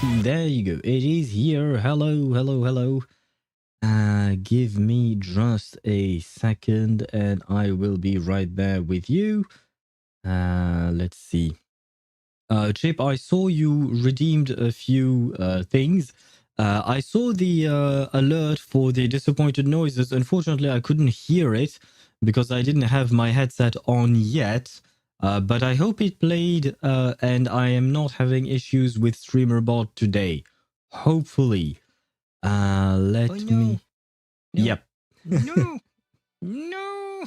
There you go. It is here. Hello, hello, hello. Give me just a second and I will be right there with you. Let's see. Chip, I saw you redeemed a few things. I saw the alert for the disappointed noises. Unfortunately, I couldn't hear it because I didn't have my headset on yet. But I hope it played and I am not having issues with StreamerBot today. Hopefully. Let Oh, no. me... No. Yep. No. No.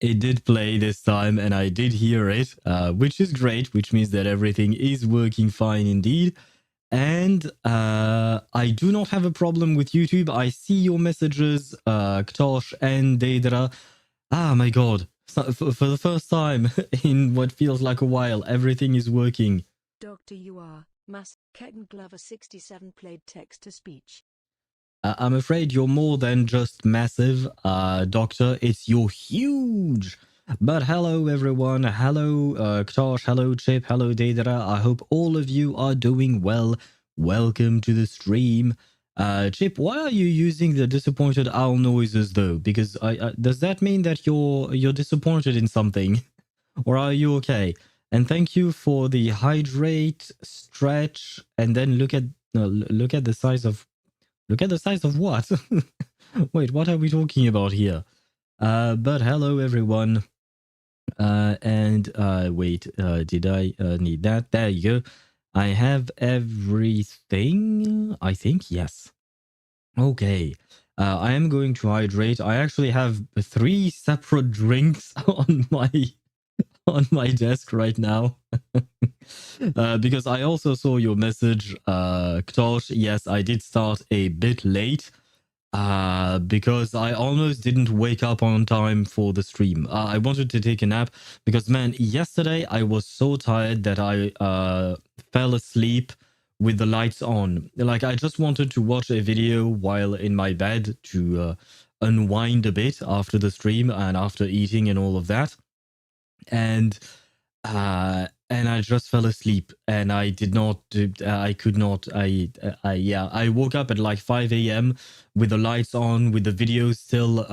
It did play this time and I did hear it, which is great, which means that everything is working fine indeed. And I do not have a problem with YouTube. I see your messages, Ktosh and Deidra. Ah, my God. For the first time in what feels like a while, everything is working. Doctor, you are. Mass. Ketan Glover 67 played text to speech. I'm afraid you're more than just massive, Doctor. You're huge. But hello, everyone. Hello, Ktosh. Hello, Chip. Hello, Deidra. I hope all of you are doing well. Welcome to the stream. Chip, why are you using the disappointed owl noises, though? Because does that mean that you're disappointed in something? Or are you okay? And thank you for the hydrate, stretch, and then look at the size of... Look at the size of what? Wait, what are we talking about here? But hello, everyone. Wait, did I need that? There you go. I have everything, I think. Yes. Okay. I am going to hydrate. I actually have 3 separate drinks on my desk right now. Because I also saw your message, Ktosh. Yes, I did start a bit late because I almost didn't wake up on time for the stream. I wanted to take a nap because, man, yesterday I was so tired that I fell asleep with the lights on. Like, I just wanted to watch a video while in my bed to unwind a bit after the stream and after eating and all of that. And I just fell asleep and I did not I could not I woke up at like 5 a.m. with the lights on, with the video still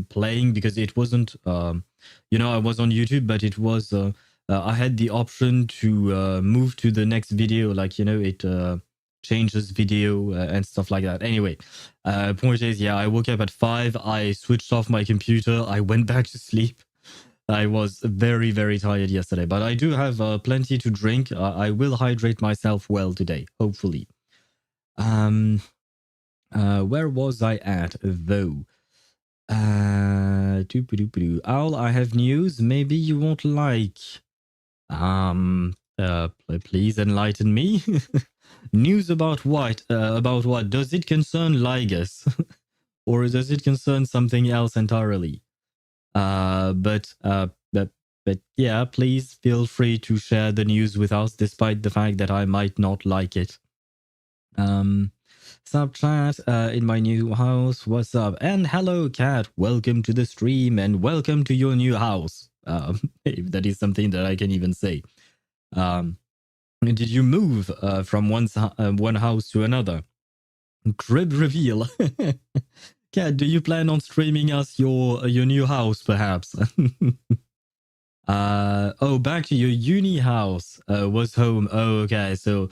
playing, because it wasn't I was on YouTube, but it was I had the option to move to the next video, like, it changes video and stuff like that. Anyway, point is, I woke up at 5, I switched off my computer, I went back to sleep. I was very, very tired yesterday, but I do have plenty to drink. I will hydrate myself well today, hopefully. Where was I at, though? Owl, I have news. Maybe you won't like. Please enlighten me. News about what? About what? Does it concern Ligus? Or does it concern something else entirely? But yeah, please feel free to share the news with us, despite the fact that I might not like it. Sup chat, in my new house, what's up? And hello, Cat, welcome to the stream and welcome to your new house. If that is something that I can even say. Did you move from one house to another? Crib reveal. Cat, do you plan on streaming us your new house, perhaps? Back to your uni house. Was home. Oh, okay. So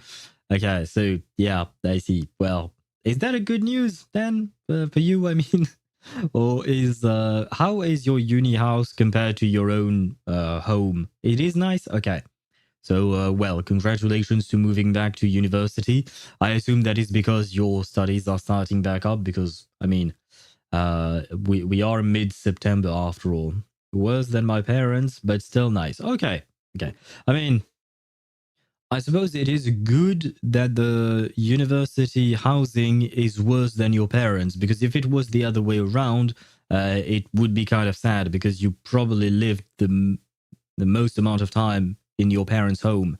yeah, I see. Well, is that a good news then for you? I mean, or how is your uni house compared to your own home? It is nice. Okay. So, well, congratulations to moving back to university. I assume that is because your studies are starting back up, because, I mean, we are mid-September after all. Worse than my parents, but still nice. Okay. I mean, I suppose it is good that the university housing is worse than your parents, because if it was the other way around, it would be kind of sad, because you probably lived the most amount of time in your parents' home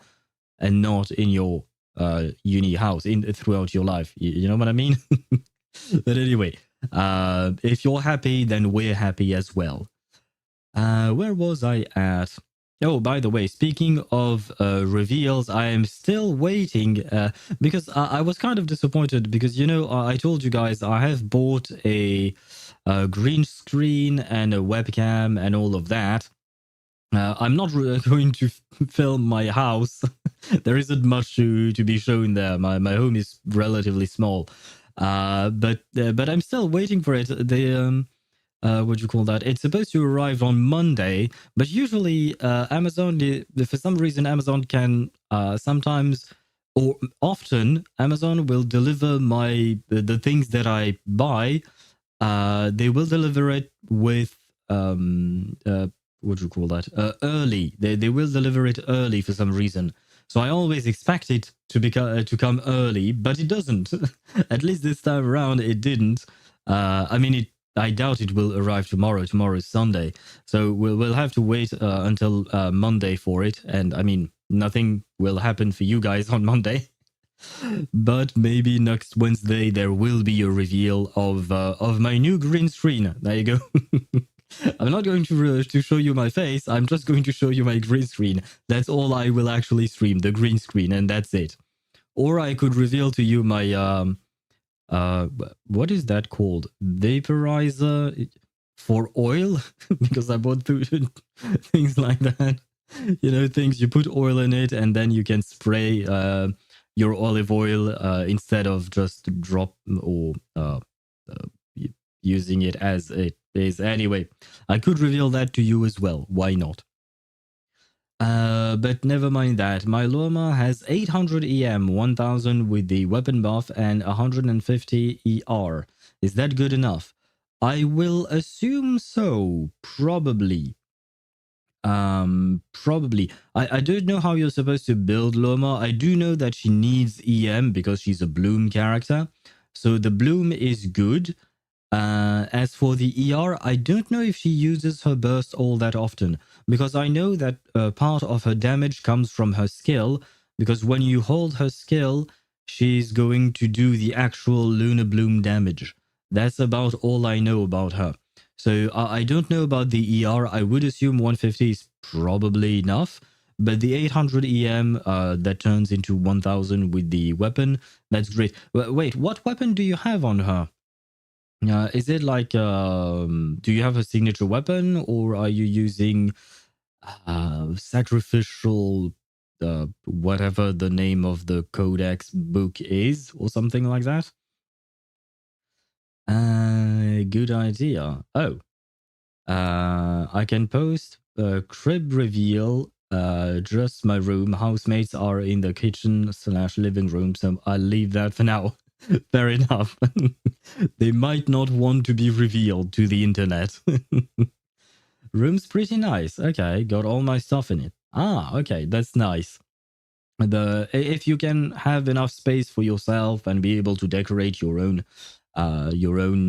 and not in your uni house throughout your life. You know what I mean? But anyway, if you're happy, then we're happy as well. Where was I at? Oh, by the way, speaking of reveals, I am still waiting because I was kind of disappointed because, you know, I told you guys I have bought a green screen and a webcam and all of that. I'm not going to film my house. There isn't much to be shown there. My home is relatively small, but I'm still waiting for it. What do you call that? It's supposed to arrive on Monday, but usually Amazon, for some reason, Amazon can sometimes or often Amazon will deliver the things that I buy. They will deliver it with what do you call that? Early. They will deliver it early for some reason. So I always expect it to come early, but it doesn't. At least this time around, it didn't. I mean, I doubt it will arrive tomorrow. Tomorrow is Sunday, so we'll have to wait until Monday for it. And I mean, nothing will happen for you guys on Monday, but maybe next Wednesday there will be a reveal of my new green screen. There you go. I'm not going to show you my face. I'm just going to show you my green screen. That's all I will actually stream, the green screen, and that's it. Or I could reveal to you my what is that called? Vaporizer for oil? Because I bought things like that. You know, things you put oil in it and then you can spray your olive oil instead of just drop or using it as it is. Anyway, I could reveal that to you as well. Why not? But never mind that. My Lauma has 800 EM, 1000 with the weapon buff, and 150 ER. Is that good enough? I will assume so. Probably. Probably. I don't know how you're supposed to build Lauma. I do know that she needs EM because she's a bloom character. So the bloom is good. As for the ER, I don't know if she uses her burst all that often, because I know that part of her damage comes from her skill, because when you hold her skill, she's going to do the actual Lunar Bloom damage. That's about all I know about her. So I don't know about the ER. I would assume 150 is probably enough, but the 800 EM that turns into 1000 with the weapon, that's great. Wait, what weapon do you have on her? Is it like, do you have a signature weapon, or are you using sacrificial, whatever the name of the codex book is, or something like that? Good idea. Oh, I can post a crib reveal. Just my room. Housemates are in the kitchen/living room, so I'll leave that for now. Fair enough. They might not want to be revealed to the internet. Room's pretty nice. Okay, got all my stuff in it. Ah, okay, that's nice. If you can have enough space for yourself and be able to decorate your own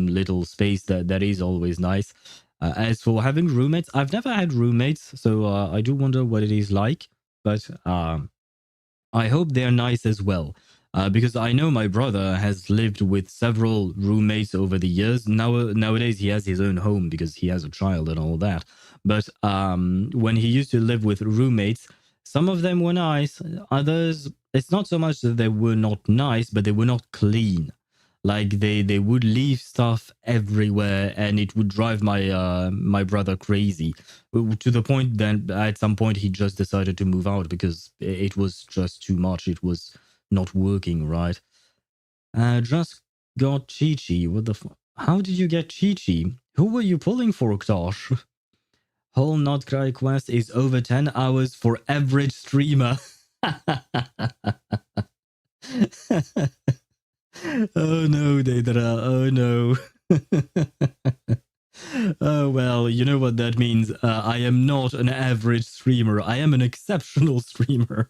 little space, that is always nice. As for having roommates, I've never had roommates, so I do wonder what it is like. But I hope they're nice as well. Because I know my brother has lived with several roommates over the years. Nowadays, he has his own home because he has a child and all that. But when he used to live with roommates, some of them were nice. Others, it's not so much that they were not nice, but they were not clean. Like they would leave stuff everywhere, and it would drive my brother crazy. To the point that at some point he just decided to move out because it was just too much. It was not working right. Just got Chi-Chi. What the how did you get Chi-Chi? Who were you pulling for, Oktosh? Whole Nod-Krai quest is over 10 hours for average streamer. Oh no, Daedra. Oh no. Oh well, you know what that means. I am not an average streamer. I am an exceptional streamer.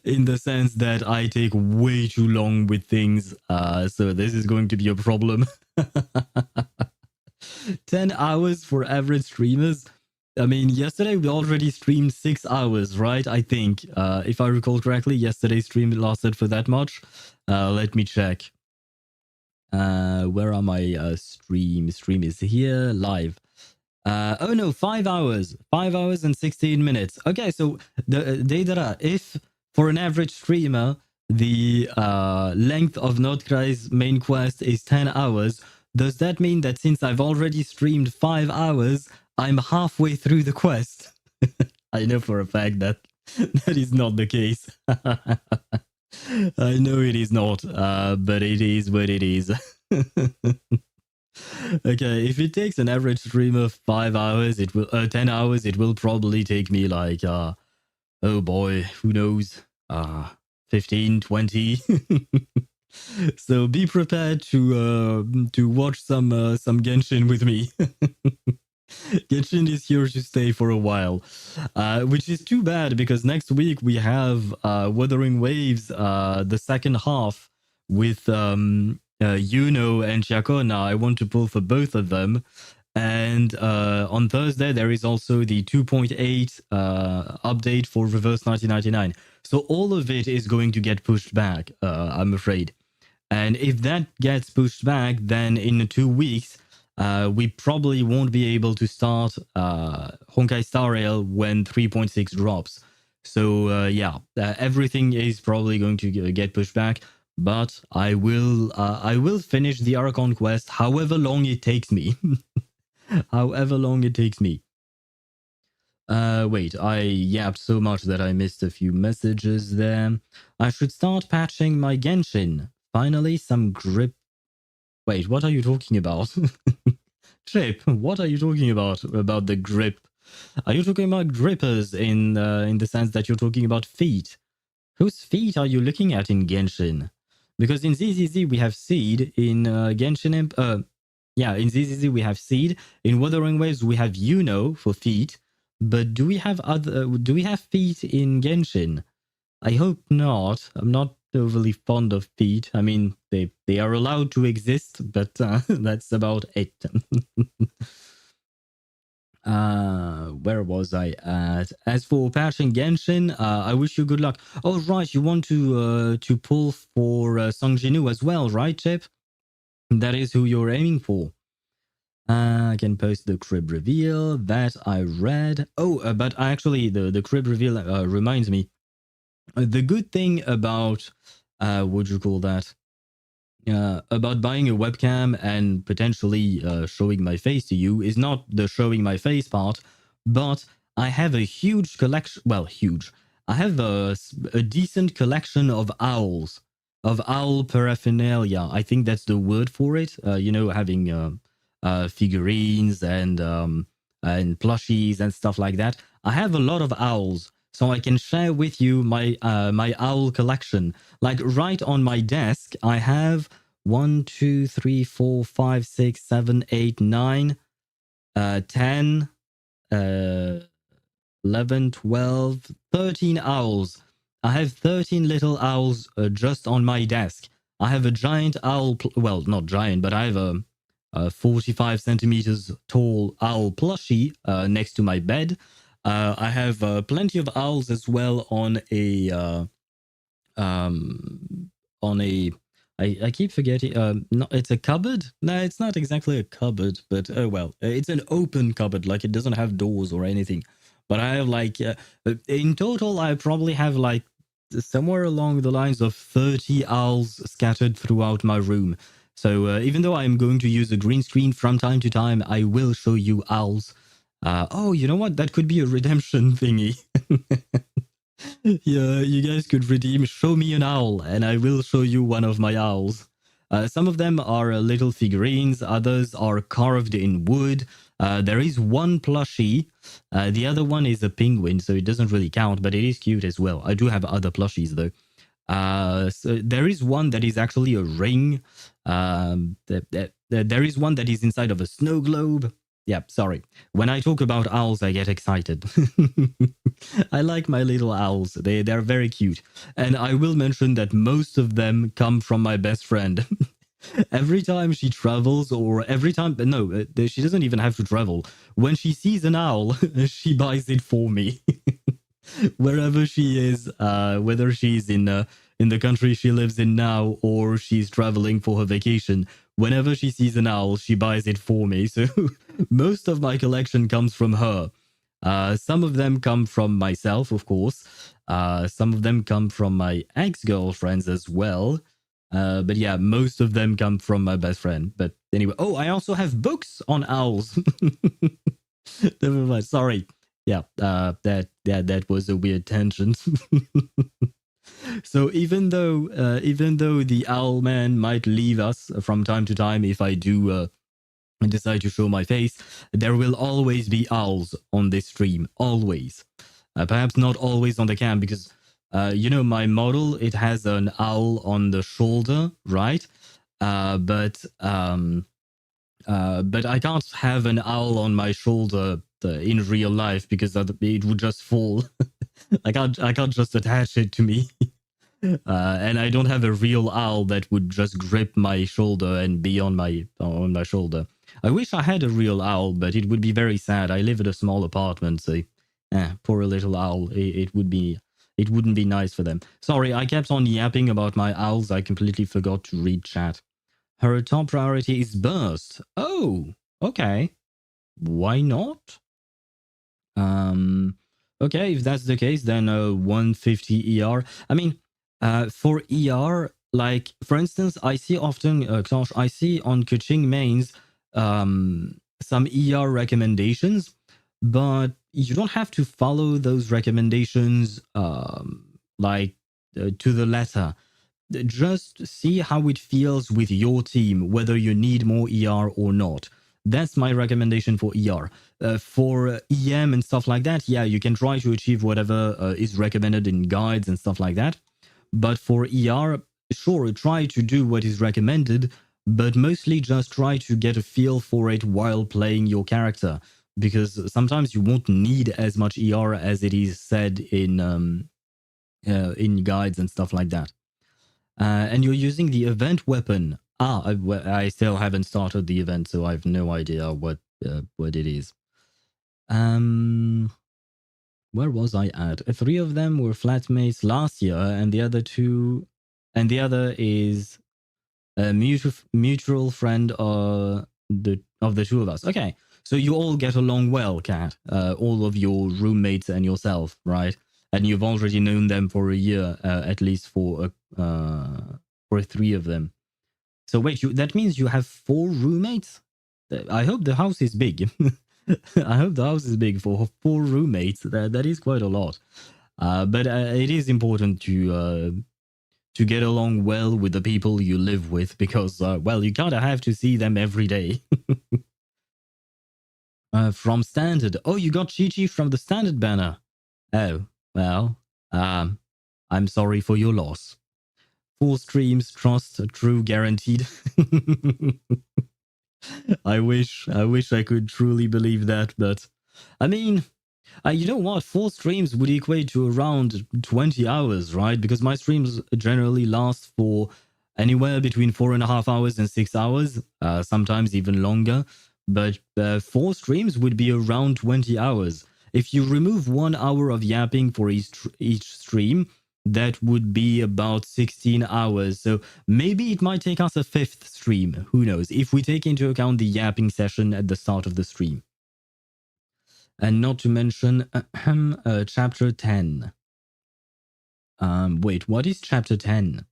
In the sense that I take way too long with things. So this is going to be a problem. 10 hours for average streamers. I mean, yesterday we already streamed 6 hours, right? I think, if I recall correctly, yesterday's stream lasted for that much. Let me check. Where are my stream? Stream is here, live. Oh no, 5 hours. 5 hours and 16 minutes. Okay, so Deidara, if for an average streamer, the length of Nod-Krai's main quest is 10 hours, does that mean that since I've already streamed 5 hours, I'm halfway through the quest? I know for a fact that that is not the case. I know it is not, but it is what it is. Okay, if it takes an average streamer 5 hours, it will 10 hours, it will probably take me like oh boy, who knows? 15, 20. So be prepared to watch some Genshin with me. Genshin is here to stay for a while, which is too bad because next week we have Wuthering Waves, the second half with Yuno and Chacona. I want to pull for both of them. And on Thursday, there is also the 2.8 update for Reverse 1999. So all of it is going to get pushed back, I'm afraid. And if that gets pushed back, then in 2 weeks, we probably won't be able to start Honkai Star Rail when 3.6 drops. So yeah, everything is probably going to get pushed back. But I will finish the Archon Quest however long it takes me. However long it takes me. Wait, I yapped so much that I missed a few messages there. I should start patching my Genshin. Finally, some grip. Wait, what are you talking about? Chip, what are you talking about the grip? Are you talking about grippers in the sense that you're talking about feet? Whose feet are you looking at in Genshin? Because in ZZZ we have Seed, in Genshin in ZZZ we have Seed, in Wuthering Waves we have Yuno for feet, but do we have feet in Genshin? I hope not. I'm not overly fond of feet. I mean, they are allowed to exist, but that's about it. Where was I at? As for patching Genshin, I wish you good luck. Oh, right, you want to pull for Song Jinu as well, right, Chip? That is who you're aiming for. I can post the crib reveal that I read. Oh, but actually, the crib reveal reminds me. The good thing about what do you call that? About buying a webcam and potentially showing my face to you is not the showing my face part, but I have a huge collection. Well, huge. I have a decent collection of owls, of owl paraphernalia. I think that's the word for it. Having figurines and plushies and stuff like that. I have a lot of owls, so I can share with you my my owl collection. Like right on my desk, I have 1, 2, 3, 4, 5, 6, 7, 8, 9, 10, 11, 12, 13 owls. I have 13 little owls just on my desk. I have a giant owl, well, not giant, but I have a 45 centimeters tall owl plushie next to my bed. I have plenty of owls as well on a I keep forgetting. No, it's a cupboard. No, it's not exactly a cupboard, but oh well, it's an open cupboard. Like it doesn't have doors or anything. But I have like in total, I probably have like somewhere along the lines of 30 owls scattered throughout my room. So even though I'm going to use a green screen from time to time, I will show you owls. Oh, you know what? That could be a redemption thingy. Yeah, you guys could redeem show me an owl and I will show you one of my owls. Some of them are little figurines, others are carved in wood. There is one plushie. The other one is a penguin, so it doesn't really count, but it is cute as well. I do have other plushies though. So there is one that is actually a ring. There is one that is inside of a snow globe. Yeah, sorry. When I talk about owls, I get excited. I like my little owls. They're very cute. And I will mention that most of them come from my best friend. Every time she travels, or every time, no, she doesn't even have to travel. When she sees an owl, she buys it for me. Wherever she is, whether she's in the country she lives in now, or she's traveling for her vacation, whenever she sees an owl, she buys it for me. So most of my collection comes from her. Some of them come from myself, of course. Some of them come from my ex-girlfriends as well. But yeah, most of them come from my best friend. But anyway, oh, I also have books on owls. Never mind. Sorry. Yeah, that was a weird tangent. So even though the owl man might leave us from time to time, if I do decide to show my face, there will always be owls on this stream. Always. Perhaps not always on the cam, because my model, it has an owl on the shoulder, right? But I can't have an owl on my shoulder in real life, because it would just fall. I can't just attach it to me. And I don't have a real owl that would just grip my shoulder and be on my shoulder. I wish I had a real owl, but it would be very sad. I live in a small apartment, so poor little owl. It wouldn't be nice for them. Sorry, I kept on yapping about my owls. I completely forgot to read chat. Her top priority is burst. Oh, okay. Why not? Okay, if that's the case, then 150 ER. I mean, for ER, like, for instance, I see often, I see on Kuching mains some ER recommendations, but you don't have to follow those recommendations to the letter. Just see how it feels with your team, whether you need more ER or not. That's my recommendation for ER. For EM and stuff like that, yeah, you can try to achieve whatever is recommended in guides and stuff like that. But for ER, sure, try to do what is recommended, but mostly just try to get a feel for it while playing your character, because sometimes you won't need as much ER as it is said in guides and stuff like that. And you're using the event weapon. I still haven't started the event, so I have no idea what it is. Where was I at? 3 of them were flatmates last year, and the other is a mutual friend of the 2 of us. Okay, so you all get along well, Kat. All of your roommates and yourself, right? And you've already known them for a year, at least for 3 of them. So wait, that means you have 4 roommates? I hope the house is big. I hope the house is big for 4 roommates. That is quite a lot. But it is important to get along well with the people you live with, because, you kind of have to see them every day. From Standard. Oh, you got Chi-Chi from the Standard banner. Oh, well, I'm sorry for your loss. 4 streams, trust, true, guaranteed. I wish I could truly believe that, but I mean, you know what? 4 streams would equate to around 20 hours, right? Because my streams generally last for anywhere between 4.5 hours and 6 hours, sometimes even longer. But 4 streams would be around 20 hours. If you remove 1 hour of yapping for each stream, that would be about 16 hours. So maybe it might take us a 5th stream. Who knows? If we take into account the yapping session at the start of the stream. And not to mention chapter 10. Wait, what is chapter 10?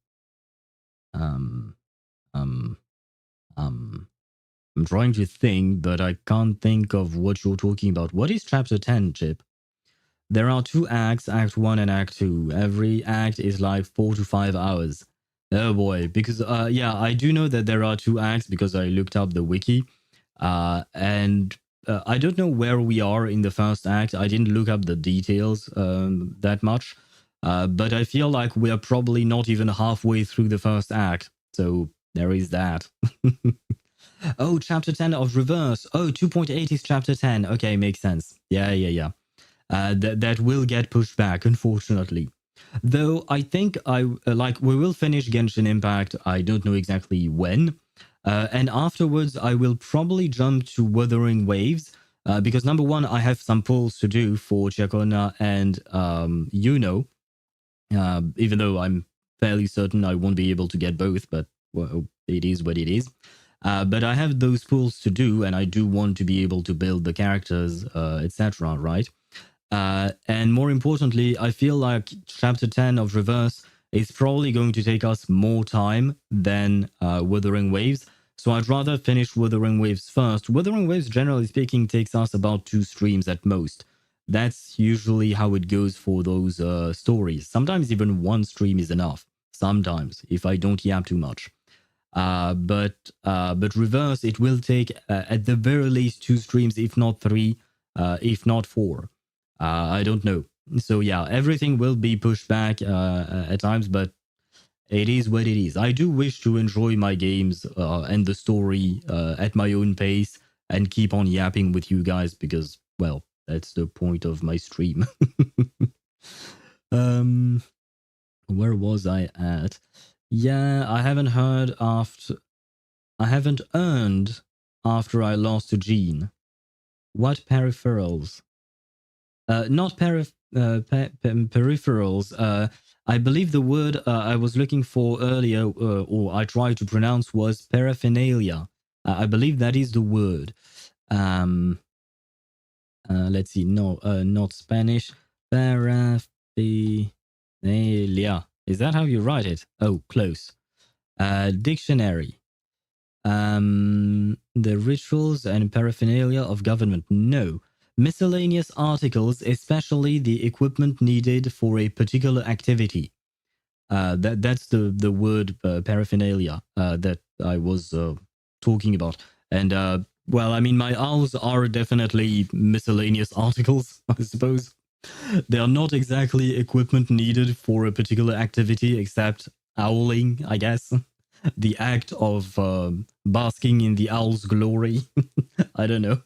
I'm trying to think, but I can't think of what you're talking about. What is chapter 10, Chip? There are 2 acts, Act 1 and Act 2. Every act is like 4 to 5 hours. Oh boy, because I do know that there are 2 acts because I looked up the wiki. And I don't know where we are in the first act. I didn't look up the details that much. But I feel like we're probably not even halfway through the first act. So there is that. Oh, chapter 10 of Reverse. Oh, 2.8 is chapter 10. Okay, makes sense. Yeah. That will get pushed back, unfortunately. Though I think we will finish Genshin Impact. I don't know exactly when. And afterwards, I will probably jump to Wuthering Waves. Because number 1, I have some polls to do for Chakona and even though I'm fairly certain I won't be able to get both, but well, it is what it is. But I have those pulls to do, and I do want to be able to build the characters, etc. Right? And more importantly, I feel like Chapter 10 of Reverse is probably going to take us more time than Wuthering Waves. So I'd rather finish Wuthering Waves first. Wuthering Waves, generally speaking, takes us about 2 streams at most. That's usually how it goes for those stories. Sometimes even 1 stream is enough. Sometimes, if I don't yap too much. But Reverse, it will take at the very least 2 streams, if not 3, if not 4. I don't know. So yeah, everything will be pushed back at times, but it is what it is. I do wish to enjoy my games and the story at my own pace and keep on yapping with you guys because, well, that's the point of my stream. Where was I at? Yeah, I haven't earned after I lost to Jean. What peripherals? Not peripherals. I believe the word I was looking for earlier, or I tried to pronounce, was paraphernalia. I believe that is the word. Let's see. No, not Spanish. Paraphernalia. Is that how you write it? Oh, close. Dictionary. The rituals and paraphernalia of government. No. Miscellaneous articles, especially the equipment needed for a particular activity. That's the word paraphernalia that I was talking about. And well, I mean, my owls are definitely miscellaneous articles, I suppose. They are not exactly equipment needed for a particular activity, except owling, I guess. The act of basking in the owl's glory. I don't know.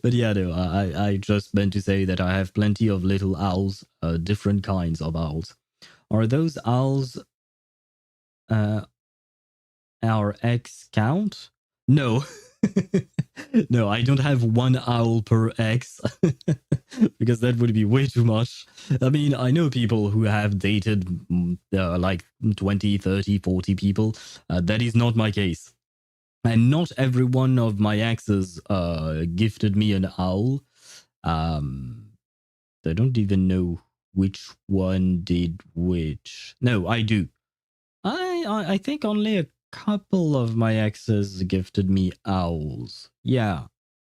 But yeah, no, I just meant to say that I have plenty of little owls, different kinds of owls. Are those owls our X count? No. No, I don't have 1 owl per X because that would be way too much. I mean, I know people who have dated like 20, 30, 40 people. That is not my case. And not every one of my exes gifted me an owl. I don't even know which one did which. No, I do. I think only a couple of my exes gifted me owls. Yeah,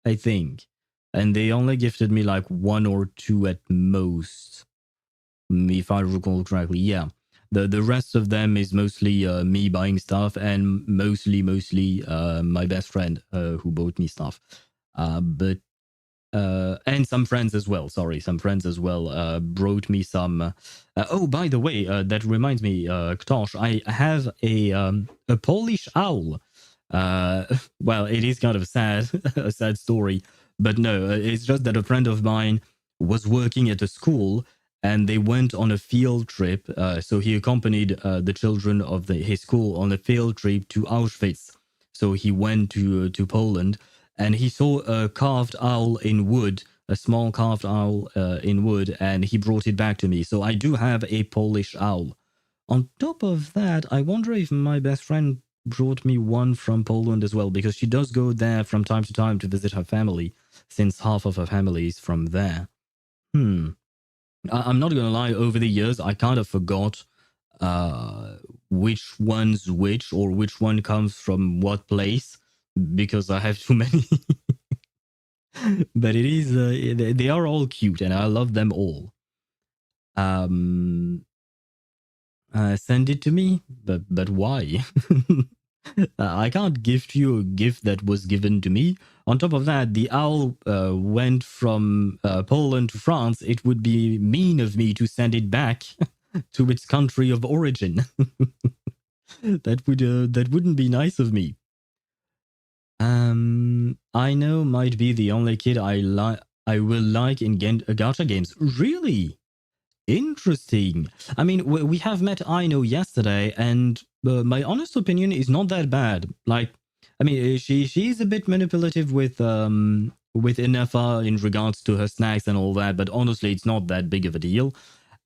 I think. And they only gifted me like 1 or 2 at most, if I recall correctly. Yeah. The rest of them is mostly me buying stuff and mostly my best friend who bought me stuff. But and some friends as well. Sorry, some friends as well brought me some. Oh, by the way, that reminds me, Ktosh, I have a Polish owl. Well, it is kind of sad, a sad story, but no, it's just that a friend of mine was working at a school and they went on a field trip. So he accompanied the children of his school on a field trip to Auschwitz. So he went to Poland and he saw a carved owl in wood, a small carved owl in wood, and he brought it back to me. So I do have a Polish owl. On top of that, I wonder if my best friend brought me one from Poland as well, because she does go there from time to time to visit her family, since half of her family is from there. I'm not gonna lie, over the years, I kind of forgot which one's which, or which one comes from what place, because I have too many. But it is, they are all cute, and I love them all. Send it to me, but why? I can't gift you a gift that was given to me. On top of that, the owl went from Poland to France. It would be mean of me to send it back to its country of origin. That wouldn't be nice of me. I know might be the only kid I will like in gacha games. Really? Interesting. I mean, we have met Aino yesterday, and my honest opinion is not that bad. Like, I mean, she's a bit manipulative with Inefa in regards to her snacks and all that, but honestly, it's not that big of a deal.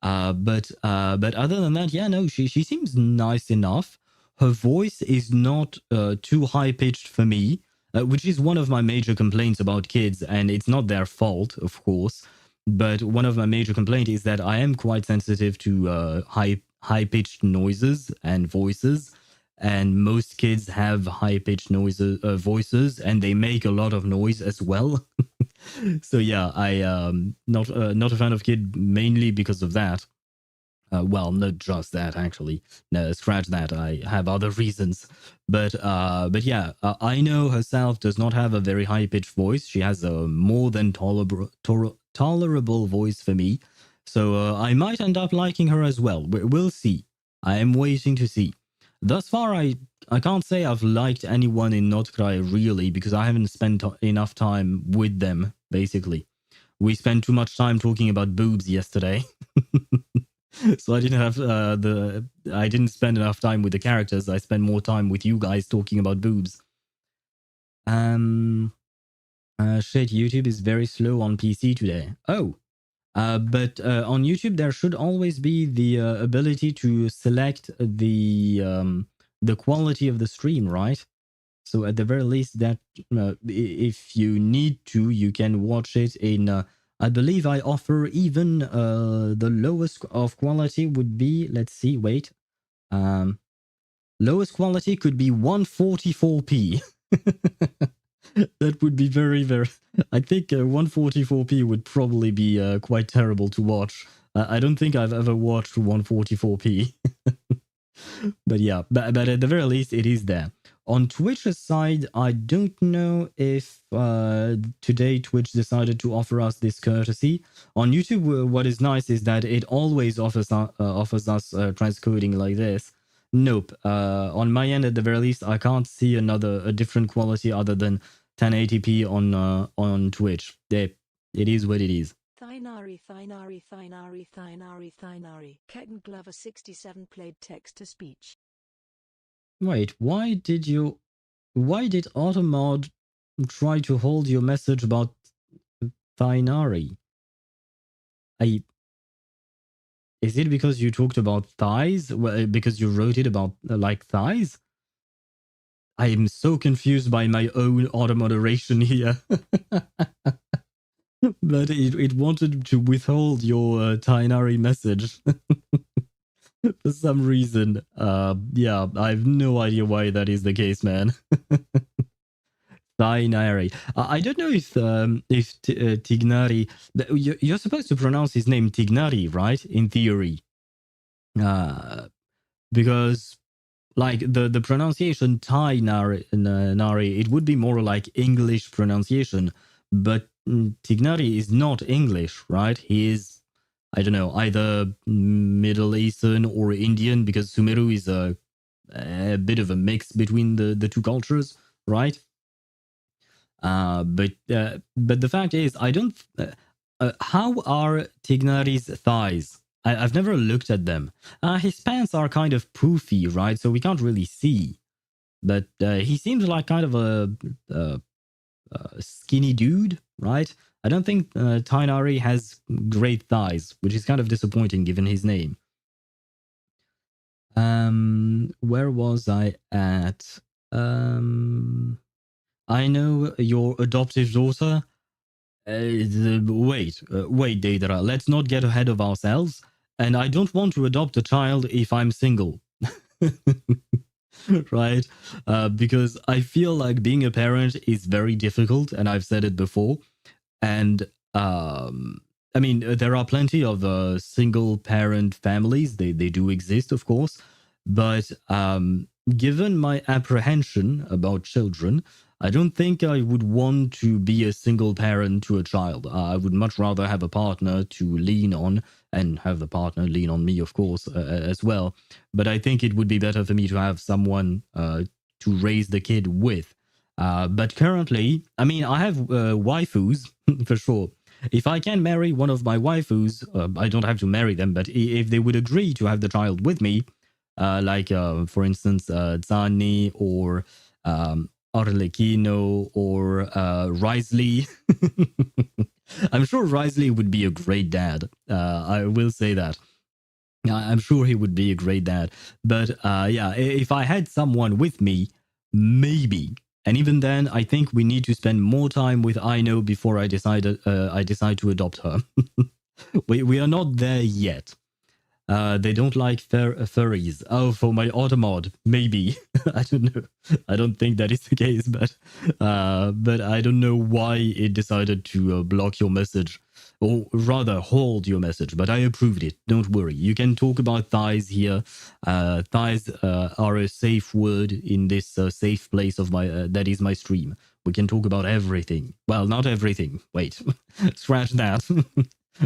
But other than that, yeah, no, she seems nice enough. her voice is not too high pitched for me, which is one of my major complaints about kids, and it's not their fault, of course. But one of my major complaints is that I am quite sensitive to high pitched noises and voices, and most kids have high pitched noises voices, and they make a lot of noise as well. So yeah, I not a fan of kid mainly because of that. Well, not just that actually. No, scratch that. I have other reasons, but yeah, Aino herself does not have a very high pitched voice. She has a more than tolerable voice for me, so I might end up liking her as well. We'll see. I am waiting to see. Thus far, I can't say I've liked anyone in Nod-Krai really because I haven't spent enough time with them. Basically, we spent too much time talking about boobs yesterday. So I didn't have I didn't spend enough time with the characters. I spent more time with you guys talking about boobs. Shit, YouTube is very slow on PC today. Oh, but on YouTube there should always be the ability to select the quality of the stream, right? So at the very least, that if you need to, you can watch it in. I believe I offer even the lowest of quality would be. Let's see. Wait. Lowest quality could be 144p. That would be very, very. I think 144p would probably be quite terrible to watch. I don't think I've ever watched 144p. But yeah, but at the very least, it is there. On Twitch's side, I don't know if today Twitch decided to offer us this courtesy. On YouTube, what is nice is that it always offers us transcoding like this. Nope. On my end, at the very least, I can't see a different quality other than 1080p on Twitch. It is what it is. Thinari. Ketan Glover 67 played text to speech. Wait, why did Automod try to hold your message about Thinari? Is it because you talked about thighs? Well, because you wrote it about like thighs? I am so confused by my own auto moderation here. But it wanted to withhold your Tynari message. For some reason. Yeah, I have no idea why that is the case, man. Tynari. I don't know if Tignari... You're supposed to pronounce his name Tignari, right? In theory. Because... like the pronunciation Nari, it would be more like English pronunciation, but Tignari is not English, right? He is, I don't know, either Middle Eastern or Indian, because Sumeru is a bit of a mix between the two cultures, right? But the fact is, I don't. How are Tignari's thighs? I've never looked at them. His pants are kind of poofy, right? So we can't really see. But he seems like kind of a skinny dude, right? I don't think Tynari has great thighs, which is kind of disappointing given his name. Where was I at? I know your adoptive daughter. Wait, Deidara, let's not get ahead of ourselves. And I don't want to adopt a child if I'm single. Right? Because I feel like being a parent is very difficult, and I've said it before. And I mean, there are plenty of single parent families. They do exist, of course. But given my apprehension about children, I don't think I would want to be a single parent to a child. I would much rather have a partner to lean on, and have the partner lean on me, of course, as well. But I think it would be better for me to have someone to raise the kid with. But currently, I mean, I have waifus, for sure. If I can marry one of my waifus, I don't have to marry them, but if they would agree to have the child with me, like, for instance, Zani or Arlecchino or Risley. I'm sure Risley would be a great dad. I will say that. I'm sure he would be a great dad. But yeah, if I had someone with me, maybe. And even then, I think we need to spend more time with Aino before I decide to adopt her. we are not there yet. They don't like furries. Oh, for my Automod, maybe. I don't know. I don't think that is the case, but I don't know why it decided to block your message, or rather hold your message. But I approved it. Don't worry. You can talk about thighs here. Thighs are a safe word in this safe place of my that is my stream. We can talk about everything. Well, not everything. Wait, scratch that.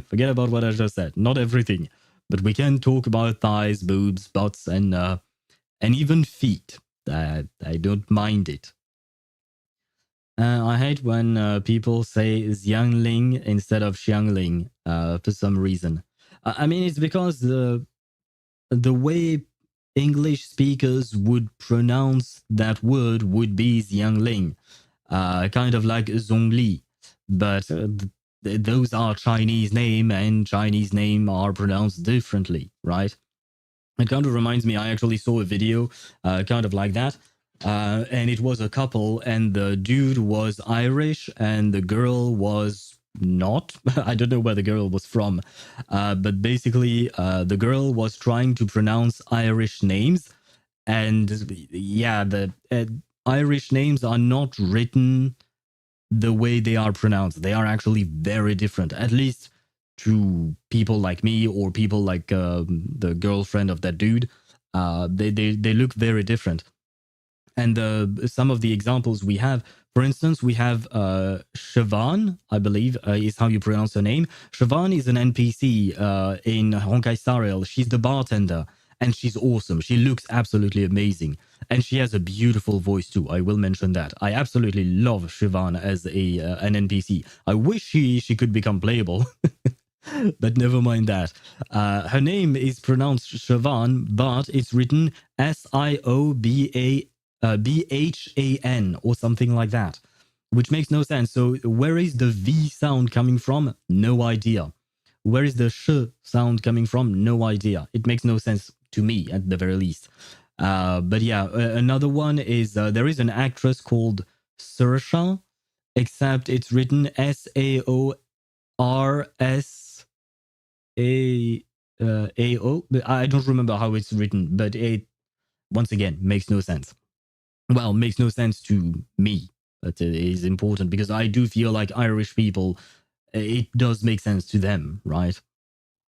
Forget about what I just said. Not everything. But we can talk about thighs, boobs, butts, and even feet. I don't mind it. I hate when people say Xiangling instead of Xiangling for some reason. I mean, it's because the way English speakers would pronounce that word would be Xiangling, kind of like Zhongli. But those are Chinese name, and Chinese name are pronounced differently, right? It kind of reminds me, I actually saw a video kind of like that. And it was a couple, and the dude was Irish and the girl was not. I don't know where the girl was from. But basically, the girl was trying to pronounce Irish names. And yeah, the Irish names are not written the way they are pronounced. They are actually very different, at least to people like me or people like the girlfriend of that dude. They look very different. And some of the examples we have, for instance, we have Siobhan, I believe is how you pronounce her name. Siobhan is an NPC in Honkai Star Rail. She's the bartender, and she's awesome. She looks absolutely amazing. And she has a beautiful voice too. I will mention that. I absolutely love Siobhan as an NPC. I wish she could become playable. But never mind that. Her name is pronounced Siobhan, but it's written Siobhan or something like that, which makes no sense. So where is the V sound coming from? No idea. Where is the sh sound coming from? No idea. It makes no sense to me, at the very least. But yeah, another one is there is an actress called Saoirse, except it's written Saorsao. I don't remember how it's written, but it once again makes no sense. Well, makes no sense to me, but it is important because I do feel like Irish people, it does make sense to them, right?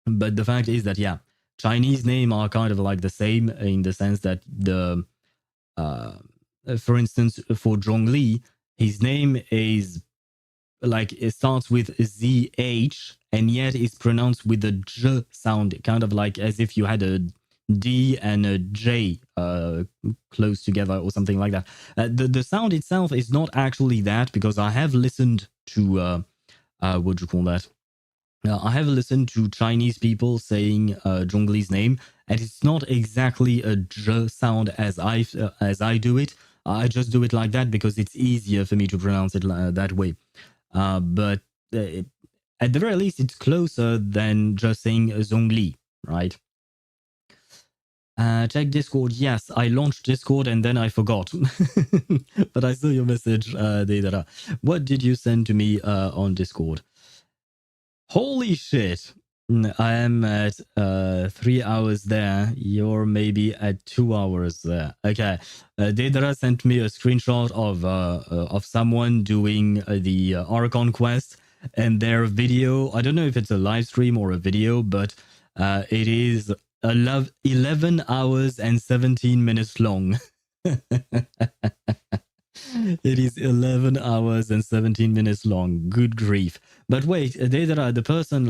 But the fact is that, yeah, Chinese name are kind of like the same in the sense that for instance, for Zhongli, his name is like it starts with ZH and yet it's pronounced with a J sound, kind of like as if you had a D and a J close together or something like that. The sound itself is not actually that, because I have listened to what do you call that? I have listened to Chinese people saying Zhongli's name, and it's not exactly a J sound as I do it. I just do it like that because it's easier for me to pronounce it that way. But at the very least, it's closer than just saying Zhongli, right? Check Discord. Yes, I launched Discord and then I forgot. But I saw your message, Deidara. What did you send to me on Discord? Holy shit. I am at 3 hours there. You're maybe at 2 hours there. Okay. Deidara sent me a screenshot of someone doing the Archon Quest, and their video, I don't know if it's a live stream or a video, but it is 11 hours and 17 minutes long. It is 11 hours and 17 minutes long. Good grief. But wait, Deidara, the person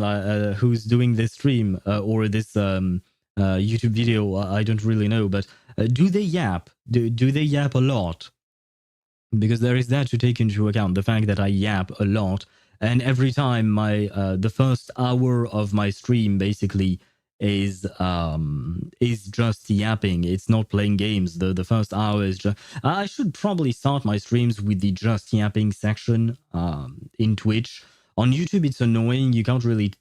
who's doing this stream or this YouTube video, I don't really know, but do they yap? Do they yap a lot? Because there is that to take into account, the fact that I yap a lot. And every time the first hour of my stream basically is just yapping. It's not playing games. The first hour is just. I should probably start my streams with the just yapping section in Twitch. On YouTube, it's annoying. You can't really.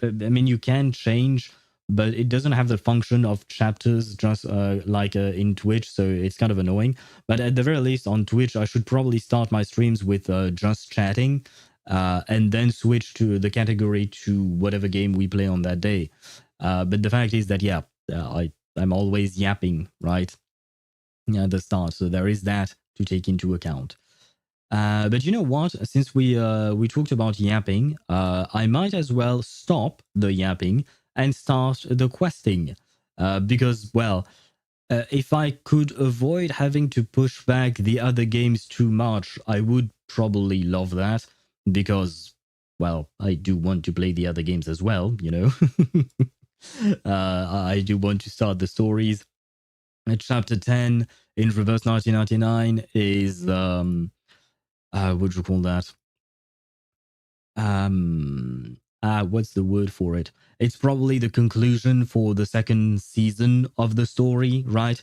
I mean, you can change but it doesn't have the function of chapters just like in Twitch, so it's kind of annoying. But at the very least, on Twitch, I should probably start my streams with just chatting, and then switch to the category to whatever game we play on that day. But the fact is that, yeah, I'm always yapping, right? Yeah, at the start. So there is that to take into account. But you know what? Since we talked about yapping, I might as well stop the yapping and start the questing. Because, well, if I could avoid having to push back the other games too much, I would probably love that. Because, well, I do want to play the other games as well, you know? I do want to start the stories. Chapter 10 in Reverse 1999 is what do you call that? What's the word for it? It's probably the conclusion for the second season of the story, right?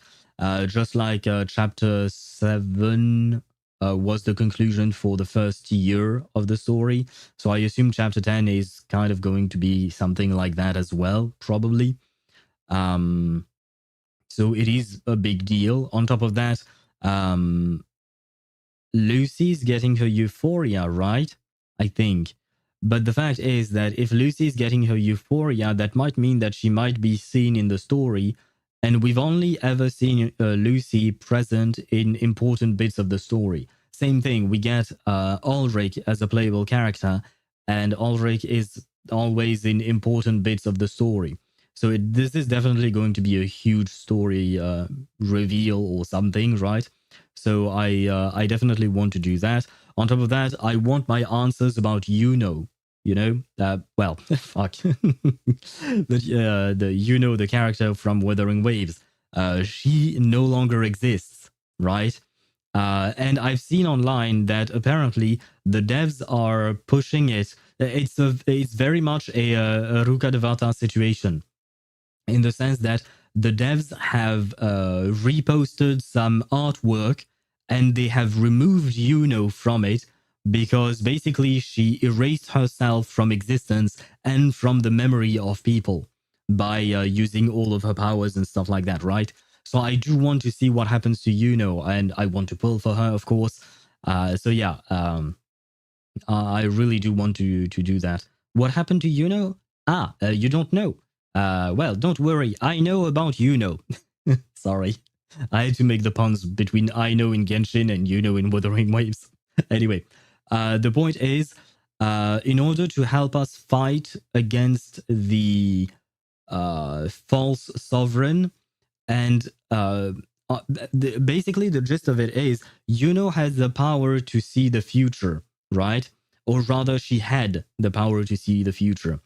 Just like chapter 7 was the conclusion for the first year of the story. So I assume chapter 10 is kind of going to be something like that as well, probably. So it is a big deal. On top of that, Lucy's getting her euphoria, right? I think. But the fact is that if Lucy's getting her euphoria, that might mean that she might be seen in the story. And we've only ever seen Lucy present in important bits of the story. Same thing, we get Ulrich as a playable character, and Ulrich is always in important bits of the story. So this is definitely going to be a huge story reveal or something, right? So I definitely want to do that. On top of that, I want my answers about Yuno. You know, well, fuck. The character from Wuthering Waves. She no longer exists, right? And I've seen online that apparently the devs are pushing it. It's very much a Ruka Devata situation, in the sense that the devs have reposted some artwork and they have removed Yuno from it because basically she erased herself from existence and from the memory of people by using all of her powers and stuff like that, right? So I do want to see what happens to Yuno, and I want to pull for her, of course. So yeah, I really do want to do that. What happened to Yuno? You don't know. Well, don't worry. I know about Yuno. Sorry. I had to make the puns between I know in Genshin and Yuno in Wuthering Waves. Anyway, the point is, in order to help us fight against the false sovereign, and basically the gist of it is, Yuno has the power to see the future, right? Or rather, she had the power to see the future.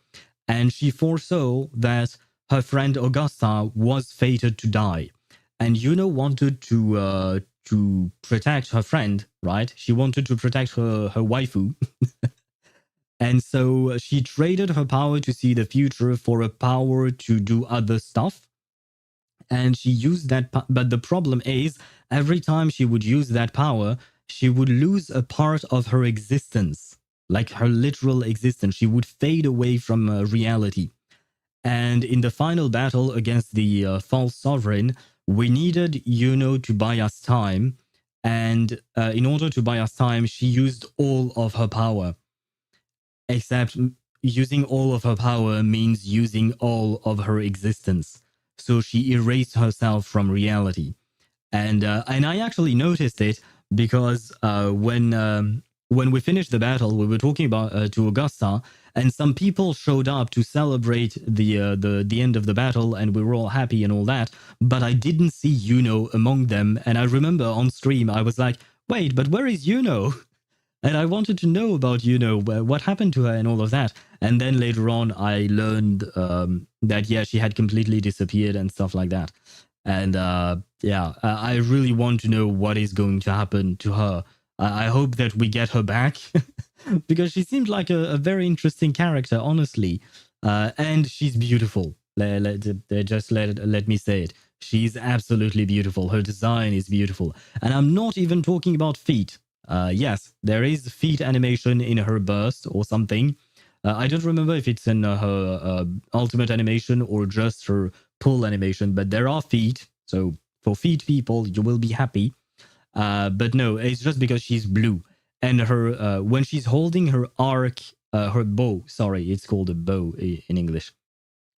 And she foresaw that her friend Augusta was fated to die. And Yuno wanted to protect her friend, right? She wanted to protect her waifu. And so she traded her power to see the future for a power to do other stuff. And she used that, but the problem is, every time she would use that power, she would lose a part of her existence, like her literal existence. She would fade away from reality. And in the final battle against the false sovereign, we needed Yuno to buy us time. And in order to buy us time, she used all of her power. Except using all of her power means using all of her existence. So she erased herself from reality. And I actually noticed it because when we finished the battle, we were talking about to Augusta, and some people showed up to celebrate the end of the battle, and we were all happy and all that. But I didn't see Yuno among them, and I remember on stream I was like, "Wait, but where is Yuno?" And I wanted to know about Yuno, what happened to her and all of that. And then later on, I learned that, yeah, she had completely disappeared and stuff like that. And I really want to know what is going to happen to her. I hope that we get her back because she seemed like a very interesting character, honestly. And she's beautiful. Let me say it. She's absolutely beautiful. Her design is beautiful. And I'm not even talking about feet. Yes, there is feet animation in her burst or something. I don't remember if it's in her ultimate animation or just her pull animation, but there are feet. So for feet people, you will be happy. But no, it's just because she's blue. And her when she's holding her her bow, sorry, it's called a bow in English.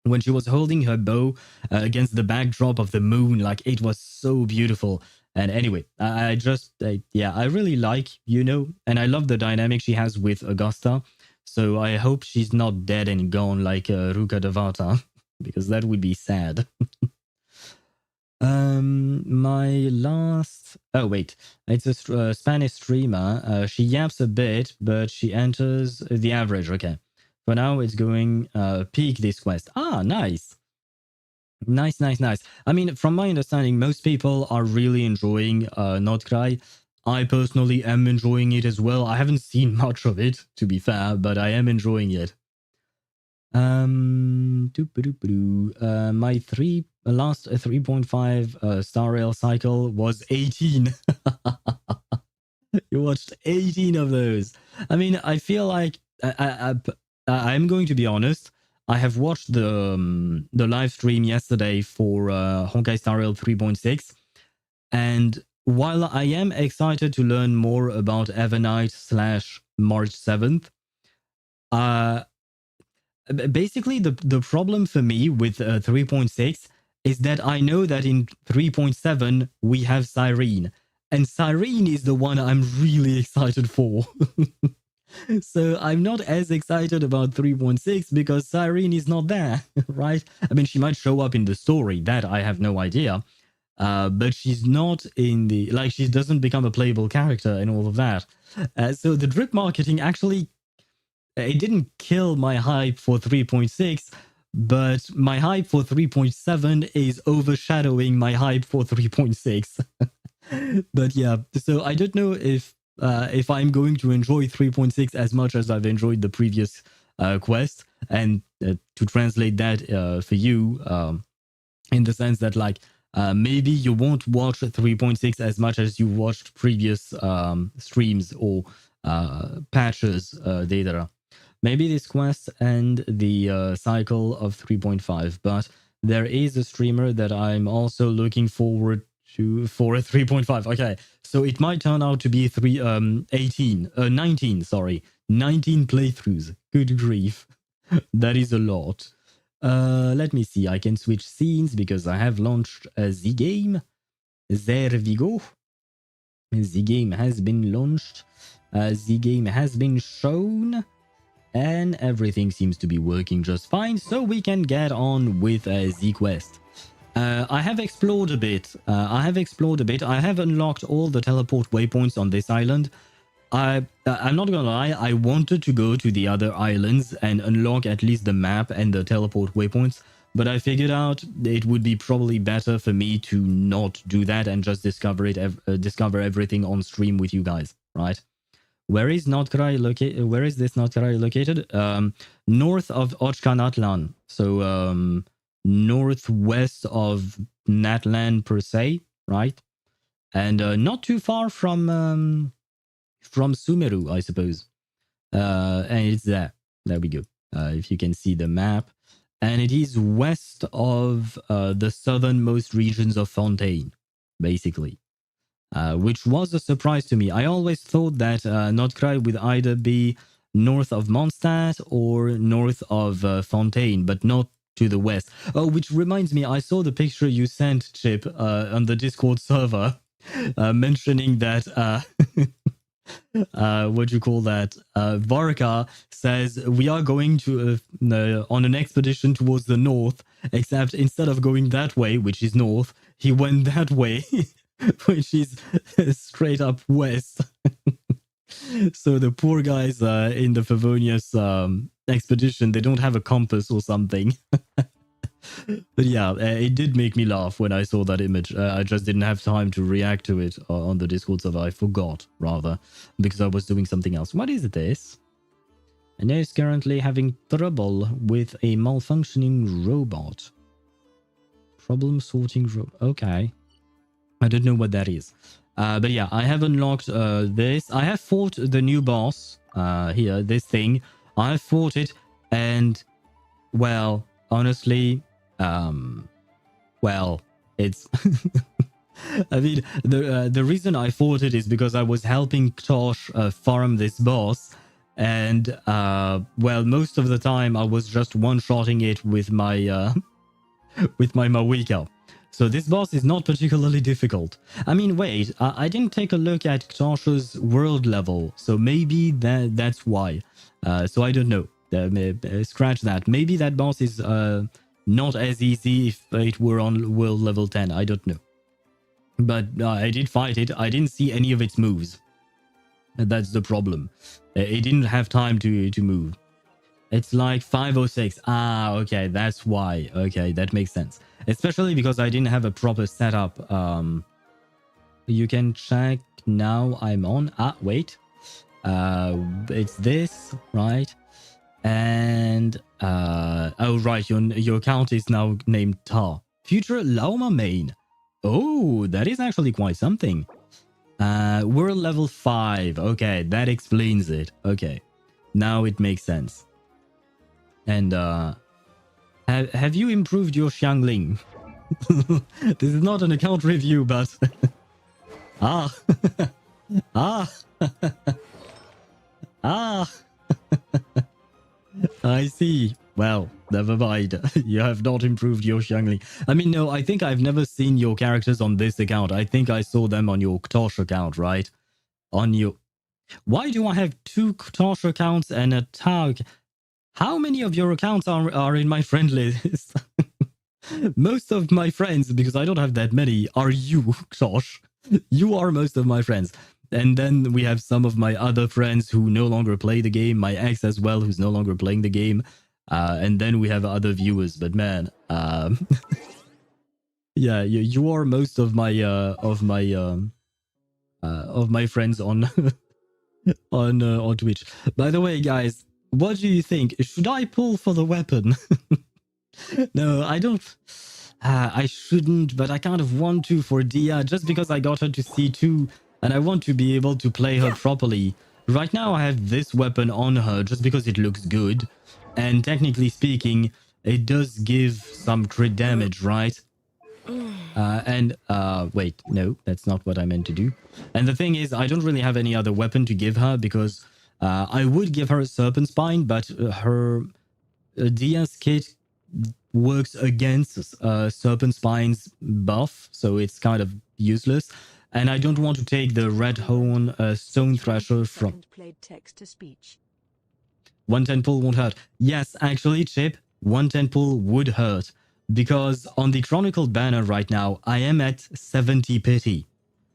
When she was holding her bow against the backdrop of the moon, like it was so beautiful. And anyway, yeah, I really like, and I love the dynamic she has with Augusta. So I hope she's not dead and gone like Ruka Devata, because that would be sad. My last... Oh, wait. It's a Spanish streamer. She yaps a bit, but she enters the average. Okay. For now, it's going peak this quest. Ah, nice. Nice, nice, nice. I mean, from my understanding, most people are really enjoying Nod-Krai. I personally am enjoying it as well. I haven't seen much of it, to be fair, but I am enjoying it. My last 3.5 star rail cycle was 18. You watched 18 of those. I mean, I feel like I'm going to be honest. I have watched the live stream yesterday for Honkai Star Rail 3.6, and while I am excited to learn more about Evernight / March 7th, basically the problem for me with 3.6 is that I know that in 3.7 we have Cyrene, and Cyrene is the one I'm really excited for. So I'm not as excited about 3.6 because Cyrene is not there, right? I mean, she might show up in the story, that I have no idea. But she's not in the... Like, she doesn't become a playable character and all of that. So the drip marketing actually... It didn't kill my hype for 3.6, but my hype for 3.7 is overshadowing my hype for 3.6. But yeah, so I don't know if I'm going to enjoy 3.6 as much as I've enjoyed the previous quest. And to translate that for you, in the sense that like maybe you won't watch 3.6 as much as you watched previous streams or patches, etc. Maybe this quest and the cycle of 3.5, but there is a streamer that I'm also looking forward to for a 3.5. Okay, so it might turn out to be 19, sorry. 19 playthroughs. Good grief. That is a lot. Let me see. I can switch scenes because I have launched the game. There we go. The game has been launched. The game has been shown. And everything seems to be working just fine, so we can get on with the quest. I have explored a bit. I have unlocked all the teleport waypoints on this island. I'm not gonna lie, I wanted to go to the other islands and unlock at least the map and the teleport waypoints, but I figured out it would be probably better for me to not do that and just discover everything on stream with you guys, right? Where is Nod-Krai located? Where is this Nod-Krai located? North of Ochka-Natlan. So northwest of Natlan per se, right? And not too far from Sumeru, I suppose. And it's there. There we go. If you can see the map. And it is west of the southernmost regions of Fontaine, basically. Which was a surprise to me. I always thought that Nod-Krai would either be north of Mondstadt or north of Fontaine, but not to the west. Oh, which reminds me, I saw the picture you sent, Chip, on the Discord server, mentioning that, what do you call that? Varka says, we are going to on an expedition towards the north, except instead of going that way, which is north, he went that way. Which is straight up west. So the poor guys in the Favonius expedition, they don't have a compass or something. But yeah, it did make me laugh when I saw that image. I just didn't have time to react to it on the Discord server. I forgot, rather, because I was doing something else. What is this? And is currently having trouble with a malfunctioning robot. Problem sorting robot. Okay. I don't know what that is. But yeah, I have unlocked this. I have fought the new boss here, this thing. I fought it, and well, honestly, well, it's. I mean, the reason I fought it is because I was helping Tosh farm this boss, and well, most of the time I was just one-shotting it with my with my Mawika. So this boss is not particularly difficult. I mean, wait, I didn't take a look at Tosh's world level, so maybe that's why. So I don't know. Scratch that. Maybe that boss is not as easy if it were on world level 10. I don't know. But I did fight it. I didn't see any of its moves. That's the problem. It didn't have time to move. It's like 5 or 6. Ah, okay, that's why. Okay, that makes sense. Especially because I didn't have a proper setup. You can check now I'm on. Ah, wait. It's this, right? And oh right, your account is now named Ta. Future Lauma main. Oh, that is actually quite something. We're level 5. Okay, that explains it. Okay, now it makes sense. And have you improved your Xiangling? This is not an account review, but ah ah ah. I see. Well, never mind. You have not improved your Xiangling. I mean, no, I think I've never seen your characters on this account. I think I saw them on your Ktosh account, right? On your... Why do I have 2 Ktosh accounts and a tag? How many of your accounts are in my friend list? Most of my friends, because I don't have that many, are you, Ktosh. You are most of my friends. And then we have some of my other friends who no longer play the game. My ex as well, who's no longer playing the game. And then we have other viewers. But man, yeah, you are most of my friends on on Twitch. By the way, guys, what do you think? Should I pull for the weapon? No, I don't. I shouldn't, but I kind of want to for Dia, just because I got her to C2, and I want to be able to play her properly. Right now, I have this weapon on her just because it looks good, and technically speaking, it does give some crit damage, right? Wait, no, that's not what I meant to do. And the thing is, I don't really have any other weapon to give her because I would give her a Serpent Spine, but her Dia's kit works against Serpent Spine's buff, so it's kind of useless. And I don't want to take the Red Horn Stone Thrasher from... Played text to speech. 110 pull won't hurt. Yes, actually, Chip, 110 pull would hurt. Because on the Chronicled banner right now, I am at 70 pity.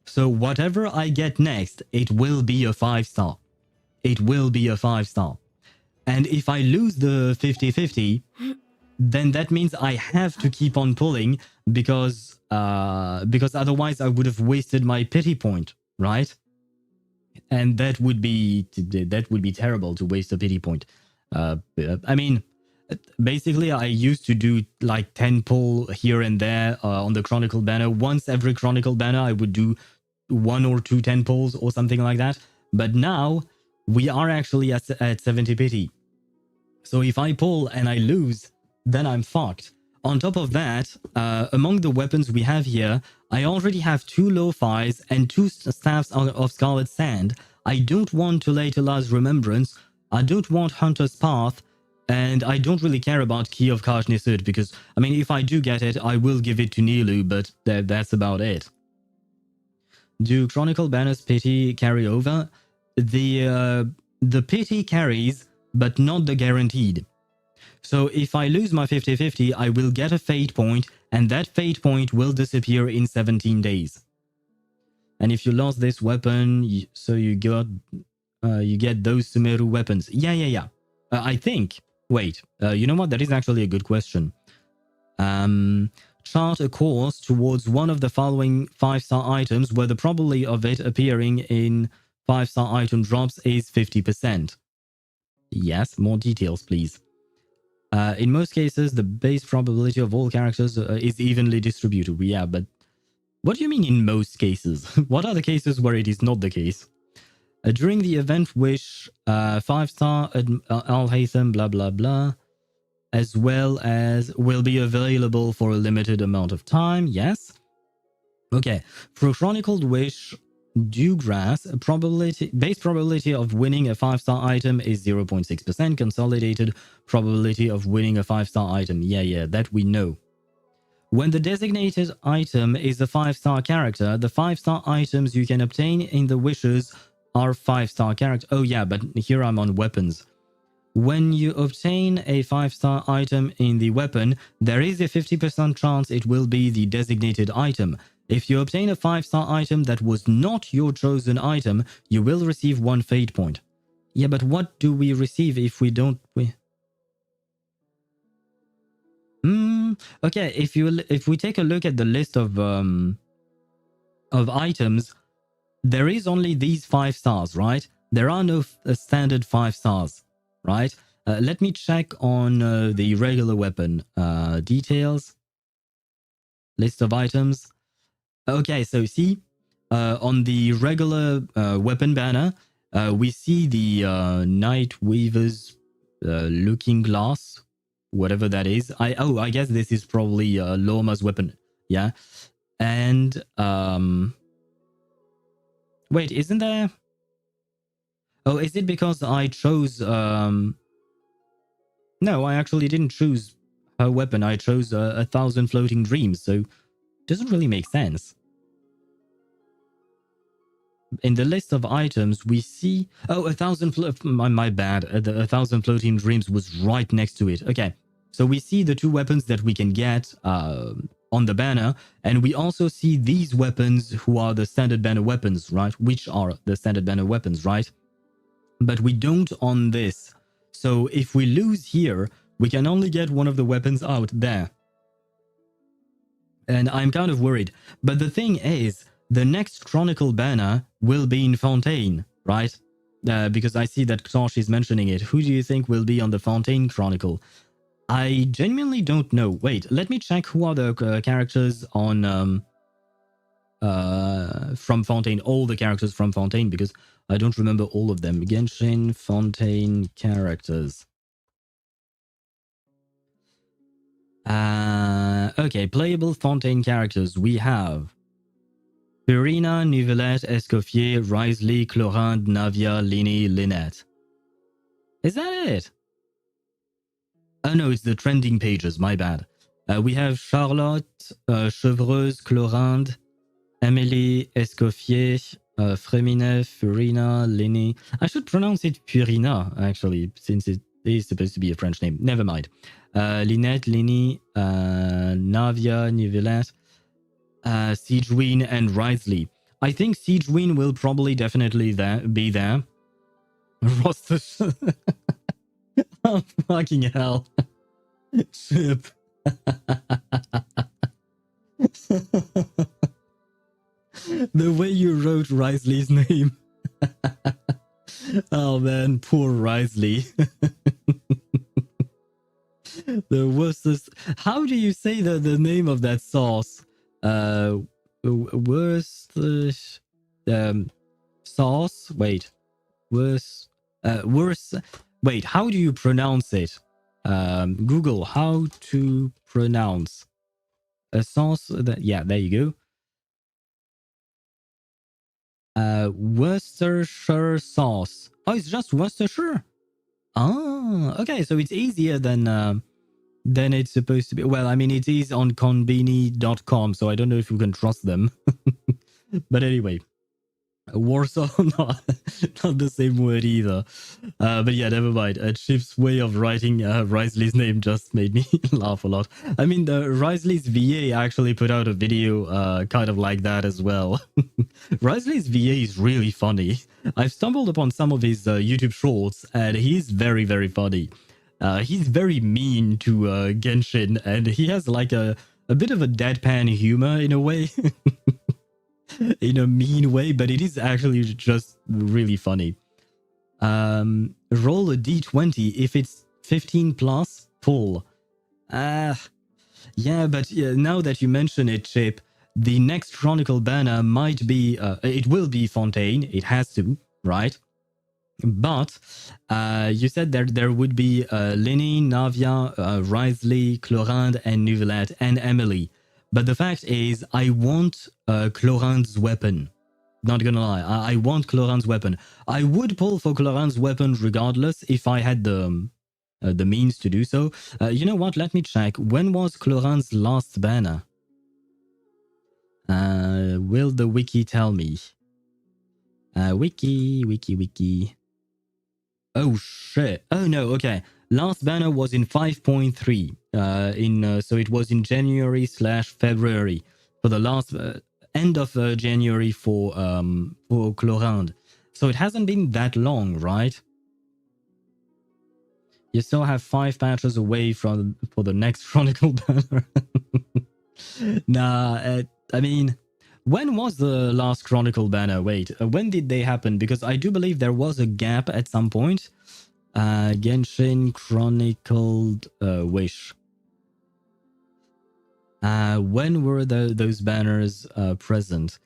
So whatever I get next, it will be a 5-star. It will be a 5-star. And if I lose the 50-50, then that means I have to keep on pulling because otherwise I would have wasted my pity point, right? And that would be terrible to waste a pity point. I mean, basically I used to do like 10 pull here and there on the Chronicle banner. Once every Chronicle banner I would do 1 or 2 10 pulls or something like that. But now we are actually at 70 pity. So if I pull and I lose, then I'm fucked. On top of that, among the weapons we have here, I already have 2 lo-fis and 2 staffs of Scarlet Sand. I don't want Tulatula's Remembrance. I don't want Hunter's Path. And I don't really care about Key of Karshnisud because, I mean, if I do get it, I will give it to Nilu, but that's about it. Do Chronicle Banners Pity carry over? The Pity carries, but not the guaranteed. So if I lose my 50-50, I will get a fate point, and that fate point will disappear in 17 days. And if you lost this weapon, you get those Sumeru weapons. Yeah. I think. Wait, you know what? That is actually a good question. Chart a course towards one of the following 5-star items where the probability of it appearing in 5-star item drops is 50%. Yes, more details, please. In most cases, the base probability of all characters is evenly distributed. Yeah, but what do you mean in most cases? What are the cases where it is not the case? During the event, wish 5-star Al Haytham, blah, blah, blah, as well as will be available for a limited amount of time. Yes. Okay. For Chronicled Wish, Dewgrass, base probability of winning a 5-star item is 0.6%. Consolidated probability of winning a 5-star item. Yeah, that we know. When the designated item is a 5-star character, the 5-star items you can obtain in the wishes are 5-star character. Oh yeah, but here I'm on weapons. When you obtain a 5-star item in the weapon, there is a 50% chance it will be the designated item. If you obtain a 5-star item that was not your chosen item, you will receive 1 fate point. Yeah, but what do we receive if we don't... Okay, if we take a look at the list of items, there is only these 5 stars, right? There are no standard 5 stars, right? Let me check on the regular weapon details, list of items. Okay, so see, on the regular weapon banner, we see the Night Weaver's looking glass, whatever that is. I guess this is probably Lauma's weapon. Yeah. And wait, isn't there? Oh, is it because I chose no, I actually didn't choose her weapon. I chose 1,000 floating dreams, so it doesn't really make sense. In the list of items, we see... Oh, 1,000... My bad. The 1,000 floating dreams was right next to it. Okay, so we see the 2 weapons that we can get on the banner, and we also see these weapons who are the standard banner weapons, right? Which are the standard banner weapons, right? But we don't on this. So if we lose here, we can only get one of the weapons out there. And I'm kind of worried. But the thing is, the next Chronicle banner will be in Fontaine, right? Because I see that Ktosh is mentioning it. Who do you think will be on the Fontaine Chronicle? I genuinely don't know. Wait, let me check who are the characters on from Fontaine. All the characters from Fontaine, because I don't remember all of them. Genshin Fontaine characters. Okay, playable Fontaine characters. We have Purina, Nivelette, Escoffier, Risley, Chlorinde, Navia, Lini, Lynette. Is that it? Oh no, it's the trending pages, my bad. We have Charlotte, Chevreuse, Chlorinde, Emily, Escoffier, Freminet, Furina, Lini. I should pronounce it Purina, actually, since it is supposed to be a French name. Never mind. Lynette, Lini, Navia, Nivelette, Siegeween, and Risley. I think Siegeween will probably definitely be there. Roster. Oh, fucking hell. Chip. The way you wrote Risley's name. Oh man, poor Risley. The worstest. How do you say the name of that sauce? Worst sauce. Wait, worse. Wait, how do you pronounce it? Google how to pronounce a sauce. Yeah, there you go. Worcestershire sauce. Oh, it's just Worcestershire. Ah, okay. So it's easier than it's supposed to be. Well, I mean, it is on conbini.com, so I don't know if you can trust them. But anyway, Warsaw, not the same word either. But yeah, never mind. Chip's way of writing Risley's name just made me laugh a lot. I mean, the Risley's VA actually put out a video kind of like that as well. Risley's VA is really funny. I've stumbled upon some of his YouTube shorts, and he's very, very funny. He's very mean to Genshin, and he has like a bit of a deadpan humor in a way. In a mean way, but it is actually just really funny. Roll a d20 if it's 15 plus, pull. Yeah, but now that you mention it, Chip, the next Chronicle banner might be, it will be Fontaine, it has to. right? But you said that there would be Lenny, Navia, Risley, Clorinde, and Nuvelette, and Emily. But the fact is, I want Clorinde's weapon. Not gonna lie, I want Clorinde's weapon. I would pull for Clorinde's weapon regardless if I had the means to do so. You know what? Let me check. When was Clorinde's last banner? Will the wiki tell me? Wiki. Oh shit. Oh no, okay. Last banner was in 5.3. So it was in January/February for the last end of January for Clorinde. So it hasn't been that long, right? You still have 5 patches away from for the next Chronicle banner. Nah, I mean, when was the last Chronicle banner? Wait, when did they happen? Because I do believe there was a gap at some point. Genshin Chronicled Wish. When were those banners present?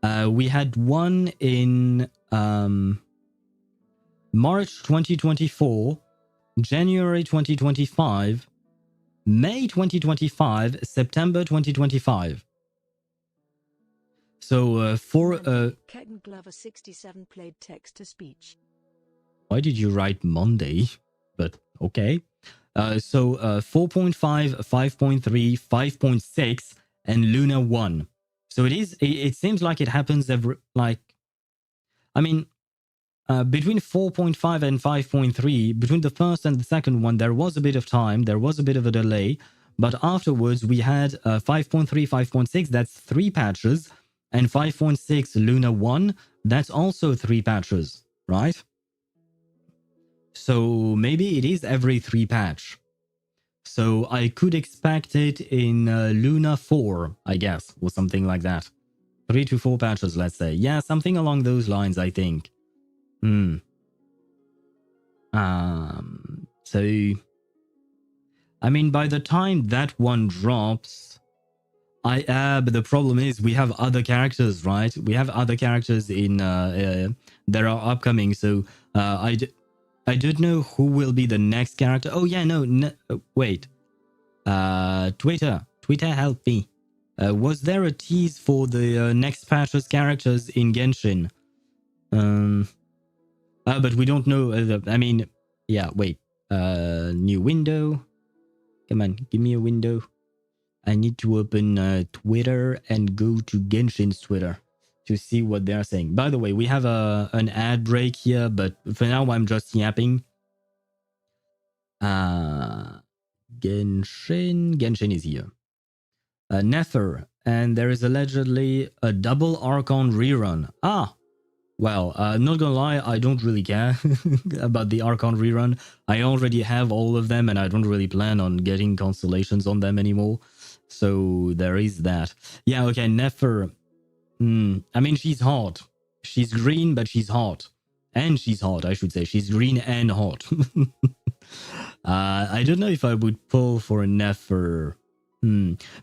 We had one in March 2024, January 2025, May 2025, September 2025. So for Ketan Glover 67 played text to speech. Why did you write Monday? But okay. So 4.5, 5.3, 5.6, and Luna 1. So it seems like it happens every, like, I mean, between 4.5 and 5.3, between the first and the second one, there was a bit of time, there was a bit of a delay. But afterwards, we had 5.3, 5.6, that's 3 patches, and 5.6 Luna 1, that's also 3 patches, right? So maybe it is every 3 patch. So I could expect it in Luna 4, I guess, or something like that. 3 to 4 patches, let's say. Yeah, something along those lines, I think. So, I mean, by the time that one drops, but the problem is we have other characters, right? We have other characters in that are upcoming. So I don't know who will be the next character. Oh yeah, no, wait. Twitter, help me. Was there a tease for the next patch's characters in Genshin? But we don't know. I mean, yeah, wait. New window. Come on, give me a window. I need to open Twitter and go to Genshin's Twitter to see what they're saying. By the way, we have an ad break here, but for now I'm just yapping. Genshin is here. Nether, and there is allegedly a double Archon rerun. Well, not gonna lie, I don't really care about the Archon rerun. I already have all of them, and I don't really plan on getting constellations on them anymore. So there is that. Yeah, okay, Nether. I mean, she's hot. She's green, but she's hot. And she's hot, I should say. She's green and hot. I don't know if I would pull for a Nether.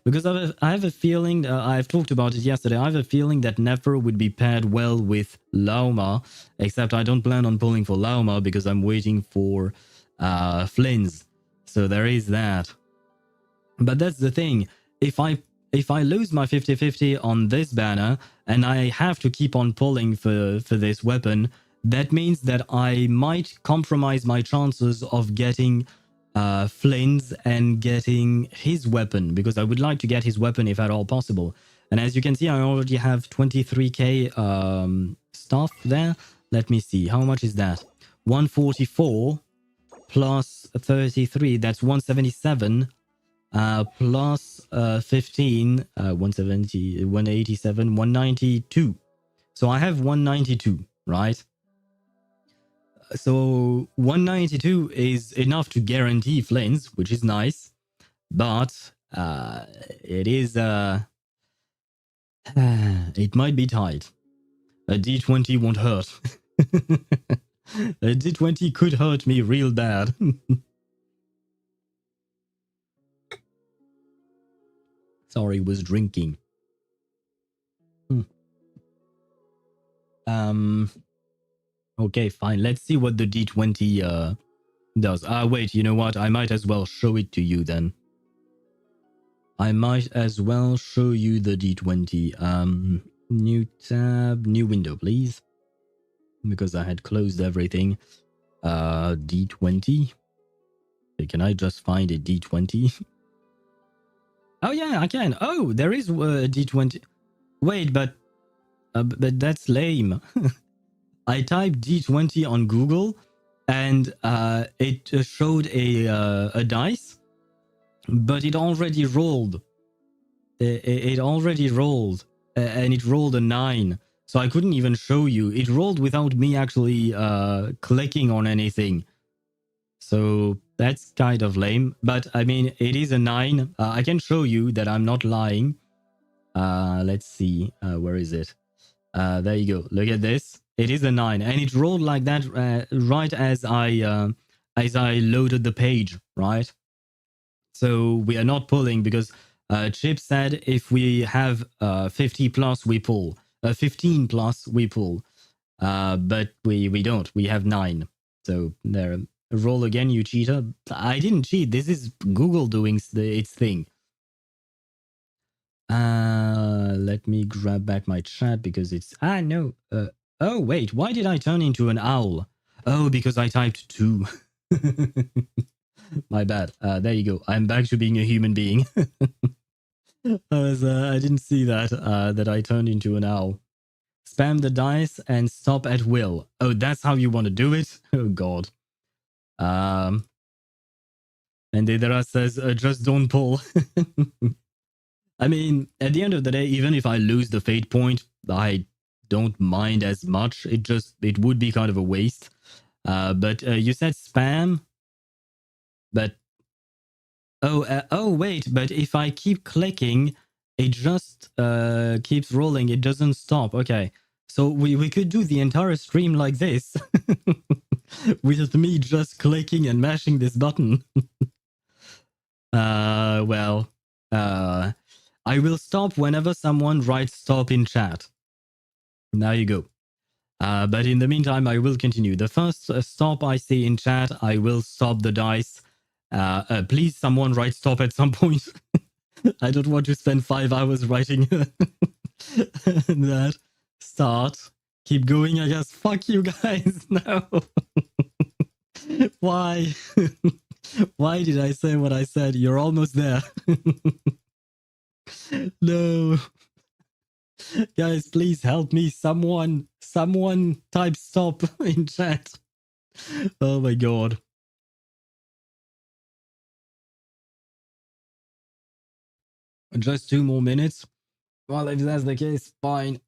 Because I have a feeling, I've talked about it yesterday, I have a feeling that Nether would be paired well with Lauma, except I don't plan on pulling for Lauma because I'm waiting for Flins. So there is that. But that's the thing. If I lose my 50-50 on this banner and I have to keep on pulling for this weapon, that means that I might compromise my chances of getting Flins and getting his weapon, because I would like to get his weapon if at all possible. And as you can see, I already have 23k stuff there. Let me see, how much is that? 144 plus 33, that's 177. Plus 15, 170, 187, 192. So I have 192, right? So 192 is enough to guarantee Flins, which is nice. But it is... it might be tight. A D20 won't hurt. A D20 could hurt me real bad. Sorry, was drinking. Okay, fine. Let's see what the D20 does. Wait, you know what? I might as well show it to you then. I might as well show you the D20. New tab, new window, please. Because I had closed everything. D20. Okay, can I just find a D20? Oh yeah, I can. Oh, there is a D20. Wait, but that's lame. I typed D20 on Google, and it showed a dice, but it already rolled. It already rolled, and it rolled a 9. So I couldn't even show you. It rolled without me actually clicking on anything. So that's kind of lame. But I mean, it is a 9. I can show you that I'm not lying. Let's see. Where is it? There you go. Look at this. It is a 9, and it rolled like that right as I loaded the page, right? So we are not pulling because Chip said if we have 50 plus, we pull. 15 plus, we pull. But we don't. We have 9. So there. Roll again, you cheater. I didn't cheat. This is Google doing its thing. Let me grab back my chat because it's... no. Oh, wait. Why did I turn into an owl? Oh, because I typed 2. My bad. There you go. I'm back to being a human being. I didn't see that I turned into an owl. Spam the dice and stop at will. Oh, that's how you want to do it? Oh, God. And Deidara says, just don't pull. I mean, at the end of the day, even if I lose the fate point, I don't mind as much. It would be kind of a waste. But you said spam? But wait, but if I keep clicking, it just keeps rolling. It doesn't stop. Okay. So we could do the entire stream like this. With me just clicking and mashing this button. Well, I will stop whenever someone writes stop in chat. There you go. But in the meantime, I will continue. The first stop I see in chat, I will stop the dice. Please, someone write stop at some point. I don't want to spend 5 hours writing that. Start. Keep going, I guess. Fuck you guys. No. Why? Why did I say what I said? You're almost there. No. Guys, please help me. Someone type stop in chat. Oh my god. Just 2 more minutes. Well, if that's the case, fine.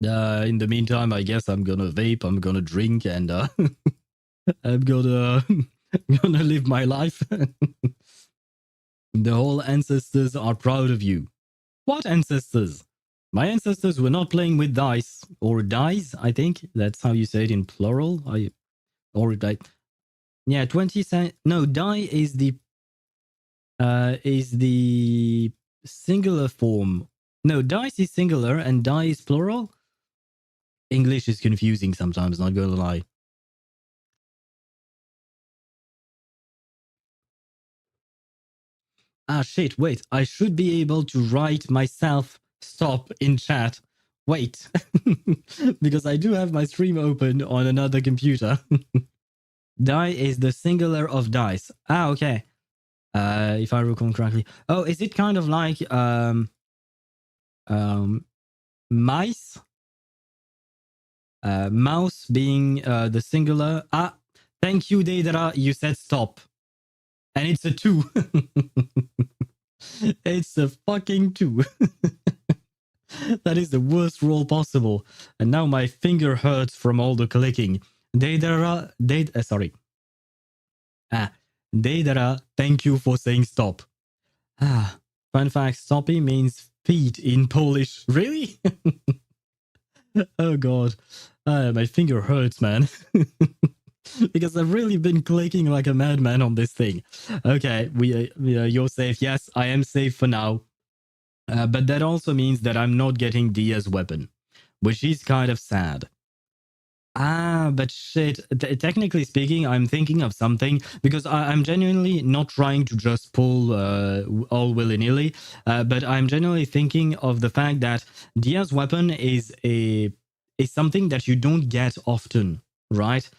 In the meantime, I guess I'm gonna vape, I'm gonna drink, and I'm gonna live my life. The whole ancestors are proud of you. What ancestors? My ancestors were not playing with dice or dice. I think that's how you say it in plural. Yeah, 20 cent. No, die is the singular form. No, dice is singular and die is plural. English is confusing sometimes, not gonna lie. Shit, wait. I should be able to write myself stop in chat. Wait. Because I do have my stream open on another computer. Die is the singular of dice. Okay. If I recall correctly. Oh, is it kind of like mice? Mouse being the singular. Thank you, Deidara. You said stop. And it's a 2. It's a fucking 2. That is the worst roll possible. And now my finger hurts from all the clicking. Deidara, thank you for saying stop. Fun fact, stoppy means feet in Polish. Really? Oh god. My finger hurts, man. Because I've really been clicking like a madman on this thing. Okay, you're safe. Yes, I am safe for now. But that also means that I'm not getting Dia's weapon, which is kind of sad. But shit. Technically speaking, I'm thinking of something because I'm genuinely not trying to just pull all willy nilly, but I'm genuinely thinking of the fact that Dia's weapon is something that you don't get often, right?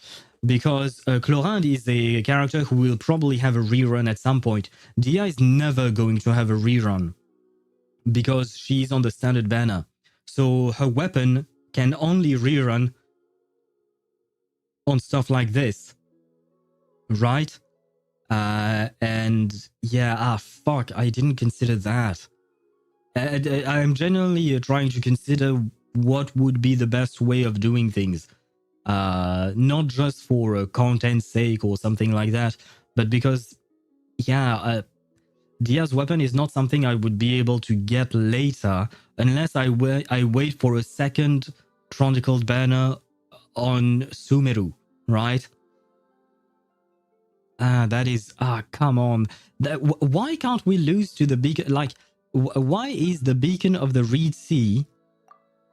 Because Chlorinde is a character who will probably have a rerun at some point. Dia is never going to have a rerun because she's on the standard banner. So her weapon can only rerun on stuff like this, right? And yeah, fuck, I didn't consider that. I'm genuinely trying to consider what would be the best way of doing things. Not just for content's sake or something like that, but because, yeah, Dia's weapon is not something I would be able to get later unless I wait for a second Chronicled banner on Sumeru, right? That is come on. Why can't we lose to the beacon? Like, why is the beacon of the Reed Sea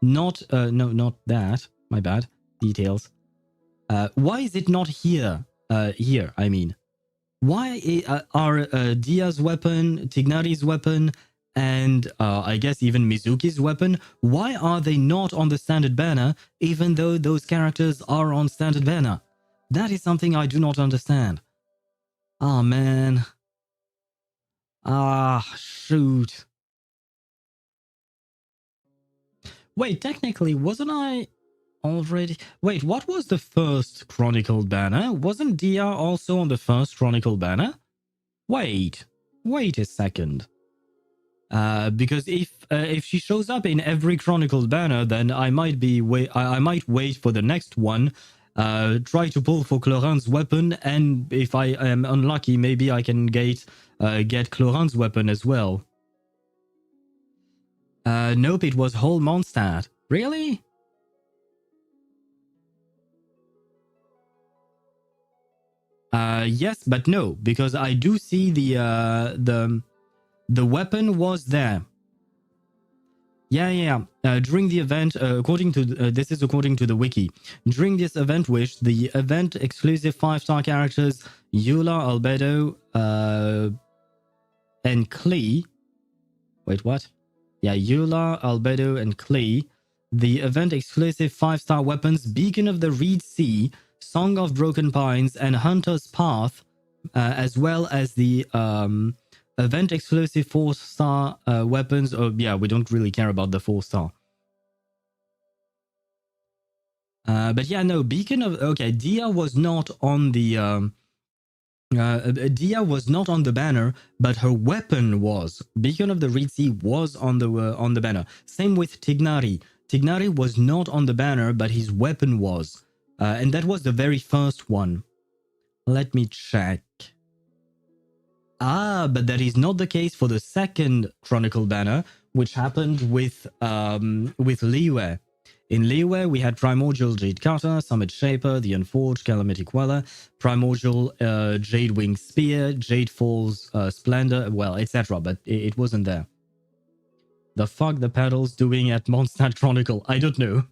not? No, not that. My bad. Details. Why is it not here? Here, I mean. Why are Dia's weapon, Tignari's weapon, and I guess even Mizuki's weapon? Why are they not on the standard banner, even though those characters are on standard banner? That is something I do not understand. Oh man. Shoot. Wait, technically, wasn't I already... Wait, what was the first Chronicled banner? Wasn't Dia also on the first Chronicled banner? Wait a second. Because if she shows up in every Chronicled banner, then I might I might wait for the next one, try to pull for Clorinde's weapon, and if I am unlucky, maybe I can get Clorinde's weapon as well. Nope, it was whole Mondstadt. Really? Yes, but no, because I do see the weapon was there. Yeah. During the event, according to this is according to the wiki. During this event, which the event exclusive 5-star characters Eula, Albedo, and Klee. Wait, what? Yeah, Eula, Albedo, and Klee. The event exclusive 5-star weapons Beacon of the Reed Sea, Song of Broken Pines, and Hunter's Path, as well as the event exclusive 4-star weapons. Oh, yeah, we don't really care about the 4-star. But yeah, no, Beacon of... Okay, Dia was not on the... Dia was not on the banner, but her weapon was. Beacon of the Reed Sea was on the banner. Same with Tignari. Tignari was not on the banner, but his weapon was. And that was the very first one. Let me check. But that is not the case for the second Chronicle banner, which happened with Liyue. In Liyue, we had Primordial Jade Cutter, Summit Shaper, the Unforged Calamity Queller, Primordial Jade Wing Spear, Jade Falls Splendor, well, etc. But it wasn't there. The fuck the pedals doing at Mondstadt Chronicle? I don't know.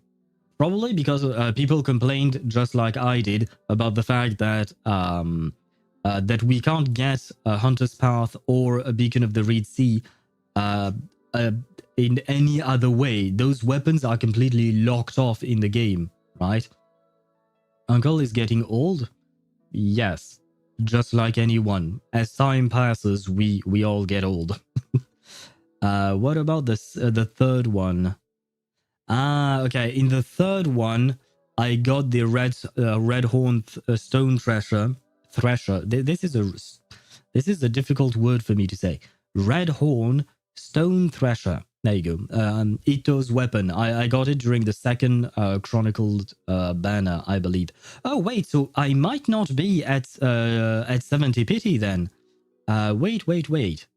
Probably because people complained, just like I did, about the fact that that we can't get a Hunter's Path or a Beacon of the Reed Sea in any other way. Those weapons are completely locked off in the game, right? Uncle is getting old? Yes, just like anyone. As time passes, we all get old. What about this? The third one? Okay. In the third one, I got the red horn stone thresher. This is a difficult word for me to say. Red horn stone thresher. There you go. Ito's weapon. I got it during the second chronicled banner, I believe. Oh wait, so I might not be at 70 pity then. Wait.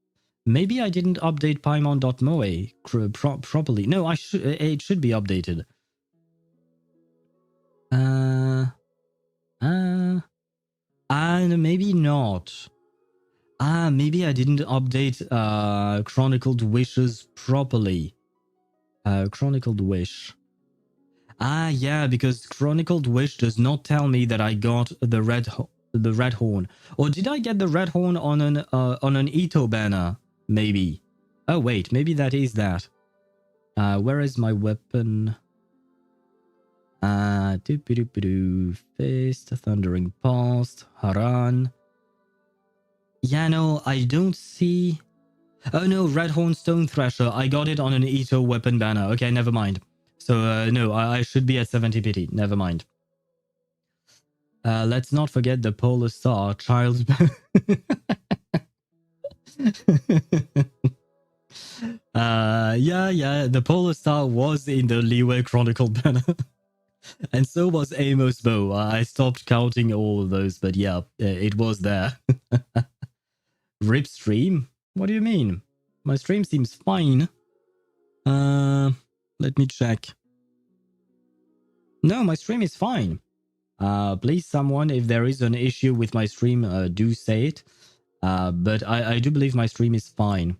Maybe I didn't update Paimon.moe properly. No, it should be updated. And maybe not. Maybe I didn't update Chronicled Wishes properly. Chronicled Wish. Ah, yeah, because Chronicled Wish does not tell me that I got the red horn. Or did I get the red horn on an Ito banner? Maybe. Oh wait, maybe that is that. Where is my weapon? Doop-a-doop-a-doo. Fist, Thundering Pulse, Haran. Yeah, no, I don't see. Oh no, Red Horn Stone Thrasher. I got it on an Ito weapon banner. Okay, never mind. So no, I should be at 70 pity. Never mind. Let's not forget the Polar Star Child's. Yeah, the Polar Star was in the Leeway Chronicle banner. And so was Amos Bow. I stopped counting all of those, but yeah, it was there. Rip stream? What do you mean? My stream seems fine. Let me check. No, my stream is fine. Please, someone, if there is an issue with my stream, do say it. But I do believe my stream is fine.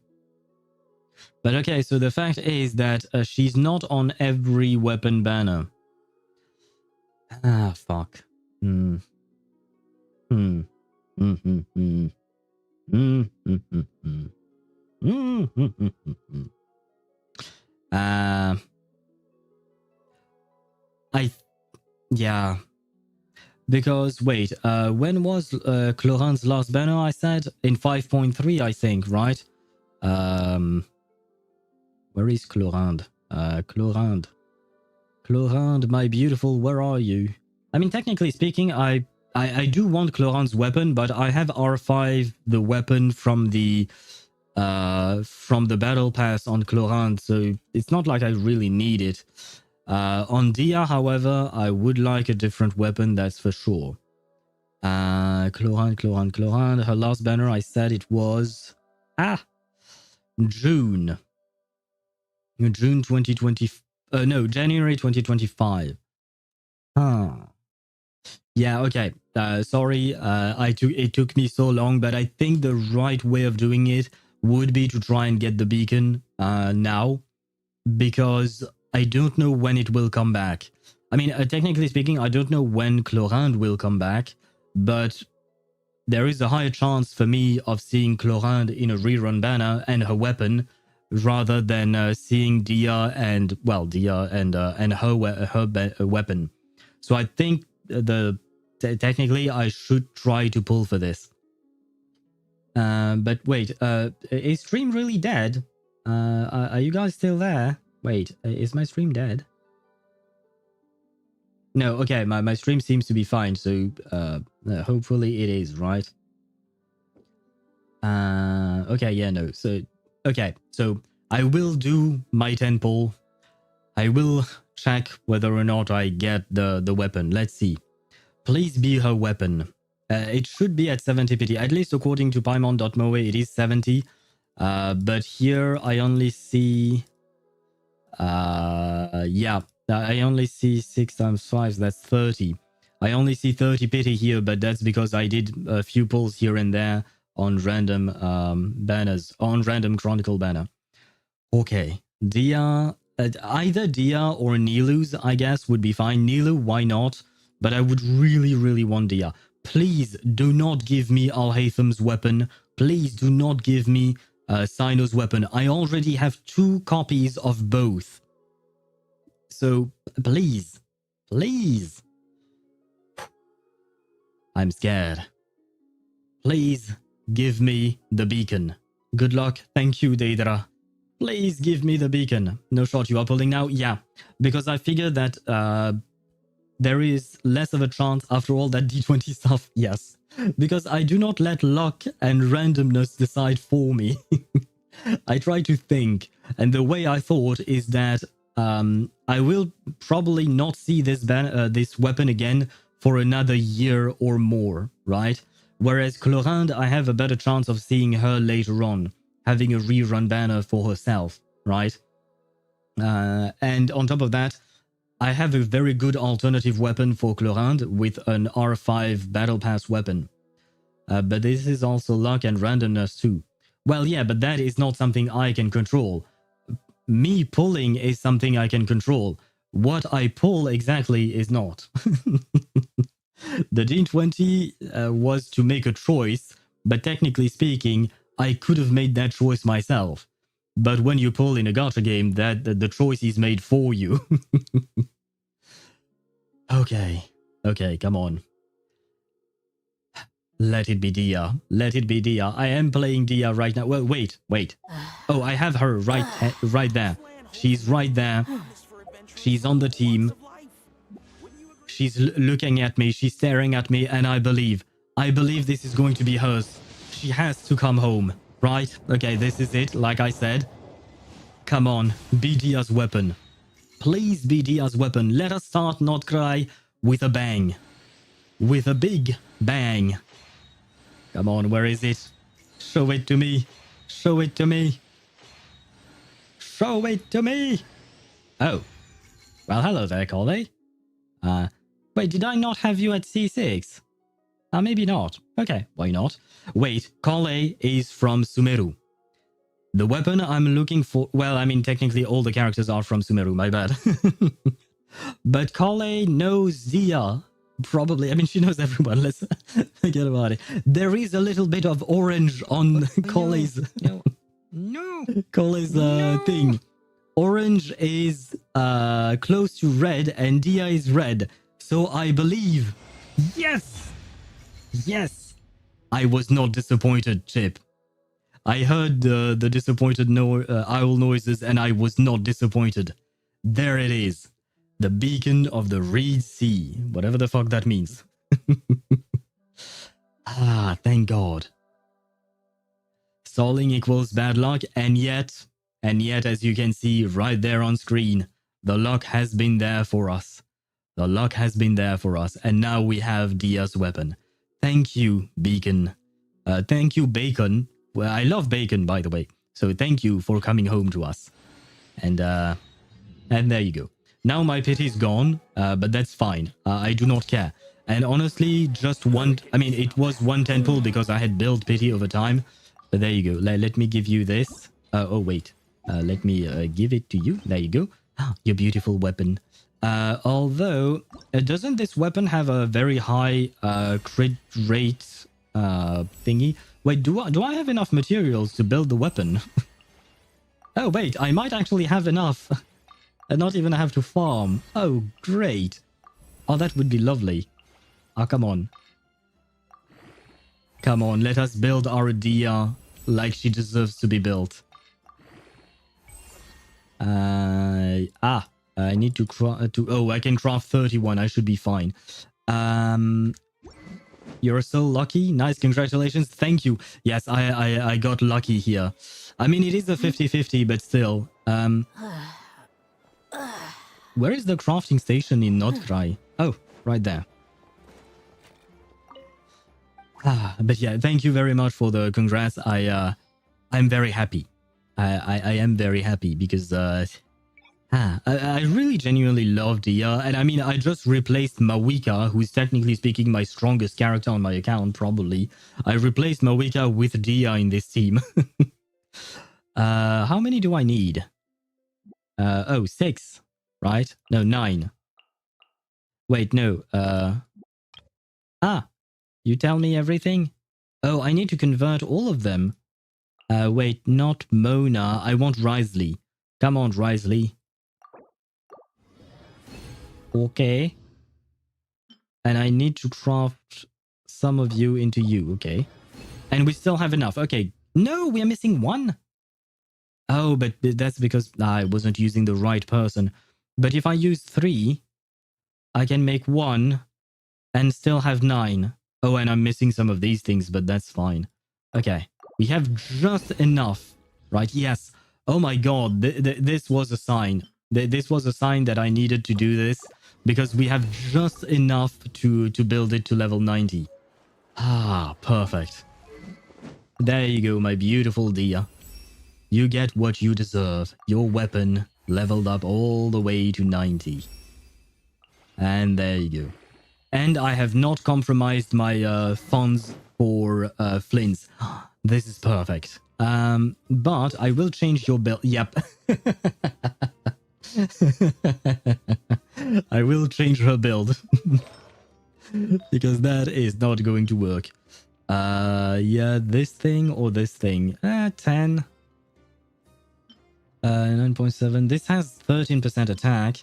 But okay, so the fact is that she's not on every weapon banner. Ah, fuck. Yeah. Because, wait, when was Cloran's last banner, I said? In 5.3, I think, right? Where is Clorand? Clorand, my beautiful, where are you? I mean, technically speaking, I do want Clorand's weapon, but I have R5, the weapon from the battle pass on Clorand, so it's not like I really need it. On Dia, however, I would like a different weapon, that's for sure. Clorand. Her last banner, I said it was... June 2020... no, January 2025. Yeah, okay. Sorry, it took me so long, but I think the right way of doing it would be to try and get the beacon now, because I don't know when it will come back. I mean, technically speaking, I don't know when Clorand will come back, but there is a higher chance for me of seeing Clorand in a rerun banner and her weapon, rather than seeing Dia and her weapon. So I think technically I should try to pull for this. But wait, is stream really dead? Are you guys still there? Wait, is my stream dead? No, okay, my stream seems to be fine, so hopefully it is, right? Okay, yeah, no, so... Okay, so I will do my 10 pull. I will check whether or not I get the weapon. Let's see. Please be her weapon. It should be at 70 PT. At least according to Paimon.moe, it is 70. But here I only see... yeah, I only see 6 times 5, that's 30. I only see 30 pity here, but that's because I did a few pulls here and there on random banners, on random Chronicle banner. Okay, Dia, either Dia or Nilu's, I guess, would be fine. Nilu, why not? But I would really, really want Dia. Please do not give me Alhatham's weapon. Please do not give me Sino's weapon. I already have 2 copies of both. So, please. Please. I'm scared. Please give me the beacon. Good luck. Thank you, Deidra. Please give me the beacon. No shot, you are pulling now? Yeah, because I figured that there is less of a chance after all that D20 stuff. Yes, because I do not let luck and randomness decide for me. I try to think, and the way I thought is that I will probably not see this weapon again for another year or more, right? Whereas Clorand, I have a better chance of seeing her later on, having a rerun banner for herself, right? And on top of that, I have a very good alternative weapon for Clorand with an R5 Battle Pass weapon. But this is also luck and randomness too. Well, yeah, but that is not something I can control. Me pulling is something I can control. What I pull exactly is not. The Gene 20 was to make a choice, but technically speaking, I could have made that choice myself. But when you pull in a gacha game, that the choice is made for you. Okay, come on. Let it be Dia. Let it be Dia. I am playing Dia right now. Well, wait. Oh, I have her right there. She's right there. She's on the team. She's looking at me. She's staring at me, and I believe this is going to be hers. She has to come home, right? Okay, this is it, like I said. Come on, be Dia's weapon. Please be Dia's weapon. Let us start Nod-Krai with a bang. With a big bang. Come on, where is it? Show it to me. Show it to me. Show it to me. Oh. Well, hello there, Kale. Wait, did I not have you at C6? Maybe not. Okay, why not? Wait, Kale is from Sumeru. The weapon I'm looking for... Well, I mean, technically all the characters are from Sumeru, my bad. But Kale knows Dia. Probably. I mean, she knows everyone. Let's forget about it. There is a little bit of orange on Kale's... No. Kale's thing. Orange is close to red and Dia is red. So I believe... Yes! Yes! I was not disappointed, Chip. I heard the disappointed owl noises and I was not disappointed. There it is. The beacon of the Reed Sea. Whatever the fuck that means. Thank God. Stalling equals bad luck, and yet, as you can see right there on screen, the luck has been there for us. The luck has been there for us, and now we have Dia's weapon. Thank you, Beacon. Thank you, Bacon. Well, I love bacon, by the way. So thank you for coming home to us. And there you go. Now my pity's gone, but that's fine. I do not care. And honestly, just one... I mean, it was 110 pull because I had built pity over time. But there you go. Let me give you this. Oh, wait. Let me give it to you. There you go. Your beautiful weapon. Although, doesn't this weapon have a very high crit rate thingy? Wait, do I have enough materials to build the weapon? Oh, wait, I might actually have enough. And not even have to farm. Oh, great. Oh, that would be lovely. Come on. Come on, let us build our Dia like she deserves to be built. I need to craft... Oh, I can craft 31. I should be fine. You're so lucky. Nice, congratulations. Thank you. Yes, I got lucky here. I mean, it is a 50-50, but still. Where is the crafting station in Nod-Krai? Oh, right there. But yeah, thank you very much for the congrats. I'm very happy. I am very happy because I really genuinely love Dia. And I mean, I just replaced Mawika, who's technically speaking my strongest character on my account, probably. I replaced Mawika with Dia in this team. How many do I need? Oh, 6, right? No, 9. Wait, no. You tell me everything? Oh, I need to convert all of them. Wait, not Mona. I want Risley. Come on, Risley. Okay. And I need to craft some of you into you, okay. And we still have enough. Okay. No, we are missing 1. Oh, but that's because I wasn't using the right person. But if I use 3, I can make 1 and still have 9. Oh, and I'm missing some of these things, but that's fine. Okay. We have just enough, right? Yes. Oh my god, this was a sign. This was a sign that I needed to do this because we have just enough to build it to level 90. Perfect. There you go, my beautiful Dia. You get what you deserve. Your weapon leveled up all the way to 90. And there you go. And I have not compromised my funds for Flins. This is perfect. But I will change your build. Yep. I will change her build. Because that is not going to work. Yeah, this thing or this thing. 10. 9.7. This has 13% attack.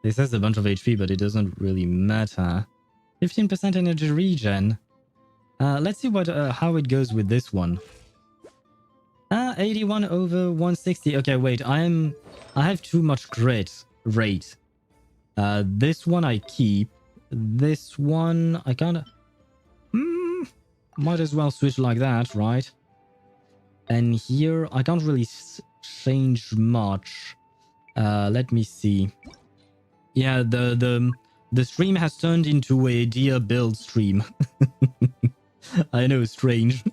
This has a bunch of HP, but it doesn't really matter. 15% energy regen. Let's see what how it goes with this one. 81 over 160. Okay, wait. I have too much grit rate. This one I keep. This one I kind of might as well switch like that, right? And here I can't really change much. Let me see. Yeah, the stream has turned into a deer build stream. I know, strange.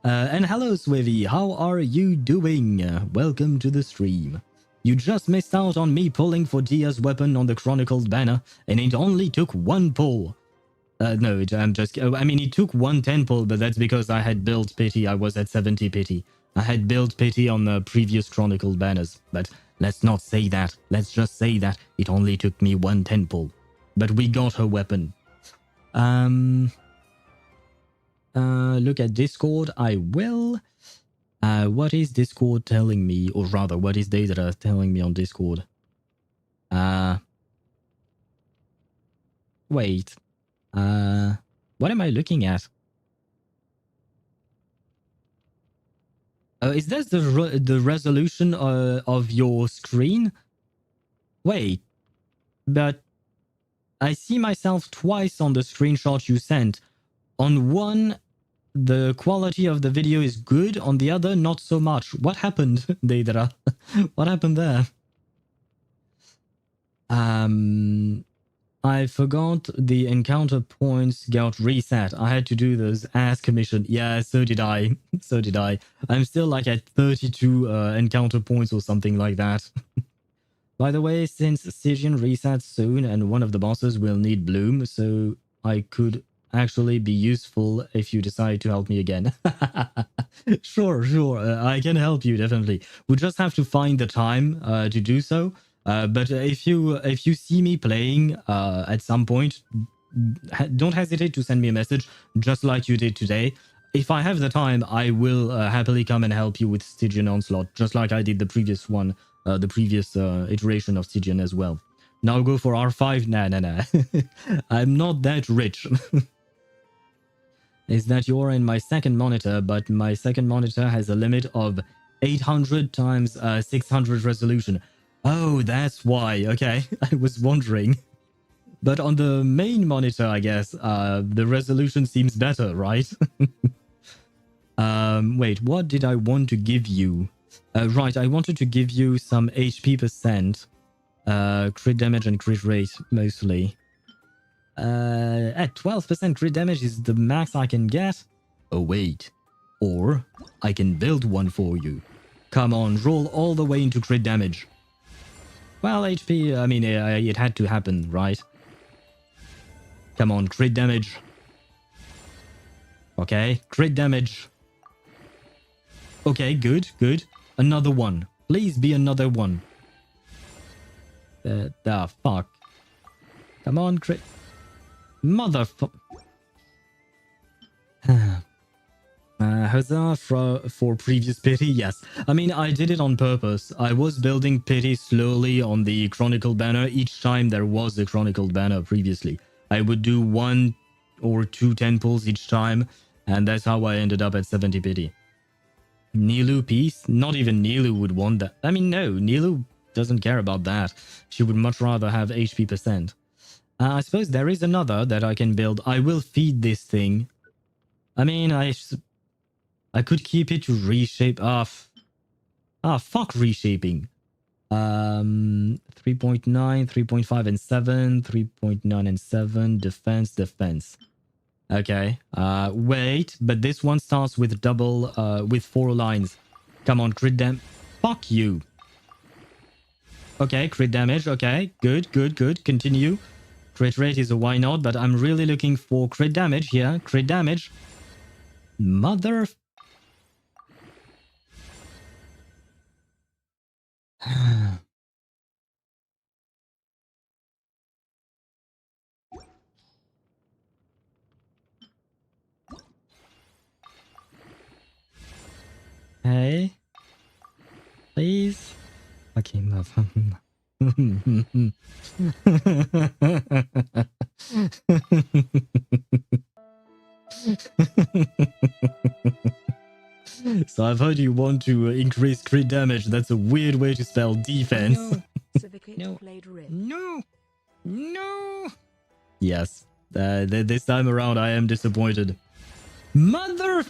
And hello, Swivy. How are you doing? Welcome to the stream. You just missed out on me pulling for Dia's weapon on the Chronicled banner, and it only took one pull. No, I'm just... I mean, it took 110 pull, but that's because I had built pity. I was at 70 pity. I had built pity on the previous Chronicled banners, but let's not say that. Let's just say that it only took me 110 pull. But we got her weapon. Look at Discord. I will. What is Discord telling me? Or rather, what is Data telling me on Discord? Wait. What am I looking at? Is this the resolution of your screen? Wait, but I see myself twice on the screenshot you sent. On one, the quality of the video is good. On the other, not so much. What happened, Deidara? What happened there? I forgot the encounter points got reset. I had to do those ask mission. Yeah, so did I. So did I. I'm still like at 32 encounter points or something like that. By the way, since Stygian resets soon and one of the bosses will need Bloom, so I could actually be useful if you decide to help me again. Sure. I can help you, definitely. We just have to find the time to do so. But if you see me playing at some point, don't hesitate to send me a message, just like you did today. If I have the time, I will happily come and help you with Stygian Onslaught, just like I did the previous one, the previous iteration of Stygian as well. Now go for R5? Nah. I'm not that rich. Is that you're in my second monitor, but my second monitor has a limit of 800 times 600 resolution. Oh, that's why. Okay, I was wondering. But on the main monitor, I guess, the resolution seems better, right? Wait, what did I want to give you? Right, I wanted to give you some HP percent, crit damage and crit rate, mostly. At 12% crit damage is the max I can get. Oh, wait. Or I can build one for you. Come on, roll all the way into crit damage. Well, HP, I mean, it had to happen, right? Come on, crit damage. Okay, crit damage. Okay, good. Another one. Please be another one. Fuck. Come on, crit. Motherfucker. Huzzah for previous pity, yes. I mean, I did it on purpose. I was building pity slowly on the Chronicle banner each time there was a Chronicle banner previously. I would do 1 or 2 10 pulls each time, and that's how I ended up at 70 pity. Nilu piece? Not even Nilu would want that. I mean, no, Nilu doesn't care about that. She would much rather have HP percent. I suppose there is another that I can build. I will feed this thing. I mean, I could keep it to reshape. Fuck reshaping. 3.9, 3.5 and 7, 3.9 and 7, defense. Okay. Wait, but this one starts with double, with 4 lines. Come on, crit damage. Fuck you. Okay, crit damage. Okay, good. Continue. Crit rate is a why not, but I'm really looking for crit damage here. Crit damage. Mother... Okay. Please. Fucking love. So I've heard you want to increase crit damage. That's a weird way to spell defense. No. Civicate No. played Rift. No. No. Yes. This time around, I am disappointed. Mother...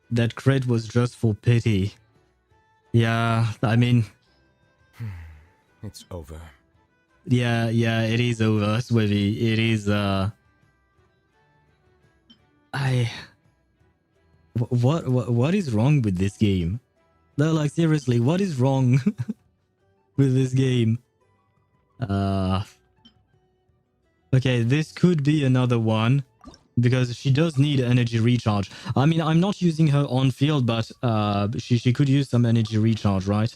That crit was just for pity. Yeah, I mean... It's over. Yeah, it is over, Swivy. It is, What is wrong with this game? No, like, seriously, what is wrong with this game? Okay, this could be another one. Because she does need energy recharge. I mean, I'm not using her on field, but she could use some energy recharge, right?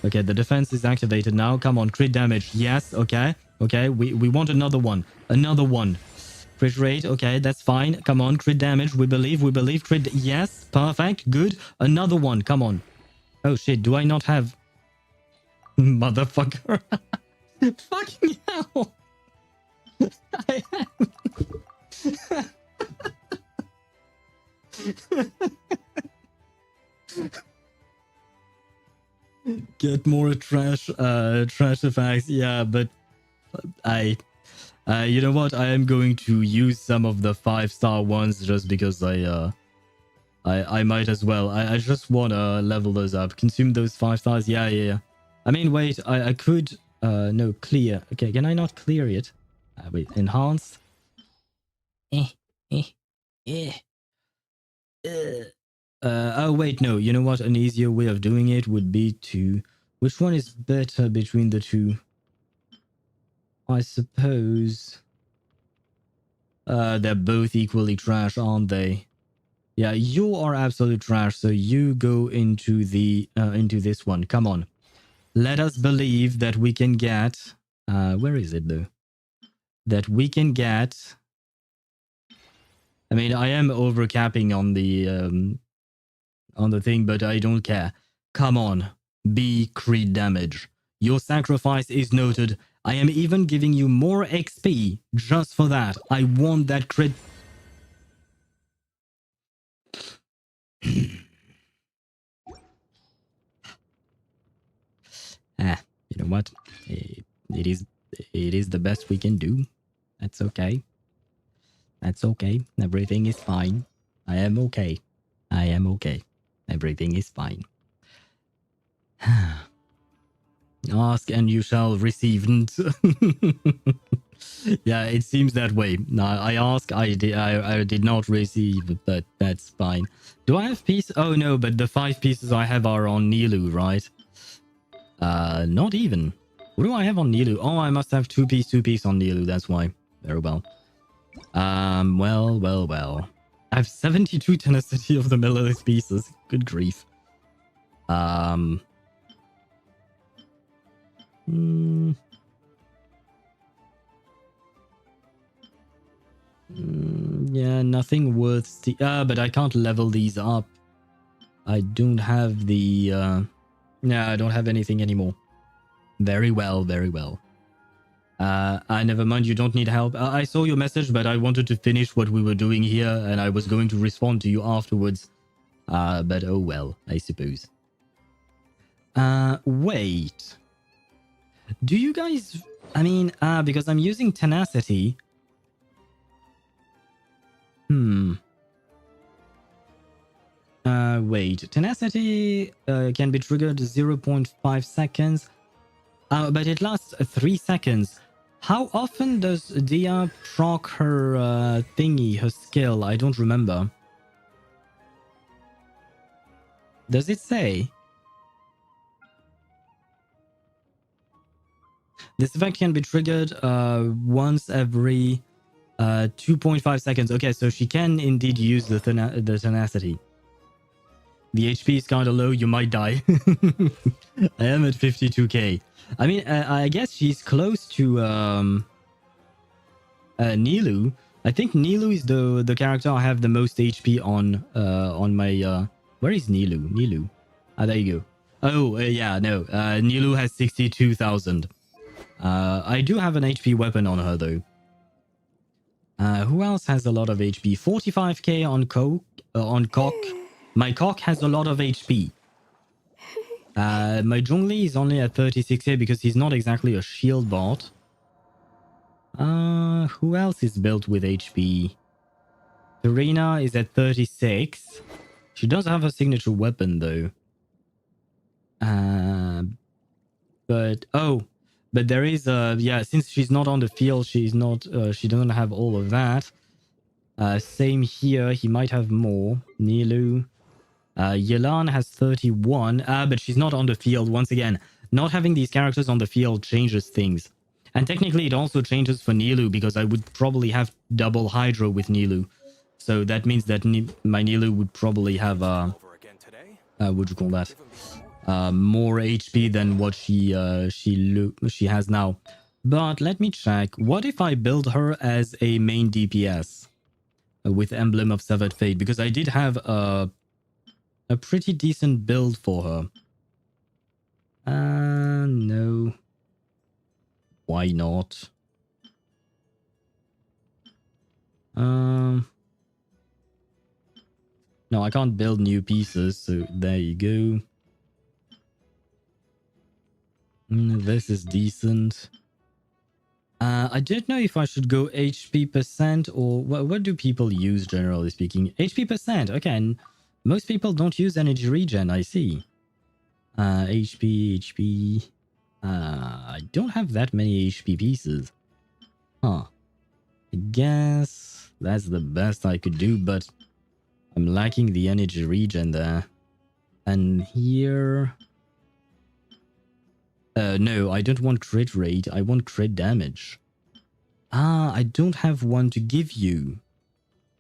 Okay, the defense is activated now. Come on, crit damage. Yes, okay. Okay, we want another one. Another one. Crit rate, okay, that's fine. Come on, crit damage. We believe. Crit, yes, perfect, good. Another one, come on. Oh shit, do I not have... Motherfucker. Fucking hell. I have... Get more trash effects. Yeah, but you know what? I am going to use some of the 5-star ones just because I might as well. I just want to level those up. Consume those 5 stars. Yeah. I mean, wait, I could no, clear. Okay, can I not clear it? Wait, enhance. Oh wait, no, you know what, an easier way of doing it would be to... Which one is better between the two? I suppose they're both equally trash, aren't they? Yeah, you are absolute trash, so you go into the into this one. Come on, let us believe that we can get where is it though? That we can get... I mean, I am overcapping on the thing, but I don't care. Come on, be crit damage. Your sacrifice is noted. I am even giving you more XP just for that. I want that crit. You know what? It is the best we can do. That's okay. That's okay. Everything is fine. I am okay. I am okay. Everything is fine. Ask and you shall receive. Yeah, it seems that way. I ask, I did not receive, but that's fine. Do I have pieces? Oh no, but the 5 pieces I have are on Nilu, right? Not even. What do I have on Nilu? Oh, I must have 2 piece on Nilu. That's why. Very well. Well. I have 72 tenacity of the Melilith pieces. Good grief. Yeah, nothing worth... but I can't level these up. I don't have the... Yeah, I don't have anything anymore. Very well. Never mind, you don't need help. I saw your message, but I wanted to finish what we were doing here, and I was going to respond to you afterwards. But oh well, I suppose. Wait. Do you guys... I mean, because I'm using tenacity... Wait. Tenacity can be triggered 0.5 seconds. But it lasts 3 seconds. How often does Dia proc her thingy, her skill? I don't remember. Does it say? This effect can be triggered once every 2.5 seconds. Okay, so she can indeed use the tenacity. The HP is kind of low. You might die. I am at 52k. I mean, I guess she's close to Nilou. I think Nilou is the character I have the most HP on my... where is Nilou? Nilou. Ah, there you go. Oh, yeah, no. Nilou has 62,000. I do have an HP weapon on her, though. Who else has a lot of HP? 45k on Cock. My Cock has a lot of HP. My Zhongli is only at 36k because he's not exactly a shield bot. Who else is built with HP? Serena is at 36. She does have a signature weapon, though. But there is yeah, since she's not on the field, she's not she doesn't have all of that. Same here, he might have more. Nilou. Yelan has 31, but she's not on the field. Once again, not having these characters on the field changes things. And technically it also changes for Nilou because I would probably have double Hydro with Nilou. So that means that my Nilou would probably have what do you call that? More HP than what she has now. But let me check. What if I build her as a main DPS with Emblem of Severed Fate? Because I did have a pretty decent build for her. No. Why not? No, I can't build new pieces, so there you go. This is decent. I don't know if I should go HP percent or what do people use generally speaking? HP percent, okay. And most people don't use energy regen, I see. HP. I don't have that many HP pieces. Huh. I guess that's the best I could do, but I'm lacking the energy regen there. And here... no, I don't want crit rate. I want crit damage. Ah, I don't have one to give you.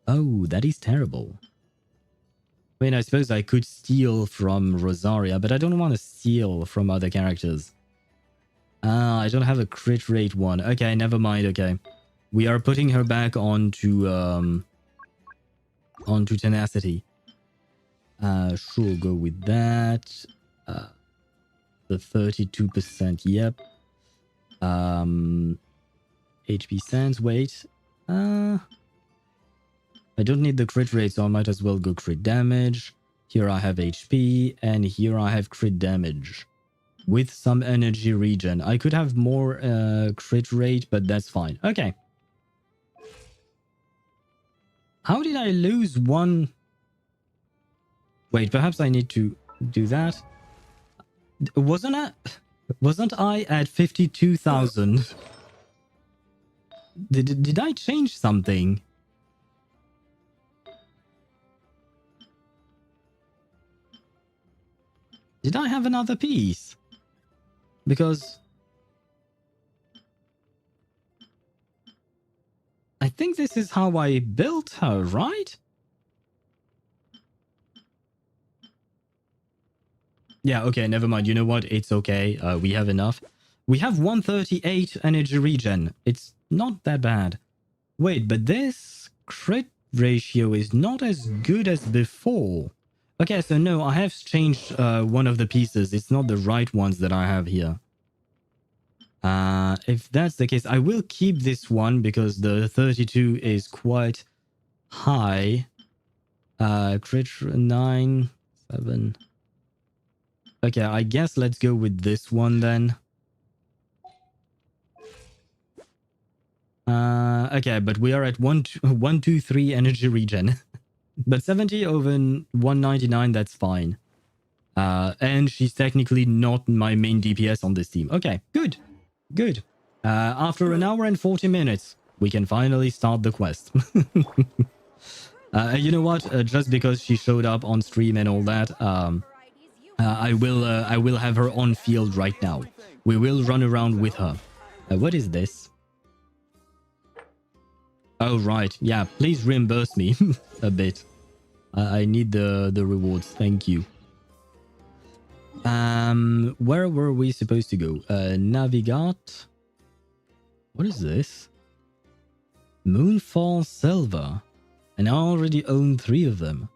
Oh, that is terrible. I mean, I suppose I could steal from Rosaria, but I don't want to steal from other characters. Ah, I don't have a crit rate one. Okay, never mind, okay. We are putting her back onto tenacity. Sure, go with that. The 32%, yep. HP sense, wait. I don't need the crit rate, so I might as well go crit damage. Here I have HP, and here I have crit damage. With some energy regen. I could have more crit rate, but that's fine. Okay. How did I lose one? Wait, perhaps I need to do that. Wasn't I at 52,000? Did I change something? Did I have another piece? Because I think this is how I built her, right? Yeah, okay, never mind. You know what? It's okay. We have enough. We have 138 energy regen. It's not that bad. Wait, but this crit ratio is not as good as before. Okay, so no, I have changed one of the pieces. It's not the right ones that I have here. If that's the case, I will keep this one because the 32 is quite high. Crit 9, 7... Okay, I guess let's go with this one then. Okay, but we are at 123 energy regen. But 70 over 199, that's fine. And she's technically not my main DPS on this team. Okay, good. Good. After an hour and 40 minutes, we can finally start the quest. You know what? Just because she showed up on stream and all that, I will have her on field right now. We will run around with her. What is this? Oh, right. Yeah, please reimburse me a bit. I need the rewards. Thank you. Where were we supposed to go? Navigate. What is this? Moonfall Silver. And I already own 3 of them.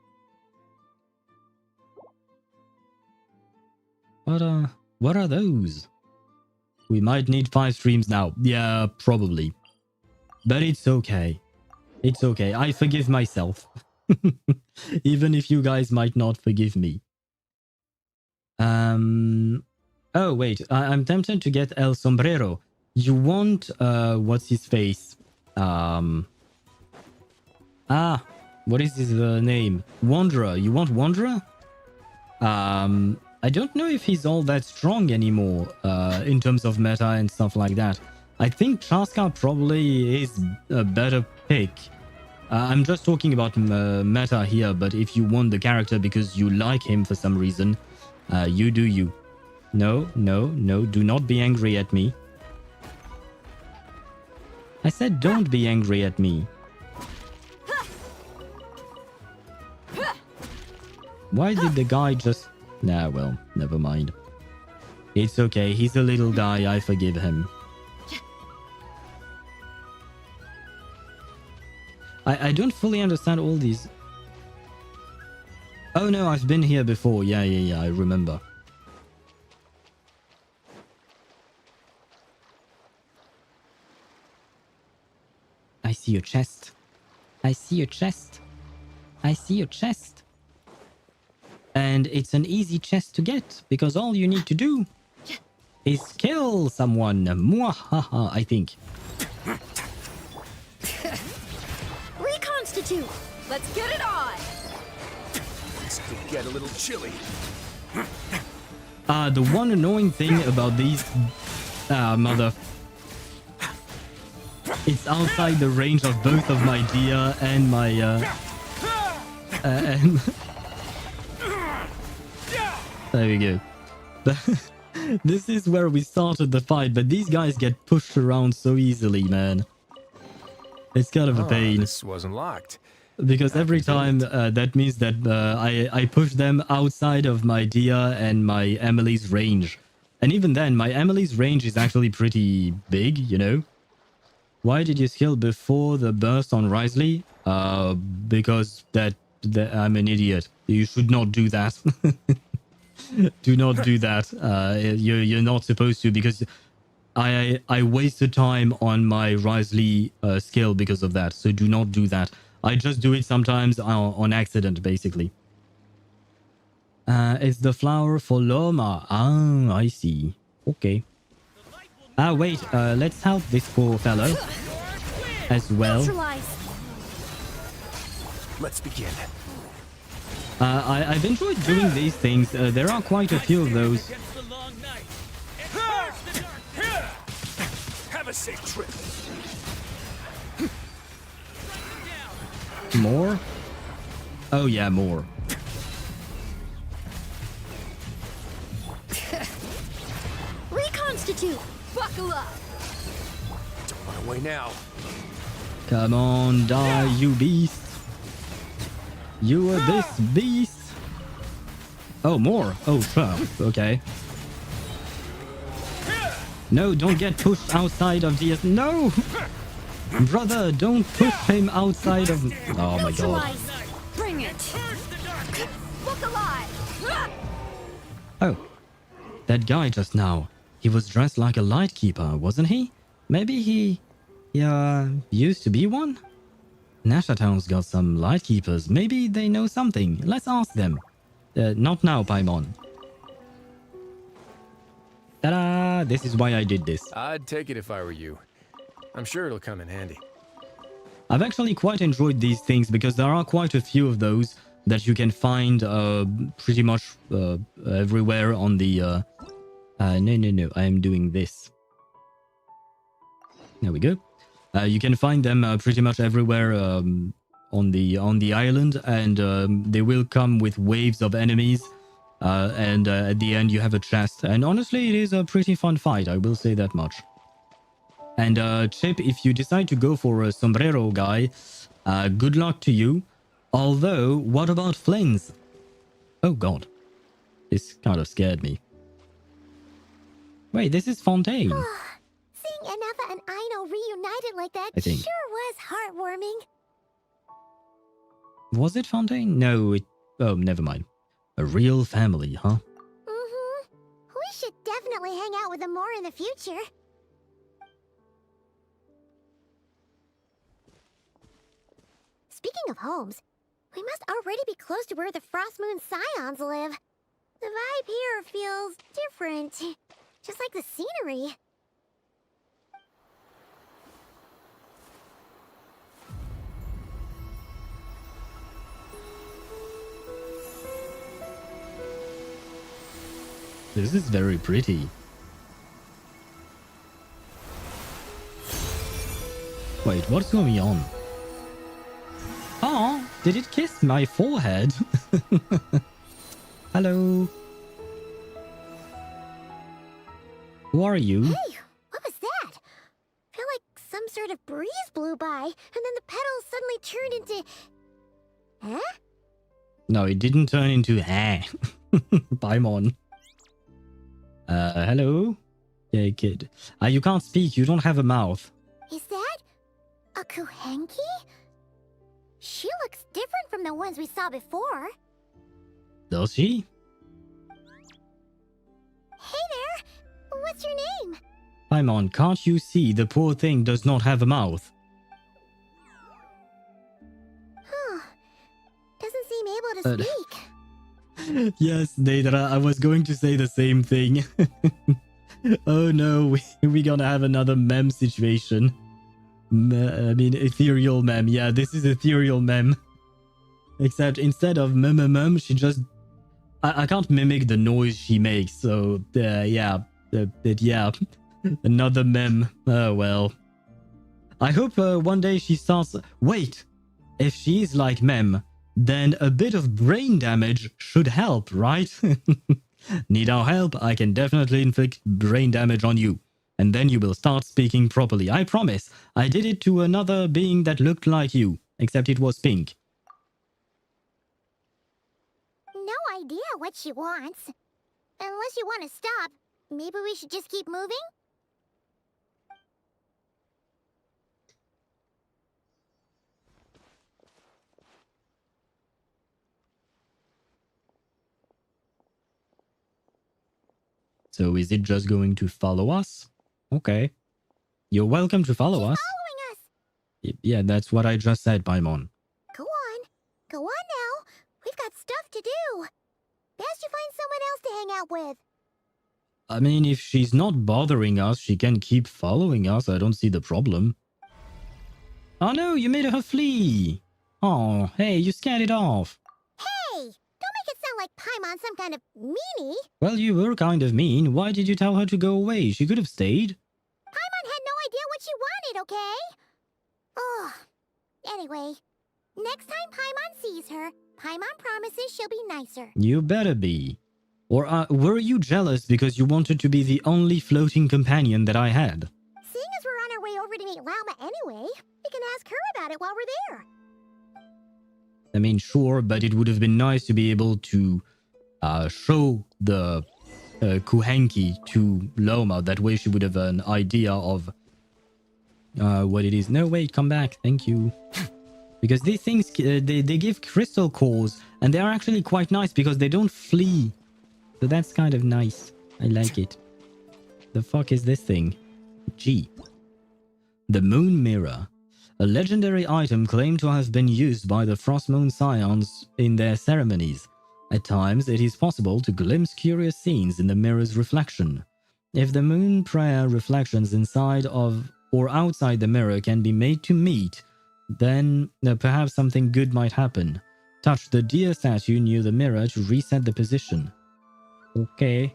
What are those? We might need 5 streams now. Yeah, probably. But it's okay. It's okay. I forgive myself. Even if you guys might not forgive me. Oh, wait. I'm tempted to get El Sombrero. You want, what's his face? What is his name? Wanderer. You want Wanderer? I don't know if he's all that strong anymore, in terms of meta and stuff like that. I think Chaska probably is a better pick. I'm just talking about meta here, but if you want the character because you like him for some reason, you do you. No, do not be angry at me. I said don't be angry at me. Why did the guy just... Nah, well, never mind. It's okay, he's a little guy, I forgive him. I don't fully understand all these... Oh no, I've been here before. Yeah, I remember. I see your chest. I see your chest. I see your chest. And it's an easy chest to get, because all you need to do is kill someone. Mwahaha, I think. Reconstitute! Let's get it on! This could get a little chilly. The one annoying thing about these... mother... It's outside the range of both of my Dia and my... and... There we go. This is where we started the fight, but these guys get pushed around so easily, man. It's kind of a pain. This wasn't locked. Because every time that means that I push them outside of my Dia and my Emily's range. And even then, my Emily's range is actually pretty big, you know? Why did you skill before the burst on Risley? Because that I'm an idiot. You should not do that. Do not do that. You're not supposed to, because I wasted time on my Risley skill because of that. So do not do that. I just do it sometimes on accident, basically. It's the flower for Lauma. Ah, I see. Okay. Wait. Let's help this poor fellow as well. Let's begin. I've enjoyed doing these things. There are quite a few of those. Have a safe trip. More? Oh yeah, more. Reconstitute! Buckle up! Don't run away now. Come on, die, you beast. You are this beast. Oh, more. Oh, fuck. Okay. No, don't get pushed outside of DS. No! Brother, don't push him outside of... Oh my god. Bring it! Look alive! Oh. That guy just now. He was dressed like a lightkeeper, wasn't he? Maybe he... used to be one? Nashatown's got some lightkeepers. Maybe they know something. Let's ask them. Not now, Paimon. Ta-da! This is why I did this. I'd take it if I were you. I'm sure it'll come in handy. I've actually quite enjoyed these things because there are quite a few of those that you can find pretty much everywhere on the... No. I am doing this. There we go. You can find them pretty much everywhere on the island, and they will come with waves of enemies. And at the end, you have a chest. And honestly, it is a pretty fun fight. I will say that much. And Chip, if you decide to go for a sombrero guy, good luck to you. Although, what about Flins? Oh god. This kind of scared me. Wait, this is Fontaine. Seeing Anafa and Aino reunited like that I think. sure was heartwarming. Was it Fontaine? No, it... Oh, never mind. A real family, huh? Mm-hmm. We should definitely hang out with them more in the future. Speaking of homes, we must already be close to where the Frost Moon Scions live. The vibe here feels different. Just like the scenery. This is very pretty. Wait, what's going on? Oh, did it kiss my forehead? Hello. Who are you? Hey, what was that? Felt like some sort of breeze blew by, and then the petals suddenly turned into... Huh? No, it didn't turn into Paimon. Hello? Yeah, kid. You can't speak, you don't have a mouth. Is that a Kuhenki? She looks different from the ones we saw before. Does she? Hey there! What's your name? Paimon, can't you see the poor thing does not have a mouth? Huh. Doesn't seem able to speak. Yes, Deidara, I was going to say the same thing. Oh no, we're gonna have another mem situation. I mean, ethereal mem. Yeah, this is ethereal mem. Except instead of mem, she just... I can't mimic the noise she makes, so yeah. Yeah. Another mem. Oh well. I hope one day she starts... Wait! If she's like mem, then a bit of brain damage should help, right? Need our help? I can definitely inflict brain damage on you. And then you will start speaking properly. I promise. I did it to another being that looked like you. Except it was pink. No idea what she wants. Unless you want to stop, maybe we should just keep moving? So is it just going to follow us? Okay. You're welcome to follow us. Following us! Yeah, that's what I just said, Paimon. Go on. Go on now. We've got stuff to do. Best you find someone else to hang out with. I mean, if she's not bothering us, she can keep following us. I don't see the problem. Oh no, you made her flee! Oh, hey, you scared it off. Hey! Don't make it sound like Paimon some kind of meanie. Well, you were kind of mean. Why did you tell her to go away? She could have stayed. Paimon had no idea what she wanted, okay? Oh. Anyway, next time Paimon sees her, Paimon promises she'll be nicer. You better be. Or were you jealous because you wanted to be the only floating companion that I had? Seeing as we're on our way over to meet Lauma anyway, we can ask her about it while we're there. I mean, sure, but it would have been nice to be able to show the Kuhenki to Lauma. That way she would have an idea of what it is. No, wait, come back. Thank you. Because these things, they give crystal cores, and they are actually quite nice because they don't flee. So that's kind of nice. I like it. The fuck is this thing? G. The Moon Mirror. A legendary item claimed to have been used by the Frost Moon Scions in their ceremonies. At times, it is possible to glimpse curious scenes in the mirror's reflection. If the moon prayer reflections inside of or outside the mirror can be made to meet, then perhaps something good might happen. Touch the deer statue near the mirror to reset the position. Okay.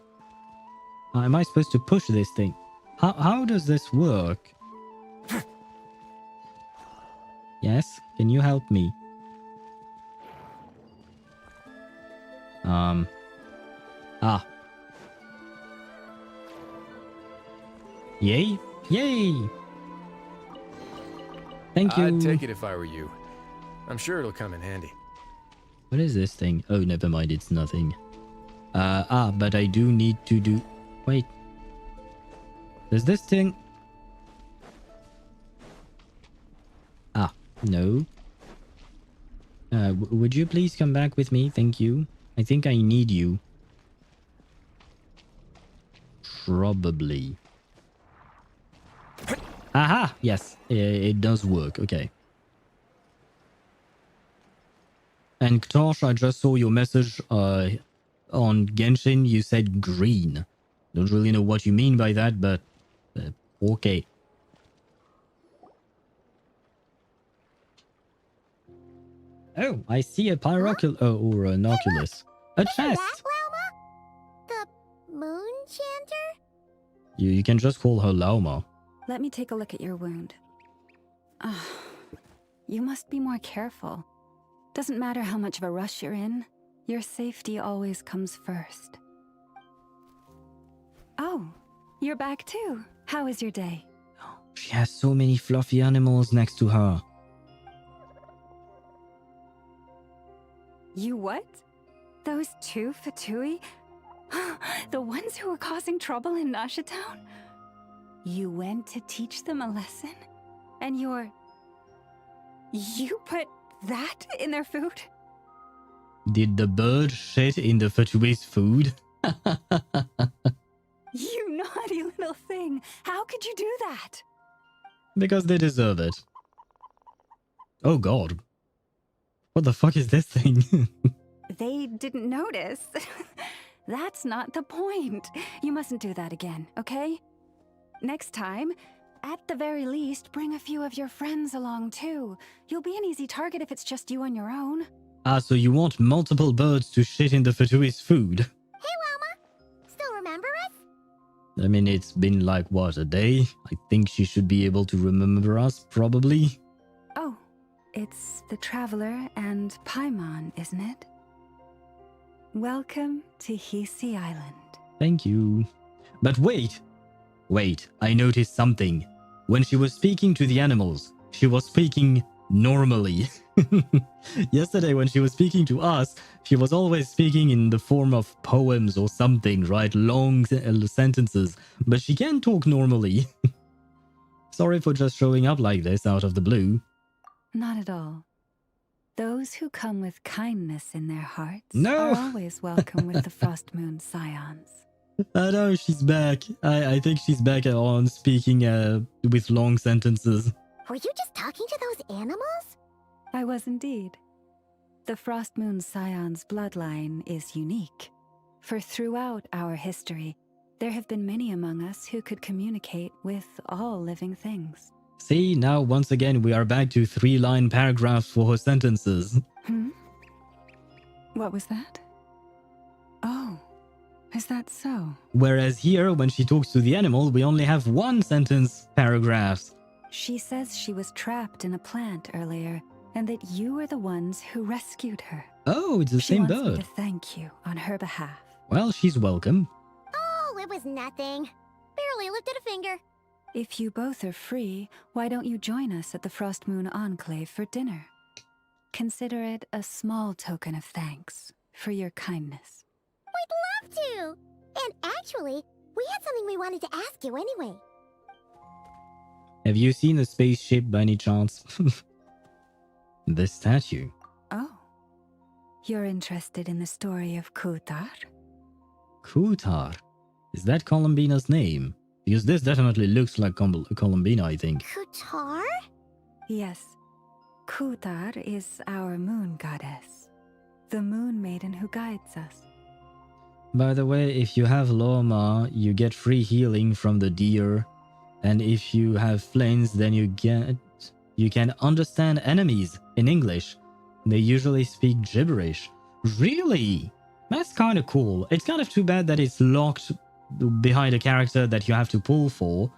Am I supposed to push this thing? How does this work? Yes, can you help me? Yay! Yay! Thank you. I'd take it if I were you. I'm sure it'll come in handy. What is this thing? Oh, never mind. It's nothing. But I do need to do... Wait. Does this thing... Ah, no. Would you please come back with me? Thank you. I think I need you. Probably. Aha! Yes, it does work. Okay. And Ktosh, I just saw your message on Genshin. You said green. Don't really know what you mean by that, but okay. Oh, I see a or an oculus. A chest! That, Lauma? The moon chanter? You can just call her Lauma. Let me take a look at your wound. You must be more careful. Doesn't matter how much of a rush you're in, your safety always comes first. Oh, you're back too. How is your day? She has so many fluffy animals next to her. You what? Those two Fatui? The ones who were causing trouble in Nasha Town? You went to teach them a lesson? And you put that in their food? Did the bird shit in the Fatui's food? You naughty little thing. How could you do that? Because they deserve it. Oh god. What the fuck is this thing? They didn't notice. That's not the point. You mustn't do that again, okay? Next time, at the very least, bring a few of your friends along too. You'll be an easy target if it's just you on your own. Ah, so you want multiple birds to shit in the Fatui's food? Hey, Lauma! Still remember us? I mean, it's been like, what, a day? I think she should be able to remember us, probably. Oh, it's the Traveler and Paimon, isn't it? Welcome to Hisi Island. Thank you. But wait! Wait, I noticed something. When she was speaking to the animals, she was speaking normally. Yesterday, when she was speaking to us, she was always speaking in the form of poems or something, right? Long sentences. But she can talk normally. Sorry for just showing up like this out of the blue. Not at all. Those who come with kindness in their hearts No. are always welcome with the Frost Moon Scions. I know she's back. I think she's back on speaking with long sentences. Were you just talking to those animals? I was indeed. The Frost Moon Scion's bloodline is unique. For throughout our history, there have been many among us who could communicate with all living things. See, now once again we are back to 3-line paragraphs for her sentences. What was that? Oh, is that so? Whereas here, when she talks to the animal, we only have 1-sentence paragraphs. She says she was trapped in a plant earlier, and that you were the ones who rescued her. Oh, it's the She same wants me bird. to thank you on her behalf. Well, she's welcome. Oh, it was nothing. Barely lifted a finger. If you both are free, why don't you join us at the Frost Moon Enclave for dinner? Consider it a small token of thanks for your kindness. We'd love to. And actually, we had something we wanted to ask you anyway. Have you seen a spaceship by any chance? This statue. Oh, you're interested in the story of Kutar? Kutar. Is that Columbina's name? Because this definitely looks like Columbina, I think. Kutar? Yes, Kutar is our moon goddess, the moon maiden who guides us. By the way, if you have Lauma, you get free healing from the deer. And if you have Flins, then you can understand enemies in English. They usually speak gibberish. Really? That's kind of cool. It's kind of too bad that it's locked behind a character that you have to pull for.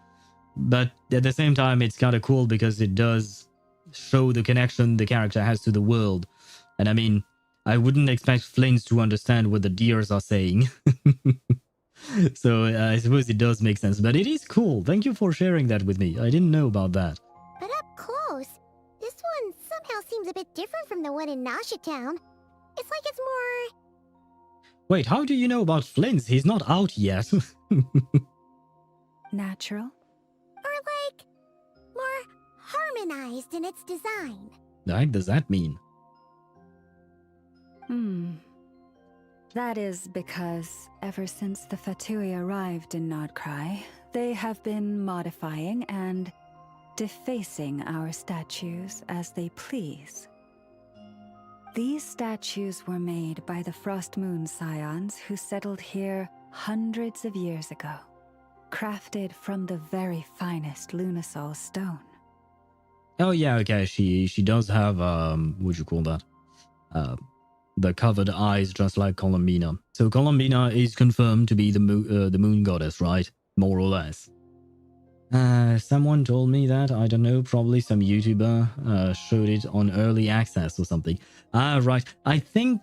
But at the same time, it's kind of cool because it does show the connection the character has to the world. And I mean, I wouldn't expect Flins to understand what the deers are saying. So I suppose it does make sense. But it is cool. Thank you for sharing that with me. I didn't know about that. But up close, a bit different from the one in Nasha Town. It's like it's more... Wait, how do you know about Flins? He's not out yet. Natural? or like... more harmonized in its design. The heck does that mean? That is because ever since the Fatui arrived in Nod-Krai, they have been modifying and defacing our statues as they please. These statues were made by the Frost Moon Scions who settled here hundreds of years ago, crafted from the very finest Lunasol stone. Oh yeah, okay, she does have, what do you call that? The covered eyes just like Columbina. So Columbina is confirmed to be the moon goddess, right? More or less. Someone told me that, I don't know, probably some YouTuber showed it on early access or something. Right. I think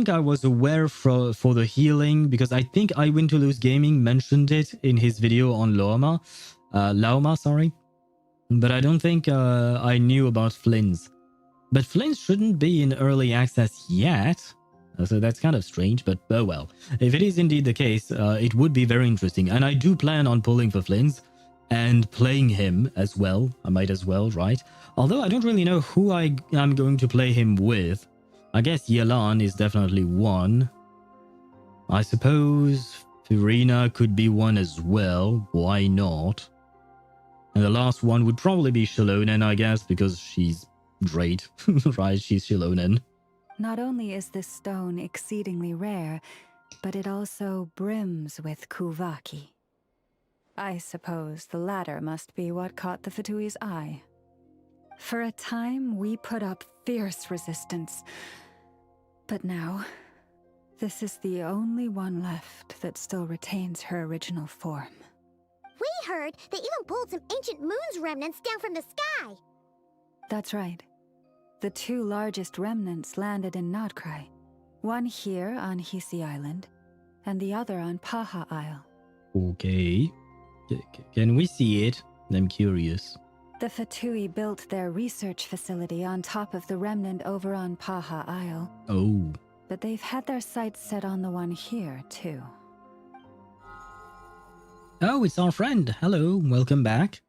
I was aware for the healing because I think I Win to Lose Gaming mentioned it in his video on Lauma, sorry. But I don't think I knew about Flins. But Flins shouldn't be in early access yet. So that's kind of strange, but oh well. If it is indeed the case, it would be very interesting. And I do plan on pulling for Flins and playing him as well. I might as well, right? Although I don't really know who I'm going to play him with. I guess Yelan is definitely one. I suppose Furina could be one as well. Why not? And the last one would probably be Shilonen, I guess, because she's great, right? She's Shilonen. Not only is this stone exceedingly rare, but it also brims with Kuvaki. I suppose the latter must be what caught the Fatui's eye. For a time, we put up fierce resistance. But now, this is the only one left that still retains her original form. We heard they even pulled some ancient moon's remnants down from the sky. That's right. The two largest remnants landed in Nod-Krai. One here on Hisi Island, and the other on Paha Isle. Okay. Can we see it? I'm curious. The Fatui built their research facility on top of the remnant over on Paha Isle. Oh. But they've had their sights set on the one here, too. Oh, it's our friend. Hello, welcome back.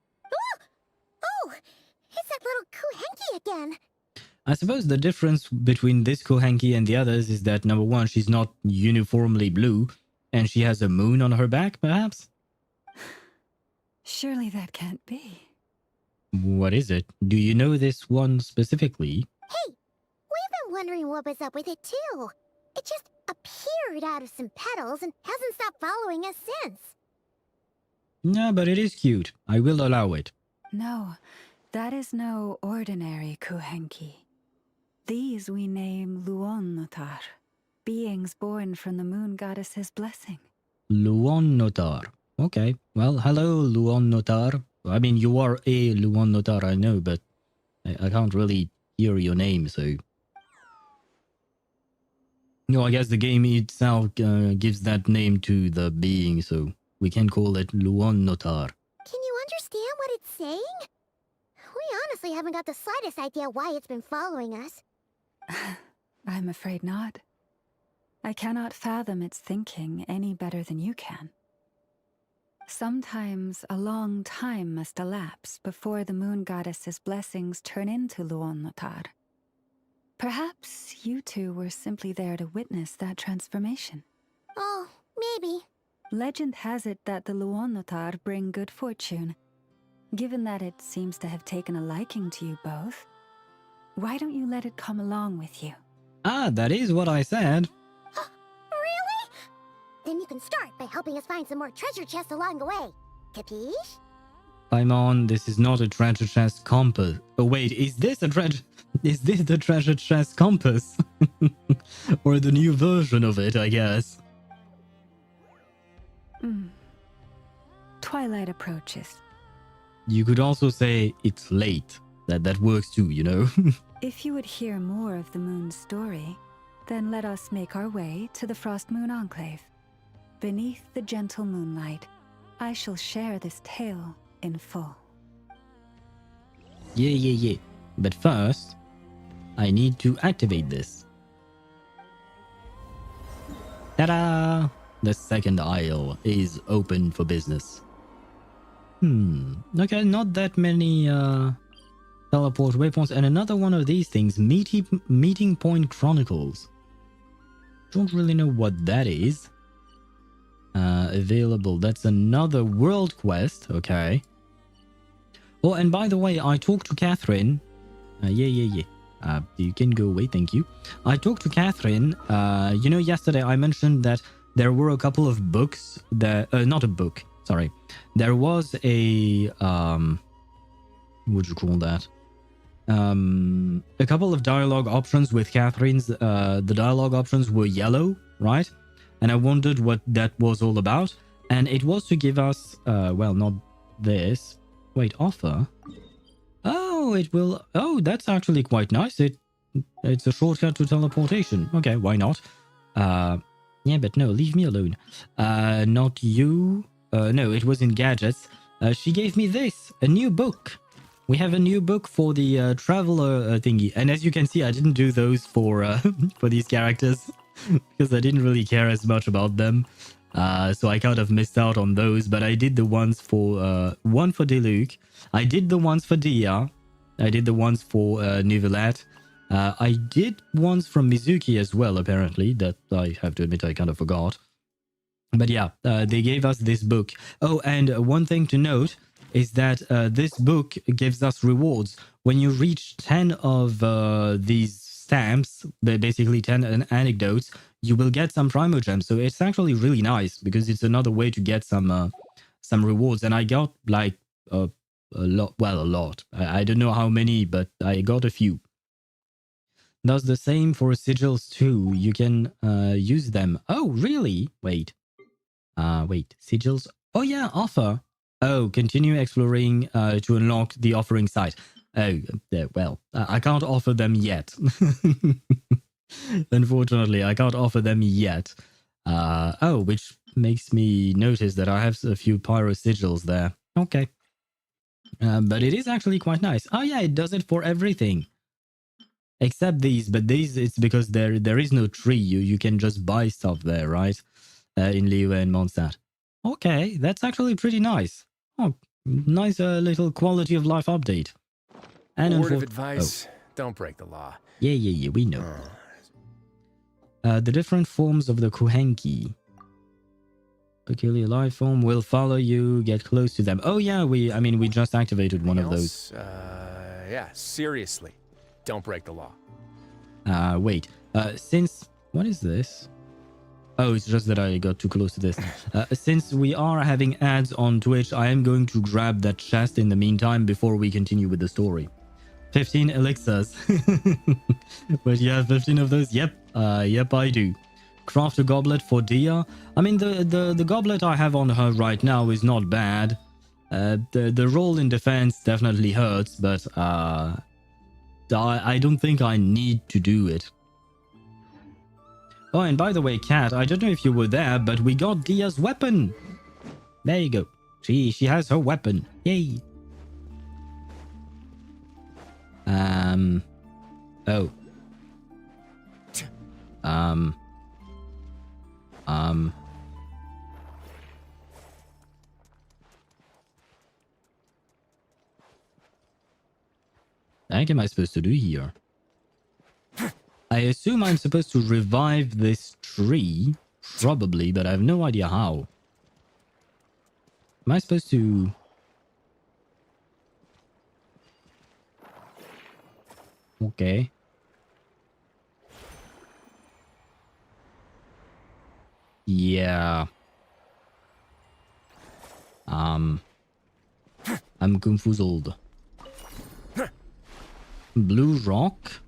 Oh, it's that little Kuhenki again. I suppose the difference between this Kohenki and the others is that number one, she's not uniformly blue, and she has a moon on her back, perhaps? Surely that can't be. What is it? Do you know this one specifically? Hey, we've been wondering what was up with it too. It just appeared out of some petals and hasn't stopped following us since. No, but it is cute. I will allow it. No, that is no ordinary Kuhenki. These we name Luon-Notar, beings born from the moon goddess's blessing. Luon-Notar. Okay. Well, hello, Luon-Notar. I mean, you are a Luon-Notar, I know, but I can't really hear your name, so... No, I guess the game itself gives that name to the being, so we can call it Luon-Notar. Can you understand what it's saying? We honestly haven't got the slightest idea why it's been following us. I'm afraid not. I cannot fathom its thinking any better than you can. Sometimes a long time must elapse before the moon goddess's blessings turn into Luon-Notar. Perhaps you two were simply there to witness that transformation. Oh, maybe. Legend has it that the Luon-Notar bring good fortune. Given that it seems to have taken a liking to you both, why don't you let it come along with you? Ah, that is what I said. Really? Then you can start by helping us find some more treasure chests along the way. Capiche? Paimon, this is not a treasure chest compass. Oh wait, is this the treasure chest compass? Or the new version of it, I guess. Twilight approaches. You could also say it's late. That works too, you know? If you would hear more of the moon's story, then let us make our way to the Frost Moon Enclave. Beneath the gentle moonlight, I shall share this tale in full. Yeah. But first, I need to activate this. Ta-da! The second aisle is open for business. Okay, not that many teleport waypoints. And another one of these things, Meeting Point Chronicles. Don't really know what that is. Available. That's another world quest. Okay. Oh, and by the way, I talked to Catherine. Yeah. You can go away, thank you. I talked to Catherine. You know, yesterday I mentioned that there were a couple of books that... not a book, sorry. There was a... what would you call that? A couple of dialogue options with Catherine's. The dialogue options were yellow, right? And I wondered what that was all about. And it was to give us... well, not this. Wait, offer? Oh, it will... Oh, that's actually quite nice. It's a shortcut to teleportation. Okay, why not? Yeah, but no, leave me alone. Not you. No, it was in gadgets. She gave me this, a new book. We have a new book for the traveler thingy. And as you can see, I didn't do those for for these characters because I didn't really care as much about them. So I kind of missed out on those, but I did the ones for one for Diluc. I did the ones for Dia. I did the ones for Nivelette. I did ones from Mizuki as well, apparently, that I have to admit I kind of forgot. But yeah, they gave us this book. Oh, and one thing to note is that this book gives us rewards. When you reach 10 of these stamps, basically 10 anecdotes, you will get some Primogems. So it's actually really nice because it's another way to get some rewards. And I got like a lot. Well, a lot. I don't know how many, but I got a few. Does the same for sigils too. You can use them. Oh, really? Wait. Wait. Sigils. Oh yeah, offer. Oh, continue exploring to unlock the offering site. Oh, well, I can't offer them yet. Unfortunately, I can't offer them yet. Oh, which makes me notice that I have a few pyro sigils there. Okay. But it is actually quite nice. Oh yeah, it does it for everything. Except these, but these, it's because there is no tree. You can just buy stuff there, right? In Liyue and Mondstadt. Okay, that's actually pretty nice. Oh, nice little quality of life update. And a word of advice, don't break the law. Yeah, we know. The different forms of the Kuhenki. Peculiar life form will follow you, get close to them. Oh yeah, we just activated one of those. Yeah, seriously, don't break the law. Wait, since... What is this? Oh, it's just that I got too close to this. Since we are having ads on Twitch, I am going to grab that chest in the meantime before we continue with the story. 15 elixirs. But you have 15 of those? Yep. Yep, I do. Craft a goblet for Dia. I mean, the goblet I have on her right now is not bad. The roll in defense definitely hurts, but I don't think I need to do it. Oh, and by the way, Kat, I don't know if you were there, but we got Dia's weapon. There you go. She has her weapon. Yay. Oh. What the heck am I supposed to do here? I assume I'm supposed to revive this tree. Probably, but I have no idea how. Am I supposed to... Okay. Yeah. I'm confused. Blue rock?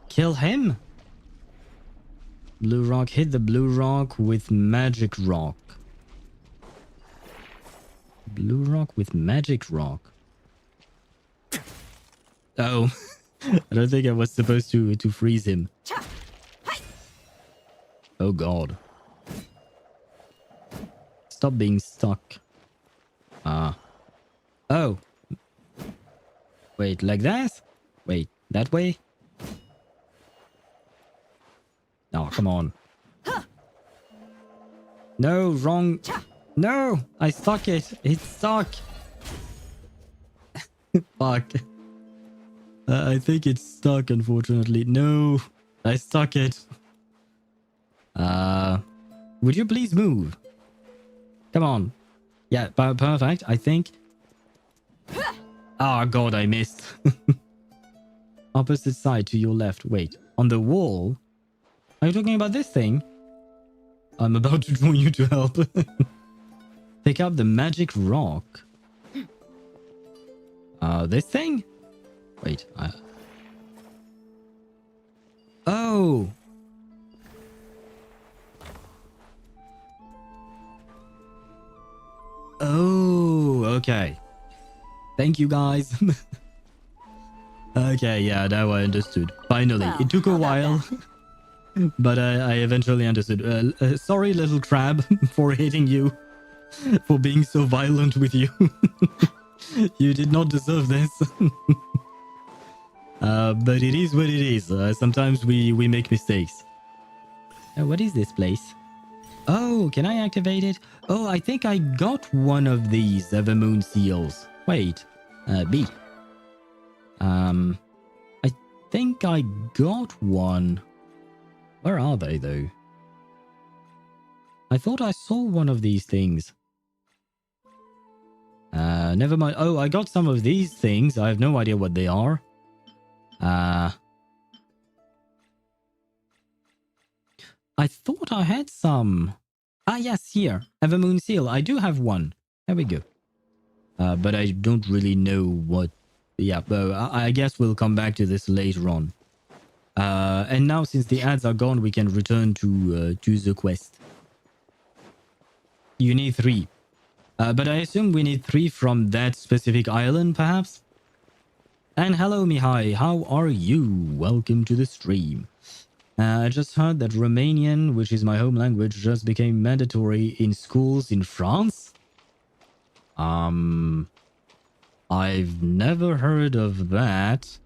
Kill him? Blue rock, hit the blue rock with magic rock. Blue rock with magic rock. Oh, I don't think I was supposed to freeze him. Oh god. Stop being stuck. Oh. Wait, like that? Wait, That way? Oh, come on. No, wrong. No, I stuck it. It's stuck. Fuck. I think it's stuck, unfortunately. No, I stuck it. Would you please move? Come on. Yeah, perfect, I think. Oh god, I missed. Opposite side to your left. Wait, on the wall? Are you talking about this thing? I'm about to join you to help. Pick up the magic rock. This thing? Wait, Oh! Oh, okay. Thank you, guys. Okay, yeah, now I understood. Finally, Well, it took a how about while, but I eventually understood. Sorry, little crab, for hitting you, for being so violent with you. You did not deserve this. But it is what it is. Sometimes we make mistakes. What is this place? Oh, can I activate it? Oh, I think I got one of these Evermoon seals. Wait, B. I think I got one. Where are they, though? I thought I saw one of these things. Never mind. Oh, I got some of these things. I have no idea what they are. I thought I had some. Ah, yes, here. Evermoon seal. I do have one. There we go. But I don't really know what. Yeah, I guess we'll come back to this later on. And now, since the ads are gone, we can return to the quest. You need 3. But I assume we need 3 from that specific island, perhaps? And hello, Mihai. How are you? Welcome to the stream. I just heard that Romanian, which is my home language, just became mandatory in schools in France. I've never heard of that.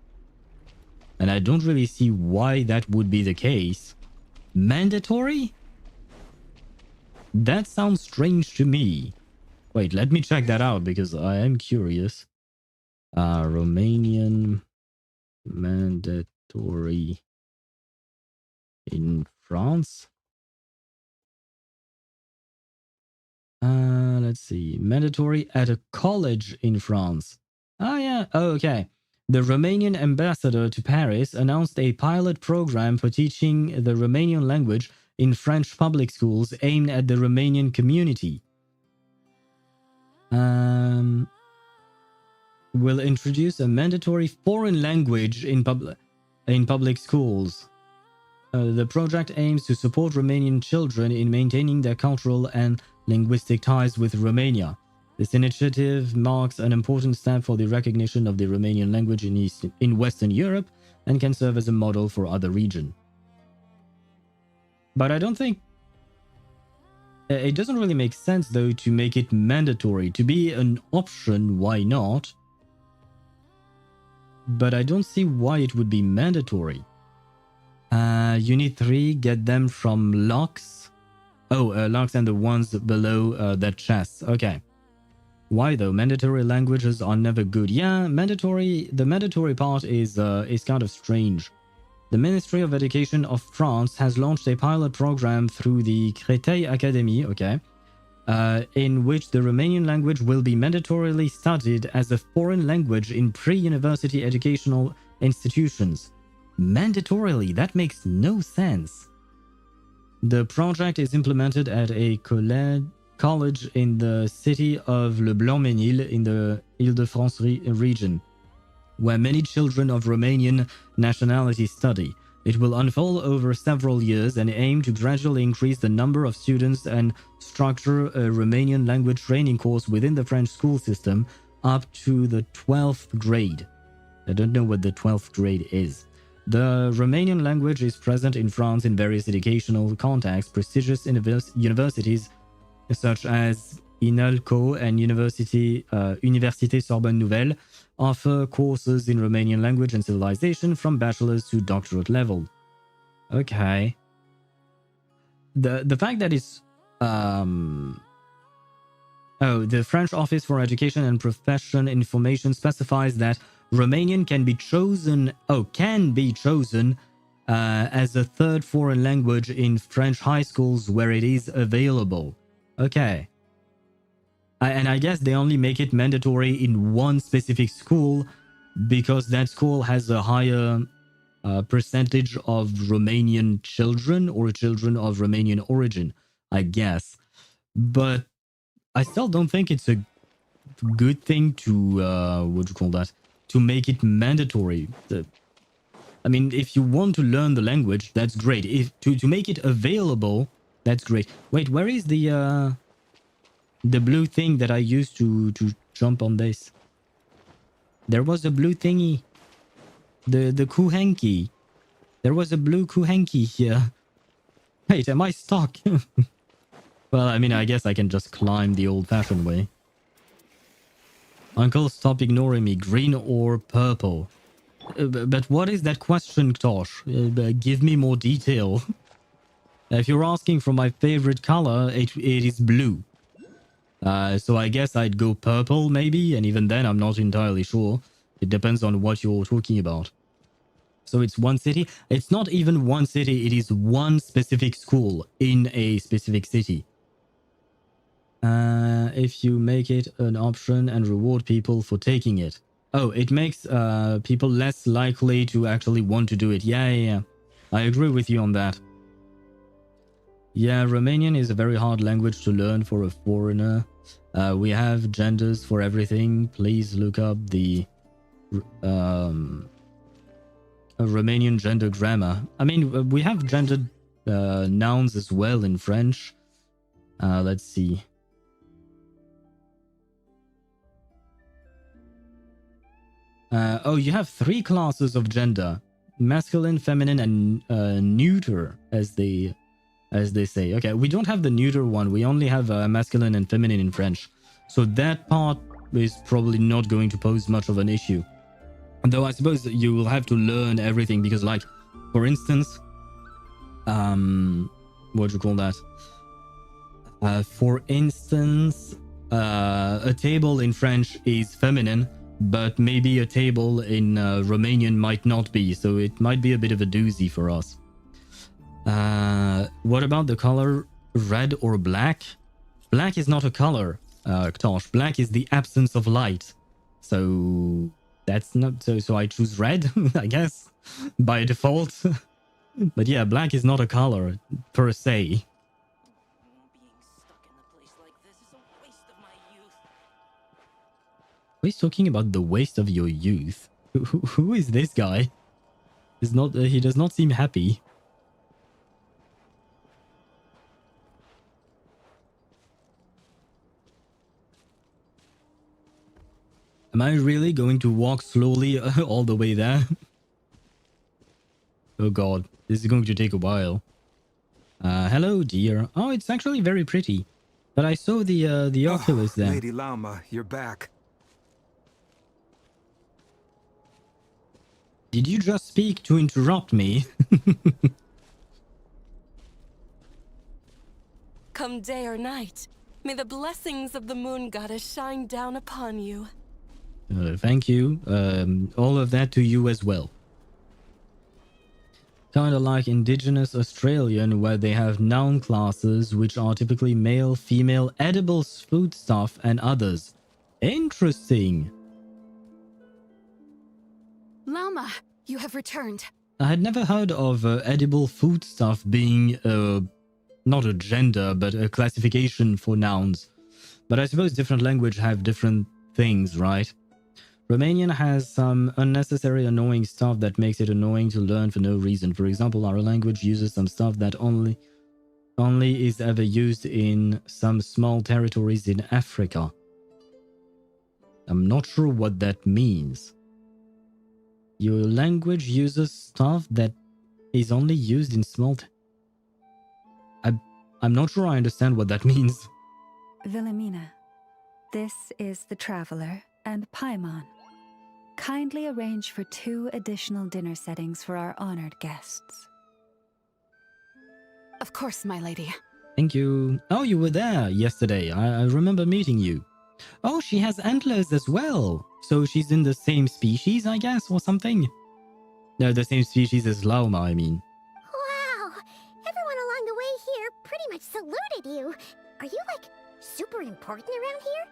And I don't really see why that would be the case. Mandatory? That sounds strange to me. Wait, let me check that out because I am curious. Romanian mandatory in France. Let's see. Mandatory at a college in France. Ah, yeah. Oh, okay. The Romanian ambassador to Paris announced a pilot program for teaching the Romanian language in French public schools aimed at the Romanian community. Will introduce a mandatory foreign language in public schools. The project aims to support Romanian children in maintaining their cultural and linguistic ties with Romania. This initiative marks an important step for the recognition of the Romanian language in Western Europe and can serve as a model for other regions. But I don't think... It doesn't really make sense, though, to make it mandatory. To be an option, why not? But I don't see why it would be mandatory. You need 3, get them from Lux. Oh, Lux and the ones below that chest. Okay. Why though? Mandatory languages are never good. Yeah, the mandatory part is kind of strange. The Ministry of Education of France has launched a pilot program through the Créteil Academy, okay, in which the Romanian language will be mandatorily studied as a foreign language in pre-university educational institutions. Mandatorily, that makes no sense. The project is implemented at a college in the city of Le Blanc-Ménil in the Île-de-France region, where many children of Romanian nationality study. It will unfold over several years and aim to gradually increase the number of students and structure a Romanian language training course within the French school system up to the 12th grade. I don't know what the 12th grade is. The Romanian language is present in France in various educational contexts. Prestigious universities such as INALCO and Université Sorbonne Nouvelle offer courses in Romanian language and civilization from bachelor's to doctorate level. Okay. The fact that it's the French Office for Education and Profession Information specifies that Romanian can be chosen as a third foreign language in French high schools where it is available. Okay. And I guess they only make it mandatory in one specific school because that school has a higher percentage of Romanian children or children of Romanian origin, I guess. But I still don't think it's a good thing to, to make it mandatory. I mean, if you want to learn the language, that's great. If to make it available, that's great. Wait, where is the blue thing that I used to jump on this? There was a blue thingy. The kuhenki. There was a blue kuhenki here. Wait, am I stuck? Well, I mean, I guess I can just climb the old-fashioned way. Uncle, stop ignoring me. Green or purple? But what is that question, Tosh? Give me more detail. If you're asking for my favorite color, it is blue. So I guess I'd go purple, maybe, and even then I'm not entirely sure. It depends on what you're talking about. So it's one city. It's not even one city, it is one specific school in a specific city. If you make it an option and reward people for taking it. Oh, it makes people less likely to actually want to do it. Yeah. I agree with you on that. Yeah, Romanian is a very hard language to learn for a foreigner. We have genders for everything. Please look up the Romanian gender grammar. I mean, we have gendered nouns as well in French. Let's see. You have 3 classes of gender: masculine, feminine, and neuter, as they say. Okay, we don't have the neuter one. We only have masculine and feminine in French, so that part is probably not going to pose much of an issue. Though I suppose you will have to learn everything because, like, for instance, what do you call that? For instance, a table in French is feminine, but maybe a table in Romanian might not be, so it might be a bit of a doozy for us. What about the color red or black? Black is not a color, Tosh. Black is the absence of light. So that's not so I choose red, I guess, by default. But yeah, black is not a color per se. He's talking about the waste of your youth. Who is this guy? He does not seem happy. Am I really going to walk slowly all the way there? Oh god, this is going to take a while. Hello, dear. Oh, it's actually very pretty. But I saw the Oculus there. Lady Lauma, you're back. Did you just speak to interrupt me? Come day or night, may the blessings of the moon goddess shine down upon you. Thank you. All of that to you as well. Kinda like Indigenous Australian, where they have noun classes which are typically male, female, edibles, foodstuff, and others. Interesting. Lauma, you have returned. I had never heard of edible foodstuff being not a gender, but a classification for nouns. But I suppose different language have different things, right? Romanian has some unnecessary annoying stuff that makes it annoying to learn for no reason. For example, our language uses some stuff that only is ever used in some small territories in Africa. I'm not sure what that means. Your language uses stuff that is only used in small... I'm not sure I understand what that means. Wilhelmina, this is the Traveler and Paimon. Kindly arrange for 2 additional dinner settings for our honored guests. Of course, my lady. Thank you. Oh, you were there yesterday. I remember meeting you. Oh, she has antlers as well. So she's in the same species, I guess, or something? No, the same species as Lauma, I mean. Wow! Everyone along the way here pretty much saluted you. Are you, like, super important around here?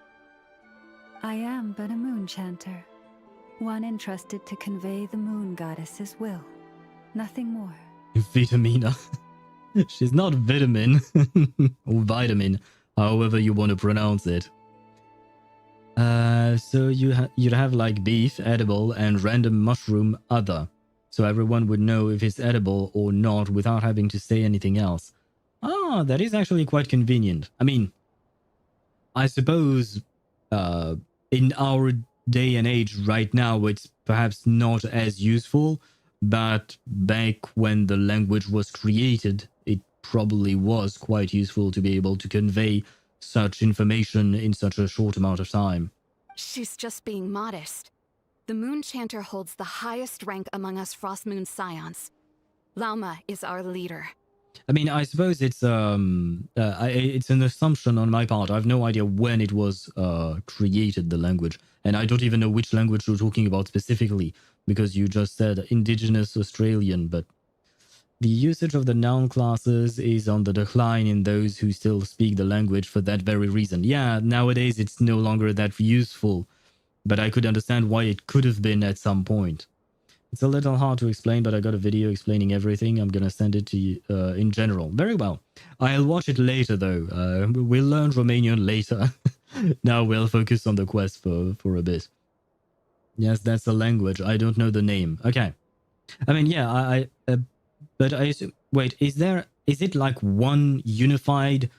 I am but a moon chanter, one entrusted to convey the moon goddess's will. Nothing more. Vitamina. She's not vitamin. Or vitamin, however you want to pronounce it. So you'd have like beef, edible, and random mushroom, other. So everyone would know if it's edible or not without having to say anything else. Ah, that is actually quite convenient. I mean, I suppose in our day and age right now, it's perhaps not as useful, but back when the language was created, it probably was quite useful to be able to convey such information in such a short amount of time. She's just being modest. The Moon Chanter holds the highest rank among us Frostmoon Scions. Lauma is our leader. I mean, I suppose it's an assumption on my part. I have no idea when it was created, the language. And I don't even know which language you're talking about specifically, because you just said Indigenous Australian, but the usage of the noun classes is on the decline in those who still speak the language for that very reason. Yeah, nowadays it's no longer that useful, but I could understand why it could have been at some point. It's a little hard to explain, but I got a video explaining everything. I'm gonna send it to you in general. Very well. I'll watch it later, though. We'll learn Romanian later. Now we'll focus on the quest for a bit. Yes, that's a language. I don't know the name. Okay. I mean, yeah, but I assume... Wait, is it like one unified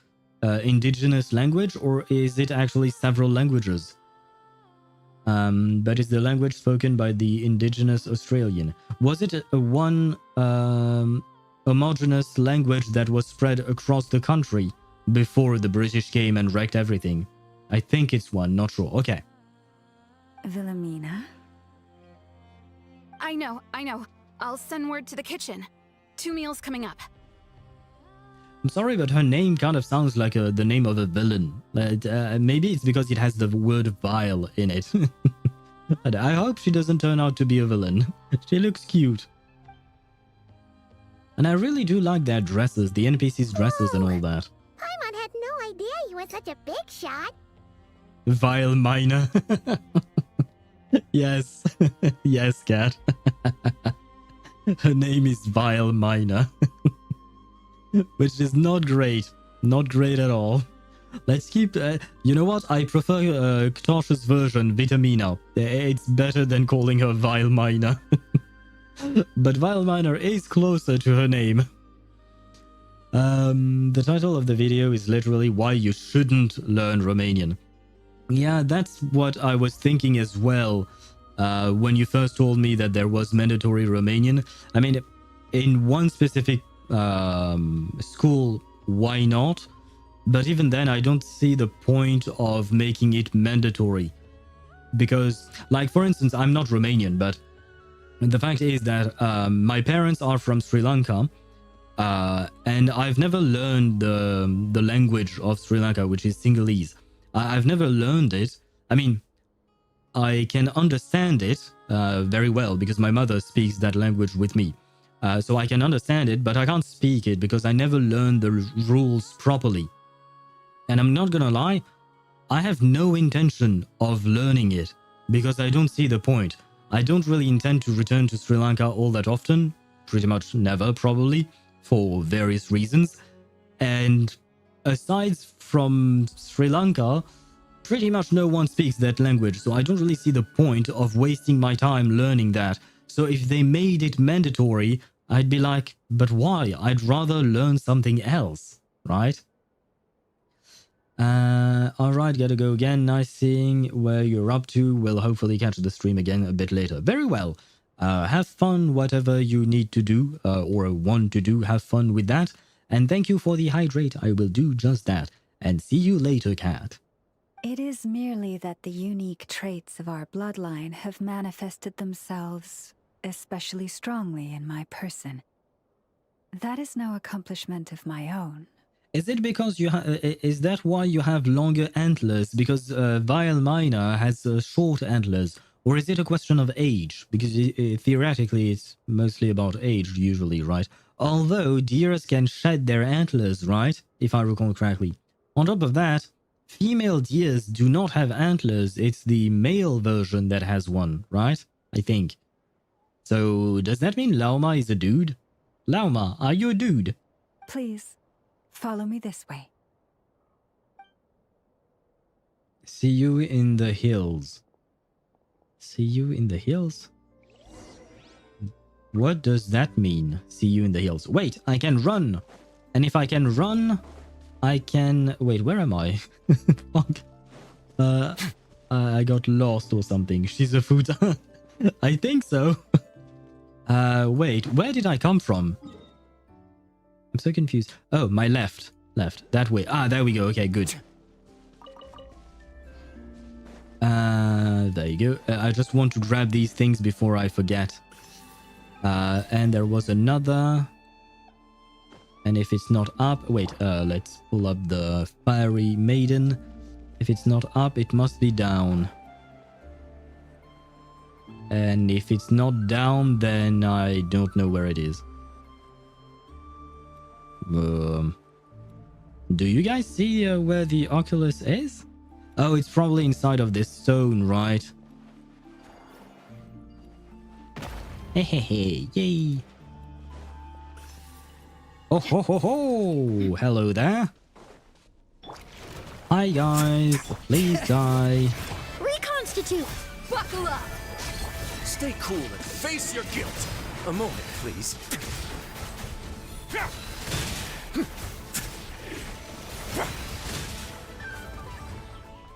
indigenous language, or is it actually several languages? But is the language spoken by the indigenous Australian? Was it a one homogeneous language that was spread across the country before the British came and wrecked everything? I think it's one, not sure. Okay. Wilhelmina? I know. I'll send word to the kitchen. 2 meals coming up. I'm sorry, but her name kind of sounds like the name of a villain. Maybe it's because it has the word vile in it. And I hope she doesn't turn out to be a villain. She looks cute. And I really do like their dresses, the NPC's dresses and all that. Paimon had no idea you were such a big shot. Vile miner. Yes. Yes, cat. Her name is Vile Miner. Which is not great. Not great at all. Let's keep... you know what? I prefer Ktosh's version, Vitamina. It's better than calling her Vile Miner. But Vile Miner is closer to her name. The title of the video is literally Why You Shouldn't Learn Romanian. Yeah, that's what I was thinking as well. When you first told me that there was mandatory Romanian. I mean, in one specific school, why not? But even then, I don't see the point of making it mandatory. Because, like, for instance, I'm not Romanian, but the fact is that my parents are from Sri Lanka, and I've never learned the language of Sri Lanka, which is Sinhalese. I've never learned it. I mean, I can understand it very well because my mother speaks that language with me. So I can understand it, but I can't speak it because I never learned the rules properly. And I'm not gonna lie, I have no intention of learning it because I don't see the point. I don't really intend to return to Sri Lanka all that often, pretty much never probably, for various reasons. And aside from Sri Lanka, pretty much no one speaks that language, so I don't really see the point of wasting my time learning that. So if they made it mandatory, I'd be like, but why? I'd rather learn something else, right? Alright, gotta go again. Nice seeing where you're up to. We'll hopefully catch the stream again a bit later. Very well. Have fun, whatever you need to do or want to do. Have fun with that. And thank you for the hydrate. I will do just that. And see you later, cat. It is merely that the unique traits of our bloodline have manifested themselves especially strongly in my person. That is no accomplishment of my own. Is it because you is that why you have longer antlers? Because Vile Miner has short antlers, or is it a question of age? Because theoretically, it's mostly about age usually, right? Although deers can shed their antlers, right? If I recall correctly. On top of that, female deers do not have antlers. It's the male version that has one, right? I think. So does that mean Lauma is a dude? Lauma, are you a dude? Please, follow me this way. See you in the hills. See you in the hills? What does that mean? See you in the hills. Wait, I can run. And if I can run, I can... Wait, where am I? Fuck. I got lost or something. She's a foot. I think so. Wait, where did I come from? I'm so confused. Oh, my left. Left. That way. Ah, there we go. Okay, good. There you go. I just want to grab these things before I forget. And there was another. And if it's not up... Wait, let's pull up the Fiery Maiden. If it's not up, it must be down. And if it's not down, then I don't know where it is. Do you guys see where the Oculus is? Oh, it's probably inside of this stone, right? Hehehe, yay. Oh ho ho ho! Hello there. Hi guys, please die. Reconstitute! Buckle up! Stay cool and face your guilt. A moment, please.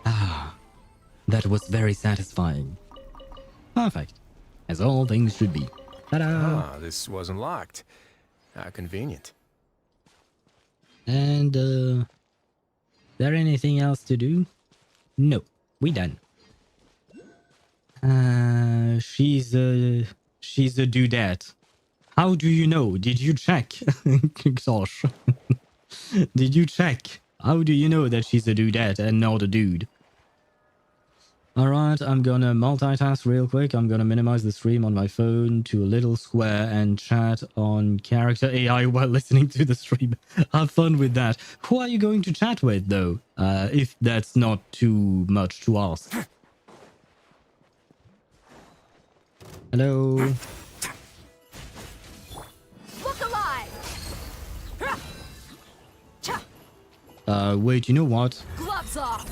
Ah, that was very satisfying. Perfect, as all things should be. Ta-da! Ah, this wasn't locked. How convenient. And, there anything else to do? No, we done. She's a dudette. How do you know? Did you check? Gosh. Did you check? How do you know that she's a dudette and not a dude? Alright, I'm gonna multitask real quick. I'm gonna minimize the stream on my phone to a little square and chat on character AI while listening to the stream. Have fun with that. Who are you going to chat with, though? If that's not too much to ask. Hello? Look alive! Wait, you know what? Gloves off!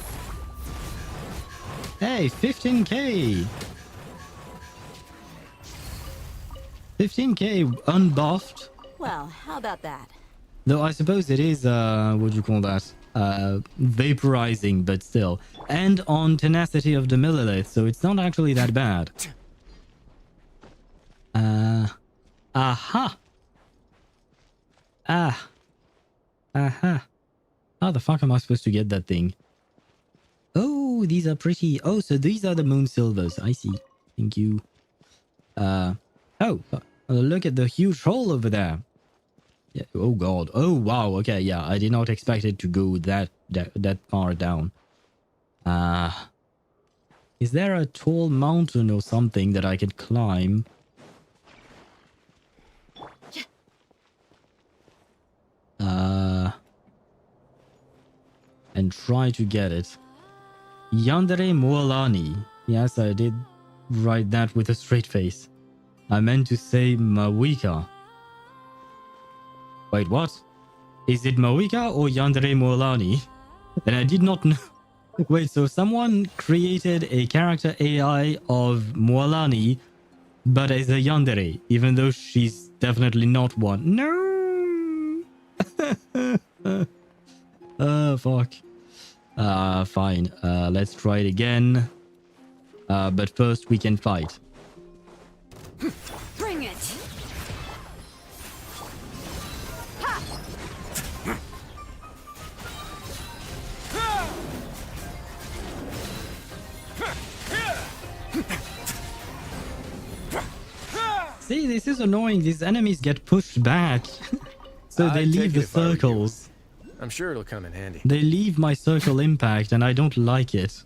Hey, 15k! 15k unbuffed. Well, how about that? Though I suppose it is, what do you call that? Vaporizing, but still. And on Tenacity of the Millilith, so it's not actually that bad. Aha! Aha! How the fuck am I supposed to get that thing? Oh, these are pretty. Oh, so these are the moon silvers. I see. Thank you. Look at the huge hole over there. Yeah. Oh god. Oh wow. Okay. Yeah. I did not expect it to go that far down. Is there a tall mountain or something that I could climb? And try to get it. Yandere Moalani. Yes, I did write that with a straight face. I meant to say Mawika. Wait, what? Is it Mawika or Yandere Moalani? And I did not know. Wait, so someone created a character AI of Moalani, but as a Yandere, even though she's definitely not one. No! Oh, fuck. Fine. Let's try it again. But first we can fight. Bring it! See, this is annoying. These enemies get pushed back. So they I'd leave take the it if I were you. circles. I'm sure it'll come in handy. They leave my circle impact and I don't like it.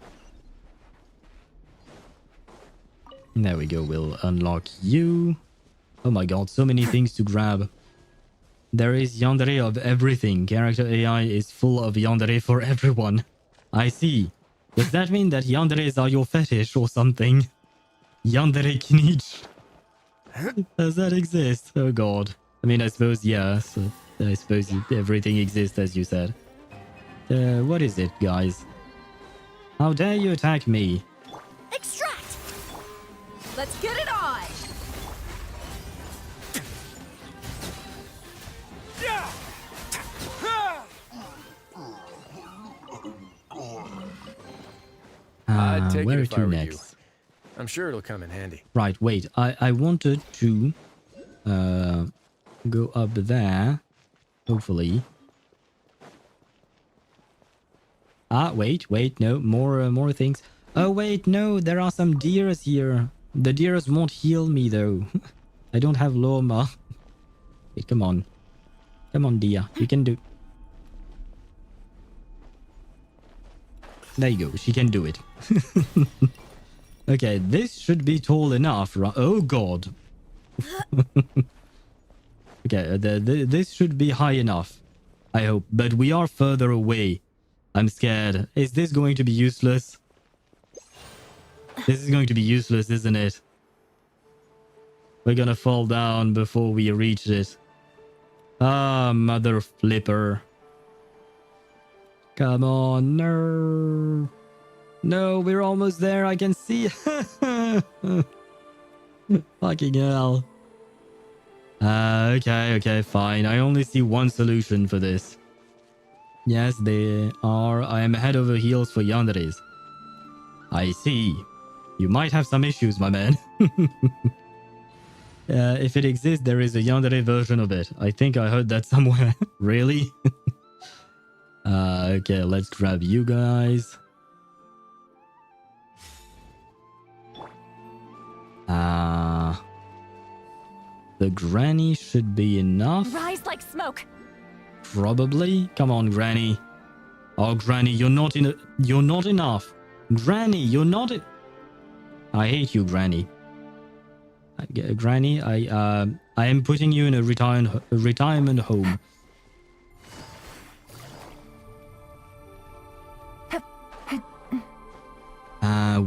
There we go. We'll unlock you. Oh my god, so many things to grab. There is yandere of everything. Character AI is full of yandere for everyone. I see. Does that mean that yanderes are your fetish or something? Yandere knich. Does that exist? Oh god. I mean, I suppose, yes. I suppose everything exists, as you said. What is it, guys? How dare you attack me? Extract! Let's get it on! I'd take Where it if I to were next? you. I'm sure it'll come in handy. Right, wait. I wanted to go up there. Hopefully. Wait, no, more things. Oh wait, no, there are some deers here. The deers won't heal me though. I don't have Lauma. Wait, come on. Come on, deer. You can do. There you go. She can do it. Okay, this should be tall enough, right? Oh god. Okay, this should be high enough. I hope. But we are further away. I'm scared. Is this going to be useless? This is going to be useless, isn't it? We're gonna fall down before we reach it. Ah, mother flipper. Come on, no. No, we're almost there. I can see. Fucking hell. Okay, fine. I only see one solution for this. Yes, they are. I am head over heels for yanderes. I see. You might have some issues, my man. If it exists, there is a yandere version of it. I think I heard that somewhere. Really? Okay, let's grab you guys. The granny should be enough. Rise like smoke! Probably. Come on, granny. Oh, granny, you're not enough. Granny, you're not in... I hate you, granny. Granny, I am putting you in a retirement home.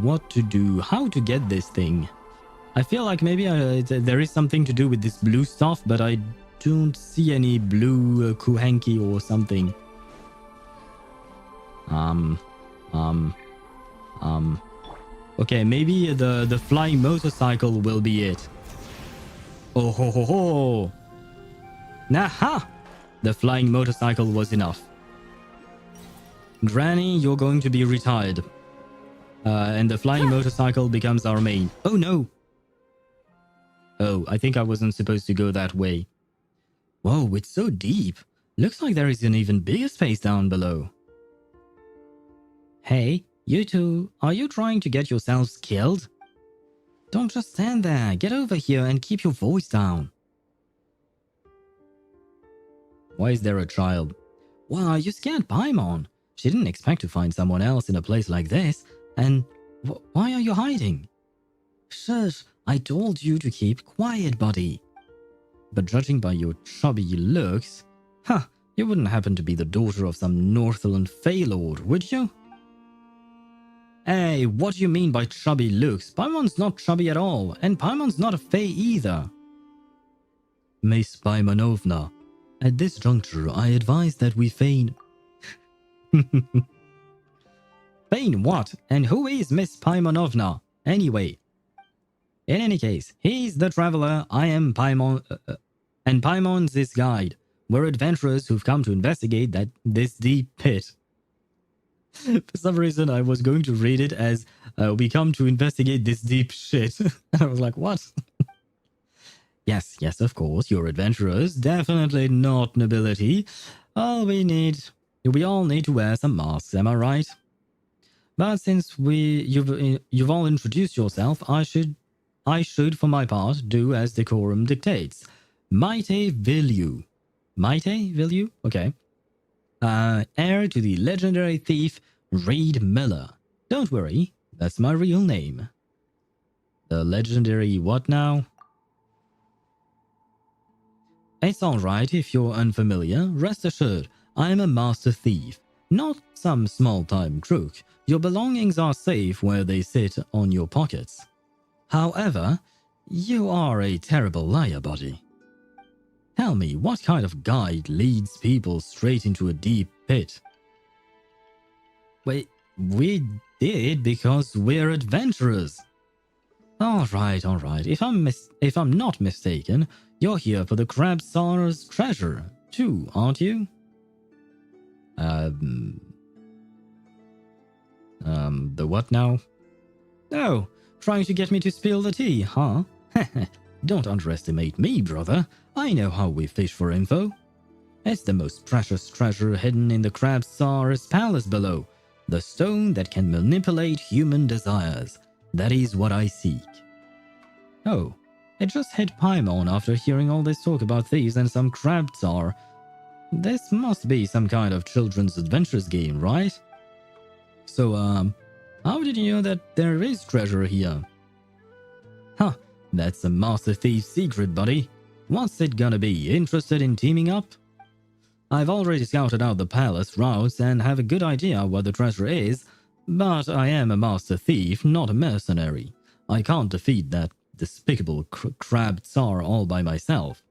What to do? How to get this thing? I feel like maybe there is something to do with this blue stuff, but I don't see any blue kuhanki or something. Okay, maybe the flying motorcycle will be it. Oh ho ho ho! Naha! The flying motorcycle was enough. Granny, you're going to be retired. And the flying motorcycle becomes our main. Oh no! Oh, I think I wasn't supposed to go that way. Whoa, it's so deep. Looks like there is an even bigger space down below. Hey, you two, are you trying to get yourselves killed? Don't just stand there. Get over here and keep your voice down. Why is there a child? Why, you scared Paimon. She didn't expect to find someone else in a place like this. And why are you hiding? Shush, I told you to keep quiet, buddy. But judging by your chubby looks, you wouldn't happen to be the daughter of some Northland Fey Lord, would you? Hey, what do you mean by chubby looks? Paimon's not chubby at all, and Paimon's not a Fey either. Miss Paimanovna, at this juncture, I advise that we feign... Feign what? And who is Miss Paimanovna, anyway? In any case, he's the traveler, I am Paimon, and Paimon's his guide. We're adventurers who've come to investigate this deep pit. For some reason, I was going to read it as, we come to investigate this deep shit. And I was like, what? Yes, of course, you're adventurers, definitely not nobility. We all need to wear some masks, am I right? But since you've all introduced yourself, I I should, for my part, do as decorum dictates. Maite will you? Maite will you? Okay. Heir to the legendary thief Reed Miller. Don't worry, that's my real name. The legendary what now? It's alright if you're unfamiliar. Rest assured, I am a master thief, not some small-time crook. Your belongings are safe where they sit on your pockets. However, you are a terrible liar, buddy. Tell me, what kind of guide leads people straight into a deep pit? Wait, we did because we're adventurers. Alright. If I'm not mistaken, you're here for the Crab Tsar's treasure, too, aren't you? The what now? Oh, trying to get me to spill the tea, huh? Don't underestimate me, brother. I know how we fish for info. It's the most precious treasure hidden in the Crab Tsar's palace below. The stone that can manipulate human desires. That is what I seek. Oh, it just hit Paimon after hearing all this talk about thieves and some Crab Tsar. This must be some kind of children's adventures game, right? So, how did you know that there is treasure here? Huh, that's a Master Thief's secret, buddy. What's it gonna be? Interested in teaming up? I've already scouted out the palace routes and have a good idea what the treasure is, but I am a Master Thief, not a mercenary. I can't defeat that despicable Crab Tsar all by myself.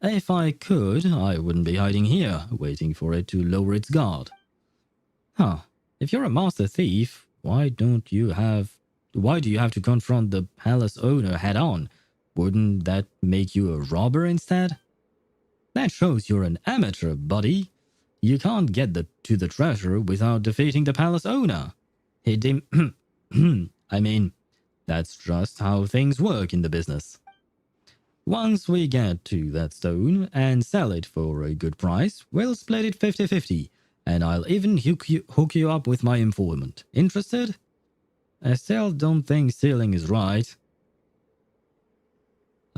If I could, I wouldn't be hiding here, waiting for it to lower its guard. Huh. If you're a Master Thief, why do you have to confront the palace owner head-on? Wouldn't that make you a robber instead? That shows you're an amateur, buddy. You can't get to the treasure without defeating the palace owner. I mean, that's just how things work in the business. Once we get to that stone and sell it for a good price, we'll split it 50-50. And I'll even hook you up with my informant. Interested? I still don't think stealing is right.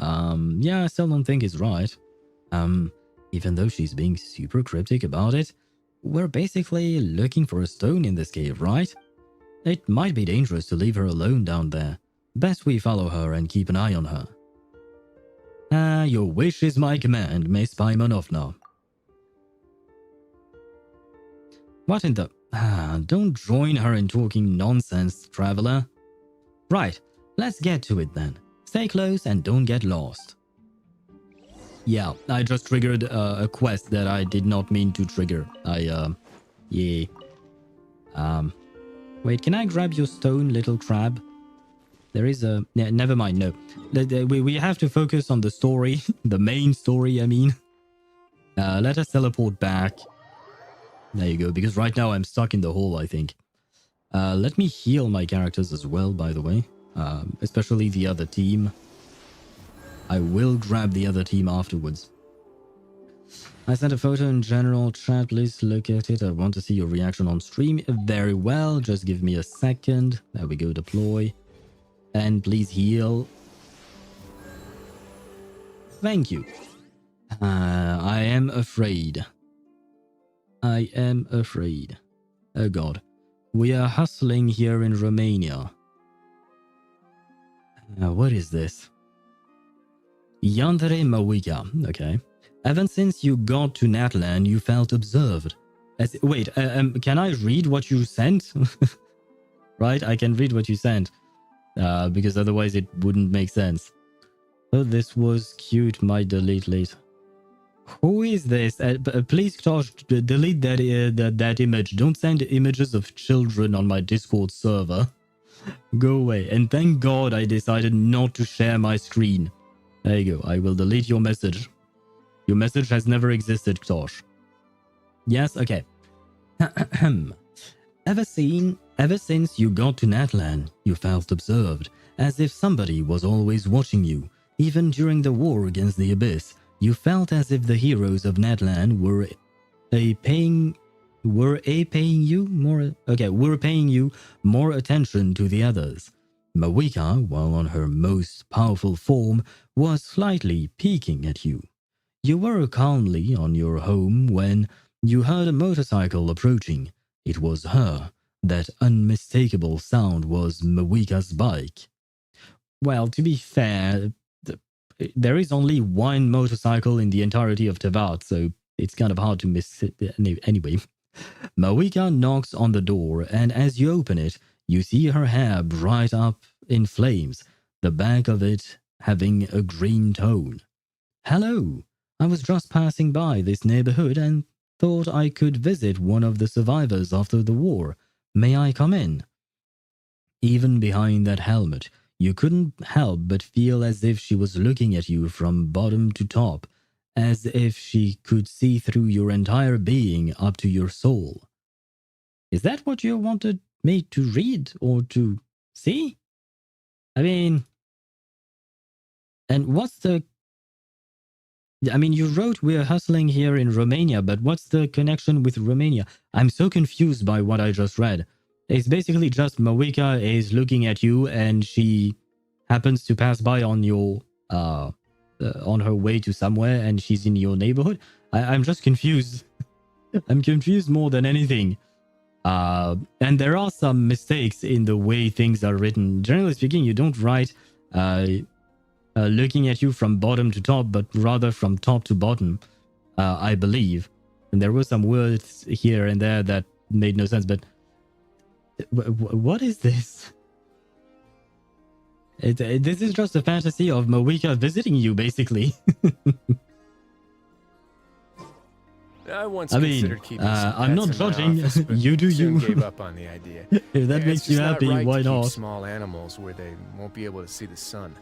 Yeah, I still don't think it's right. Even though she's being super cryptic about it, we're basically looking for a stone in this cave, right? It might be dangerous to leave her alone down there. Best we follow her and keep an eye on her. Your wish is my command, Miss Paimanovna. What in the... don't join her in talking nonsense, traveler. Right, let's get to it then. Stay close and don't get lost. Yeah, I just triggered a quest that I did not mean to trigger. Yeah. Wait, can I grab your stone, little crab? There is a... Yeah, never mind, no. We have to focus on the story. The main story, I mean. Let us teleport back. There you go, because right now I'm stuck in the hole, I think. Let me heal my characters as well, by the way. Especially the other team. I will grab the other team afterwards. I sent a photo in general chat. Please look at it. I want to see your reaction on stream. Very well. Just give me a second. There we go. Deploy. And please heal. Thank you. I am afraid. I am afraid. Oh god. We are hustling here in Romania. What is this? Yandere Mawika. Okay. Ever since you got to Natlan, you felt observed. Wait, can I read what you sent? Right? I can read what you sent. Because otherwise it wouldn't make sense. Oh, this was cute. Might delete later. Who is this? Please, Tosh, delete that image. Don't send images of children on my Discord server. Go away. And thank God I decided not to share my screen. There you go. I will delete your message. Your message has never existed, Tosh. Yes? Okay. Ever since you got to Natlan, you felt observed, as if somebody was always watching you. Even during the war against the Abyss, you felt as if the heroes of Natlan were paying you more attention to the others. Mawika, while on her most powerful form, was slightly peeking at you. You were calmly on your home when you heard a motorcycle approaching. It was her. That unmistakable sound was Mawika's bike. Well, to be fair, there is only one motorcycle in the entirety of Teyvat, so it's kind of hard to miss it. Anyway, Mawika knocks on the door, and as you open it, you see her hair bright up in flames, the back of it having a green tone. Hello, I was just passing by this neighborhood and thought I could visit one of the survivors after the war. May I come in? Even behind that helmet, you couldn't help but feel as if she was looking at you from bottom to top, as if she could see through your entire being up to your soul. Is that what you wanted me to read or to see? I mean, and what's the... I mean, you wrote we're hustling here in Romania, but what's the connection with Romania? I'm so confused by what I just read. It's basically just Mawika is looking at you and she happens to pass by on your on her way to somewhere and she's in your neighborhood. I'm just confused. I'm confused more than anything. And there are some mistakes in the way things are written. Generally speaking, you don't write looking at you from bottom to top, but rather from top to bottom, I believe. And there were some words here and there that made no sense, but what is this? This is just a fantasy of Mawika visiting you, basically. I once I considered mean, keeping some I'm not pets in my judging. office, but You do soon you. gave up on the idea. If that Yeah, makes it's you just happy, not right why to keep not? small animals where they won't be able to see the sun.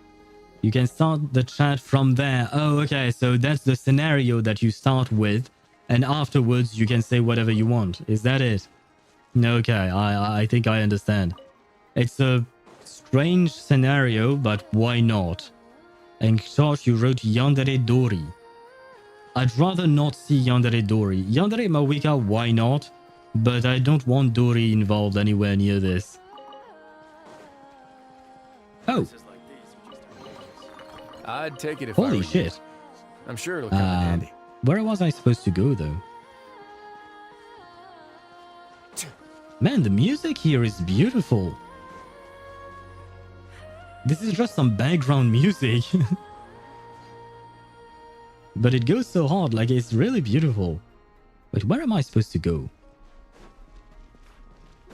You can start the chat from there. Oh, okay. So that's the scenario that you start with, and afterwards you can say whatever you want. Is that it? Okay, I think I understand. It's a strange scenario, but why not? And Josh, you wrote Yandere Dori. I'd rather not see Yandere Dori. Yandere Mawika, why not? But I don't want Dori involved anywhere near this. Oh, I'd take it if I were holy you. shit. I'm sure it'll come in handy. Where was I supposed to go, though? Man, the music here is beautiful. This is just some background music. But it goes so hard, like it's really beautiful. Wait, where am I supposed to go?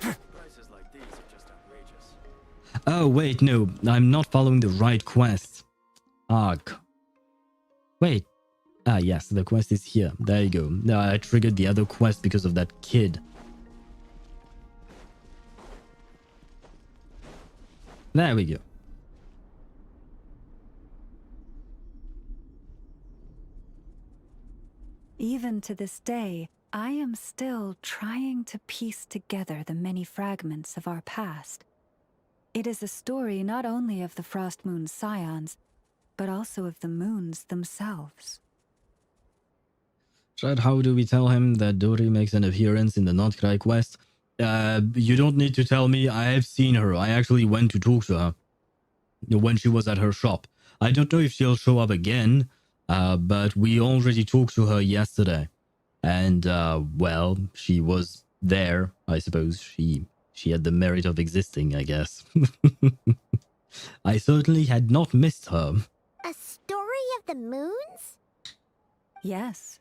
Prices like these are just outrageous. Oh, wait, no. I'm not following the right quest. Arg. Wait. Ah, yes, the quest is here. There you go. No, I triggered the other quest because of that kid. There we go. Even to this day, I am still trying to piece together the many fragments of our past. It is a story not only of the Frost Moon scions, but also of the moons themselves. Chad, how do we tell him that Dori makes an appearance in the Nod-Krai quest? You don't need to tell me. I have seen her. I actually went to talk to her when she was at her shop. I don't know if she'll show up again, but we already talked to her yesterday. And, well, she was there, I suppose. She had the merit of existing, I guess. I certainly had not missed her. A story of the moons? Yes.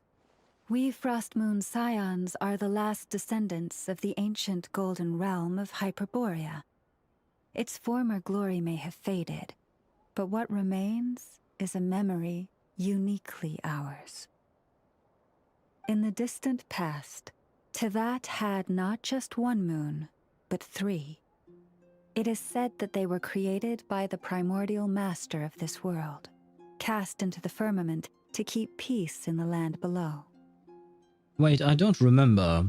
We Frost Moon scions are the last descendants of the ancient golden realm of Hyperborea. Its former glory may have faded, but what remains is a memory uniquely ours. In the distant past, Teyvat had not just one moon, but 3. It is said that they were created by the primordial master of this world, cast into the firmament to keep peace in the land below. Wait, I don't remember.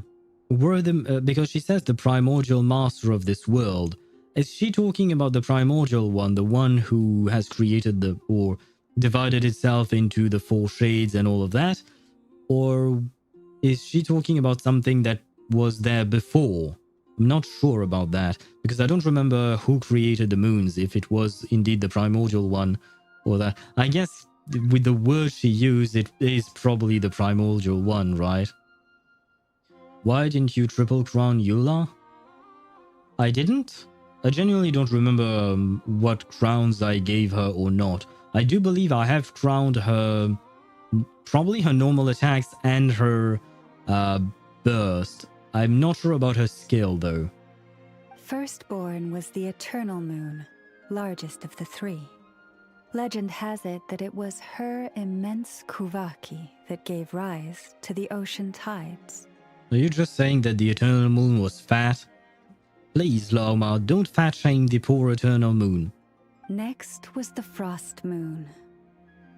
Were the because she says the primordial master of this world. Is she talking about the primordial one, the one who has created or divided itself into the 4 shades and all of that? Or is she talking about something that was there before? I'm not sure about that, because I don't remember who created the moons, if it was indeed the primordial one, or that. I guess with the word she used, it is probably the primordial one, right? Why didn't you triple crown Eula? I didn't? I genuinely don't remember what crowns I gave her or not. I do believe I have crowned her, probably her normal attacks and her burst. I'm not sure about her skill though. Firstborn was the Eternal Moon, largest of the three. Legend has it that it was her immense Kuvaki that gave rise to the ocean tides. Are you just saying that the Eternal Moon was fat? Please, Lauma, don't fat shame the poor Eternal Moon. Next was the Frost Moon.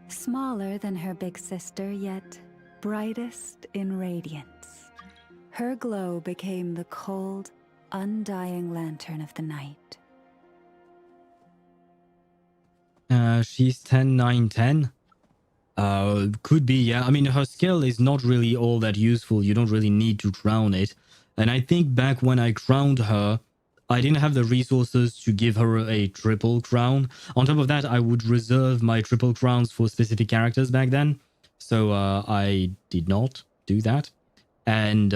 Smaller than her big sister, yet brightest in radiance. Her glow became the cold, undying lantern of the night. She's 10, 9, 10. Could be, yeah. I mean, her skill is not really all that useful. You don't really need to crown it. And I think back when I crowned her, I didn't have the resources to give her a triple crown. On top of that, I would reserve my triple crowns for specific characters back then. So I did not do that. And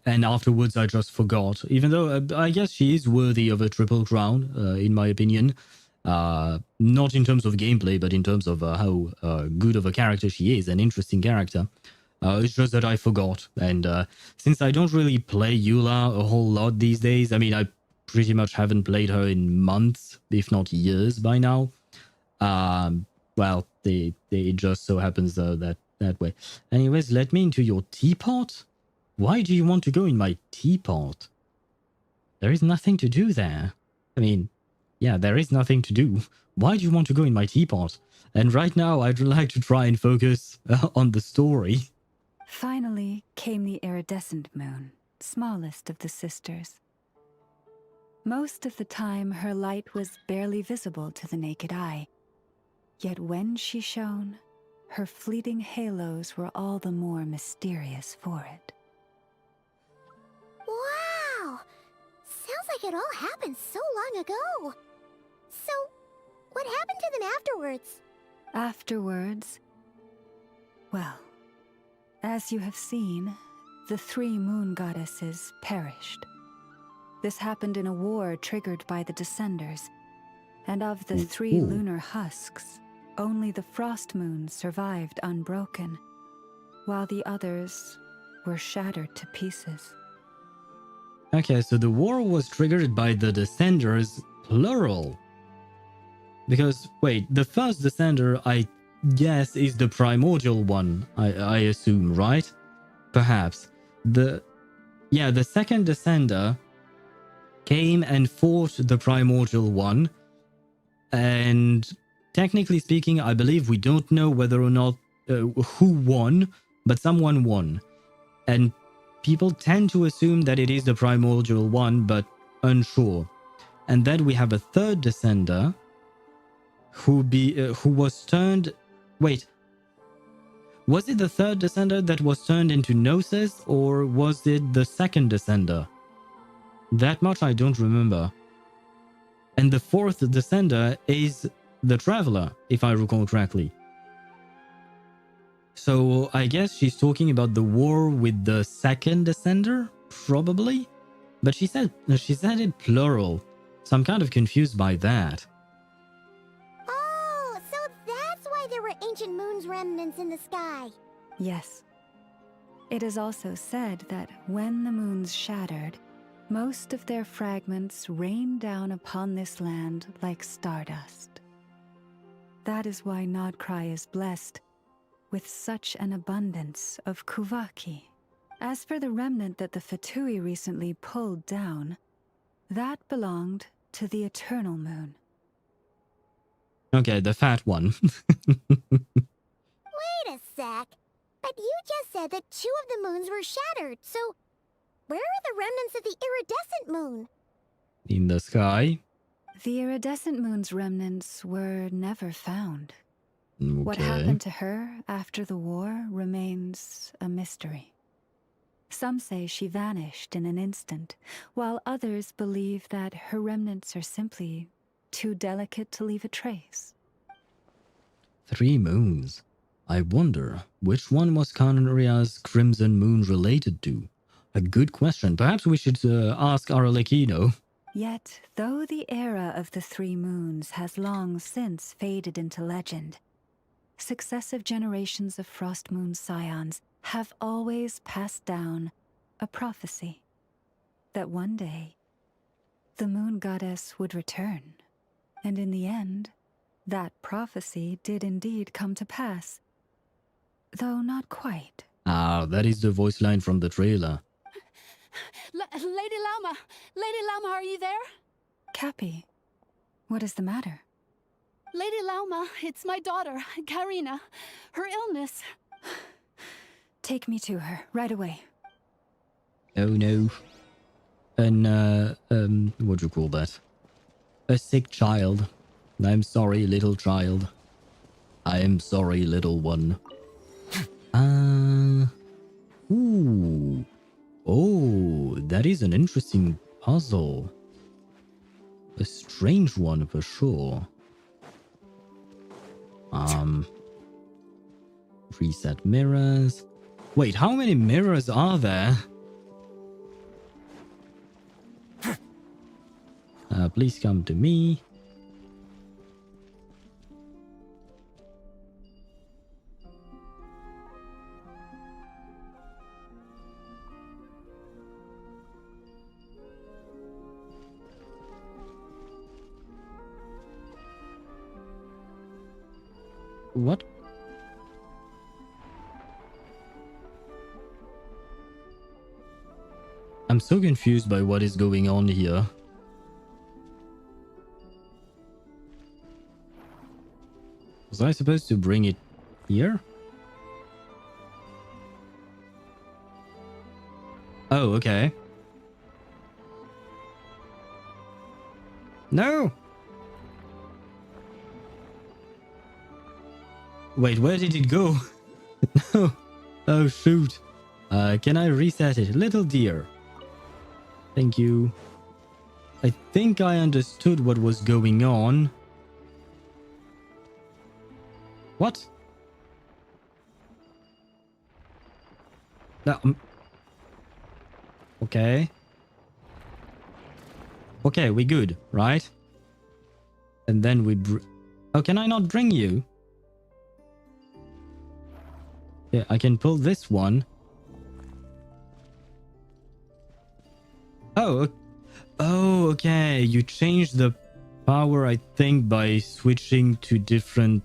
afterwards, I just forgot. Even though I guess she is worthy of a triple crown, in my opinion. Not in terms of gameplay, but in terms of how good of a character she is, an interesting character. It's just that I forgot. And since I don't really play Eula a whole lot these days, I mean, I pretty much haven't played her in months, if not years by now. Well, it just so happens that way. Anyways, let me into your teapot. Why do you want to go in my teapot? There is nothing to do there. I mean, yeah, there is nothing to do. Why do you want to go in my teapot? And right now, I'd like to try and focus on the story. Finally came the iridescent moon, smallest of the sisters. Most of the time, her light was barely visible to the naked eye. Yet when she shone, her fleeting halos were all the more mysterious for it. Wow! Sounds like it all happened so long ago. So, what happened to them afterwards? Afterwards, well, as you have seen, the three moon goddesses perished. This happened in a war triggered by the Descenders, and of the three lunar husks, only the frost moon survived unbroken, while the others were shattered to pieces. Okay, so the war was triggered by the Descenders, plural. Because, wait, the first Descender, I guess, is the primordial one, I assume, right? Perhaps. The second Descender came and fought the primordial one, and technically speaking, I believe we don't know whether or not who won, but someone won. And people tend to assume that it is the primordial one, but unsure. And then we have a third Descender who was turned... Wait. Was it the third Descender that was turned into Gnosis, or was it the second Descender? That much I don't remember. And the fourth Descender is the Traveler, if I recall correctly. So I guess she's talking about the war with the second Descender, probably? But she said it plural, so I'm kind of confused by that. Oh, so that's why there were ancient moon's remnants in the sky. Yes. It is also said that when the moons shattered, most of their fragments rained down upon this land like stardust. That is why Nod-Krai is blessed with such an abundance of Kuvaki. As for the remnant that the Fatui recently pulled down, that belonged to the Eternal Moon. Okay, the fat one. Wait a sec. But you just said that 2 of the moons were shattered, so where are the remnants of the iridescent moon? In the sky. The iridescent moon's remnants were never found. Okay. What happened to her after the war remains a mystery. Some say she vanished in an instant, while others believe that her remnants are simply too delicate to leave a trace. 3 moons. I wonder which one was Canria's crimson moon related to? A good question. Perhaps we should ask Arlecchino. Yet, though the era of the 3 moons has long since faded into legend, successive generations of Frost Moon scions have always passed down a prophecy that one day the moon goddess would return. And in the end, that prophecy did indeed come to pass, though not quite. Ah, that is the voice line from the trailer. Lady Lauma! Lady Lauma, are you there? Cappy, what is the matter? Lady Lauma, it's my daughter, Karina. Her illness. Take me to her, right away. Oh no. What do you call that? A sick child. I'm sorry, little child. I am sorry, little one. Ooh. Oh, that is an interesting puzzle. A strange one for sure. Reset mirrors. Wait, how many mirrors are there? Please come to me. What? I'm so confused by what is going on here. Was I supposed to bring it here? Oh, okay. No! Wait, where did it go? No. Oh, shoot. Can I reset it? Little dear. Thank you. I think I understood what was going on. What? No. Okay. Okay, we good, right? And then we oh, can I not bring you? Yeah, I can pull this one. Oh, oh, okay. You changed the power, I think, by switching to different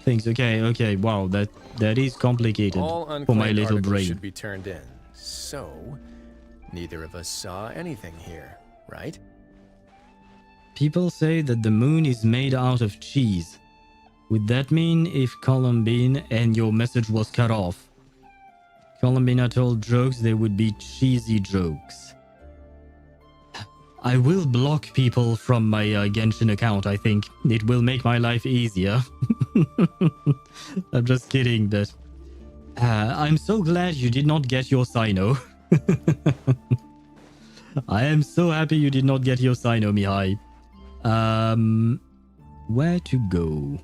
things. Okay, okay. Wow, that is complicated for my little brain. Should be turned in. So, neither of us saw anything here, right? People say that the moon is made out of cheese. Would that mean if Columbine and your message was cut off? Columbina told jokes, they would be cheesy jokes. I will block people from my Genshin account, I think. It will make my life easier. I'm just kidding, but... I'm so glad you did not get your Sino. I am so happy you did not get your Sino, Mihai. Where to go?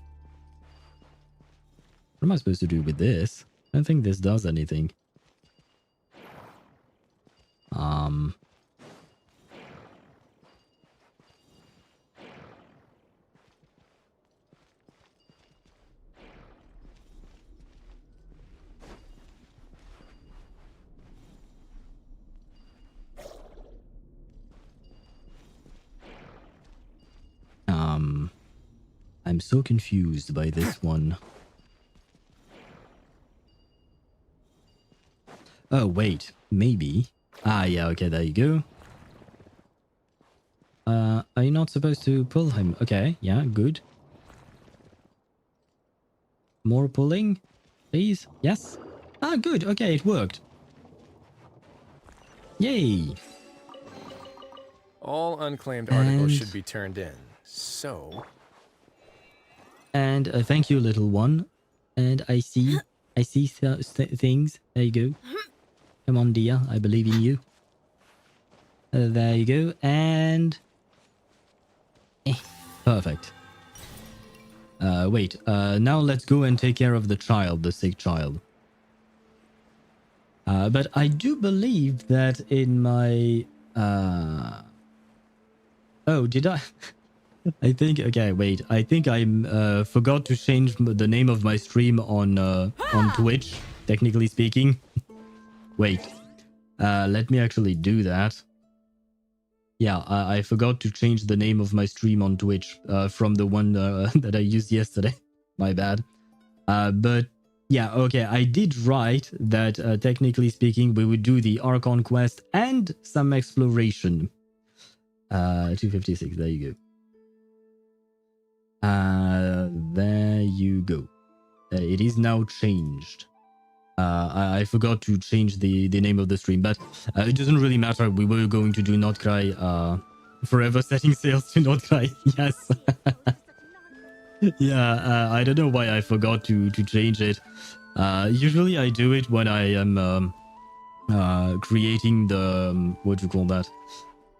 What am I supposed to do with this? I don't think this does anything. I'm so confused by this one. Oh, wait. Maybe. Ah, yeah, okay, there you go. Are you not supposed to pull him? Okay, yeah, good. More pulling, please? Yes? Ah, good. Okay, it worked. Yay! All unclaimed articles should be turned in. So... And thank you, little one. And I see things. There you go. Come on, dear. I believe in you. There you go. And... perfect. Wait. Now let's go and take care of the child, the sick child. But I do believe that in my... Oh, did I... I think... Okay, wait. I think I forgot to change the name of my stream on Twitch, technically speaking. Wait. Let me actually do that. Yeah, I forgot to change the name of my stream on Twitch from the one that I used yesterday. My bad. But yeah, okay, I did write that technically speaking, we would do the Archon Quest and some exploration. 256, there you go. There you go. It is now changed. I forgot to change the name of the stream, but it doesn't really matter. We were going to do Nod-Krai, forever setting sails to Nod-Krai. Yes. Yeah, I don't know why I forgot to change it. Usually I do it when I am creating the what do you call that?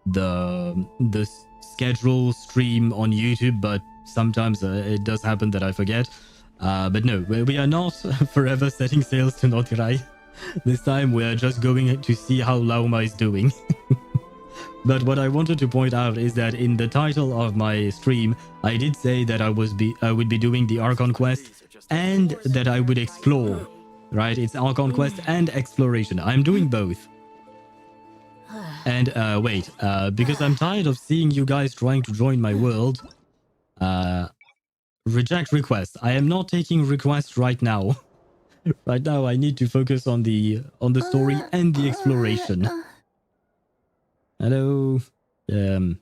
The schedule stream on YouTube, but sometimes it does happen that I forget. But no, we are not forever setting sails to Nod-Krai. This time we are just going to see how Lauma is doing. But what I wanted to point out is that in the title of my stream, I did say that I would be doing the Archon Quest and that I would explore. Right? It's Archon Quest and exploration. I'm doing both. And wait, because I'm tired of seeing you guys trying to join my world. Reject request. I am not taking requests right now. Right now I need to focus on the story and the exploration. Hello. Yeah,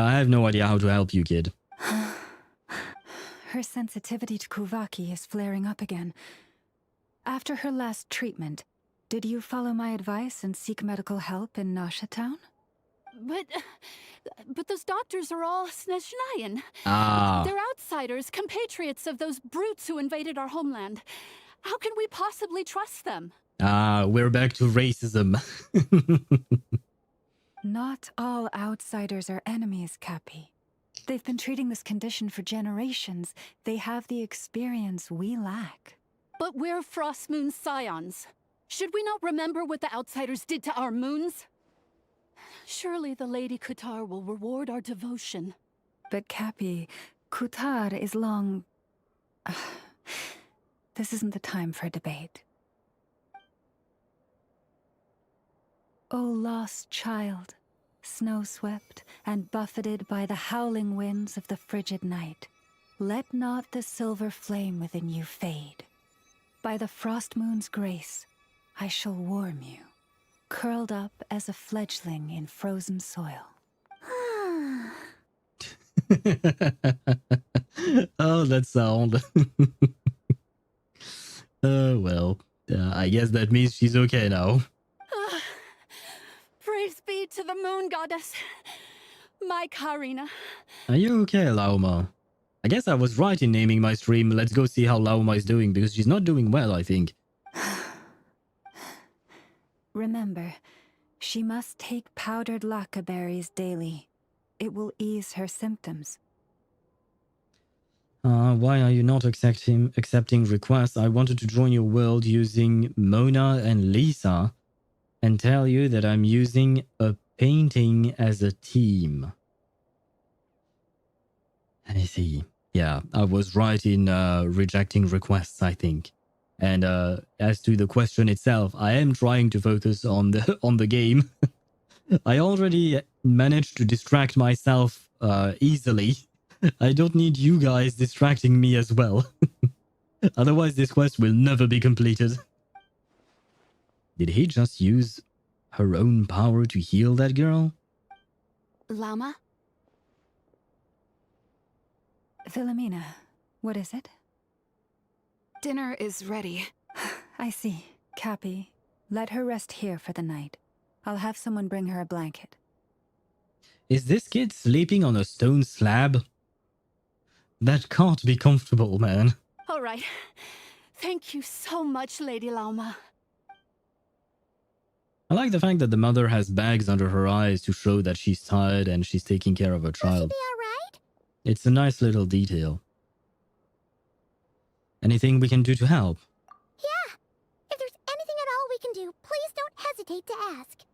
I have no idea how to help you, kid. Her sensitivity to Kuvaki is flaring up again. After her last treatment, did you follow my advice and seek medical help in Nasha Town? But those doctors are all Snezhnayan. Ah. They're outsiders, compatriots of those brutes who invaded our homeland. How can we possibly trust them? Ah, we're back to racism. Not all outsiders are enemies, Cappy. They've been treating this condition for generations. They have the experience we lack. But we're Frostmoon scions. Should we not remember what the outsiders did to our moons? Surely the Lady Kutar will reward our devotion. But Cappy, Kutar is long... This isn't the time for a debate. O lost child, snow-swept and buffeted by the howling winds of the frigid night, let not the silver flame within you fade. By the frost moon's grace, I shall warm you, curled up as a fledgling in frozen soil. Oh, that sound. Well, I guess that means she's okay now. Praise be to the moon goddess, my Karina. Are you okay, Lauma? I guess I was right in naming my stream. Let's go see how Lauma is doing, because she's not doing well, I think. Remember, she must take powdered laka berries daily. It will ease her symptoms. Why are you not accepting requests? I wanted to join your world using Mona and Lisa and tell you that I'm using a painting as a team. I see. Yeah, I was right in rejecting requests, I think. And as to the question itself, I am trying to focus on the game. I already managed to distract myself easily. I don't need you guys distracting me as well. Otherwise, this quest will never be completed. Did he just use her own power to heal that girl? Lauma? Philomena, what is it? Dinner is ready. I see. Cappy, let her rest here for the night. I'll have someone bring her a blanket. Is this kid sleeping on a stone slab? That can't be comfortable, man. All right. Thank you so much, Lady Lauma. I like the fact that the mother has bags under her eyes to show that she's tired and she's taking care of her Will she child. be alright? It's a nice little detail. Anything we can do to help? Yeah. If there's anything at all we can do, please don't hesitate to ask.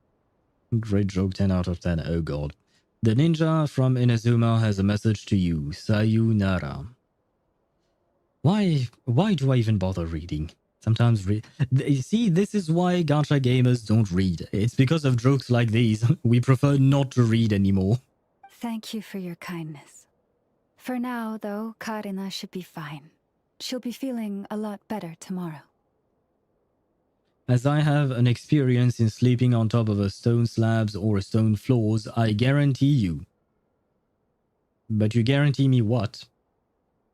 Great joke, 10 out of 10. Oh god. The ninja from Inazuma has a message to you. Sayonara. Why do I even bother reading? Sometimes see, this is why gacha gamers don't read. It's because of jokes like these. We prefer not to read anymore. Thank you for your kindness. For now, though, Karina should be fine. She'll be feeling a lot better tomorrow. As I have an experience in sleeping on top of a stone slabs or stone floors, I guarantee you. But you guarantee me what?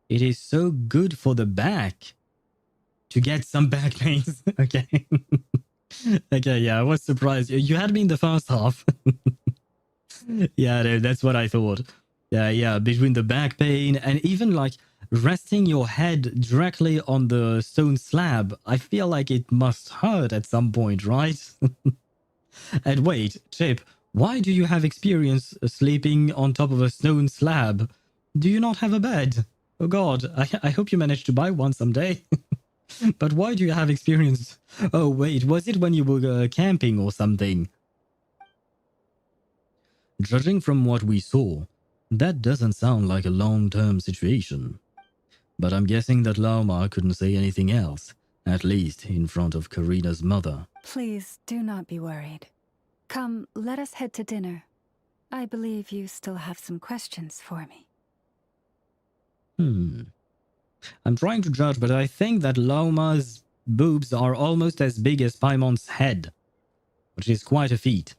It is so good for the back. To get some back pains. Okay. Okay, yeah, I was surprised. You had me in the first half. Yeah, no, that's what I thought. Yeah, between the back pain and even like resting your head directly on the stone slab, I feel like it must hurt at some point, right? And wait, Chip, why do you have experience sleeping on top of a stone slab? Do you not have a bed? Oh god, I hope you manage to buy one someday. But why do you have experience? Oh wait, was it when you were camping or something? Judging from what we saw, that doesn't sound like a long-term situation. But I'm guessing that Lauma couldn't say anything else, at least in front of Karina's mother. Please do not be worried. Come, let us head to dinner. I believe you still have some questions for me. I'm trying to judge, but I think that Lauma's boobs are almost as big as Paimon's head, which is quite a feat.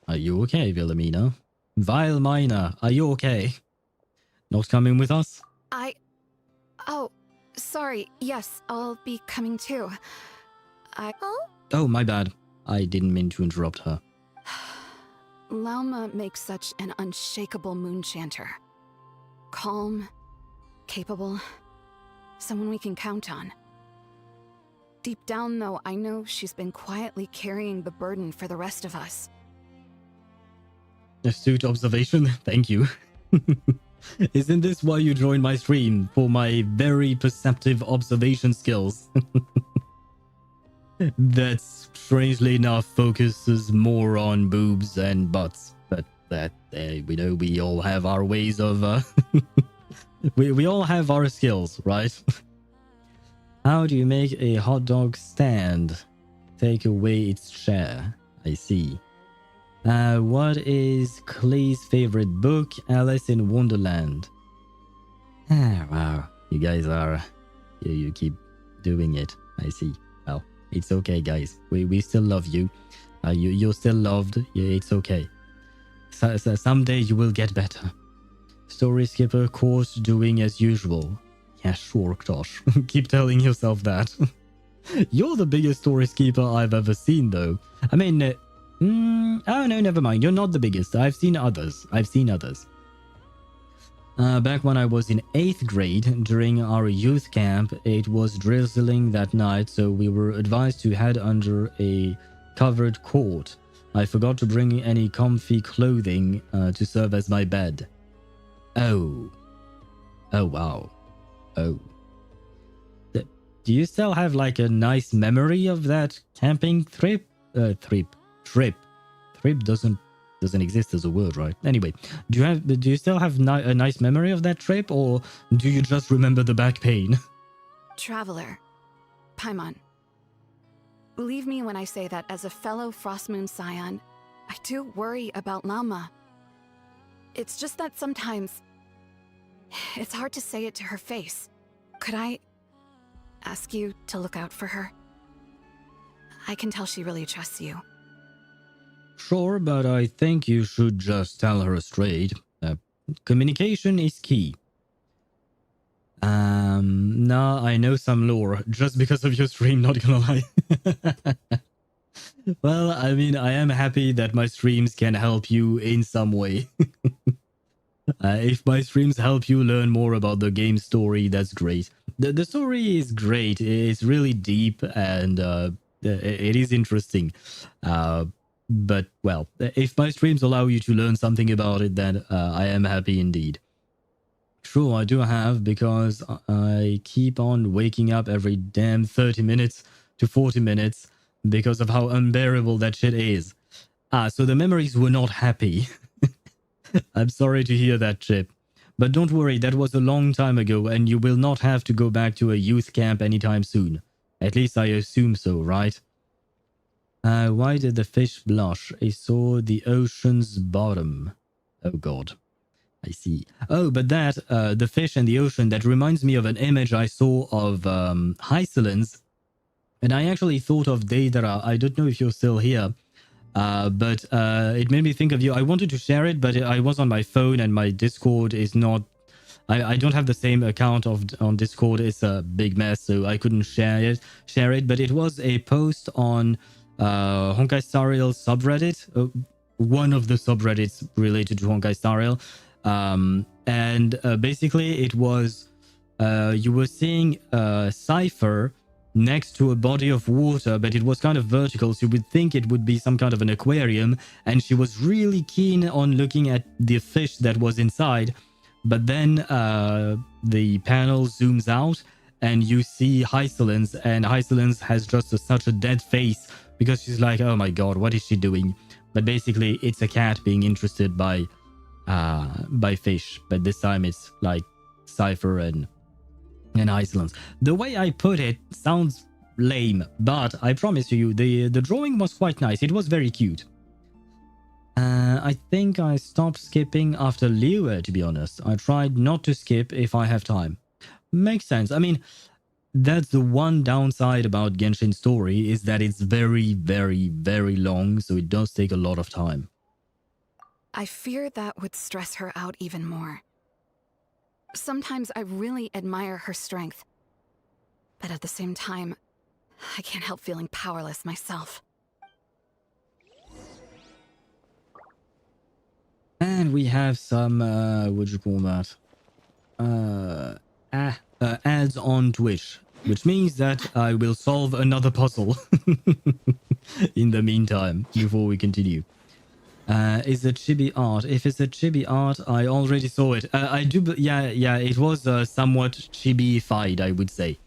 Are you okay, Wilhelmina? Vilmina, are you okay? Not coming with us? Oh, sorry. Yes, I'll be coming too. Oh, my bad. I didn't mean to interrupt her. Lauma makes such an unshakable moonchanter. Calm, capable, someone we can count on. Deep down, though, I know she's been quietly carrying the burden for the rest of us. Astute observation, thank you. Isn't this why you joined my stream? For my very perceptive observation skills? That, strangely enough, focuses more on boobs and butts. But that, we know we all have our ways of... we all have our skills, right? How do you make a hot dog stand? Take away its chair. I see. What is Clay's favorite book? Alice in Wonderland. Ah, wow. You guys are... You keep doing it. I see. Well, it's okay, guys. We still love you. You're still loved. Yeah, it's okay. Someday you will get better. Story skipper course doing as usual. Yeah, sure, Tosh. Keep telling yourself that. You're the biggest story skipper I've ever seen, though. I mean... oh no, never mind. You're not the biggest. I've seen others. Back when I was in 8th grade, during our youth camp, it was drizzling that night, so we were advised to head under a covered court. I forgot to bring any comfy clothing to serve as my bed. Oh. Oh, wow. Oh. Do you still have like a nice memory of that camping trip? Trip doesn't exist as a word, right? Anyway, do you still have a nice memory of that trip, or do you just remember the back pain? Traveler. Paimon. Believe me when I say that as a fellow Frostmoon Scion, I do worry about Lauma. It's just that sometimes it's hard to say it to her face. Could I ask you to look out for her? I can tell she really trusts you. Sure, but I think you should just tell her straight. Communication is key. Nah, I know some lore, just because of your stream, not gonna lie. Well, I mean, I am happy that my streams can help you in some way. If my streams help you learn more about the game story, that's great. The story is great. It's really deep and it is interesting. But well, if my streams allow you to learn something about it, then I am happy indeed. True, I do have, because I keep on waking up every damn 30 minutes to 40 minutes because of how unbearable that shit is. So the memories were not happy. I'm sorry to hear that, Chip. But don't worry, that was a long time ago, and you will not have to go back to a youth camp anytime soon. At least I assume so, right? Why did the fish blush? I saw the ocean's bottom. Oh god. I see. Oh, but that, the fish and the ocean, that reminds me of an image I saw of Hycelins. And I actually thought of Deidara. I don't know if you're still here. But it made me think of you. I wanted to share it, but I was on my phone and my Discord is not... I don't have the same account on Discord. It's a big mess, so I couldn't share it. But it was a post on Honkai Star Rail subreddit. One of the subreddits related to Honkai Star Rail. And basically it was... you were seeing Cypher next to a body of water, but it was kind of vertical, so you would think it would be some kind of an aquarium, and she was really keen on looking at the fish that was inside. But then the panel zooms out and you see Hycelins, and Hycelins has just such a dead face because she's like, oh my god, what is she doing? But basically it's a cat being interested by fish, but this time it's like Cypher and Hycelins. The way I put it sounds lame, but I promise you the drawing was quite nice. It was very cute. I think I stopped skipping after Liu, to be honest. I tried not to skip if I have time. Makes sense. I mean, that's the one downside about Genshin story, is that it's very, very, very long, so it does take a lot of time. I fear that would stress her out even more. Sometimes I really admire her strength, but at the same time, I can't help feeling powerless myself. And we have some, what do you call that? Ads on Twitch, which means that I will solve another puzzle in the meantime, before we continue. Is it chibi art? If it's a chibi art, I already saw it. I do, yeah, it was somewhat chibi-fied, I would say.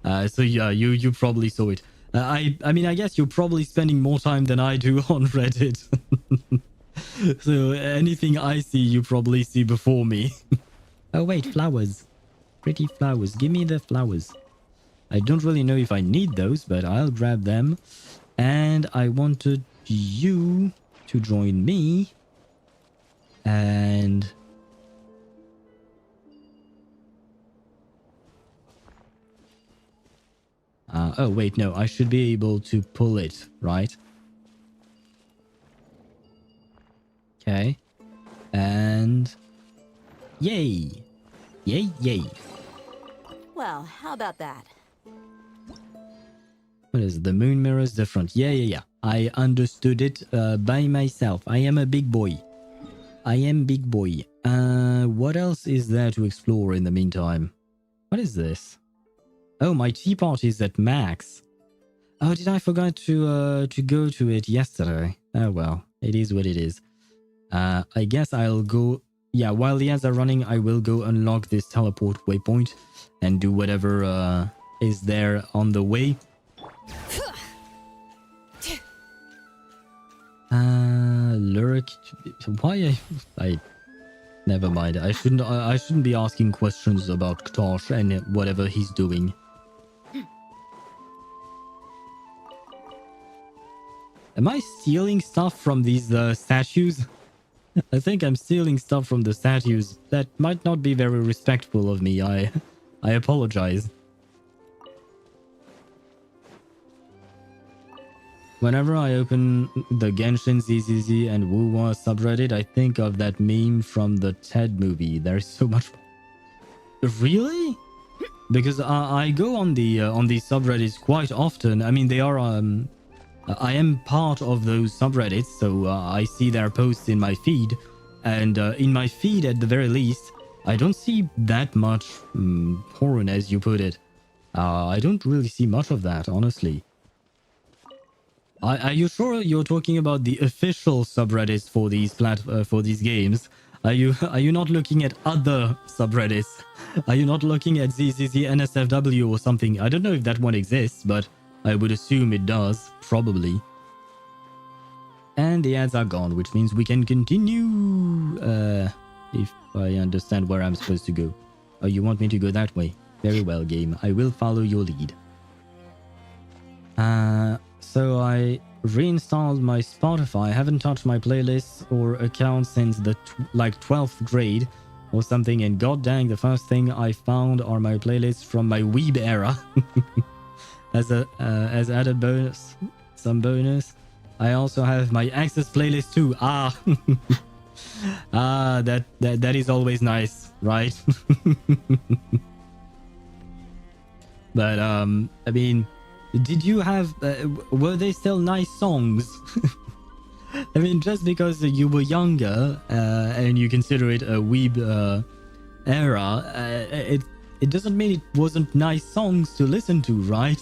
So yeah, you probably saw it. I mean, I guess you're probably spending more time than I do on Reddit. So anything I see, you probably see before me. Oh wait, flowers. Pretty flowers. Give me the flowers. I don't really know if I need those, but I'll grab them. And I wanted you to join me. And... oh wait, no, I should be able to pull it, right? Okay. And... yay! Yay, yay. Well, how about that? What is it? The moon mirror is different. Yeah. I understood it by myself. I am a big boy. I am big boy. What else is there to explore in the meantime? What is this? Oh, my tea party is at max. Oh, did I forget to go to it yesterday? Oh well, it is what it is. I guess I'll go... yeah, while the ads are running, I will go unlock this teleport waypoint and do whatever is there on the way. Lurk... why I... never mind. I shouldn't be asking questions about Ktosh and whatever he's doing. Am I stealing stuff from these statues? I think I'm stealing stuff from the statues. That might not be very respectful of me. I apologize. Whenever I open the Genshin ZZZ and Wuwa subreddit, I think of that meme from the Ted movie. There's so much... Really? Because I go on these subreddits quite often. I mean, they are... I am part of those subreddits, so I see their posts in my feed. And in my feed, at the very least, I don't see that much porn, as you put it. I don't really see much of that, honestly. Are you sure you're talking about the official subreddits for these for these games? Are you not looking at other subreddits? Are you not looking at ZZZ NSFW or something? I don't know if that one exists, but I would assume it does, probably. And the ads are gone, which means we can continue. If I understand where I'm supposed to go. Oh, you want me to go that way? Very well, game. I will follow your lead. So I reinstalled my Spotify. I haven't touched my playlists or account since the 12th grade or something. And god dang, the first thing I found are my playlists from my Weeb era. as added bonus, some bonus. I also have my Access playlist too. That is always nice, right? But I mean, did you have were they still nice songs? I mean, just because you were younger and you consider it a weeb era, it doesn't mean it wasn't nice songs to listen to, right?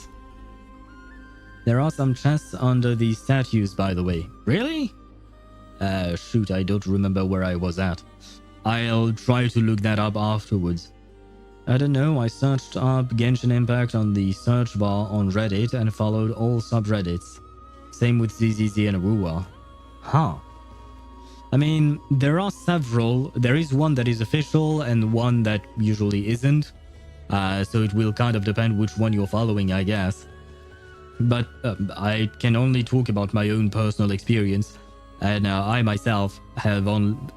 There are some chests under these statues, by the way. Really? Shoot, I don't remember where I was at. I'll try to look that up afterwards. I don't know, I searched up Genshin Impact on the search bar on Reddit and followed all subreddits. Same with ZZZ and Rua. Huh. I mean, there are several. There is one that is official and one that usually isn't. So it will kind of depend which one you're following, I guess. But I can only talk about my own personal experience. And I myself have on...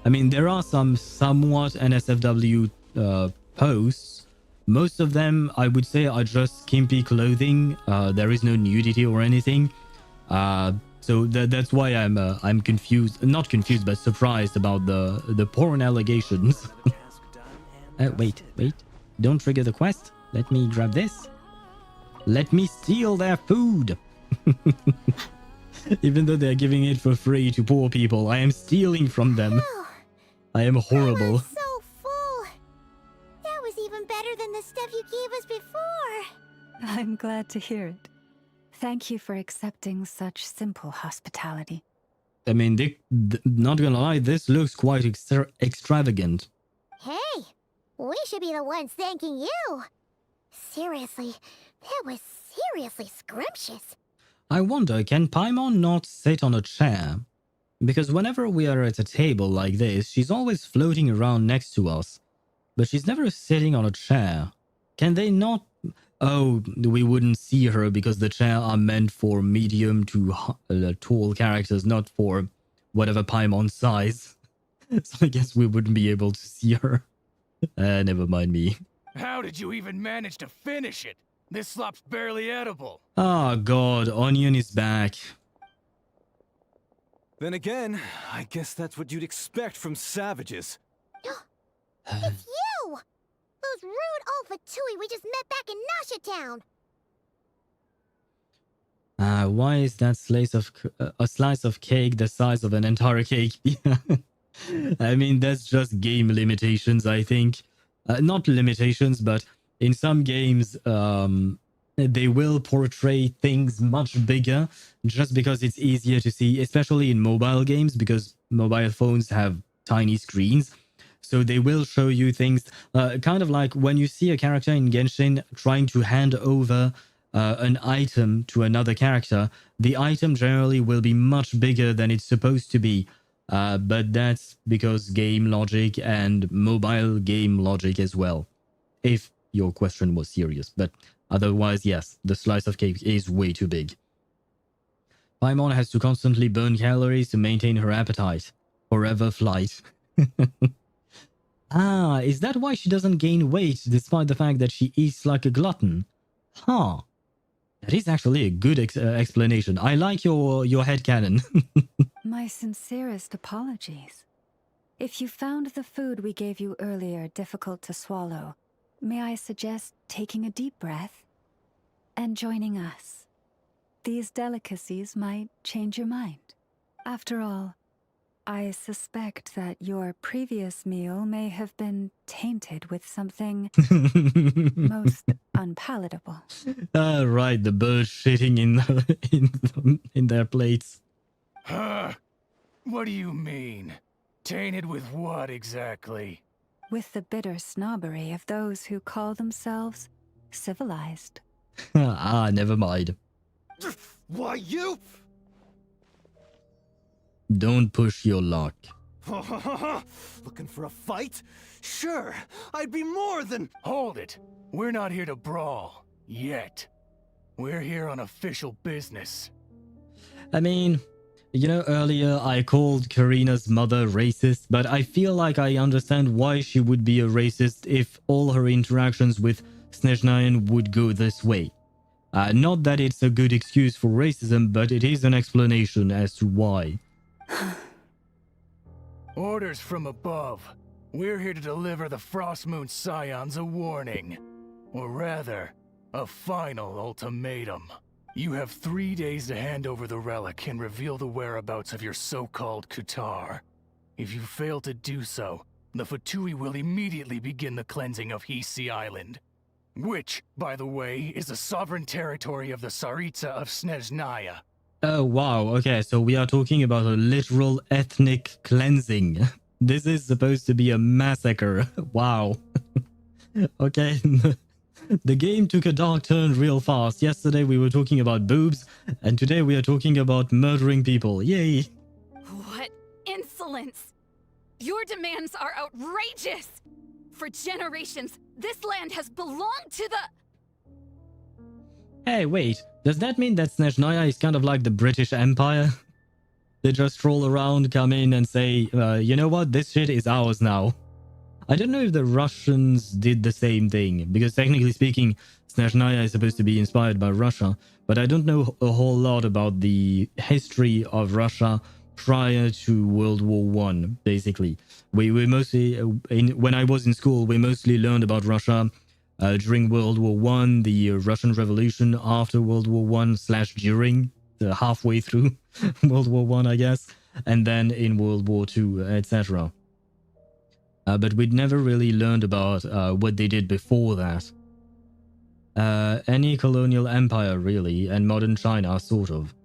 I mean, there are some somewhat NSFW posts. Most of them, I would say, are just skimpy clothing. There is no nudity or anything. So that's why I'm confused. Not confused, but surprised about the porn allegations. Wait. Don't trigger the quest. Let me grab this. Let me steal their food. Even though they're giving it for free to poor people, I am stealing from them. I am horrible. I'm so full. That was even better than the stuff you gave us before. I'm glad to hear it. Thank you for accepting such simple hospitality. I mean, not gonna lie, this looks quite extravagant. Hey, we should be the ones thanking you. Seriously, that was seriously scrumptious. I wonder, can Paimon not sit on a chair? Because whenever we are at a table like this, she's always floating around next to us. But she's never sitting on a chair. Can they not... Oh, we wouldn't see her because the chair are meant for medium to tall characters, not for whatever Paimon size. So I guess we wouldn't be able to see her. Never mind me. How did you even manage to finish it? This slop's barely edible. Oh god, Onion is back. Then again, I guess that's what you'd expect from savages. It's you! Those rude Olfatui we just met back in Nasha Town! Why is that a slice of cake the size of an entire cake? I mean, that's just game limitations, I think. Not limitations, but in some games, they will portray things much bigger just because it's easier to see, especially in mobile games, because mobile phones have tiny screens. So they will show you things kind of like when you see a character in Genshin trying to hand over an item to another character, the item generally will be much bigger than it's supposed to be. But that's because game logic and mobile game logic as well. If your question was serious. But otherwise, yes, the slice of cake is way too big. Paimon has to constantly burn calories to maintain her appetite. Forever flight. Is that why she doesn't gain weight despite the fact that she eats like a glutton? Huh. That is actually a good explanation. I like your headcanon. My sincerest apologies. If you found the food we gave you earlier difficult to swallow, may I suggest taking a deep breath and joining us? These delicacies might change your mind. After all, I suspect that your previous meal may have been tainted with something most unpalatable. Right, the birds shitting in their plates. Huh? What do you mean? Tainted with what exactly? With the bitter snobbery of those who call themselves civilized. Ah, never mind. Why, you? Don't push your luck. Looking for a fight? Sure, I'd be more than... Hold it! We're not here to brawl. Yet. We're here on official business. I mean, you know, earlier I called Karina's mother racist, but I feel like I understand why she would be a racist if all her interactions with Snezhnayan would go this way. Not that it's a good excuse for racism, but it is an explanation as to why. Orders from above. We're here to deliver the Frostmoon Scions a warning. Or rather, a final ultimatum. You have 3 days to hand over the relic and reveal the whereabouts of your so-called Qatar. If you fail to do so, the Fatui will immediately begin the cleansing of Hisi Island. Which, by the way, is the sovereign territory of the Tsaritsa of Snezhnaya. Oh, wow. Okay, so we are talking about a literal ethnic cleansing. This is supposed to be a massacre. Wow. Okay. The game took a dark turn real fast. Yesterday we were talking about boobs, and today we are talking about murdering people. Yay. What insolence! Your demands are outrageous! For generations, this land has belonged to the... Hey, wait. Does that mean that Snezhnaya is kind of like the British Empire? They just stroll around, come in and say, you know what, this shit is ours now. I don't know if the Russians did the same thing, because technically speaking, Snezhnaya is supposed to be inspired by Russia, but I don't know a whole lot about the history of Russia prior to World War I, basically. We mostly, when I was in school, we mostly learned about Russia during World War I, the Russian Revolution after World War I / during, halfway through World War I, I guess, and then in World War II, etc. But we'd never really learned about what they did before that. Any colonial empire, really, and modern China, sort of.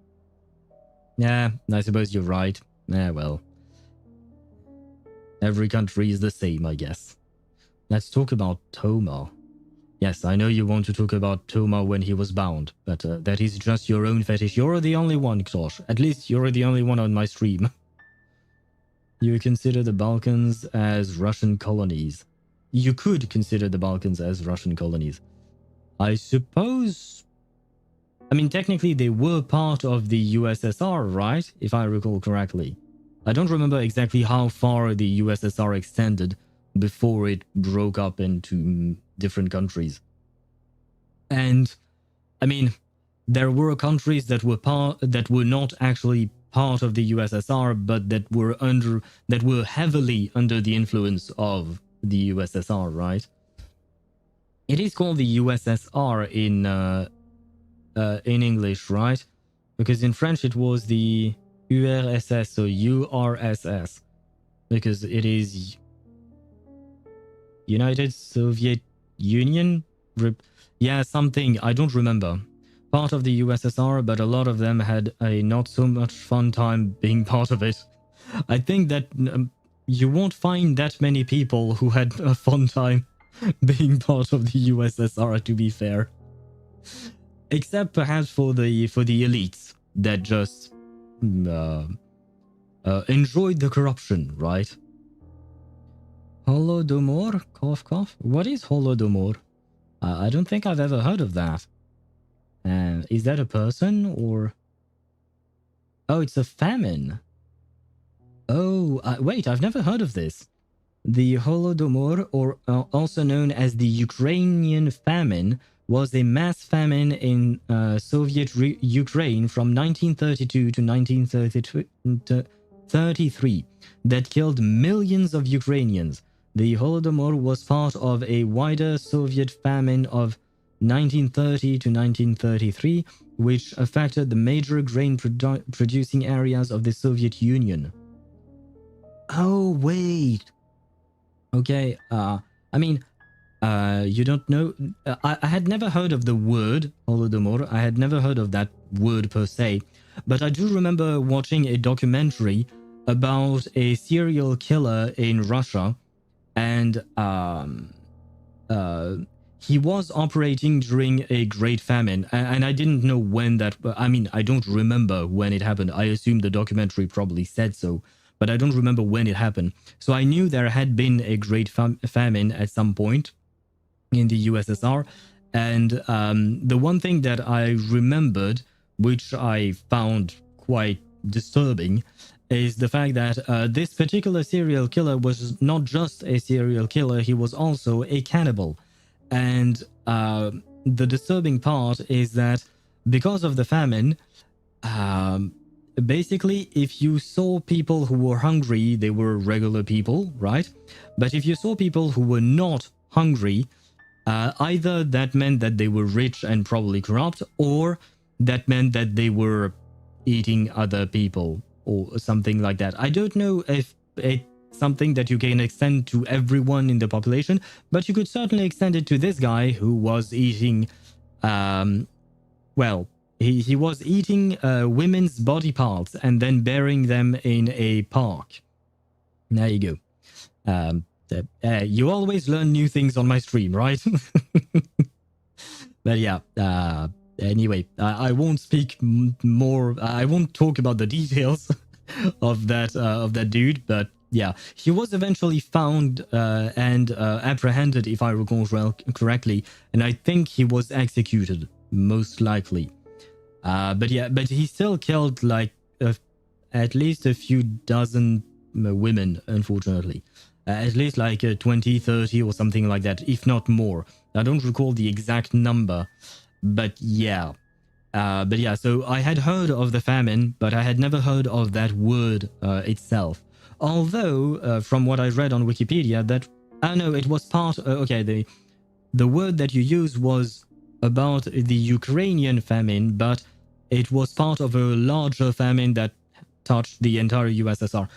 Yeah, I suppose you're right. Yeah, well. Every country is the same, I guess. Let's talk about Thoma. Yes, I know you want to talk about Thoma when he was bound, but that is just your own fetish. You're the only one, Ktosh. At least you're the only one on my stream. You consider the Balkans as Russian colonies. You could consider the Balkans as Russian colonies. I suppose... I mean, technically they were part of the USSR, right? If I recall correctly. I don't remember exactly how far the USSR extended before it broke up into different countries. And, I mean, there were countries that were not actually part of the USSR, but that were heavily under the influence of the USSR, right? It is called the USSR in English, right? Because in French it was the URSS, so URSS, because it is United Soviet Union? Yeah, something, I don't remember. Part of the USSR, but a lot of them had a not so much fun time being part of it. I think that you won't find that many people who had a fun time being part of the USSR, to be fair. Except perhaps for the elites that just enjoyed the corruption, right? Holodomor? Cough, cough. What is Holodomor? I don't think I've ever heard of that. Is that a person or... Oh, it's a famine. Oh, wait, I've never heard of this. The Holodomor, or also known as the Ukrainian famine, was a mass famine in Soviet Ukraine from 1932 to 1933 that killed millions of Ukrainians. The Holodomor was part of a wider Soviet famine of 1930 to 1933, which affected the major grain producing areas of the Soviet Union. Oh, wait. Okay, I mean, you don't know. I had never heard of the word Holodomor. I had never heard of that word per se. But I do remember watching a documentary about a serial killer in Russia. And he was operating during a Great Famine. And I didn't know when that... I mean, I don't remember when it happened. I assume the documentary probably said so. But I don't remember when it happened. So I knew there had been a Great Famine at some point in the USSR. And the one thing that I remembered, which I found quite disturbing, is the fact that this particular serial killer was not just a serial killer, he was also a cannibal. And the disturbing part is that because of the famine, basically, if you saw people who were hungry, they were regular people, right? But if you saw people who were not hungry, either that meant that they were rich and probably corrupt, or that meant that they were eating other people or something like that. I don't know if it's something that you can extend to everyone in the population, but you could certainly extend it to this guy who was eating, well, he was eating women's body parts and then burying them in a park. There you go. You always learn new things on my stream, right? But yeah, anyway, I won't speak more. I won't talk about the details of that dude. But yeah, he was eventually found and apprehended, if I recall correctly, and I think he was executed, most likely. But yeah, but he still killed like at least a few dozen women, unfortunately. At least like 20, 30 or something like that, if not more. I don't recall the exact number, but yeah. So I had heard of the famine, but I had never heard of that word itself. Although, from what I read on Wikipedia, that... no, it was part... okay, the word that you used was about the Ukrainian famine, but it was part of a larger famine that touched the entire USSR.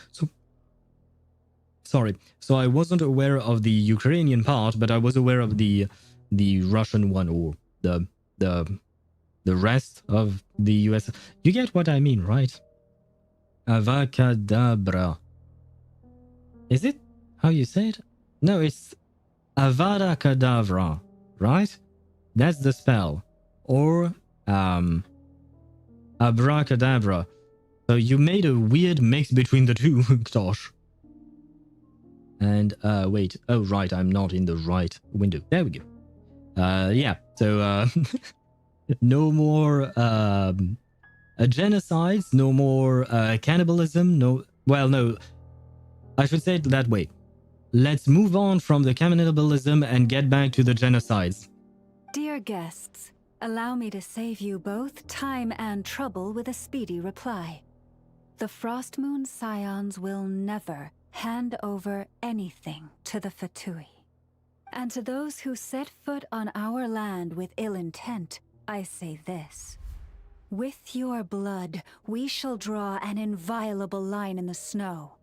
So I wasn't aware of the Ukrainian part, but I was aware of the Russian one, or the rest of the US. You get what I mean, right? Avacadabra. Is it how you say it? No, it's Avada Kedavra, right? That's the spell. Or abracadabra. So you made a weird mix between the two, Tosh. And wait, oh right, I'm not in the right window. There we go. Yeah, so no more genocides, no more cannibalism, no... Well, no, I should say it that way. Let's move on from the cannibalism and get back to the genocides. Dear guests, allow me to save you both time and trouble with a speedy reply. The Frostmoon Scions will never hand over anything to the Fatui. And to those who set foot on our land with ill intent, I say this. With your blood, we shall draw an inviolable line in the snow.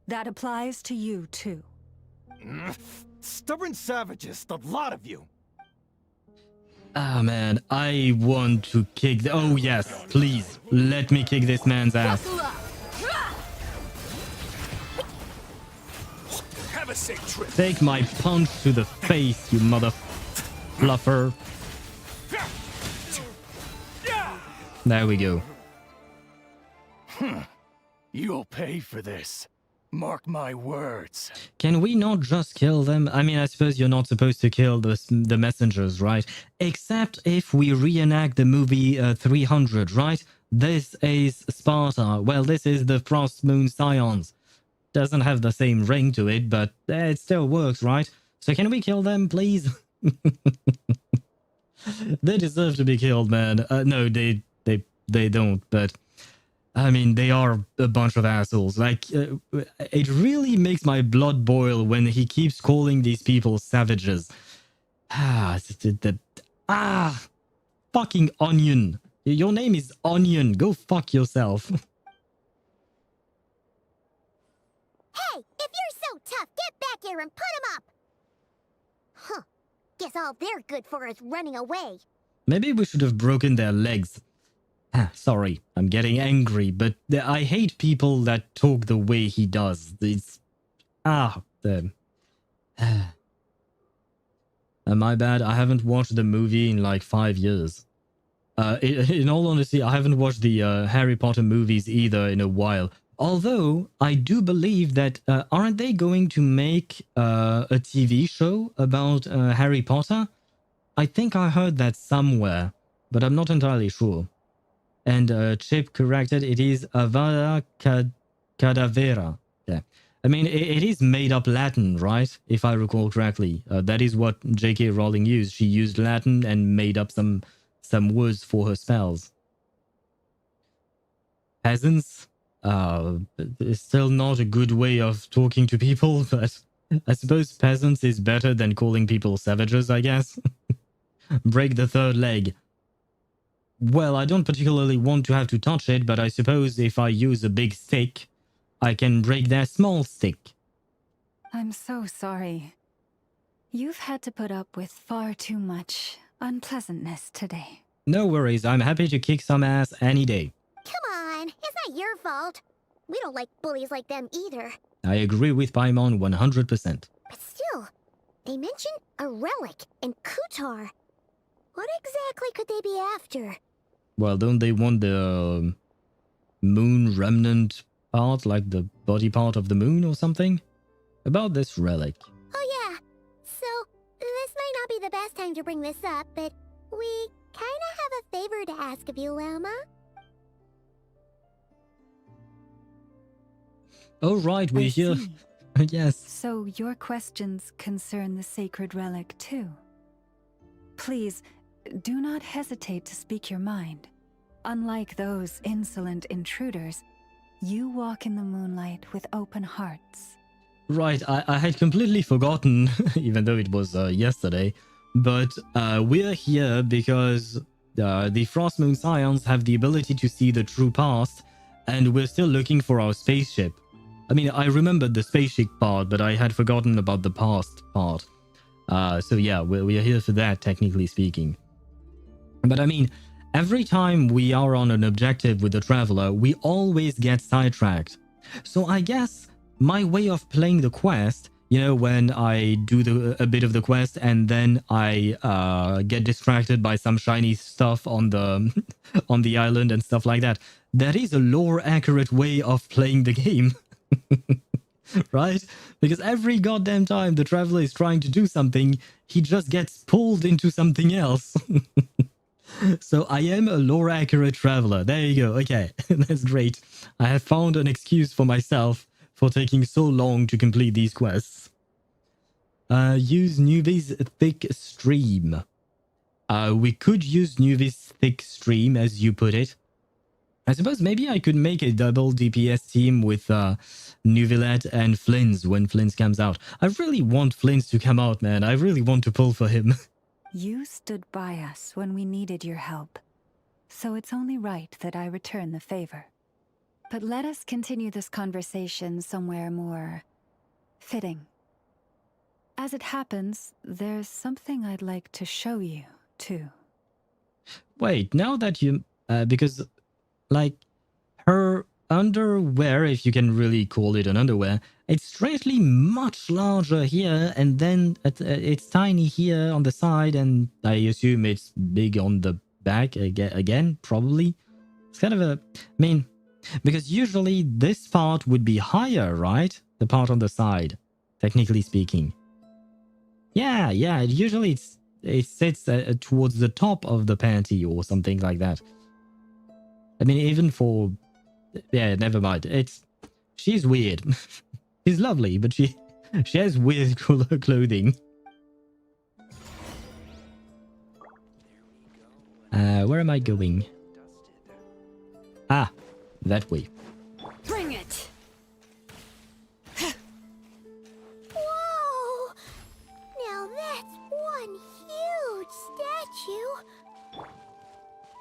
That applies to you, too. Stubborn savages, the lot of you. Ah, man, I want to kick... Oh, yes, please, let me kick this man's ass. Have a safe trip. Take my punch to the face, you mother fluffer. There we go. You'll pay for this. Mark my words. Can we not just kill them? I mean, I suppose you're not supposed to kill the messengers, right? Except if we reenact the movie 300, right? This is Sparta. Well, this is the Frostmoon Scions. Doesn't have the same ring to it, but it still works, right? So can we kill them, please? They deserve to be killed, man. No, they don't, but... I mean, they are a bunch of assholes. Like, it really makes my blood boil when he keeps calling these people savages. Fucking Onion. Your name is Onion. Go fuck yourself. back here and put him up! Huh. Guess all they're good for is running away. Maybe we should have broken their legs. Sorry, I'm getting angry, but I hate people that talk the way he does. It's... my bad, I haven't watched the movie in like 5 years. In all honesty, I haven't watched the Harry Potter movies either in a while. Although, I do believe that, aren't they going to make a TV show about Harry Potter? I think I heard that somewhere, but I'm not entirely sure. And Chip corrected, it is Avada Kedavra. Yeah. I mean, it is made up Latin, right? If I recall correctly. That is what J.K. Rowling used. She used Latin and made up some words for her spells. Peasants? It's still not a good way of talking to people, but I suppose peasants is better than calling people savages, I guess. Break the third leg. Well, I don't particularly want to have to touch it, but I suppose if I use a big stick, I can break their small stick. I'm so sorry. You've had to put up with far too much unpleasantness today. No worries, I'm happy to kick some ass any day. Come on, it's not your fault. We don't like bullies like them either. I agree with Paimon 100%. But still, they mentioned a relic and Kutar. What exactly could they be after? Well, don't they want the moon remnant part, like the body part of the moon or something? About this relic. Oh yeah, so this might not be the best time to bring this up, but we kinda have a favor to ask of you, Lauma. Oh right, we're here. Yes. So your questions concern the sacred relic too. Please, do not hesitate to speak your mind. Unlike those insolent intruders, you walk in the moonlight with open hearts. Right, I had completely forgotten, even though it was yesterday, but we're here because the Frost Moon Scions have the ability to see the true past, and we're still looking for our spaceship. I mean, I remembered the spaceship part, but I had forgotten about the past part. So yeah, we're here for that, technically speaking. But I mean, every time we are on an objective with the Traveler, we always get sidetracked. So I guess my way of playing the quest, you know, when I do a bit of the quest and then I get distracted by some shiny stuff on the on the island and stuff like that, that is a lore-accurate way of playing the game. Right? Because every goddamn time the Traveler is trying to do something, he just gets pulled into something else. So I am a lore-accurate Traveler. There you go. Okay, that's great. I have found an excuse for myself for taking so long to complete these quests. Use Nuvi's thick stream. We could use Nuvi's thick stream, as you put it. I suppose maybe I could make a double DPS team with Nuvilet and Flins when Flins comes out. I really want Flins to come out, man. I really want to pull for him. You stood by us when we needed your help, so it's only right that I return the favor. But let us continue this conversation somewhere more fitting. As it happens, there's something I'd like to show you, too. Wait, now that you... because, like, her underwear, if you can really call it an underwear, it's strangely much larger here, and then it's tiny here on the side, and I assume it's big on the back again, probably. It's kind of a... I mean, because usually this part would be higher, right? The part on the side, technically speaking. Yeah, usually it sits towards the top of the panty or something like that. I mean, even for... Yeah, never mind. She's weird. She's lovely, but she has weird clothing. Where am I going? Ah, that way. Bring it! Whoa! Now that's one huge statue.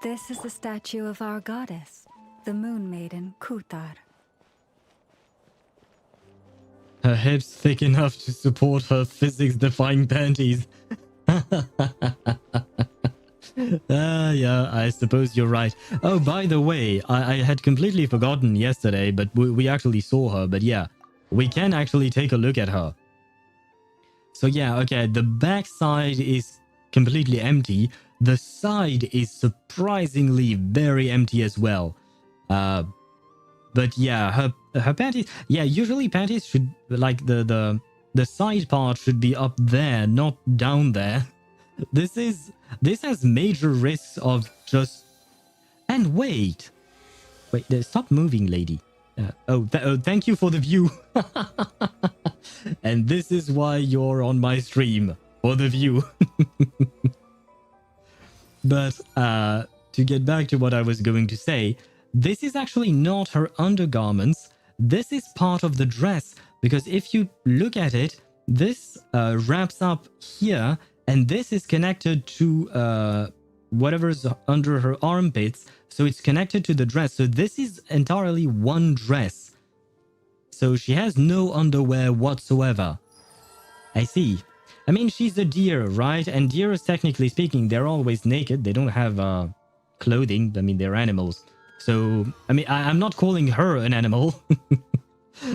This is the statue of our goddess, the Moon Maiden Kutar. Her hips thick enough to support her physics-defying panties. Yeah, I suppose you're right. Oh, by the way, I had completely forgotten yesterday, but we actually saw her. But yeah, we can actually take a look at her. So yeah, okay, the back side is completely empty. The side is surprisingly very empty as well. But yeah, her panties. Yeah, usually panties should, like, the side part should be up there, not down there. This has major risks of just. And wait, stop moving, lady. Thank you for the view. And this is why you're on my stream, for the view. But to get back to what I was going to say, this is actually not her undergarments. This is part of the dress, because if you look at it, this wraps up here, and this is connected to whatever's under her armpits, so it's connected to the dress. So this is entirely one dress. So she has no underwear whatsoever. I see. I mean, she's a deer, right? And deers, technically speaking, they're always naked. They don't have clothing. I mean, they're animals. So, I mean, I'm not calling her an animal.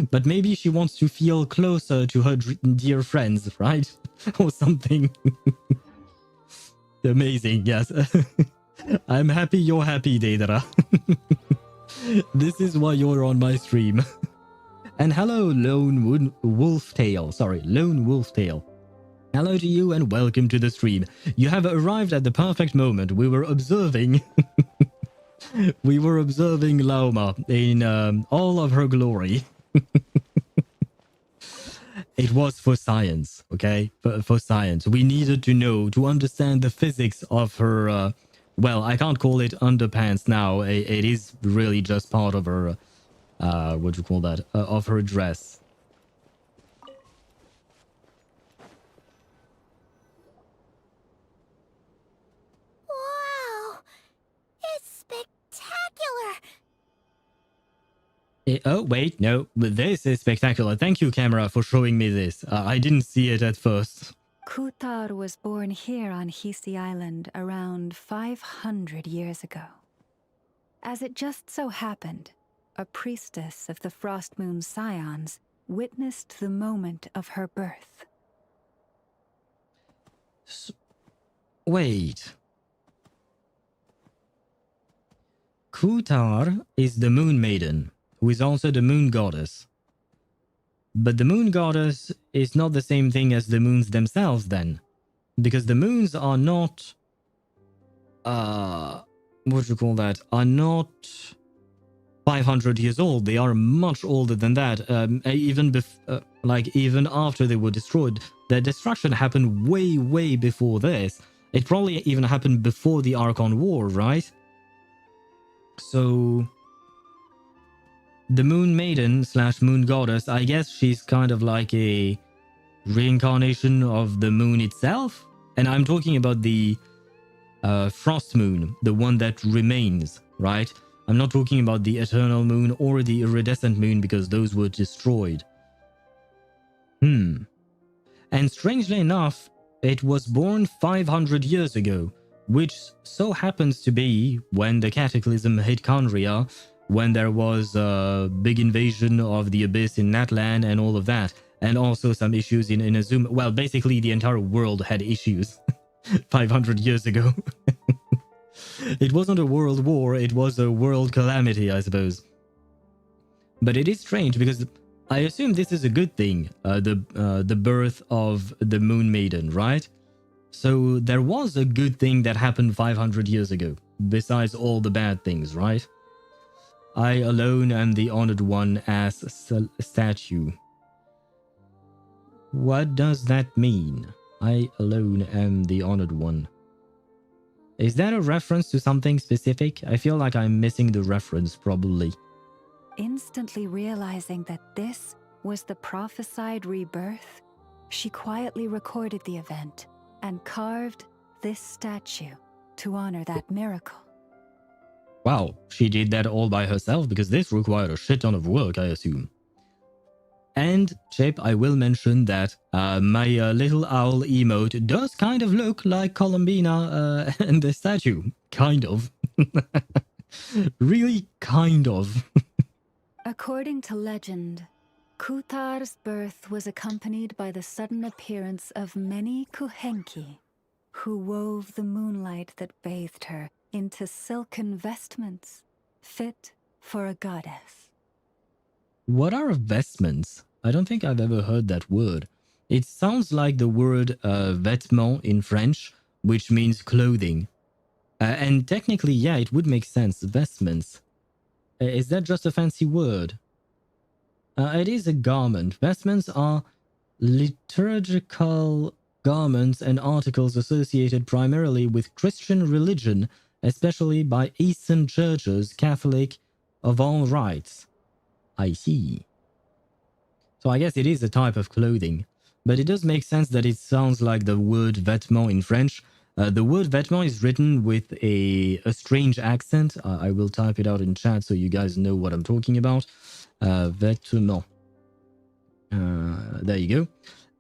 But maybe she wants to feel closer to her dear friends, right? Or something. Amazing, yes. I'm happy you're happy, Deidara. This is why you're on my stream. And hello, Lone Wolftail. Sorry, Lone Wolftail. Hello to you and welcome to the stream. You have arrived at the perfect moment. We were observing... we were observing Lauma in all of her glory. It was for science, okay? For science. We needed to know, to understand the physics of her... well, I can't call it underpants now. It is really just part of her... what do you call that? Of her dress. Wow! It's spectacular! Oh, wait, no. This is spectacular. Thank you, camera, for showing me this. I didn't see it at first. Kutar was born here on Hisi Island around 500 years ago. As it just so happened, a priestess of the Frost Moon Scions witnessed the moment of her birth. Wait. Kutar is the Moon Maiden, who is also the Moon Goddess. But the Moon Goddess is not the same thing as the moons themselves then. Because the moons are not... what do you call that? Are not 500 years old. They are much older than that. Even after they were destroyed, their destruction happened way, way before this. It probably even happened before the Archon War, right? So... the Moon Maiden / Moon Goddess, I guess she's kind of like a reincarnation of the moon itself. And I'm talking about the Frost Moon, the one that remains, right? I'm not talking about the Eternal Moon or the Iridescent Moon because those were destroyed. And strangely enough, it was born 500 years ago, which so happens to be when the Cataclysm hit Kandria, when there was a big invasion of the Abyss in Natlan and all of that, and also some issues in Inazuma. Well, basically the entire world had issues 500 years ago. It wasn't a world war, it was a world calamity, I suppose. But it is strange because I assume this is a good thing, the birth of the Moon Maiden, right? So there was a good thing that happened 500 years ago, besides all the bad things, right? I alone am the honored one as a statue. What does that mean? I alone am the honored one. Is that a reference to something specific? I feel like I'm missing the reference, probably. Instantly realizing that this was the prophesied rebirth, she quietly recorded the event and carved this statue to honor that miracle. Wow, she did that all by herself because this required a shit ton of work, I assume. And, Chip, I will mention that my little owl emote does kind of look like Columbina and the statue. Kind of. Really kind of. According to legend, Kutar's birth was accompanied by the sudden appearance of many Kuhenki, who wove the moonlight that bathed her into silken vestments fit for a goddess. What are vestments? I don't think I've ever heard that word. It sounds like the word vêtement in French, which means clothing. And technically, yeah, it would make sense. Vestments. Is that just a fancy word? It is a garment. Vestments are liturgical garments and articles associated primarily with Christian religion, especially by Eastern churches, Catholic of all rites. I see. So I guess it is a type of clothing. But it does make sense that it sounds like the word vêtement in French. The word vêtement is written with a strange accent. I will type it out in chat so you guys know what I'm talking about. Vêtement. There you go.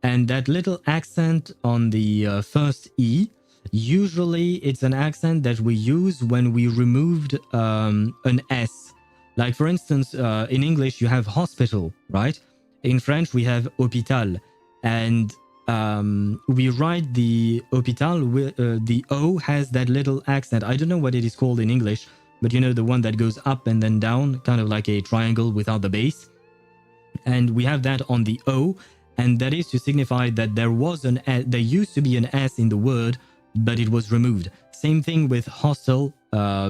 And that little accent on the first E, usually it's an accent that we use when we removed an S. Like, for instance, in English, you have hospital, right? In French, we have hôpital. And we write the hôpital, the O has that little accent. I don't know what it is called in English, but you know, the one that goes up and then down, kind of like a triangle without the base. And we have that on the O, and that is to signify that there used to be an S in the word, but it was removed. Same thing with hostel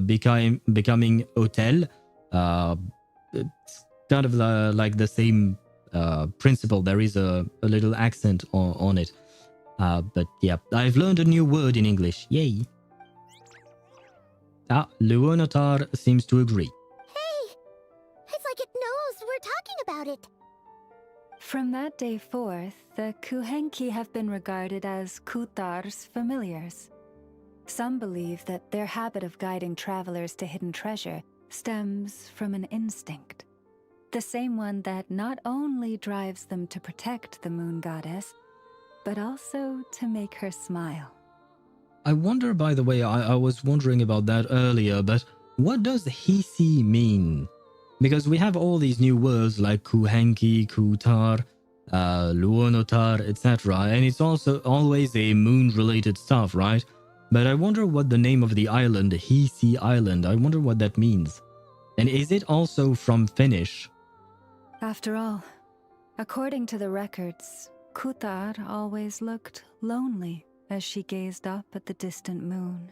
becoming hotel. It's kind of like the same principle. There is a little accent on it. But yeah, I've learned a new word in English. Yay. Leonotar seems to agree. Hey! It's like it knows we're talking about it. From that day forth, the Kuhenki have been regarded as Kutar's familiars. Some believe that their habit of guiding travelers to hidden treasure stems from an instinct. The same one that not only drives them to protect the moon goddess, but also to make her smile. I wonder, by the way, I was wondering about that earlier, but what does Hisi mean? Because we have all these new words like Kuhenki, Kutar, Luonotar, etc. And it's also always a moon-related stuff, right? But I wonder what the name of the island, Hisi Island, I wonder what that means. And is it also from Finnish? After all, according to the records, Kutar always looked lonely as she gazed up at the distant moon.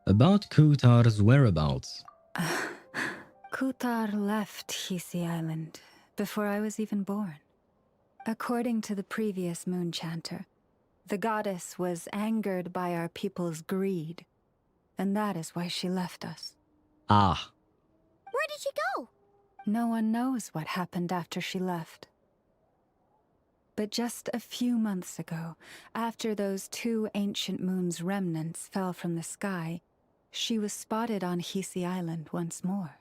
About Kutar's whereabouts. Kutar left Hisi Island before I was even born. According to the previous moon chanter, the goddess was angered by our people's greed, and that is why she left us. Ah. Where did she go? No one knows what happened after she left. But just a few months ago, after those 2 ancient moons' remnants fell from the sky, she was spotted on Hisi Island once more.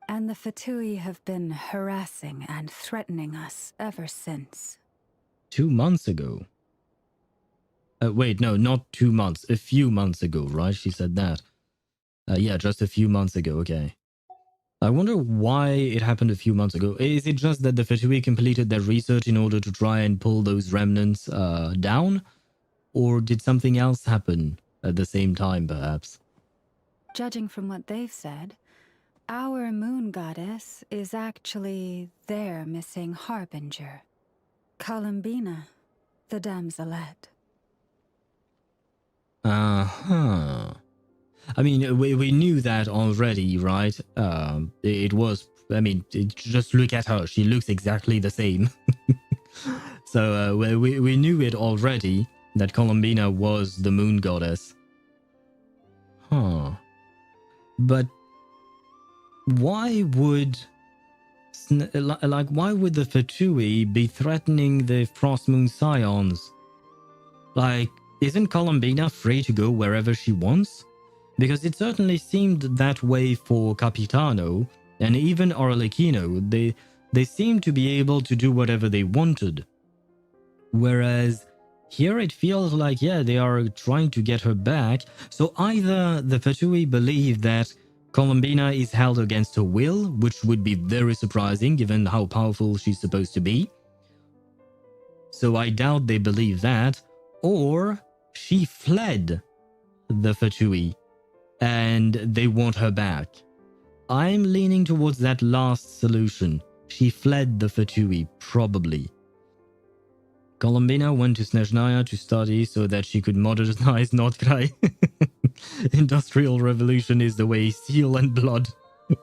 And the Fatui have been harassing and threatening us ever since. 2 months ago? Wait, no, not 2 months. A few months ago, right? She said that. Yeah, just a few months ago, okay. I wonder why it happened a few months ago. Is it just that the Fatui completed their research in order to try and pull those remnants down? Or did something else happen at the same time, perhaps? Judging from what they've said, our moon goddess is actually their missing harbinger, Columbina, the damselette. Uh-huh. I mean, we knew that already, right? It was, I mean, just look at her. She looks exactly the same. So we knew it already, that Columbina was the moon goddess. Huh. But why would why would the Fatui be threatening the Frost Moon Scions? Like, isn't Columbina free to go wherever she wants? Because it certainly seemed that way for Capitano and even Arlecchino. they seemed to be able to do whatever they wanted. Whereas here it feels like, yeah, they are trying to get her back. So either the Fatui believe that Columbina is held against her will, which would be very surprising given how powerful she's supposed to be. So I doubt they believe that. Or she fled the Fatui and they want her back. I'm leaning towards that last solution. She fled the Fatui, probably. Columbina went to Snezhnaya to study so that she could modernize Nod-Krai. Industrial revolution is the way, steel and blood.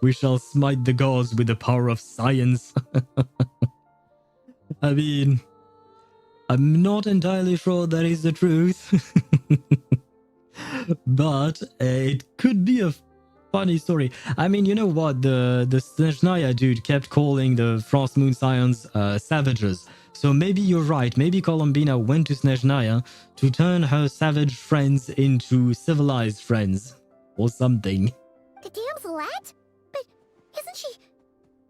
We shall smite the gods with the power of science. I mean, I'm not entirely sure that is the truth. But it could be a funny story. I mean, you know what? The Snezhnaya dude kept calling the Frost Moon Scions savages. So maybe you're right. Maybe Columbina went to Snezhnaya to turn her savage friends into civilized friends. Or something. The damselette? But isn't she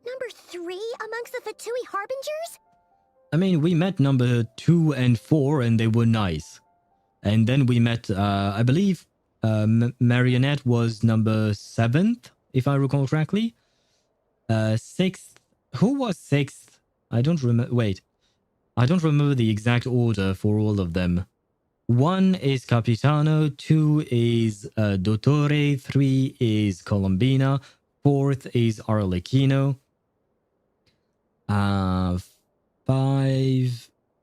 number 3 amongst the Fatui Harbingers? I mean, we met number 2 and 4 and they were nice. And then we met, I believe, Marionette was number 7th, if I recall correctly. 6th. Who was 6th? I don't remember. Wait. I don't remember the exact order for all of them. 1 is Capitano, 2 is Dottore, 3 is Columbina, 4th is Arlecchino. 5...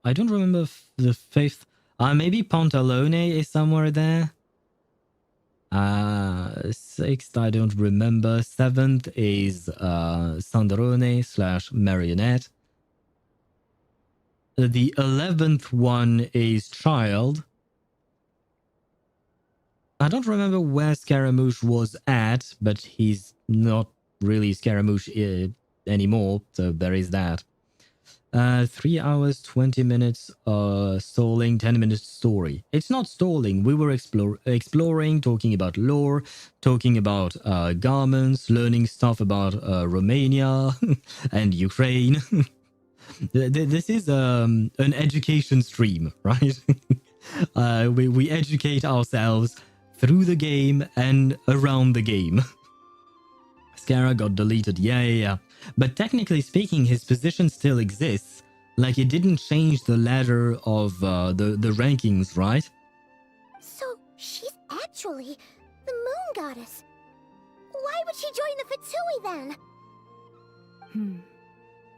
I don't remember the 5th. Maybe Pantalone is somewhere there. 6th, I don't remember. 7th is Sandrone / Marionette. The 11th one is Child. I don't remember where Scaramouche was at, but he's not really Scaramouche anymore, so there is that. 3 hours, 20 minutes stalling, 10 minutes story. It's not stalling. We were exploring, talking about lore, talking about garments, learning stuff about Romania and Ukraine. This is an education stream, right? We educate ourselves through the game and around the game. Scara got deleted, yeah. But technically speaking, his position still exists. Like, it didn't change the ladder of the rankings, right? So, she's actually the moon goddess. Why would she join the Fatui then?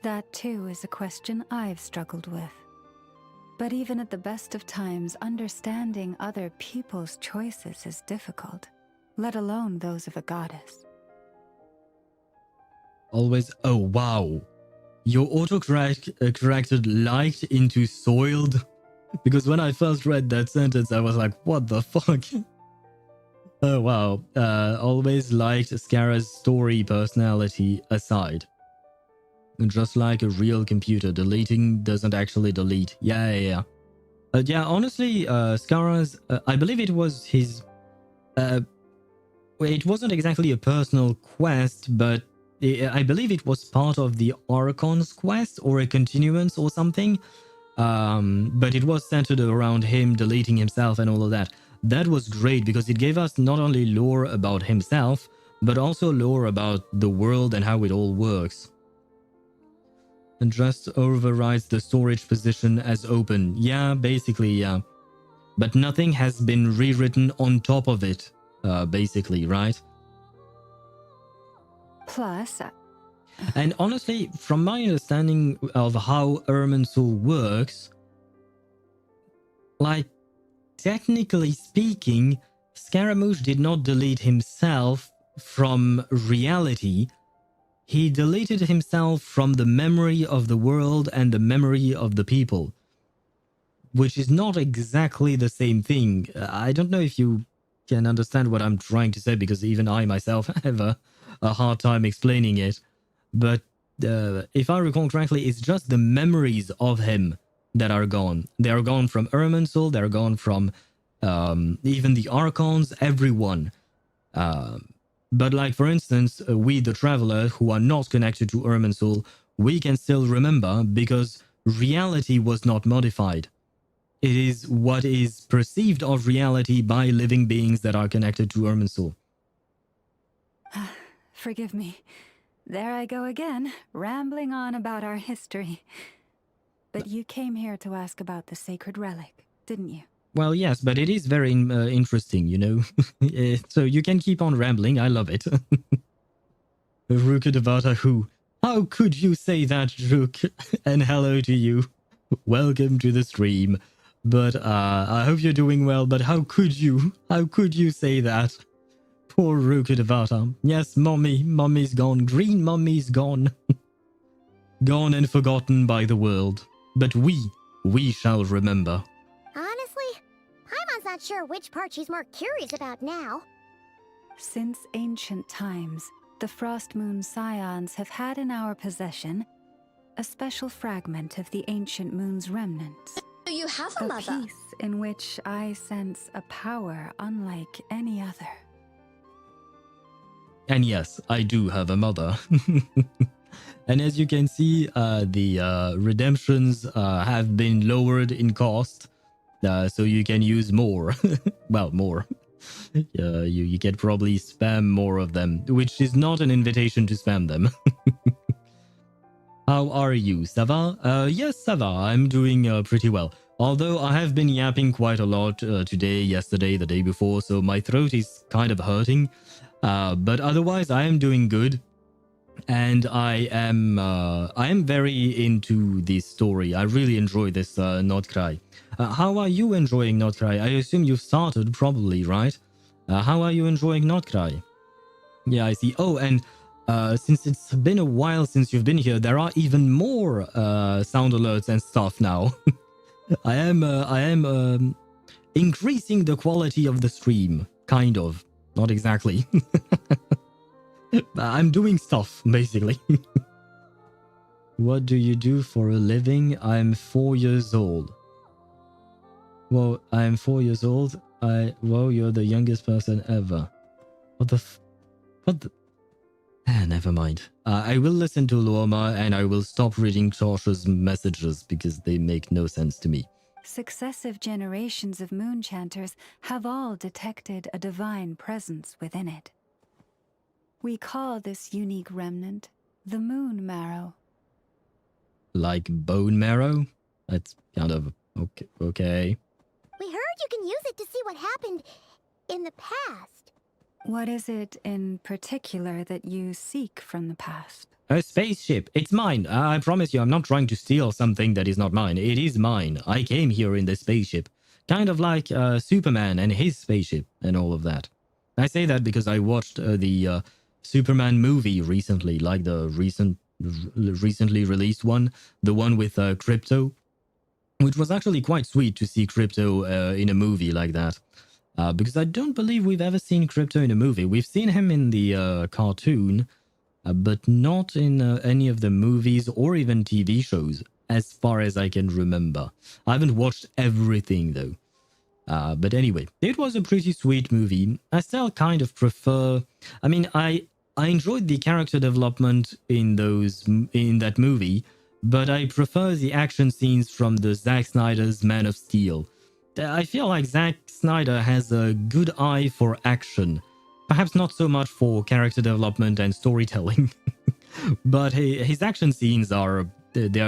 That too is a question I've struggled with. But even at the best of times, understanding other people's choices is difficult, let alone those of a goddess. Always. Oh, wow. Your autocorrected liked into soiled. Because when I first read that sentence, I was like, what the fuck? Oh, wow. Always liked Scara's story personality aside. Just like a real computer, deleting doesn't actually delete. Yeah. Yeah, honestly, Scara's... I believe it was his... it wasn't exactly a personal quest, but I believe it was part of the Archon's quest or a continuance or something. But it was centered around him deleting himself and all of that. That was great because it gave us not only lore about himself, but also lore about the world and how it all works. And just overrides the storage position as open. Yeah, basically, yeah. But nothing has been rewritten on top of it, basically, right? Plus... And honestly, from my understanding of how Irminsul works, like, technically speaking, Scaramouche did not delete himself from reality. He deleted himself from the memory of the world and the memory of the people. Which is not exactly the same thing. I don't know if you can understand what I'm trying to say, because even I myself have a hard time explaining it. But if I recall correctly, it's just the memories of him that are gone. They are gone from Irminsul, they're gone from even the Archons, everyone. But like, for instance, we, the Traveler, who are not connected to Irminsul, we can still remember because reality was not modified. It is what is perceived of reality by living beings that are connected to Irminsul. Forgive me. There I go again, rambling on about our history. But you came here to ask about the sacred relic, didn't you? Well, yes, but it is very interesting, you know. So you can keep on rambling. I love it. Ruka Devata, who? How could you say that, Rook? And hello to you. Welcome to the stream. But I hope you're doing well. But how could you? How could you say that? Poor Ruka Devata. Yes, Mummy's gone. Green Mummy's gone. Gone and forgotten by the world. But we shall remember. Honestly, Paimon's not sure which part she's more curious about now. Since ancient times, the Frost Moon Scions have had in our possession a special fragment of the ancient moon's remnants. So you have A piece in which I sense a power unlike any other. And yes, I do have a mother. And as you can see, the redemptions have been lowered in cost. So you can use more. Well, more. You can probably spam more of them, which is not an invitation to spam them. How are you, Sava? Yes, Sava, I'm doing pretty well. Although I have been yapping quite a lot today, yesterday, the day before, so my throat is kind of hurting. But otherwise, I am doing good. And I am very into this story. I really enjoy this Nod-Krai. How are you enjoying Nod-Krai? I assume you've started, probably, right? How are you enjoying Nod-Krai? Yeah, I see. Oh, and since it's been a while since you've been here, there are even more sound alerts and stuff now. I am increasing the quality of the stream, kind of. Not exactly. I'm doing stuff, basically. What do you do for a living? I'm 4 years old. Well, I'm 4 years old. Well, you're the youngest person ever. What the? Never mind. I will listen to Lauma and I will stop reading Torsha's messages because they make no sense to me. Successive generations of moon chanters have all detected a divine presence within it. We call this unique remnant the moon marrow. Like bone marrow? That's kind of okay. We heard you can use it to see what happened in the past. What is it in particular that you seek from the past? A spaceship. It's mine. I promise you, I'm not trying to steal something that is not mine. It is mine. I came here in this spaceship. Kind of like Superman and his spaceship and all of that. I say that because I watched the Superman movie recently, like the recently released one. The one with Crypto. Which was actually quite sweet to see Crypto in a movie like that. Because I don't believe we've ever seen Crypto in a movie. We've seen him in the cartoon, but not in any of the movies or even TV shows, as far as I can remember. I haven't watched everything, though. But anyway, it was a pretty sweet movie. I still kind of prefer... I mean, I enjoyed the character development in that movie, but I prefer the action scenes from the Zack Snyder's Man of Steel. I feel like Zack Snyder has a good eye for action. Perhaps not so much for character development and storytelling. But his action scenes are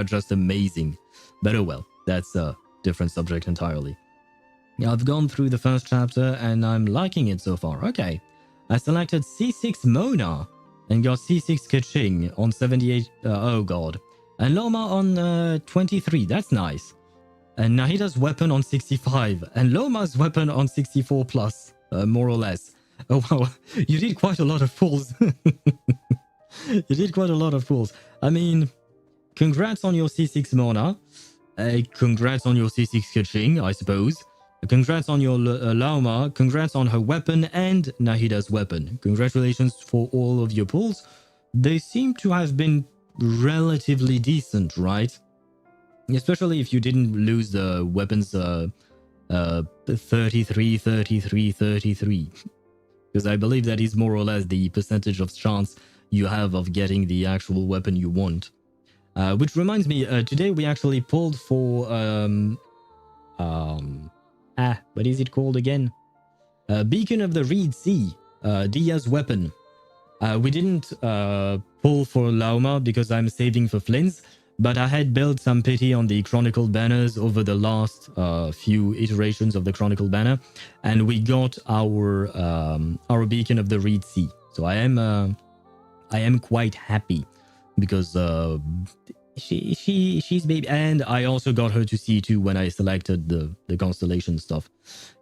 just amazing. But oh well, that's a different subject entirely. I've gone through the first chapter and I'm liking it so far. Okay. I selected C6 Mona and got C6 Kaching on 78. Oh god. And Lauma on 23. That's nice. And Nahida's weapon on 65. And Lauma's weapon on 64 plus. More or less. Oh wow. You did quite a lot of pulls. You did quite a lot of pulls. I mean, congrats on your C6 Mona. Congrats on your C6 Kaching, I suppose. Congrats on your Lauma. Congrats on her weapon and Nahida's weapon. Congratulations for all of your pulls. They seem to have been relatively decent, right? Especially if you didn't lose the weapons 33, 33, 33. Because I believe that is more or less the percentage of chance you have of getting the actual weapon you want. Which reminds me, today we actually pulled for what is it called again? Beacon of the Reed Sea, Dia's weapon. We didn't pull for Lauma because I'm saving for Flins, but I had built some pity on the Chronicle banners over the last few iterations of the Chronicle banner, and we got our Beacon of the Reed Sea. So I am quite happy because she's baby, and I also got her to C2 when I selected the constellation stuff.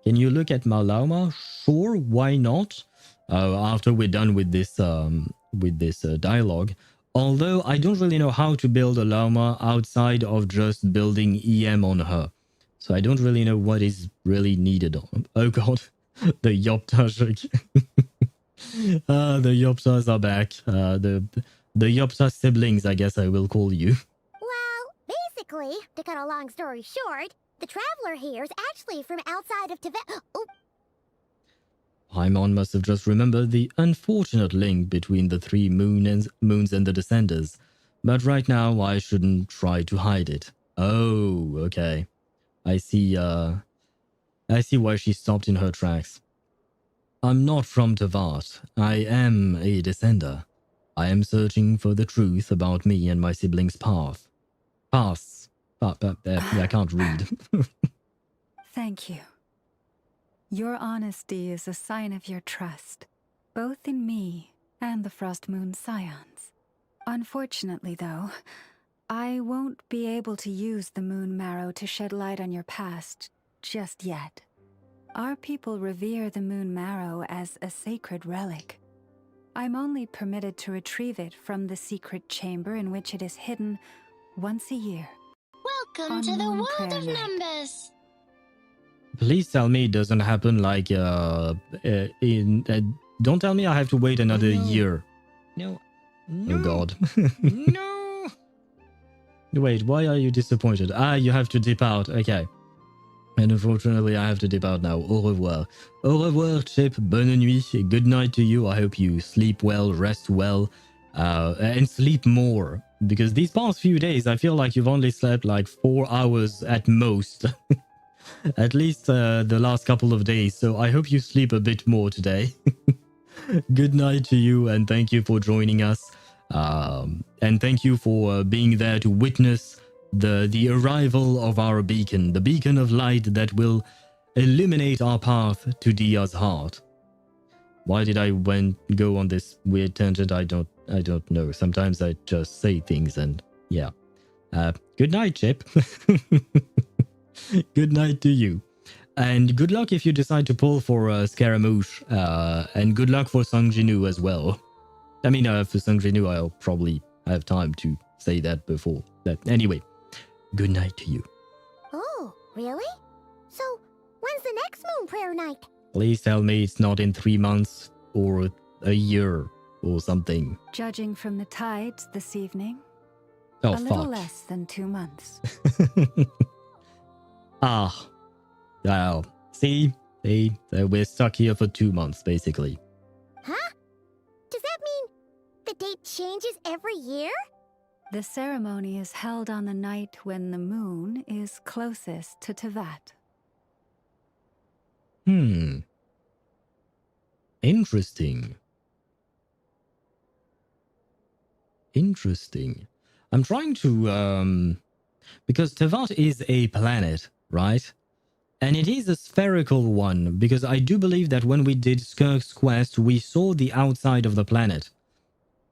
Can you look at my Lauma? Sure, why not? After we're done with this dialogue. Although I don't really know how to build a Lauma outside of just building EM on her. So I don't really know what is really needed. Oh god, the Yopta. The Yoptas are back. The Yopta siblings, I guess I will call you. Well, basically, to cut a long story short, the traveler here is actually from outside of Teyvat. Oh. Paimon must have just remembered the unfortunate link between the three moons and the Descenders. But right now, I shouldn't try to hide it. Oh, okay. I see why she stopped in her tracks. I'm not from Teyvat. I am a Descender. I am searching for the truth about me and my siblings' pasts. I can't read. Thank you. Your honesty is a sign of your trust, both in me and the Frostmoon Scions. Unfortunately, though, I won't be able to use the Moon Marrow to shed light on your past just yet. Our people revere the Moon Marrow as a sacred relic. I'm only permitted to retrieve it from the secret chamber in which it is hidden once a year. Welcome to the world of numbers! Please tell me it doesn't happen like don't tell me I have to wait another year. No. Oh god. No! Wait, why are you disappointed? You have to dip out. Okay. And unfortunately, I have to dip out now. Au revoir. Au revoir, Chip. Bonne nuit. Good night to you. I hope you sleep well, rest well, and sleep more. Because these past few days, I feel like you've only slept like 4 hours at most. At least the last couple of days. So I hope you sleep a bit more today. Good night to you, and thank you for joining us. And thank you for being there to witness the arrival of our beacon, the beacon of light that will illuminate our path to Dia's heart. Why did I go on this weird tangent? I don't know. Sometimes I just say things and yeah. Good night, Chip. Good night to you. And good luck if you decide to pull for Scaramouche. And good luck for Sang Jinwoo as well. I mean, for Sang Jinwoo, I'll probably have time to say that before. But anyway, good night to you. Oh, really? So, when's the next Moon Prayer Night? Please tell me it's not in 3 months or a year or something. Judging from the tides this evening, Oh, a little fuck. less than 2 months. Well, see, we're stuck here for 2 months, basically. Huh? Does that mean the date changes every year? The ceremony is held on the night when the moon is closest to Teyvat. Interesting. Interesting. I'm trying to, because Teyvat is a planet, right? And it is a spherical one, because I do believe that when we did Skirk's quest, we saw the outside of the planet.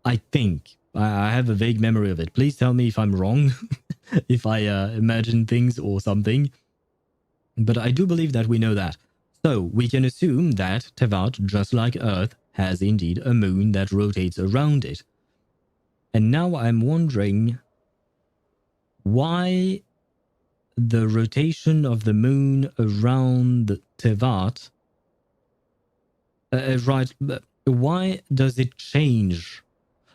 I think. I have a vague memory of it. Please tell me if I'm wrong, if I imagine things or something. But I do believe that we know that. So we can assume that Teyvat, just like Earth, has indeed a moon that rotates around it. And now I'm wondering why the rotation of the moon around Teyvat, right? Why does it change?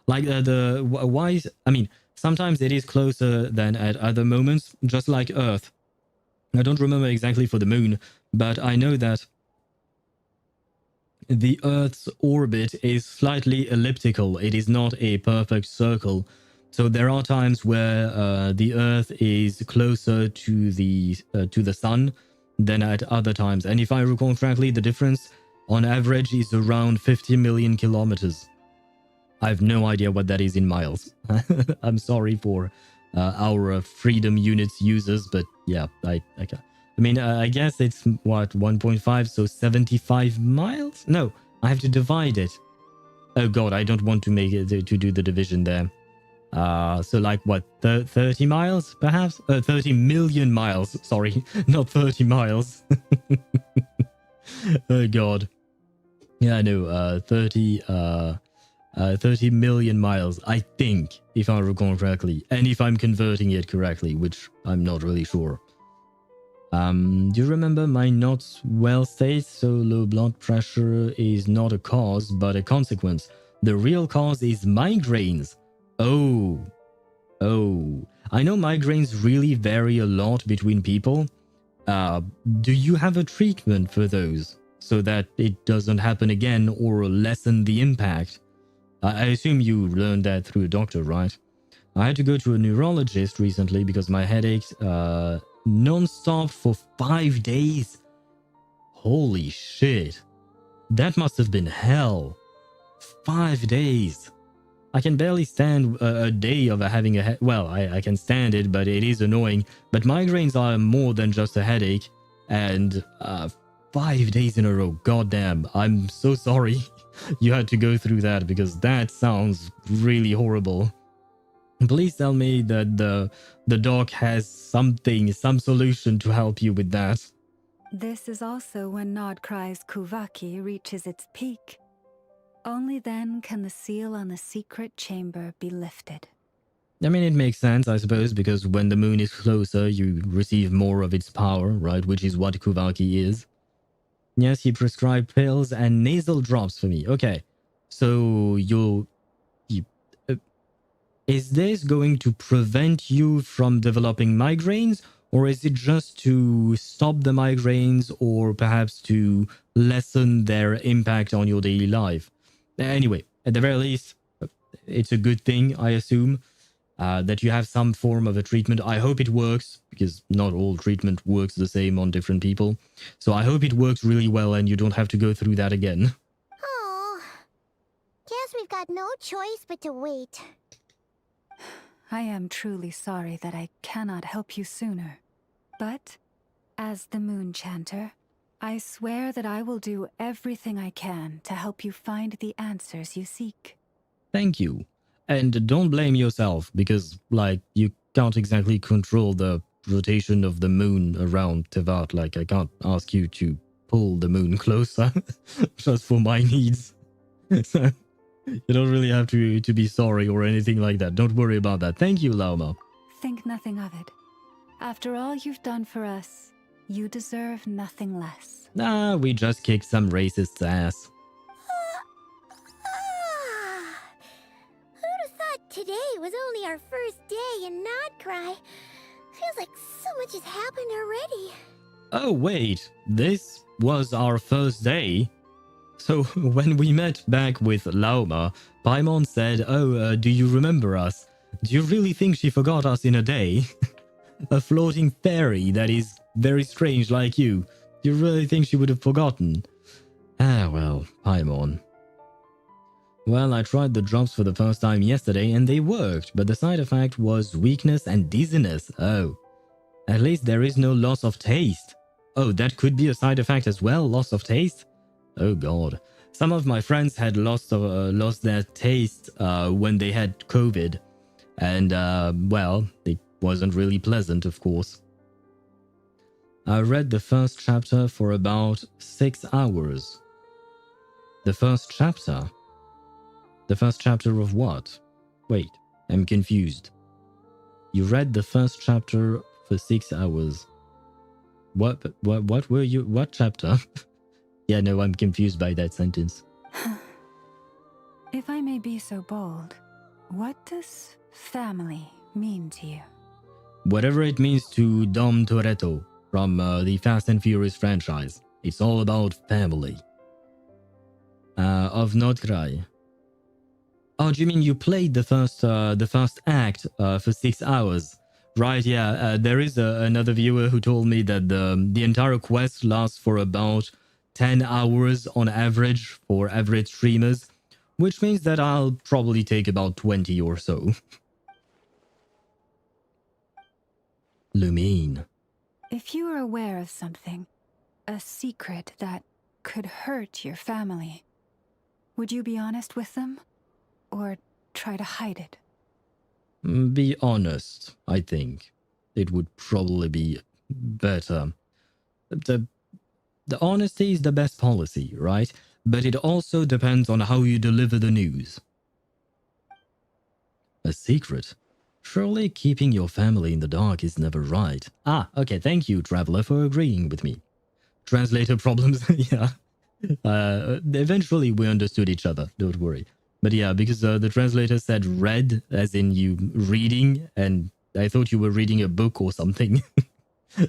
Like why is, I mean, sometimes it is closer than at other moments, just like Earth. I don't remember exactly for the moon, but I know that the Earth's orbit is slightly elliptical. It is not a perfect circle. So there are times where the Earth is closer to the sun than at other times. And if I recall correctly, the difference on average is around 50 million kilometers. I have no idea what that is in miles. I'm sorry for our Freedom Units users, but yeah, I mean, I guess it's what, 1.5, so 75 miles? No, I have to divide it. Oh god, I don't want to make it to do the division there. So like what, 30 miles perhaps? 30 million miles, sorry, not 30 miles. Oh god. Yeah, I know, 30 million miles, I think, if I recall correctly. And if I'm converting it correctly, which I'm not really sure. Do you remember my not well state? So low blood pressure is not a cause, but a consequence. The real cause is migraines. Oh. I know migraines really vary a lot between people. Do you have a treatment for those so that it doesn't happen again or lessen the impact? I assume you learned that through a doctor, right? I had to go to a neurologist recently because my headaches non-stop for 5 days. Holy shit. That must have been hell. 5 days. I can barely stand a day of having a head. Well, I can stand it, but it is annoying. But migraines are more than just a headache. And 5 days in a row. Goddamn. I'm so sorry you had to go through that because that sounds really horrible. Please tell me that the doc has some solution to help you with that. This is also when Nod-Krai's Kuvaki reaches its peak. Only then can the seal on the secret chamber be lifted. I mean, it makes sense, I suppose, because when the moon is closer, you receive more of its power, right? Which is what Kuvaki is. Yes, he prescribed pills and nasal drops for me. Okay, so is this going to prevent you from developing migraines, or is it just to stop the migraines or perhaps to lessen their impact on your daily life? Anyway, at the very least, it's a good thing, I assume, that you have some form of a treatment. I hope it works, because not all treatment works the same on different people. So I hope it works really well and you don't have to go through that again. Oh, guess we've got no choice but to wait. I am truly sorry that I cannot help you sooner. But, as the Moon Chanter, I swear that I will do everything I can to help you find the answers you seek. Thank you. And don't blame yourself, because, like, you can't exactly control the rotation of the moon around Teyvat. Like, I can't ask you to pull the moon closer just for my needs. So, you don't really have to be sorry or anything like that. Don't worry about that. Thank you, Lauma. Think nothing of it. After all you've done for us, you deserve nothing less. Nah, we just kicked some racist's ass. Who'd have thought today was only our first day in Nod-Krai? Feels like so much has happened already. Oh, wait. This was our first day? So, when we met back with Lauma, Paimon said, oh, do you remember us? Do you really think she forgot us in a day? A floating fairy that is very strange like you. Do you really think she would have forgotten? Ah, well, Paimon. Well, I tried the drops for the first time yesterday and they worked, but the side effect was weakness and dizziness. Oh. At least there is no loss of taste. Oh, that could be a side effect as well, loss of taste? Oh god. Some of my friends had lost their taste when they had COVID. And, well, it wasn't really pleasant, of course. I read the first chapter for about 6 hours. The first chapter? The first chapter of what? Wait, I'm confused. You read the first chapter for 6 hours. What were you, what chapter? Yeah, no, I'm confused by that sentence. If I may be so bold, what does family mean to you? Whatever it means to Dom Toretto from the Fast and Furious franchise. It's all about family. Of Nod-Krai. Oh, do you mean you played the first act for 6 hours? Right, yeah. There is another viewer who told me that the entire quest lasts for about 10 hours on average for average streamers, which means that I'll probably take about 20 or so. Lumine. If you were aware of something, a secret that could hurt your family, would you be honest with them? Or try to hide it? Be honest, I think. It would probably be better. The honesty is the best policy, right? But it also depends on how you deliver the news. A secret? Surely keeping your family in the dark is never right. Ah, okay, thank you, Traveler, for agreeing with me. Translator problems, yeah. Eventually we understood each other, don't worry. But yeah, because the translator said read, as in you reading, and I thought you were reading a book or something.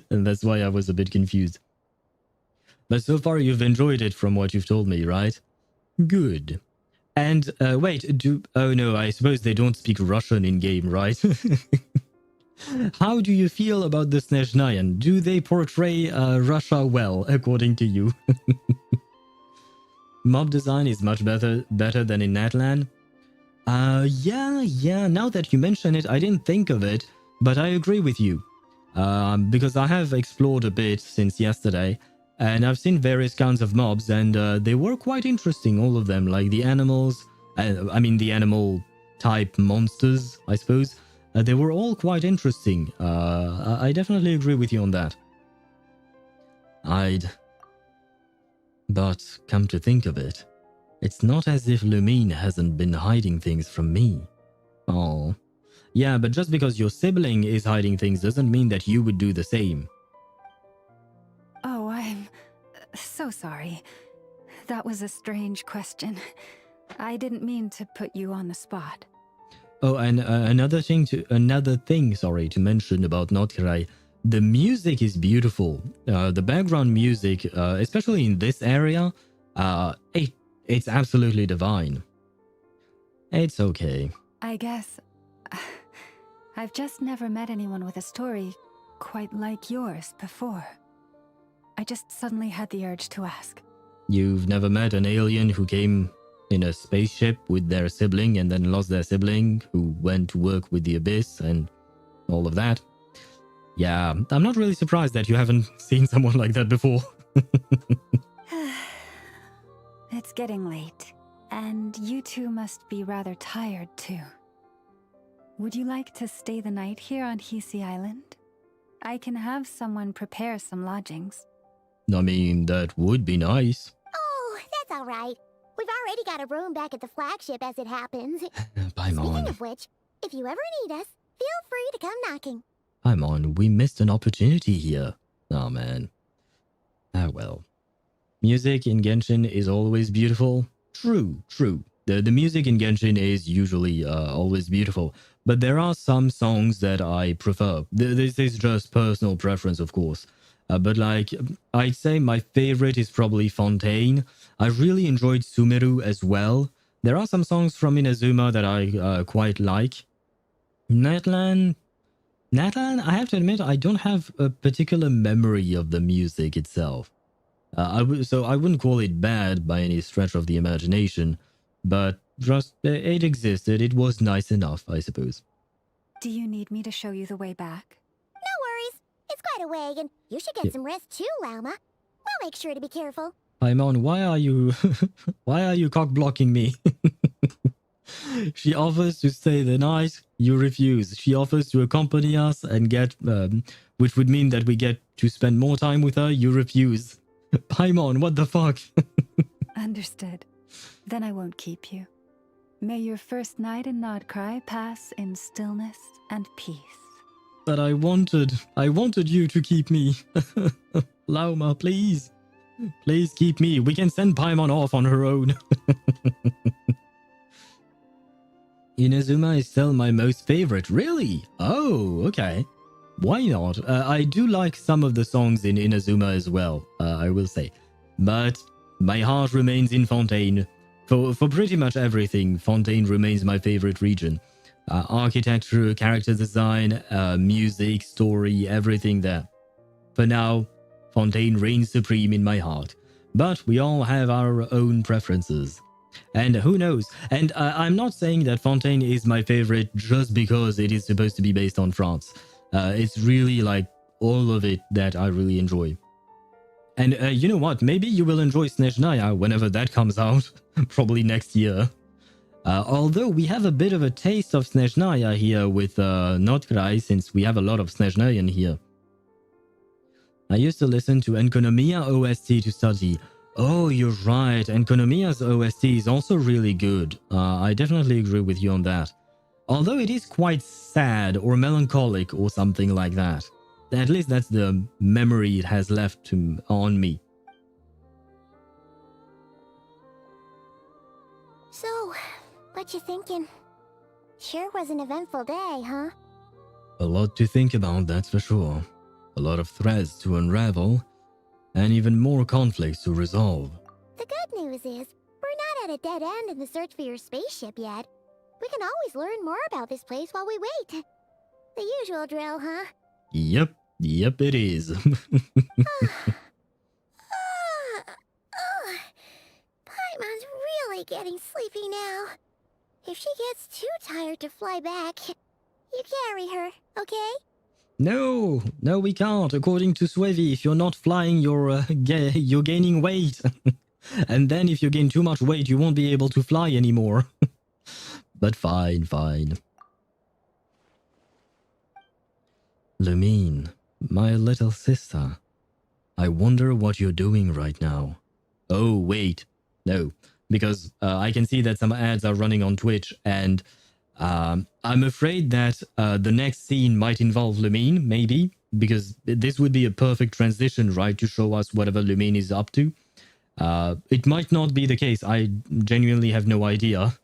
And that's why I was a bit confused. But so far you've enjoyed it from what you've told me, right? Good. And wait, oh no, I suppose they don't speak Russian in-game, right? How do you feel about the Snezhnayan? Do they portray Russia well, according to you? Mob design is much better than in Natlan. Yeah, now that you mention it, I didn't think of it, but I agree with you. Because I have explored a bit since yesterday, and I've seen various kinds of mobs, and they were quite interesting, all of them, like the animals, I mean the animal type monsters, I suppose. They were all quite interesting. I definitely agree with you on that. But come to think of it, it's not as if Lumine hasn't been hiding things from me. Oh. Yeah, but just because your sibling is hiding things doesn't mean that you would do the same. Oh, I'm so sorry. That was a strange question. I didn't mean to put you on the spot. Oh, and another thing to mention about Nod-Krai. The music is beautiful. The background music, especially in this area, it's absolutely divine. It's okay. I guess I've just never met anyone with a story quite like yours before. I just suddenly had the urge to ask. You've never met an alien who came in a spaceship with their sibling and then lost their sibling, who went to work with the Abyss and all of that? Yeah, I'm not really surprised that you haven't seen someone like that before. It's getting late, and you two must be rather tired too. Would you like to stay the night here on Hisi Island? I can have someone prepare some lodgings. I mean, that would be nice. Oh, that's all right. We've already got a room back at the flagship as it happens. Paimon. Speaking of which, if you ever need us, feel free to come knocking. Paimon, we missed an opportunity here. Oh man. Ah well. Music in Genshin is always beautiful. True. The music in Genshin is usually always beautiful. But there are some songs that I prefer. This is just personal preference, of course. But like, I'd say my favorite is probably Fontaine. I really enjoyed Sumeru as well. There are some songs from Inazuma that I quite like. Natlan, I have to admit, I don't have a particular memory of the music itself. So I wouldn't call it bad by any stretch of the imagination, but just it existed. It was nice enough, I suppose. Do you need me to show you the way back? No worries. It's quite a way, and you should get some rest too, Lauma. We'll make sure to be careful. Paimon, why are you cock blocking me? She offers to stay the night, you refuse. She offers to accompany us and get, which would mean that we get to spend more time with her, you refuse. Paimon, what the fuck? Understood. Then I won't keep you. May your first night in Nod-Krai pass in stillness and peace. But I wanted you to keep me. Lauma, please. Please keep me. We can send Paimon off on her own. Inazuma is still my most favorite. Really? Oh, okay. Why not? I do like some of the songs in Inazuma as well, I will say. But my heart remains in Fontaine. For pretty much everything, Fontaine remains my favorite region. Architecture, character design, music, story, everything there. For now, Fontaine reigns supreme in my heart. But we all have our own preferences. And who knows? And I'm not saying that Fontaine is my favorite just because it is supposed to be based on France. It's really like all of it that I really enjoy. And you know what? Maybe you will enjoy Snezhnaya whenever that comes out. Probably next year. Although we have a bit of a taste of Snezhnaya here with Nod-Krai, since we have a lot of Snezhnayan here. I used to listen to Enkonomiya OST to study. Oh, you're right. Enkonomiya's OST is also really good. I definitely agree with you on that. Although it is quite sad or melancholic or something like that. At least that's the memory it has left on me. So, what you thinking? Sure was an eventful day, huh? A lot to think about, that's for sure. A lot of threads to unravel, and even more conflicts to resolve. The good news is, we're not at a dead end in the search for your spaceship yet. We can always learn more about this place while we wait. The usual drill, huh? Yep, it is. Paimon's really getting sleepy now. If she gets too tired to fly back, you carry her, okay? No, we can't. According to Swevy, if you're not flying, you're gaining weight. And then if you gain too much weight, you won't be able to fly anymore. But fine. Lumine, my little sister. I wonder what you're doing right now. Oh, wait. No, because I can see that some ads are running on Twitch, and I'm afraid that the next scene might involve Lumine, maybe, because this would be a perfect transition, right, to show us whatever Lumine is up to. It might not be the case. I genuinely have no idea.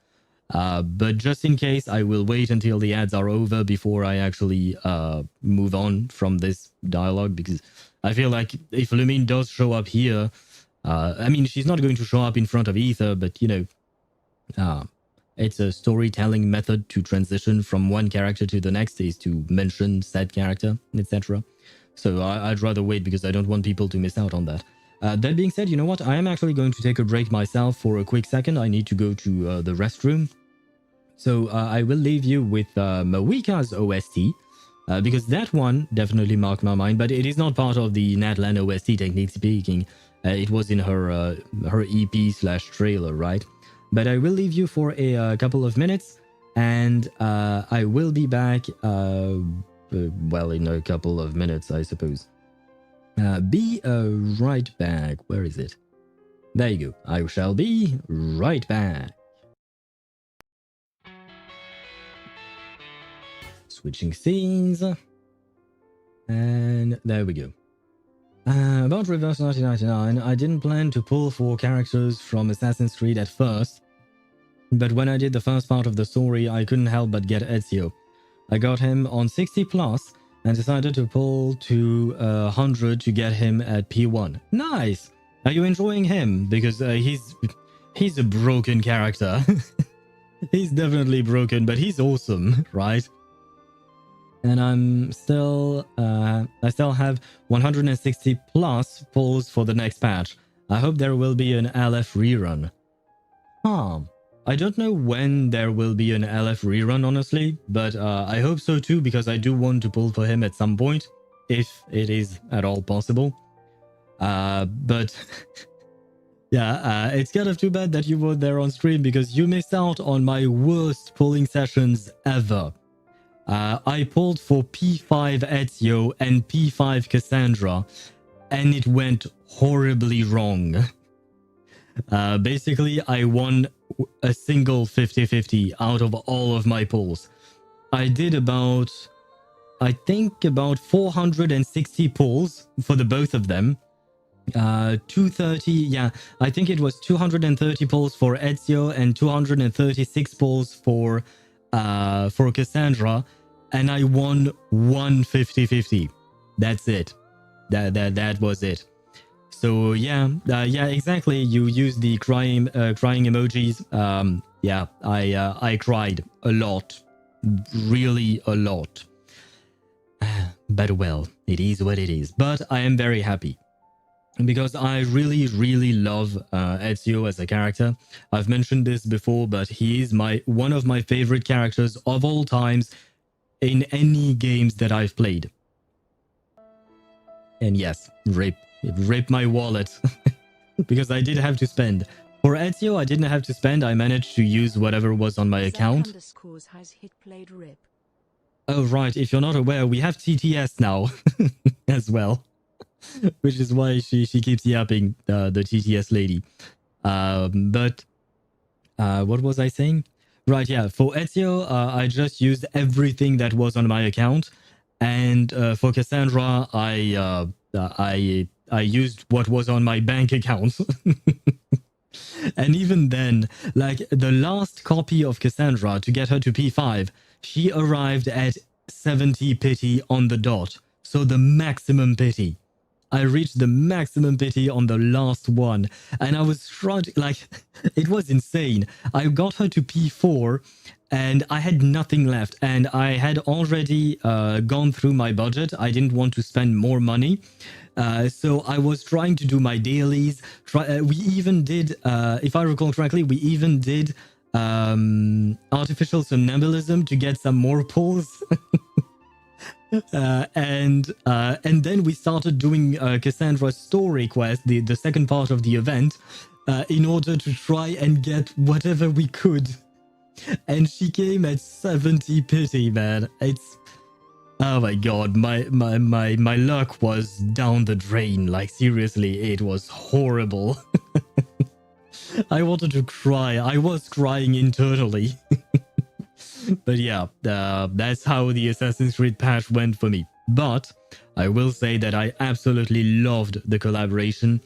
But just in case, I will wait until the ads are over before I actually move on from this dialogue, because I feel like if Lumine does show up here, I mean, she's not going to show up in front of Ether, but, you know, it's a storytelling method to transition from one character to the next is to mention said character, etc. So I'd rather wait because I don't want people to miss out on that. That being said, you know what? I am actually going to take a break myself for a quick second. I need to go to the restroom. So I will leave you with Mawika's OST, because that one definitely marked my mind, but it is not part of the Natlan OST, technically speaking. It was in her EP/trailer, right? But I will leave you for a couple of minutes, and I will be back, well, in a couple of minutes, I suppose. Be right back. Where is it? There you go. I shall be right back. Switching scenes. And there we go. About Reverse 1999, I didn't plan to pull 4 characters from Assassin's Creed at first, but when I did the first part of the story, I couldn't help but get Ezio. I got him on 60+, and decided to pull to 100 to get him at P1. Nice! Are you enjoying him? Because he's a broken character. He's definitely broken, but he's awesome, right? And I'm still, I still have 160+ pulls for the next patch. I hope there will be an LF rerun. I don't know when there will be an LF rerun, honestly, but I hope so too, because I do want to pull for him at some point, if it is at all possible. But yeah, it's kind of too bad that you weren't there on stream, because you missed out on my worst pulling sessions ever. I pulled for P5 Ezio and P5 Cassandra, and it went horribly wrong. Basically, I won a single 50-50 out of all of my pulls. I did about, I think about 460 pulls for the both of them. 230, yeah, I think it was 230 pulls for Ezio and 236 pulls for Cassandra, and I won one 50-50. That's it. That was it. So yeah, exactly. You use the crying emojis. Yeah, I cried a lot, really a lot. But well, it is what it is. But I am very happy because I really, really love Ezio as a character. I've mentioned this before, but he is one of my favorite characters of all times in any games that I've played. And yes, rip my wallet because I did have to spend. For Ezio, I didn't have to spend. I managed to use whatever was on my account. Has hit played rip. Oh, right. If you're not aware, we have TTS now as well, which is why she keeps yapping, the TTS lady. But what was I saying? Right, yeah. For Ezio, I just used everything that was on my account. And for Cassandra, I used what was on my bank account. And even then, like the last copy of Cassandra to get her to P5, she arrived at 70 pity on the dot. So the maximum pity. I reached the maximum pity on the last one. And I was struggling, like, it was insane. I got her to P4 and I had nothing left. And I had already gone through my budget. I didn't want to spend more money. So I was trying to do my dailies. We even did, if I recall correctly, we even did artificial somnambulism to get some more pulls. And then we started doing Cassandra's story quest, the second part of the event, in order to try and get whatever we could. And she came at 70 pity, man. It's... Oh my god, my luck was down the drain. Like, seriously, it was horrible. I wanted to cry. I was crying internally. But yeah, that's how the Assassin's Creed patch went for me. But I will say that I absolutely loved the collaboration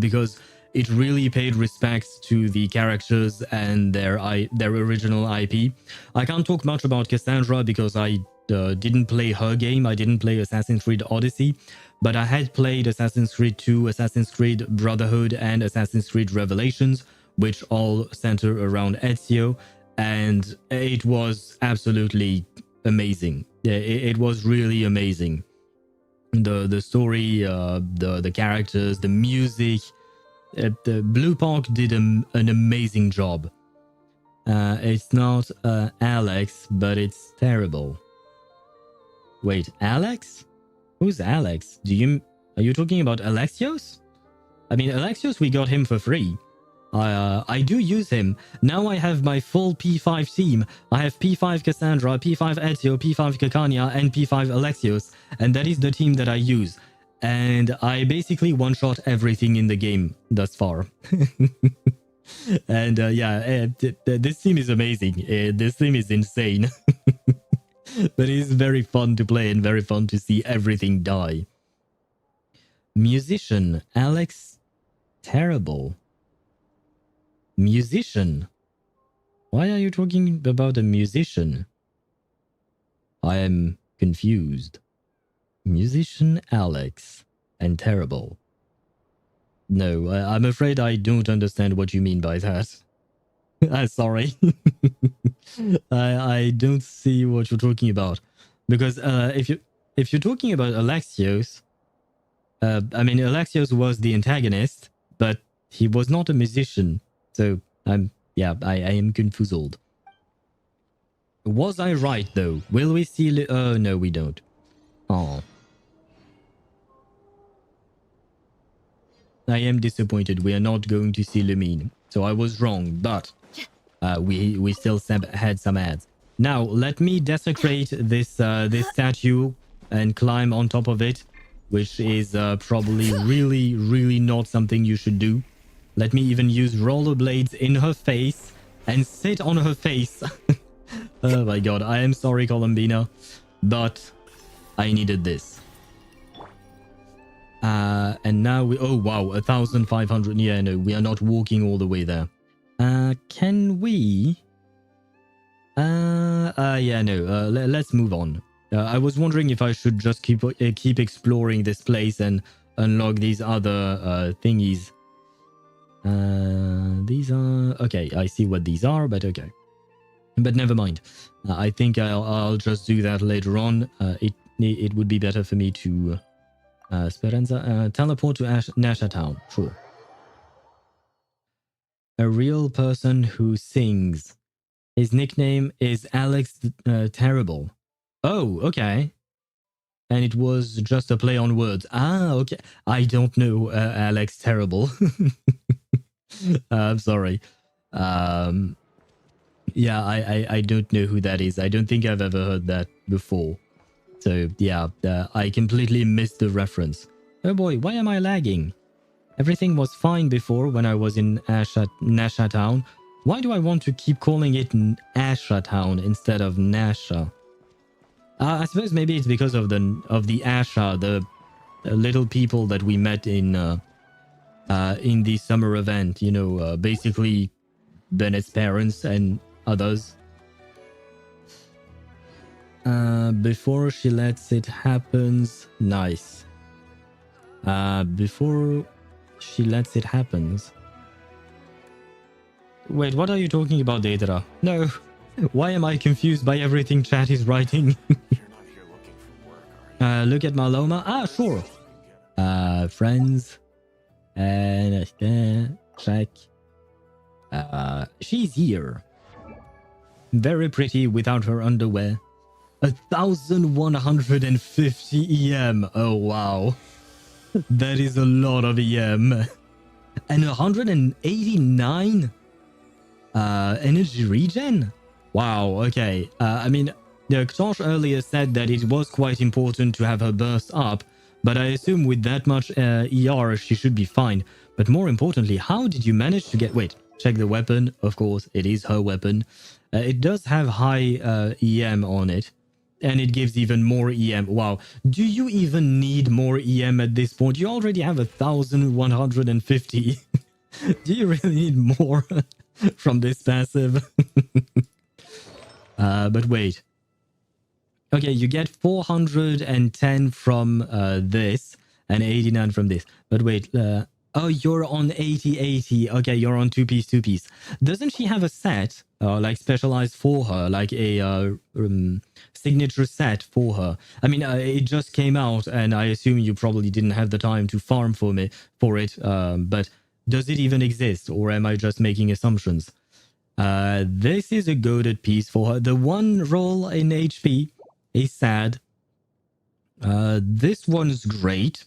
because it really paid respects to the characters and their original IP. I can't talk much about Cassandra because I didn't play her game. I didn't play Assassin's Creed Odyssey, but I had played Assassin's Creed 2, Assassin's Creed Brotherhood, and Assassin's Creed Revelations, which all center around Ezio. And it was absolutely amazing. It was really amazing. The story, the characters, the music. The Blue Park did an amazing job. It's not Alex, but it's terrible. Wait, Alex? Who's Alex? Are you talking about Alexios? I mean, Alexios, we got him for free. I do use him. Now I have my full P5 team. I have P5 Cassandra, P5 Ezio, P5 Kakania, and P5 Alexios. And that is the team that I use. And I basically one-shot everything in the game thus far. And this team is amazing. This team is insane. But it is very fun to play and very fun to see everything die. Musician, Alex Terrible. Musician? Why are you talking about a musician? I am confused. Musician Alex and Terrible. No, I'm afraid I don't understand what you mean by that. Sorry. I don't see what you're talking about. Because if you're talking about Alexios, I mean, Alexios was the antagonist, but he was not a musician. So I am confused. Was I right though? Will we see? No, we don't. Oh. I am disappointed. We are not going to see Lumine. So I was wrong, but we still had some ads. Now let me desecrate this this statue and climb on top of it, which is probably really not something you should do. Let me even use rollerblades in her face and sit on her face. Oh my god, I am sorry, Columbina, but I needed this. And now oh wow, 1,500. Yeah, no, we are not walking all the way there. Can we? Yeah, no. Let's move on. I was wondering if I should just keep exploring this place and unlock these other thingies. These are... Okay, I see what these are, but okay. But never mind. I think I'll just do that later on. It would be better for me to... Speranza, teleport to Nasha Town. Sure. A real person who sings. His nickname is Alex Terrible. Oh, okay. And it was just a play on words. Ah, okay. I don't know Alex Terrible. I'm sorry. Yeah, I don't know who that is. I don't think I've ever heard that before. So, yeah, I completely missed the reference. Oh boy, why am I lagging? Everything was fine before when I was in Nasha Town. Why do I want to keep calling it Asha Town instead of Nasha? I suppose maybe it's because of the Asha, the little people that we met in the summer event. You know, basically Bennett's parents and others. Before she lets it happens. Nice. Before she lets it happens. Wait, what are you talking about, Daedra? No. Why am I confused by everything chat is writing? Look at my Lauma. Ah, sure. Friends. And check. She's here. Very pretty without her underwear. 1150 EM. Oh, wow. That is a lot of EM. And 189 energy regen? Wow, okay. I mean, Ktosh earlier said that it was quite important to have her burst up, but I assume with that much ER, she should be fine. But more importantly, how did you manage to get... Wait, check the weapon. Of course, it is her weapon. It does have high EM on it. And it gives even more EM. Wow. Do you even need more EM at this point? You already have 1150. Do you really need more from this passive? But wait. Okay, you get 410 from this and 89 from this. But wait. Oh, you're on 80-80. Okay, you're on two-piece. Doesn't she have a set like specialized for her? Like a... signature set for her. I mean, it just came out, and I assume you probably didn't have the time to farm for it. But does it even exist, or am I just making assumptions? This is a goaded piece for her. The one roll in HP is sad. This one's great.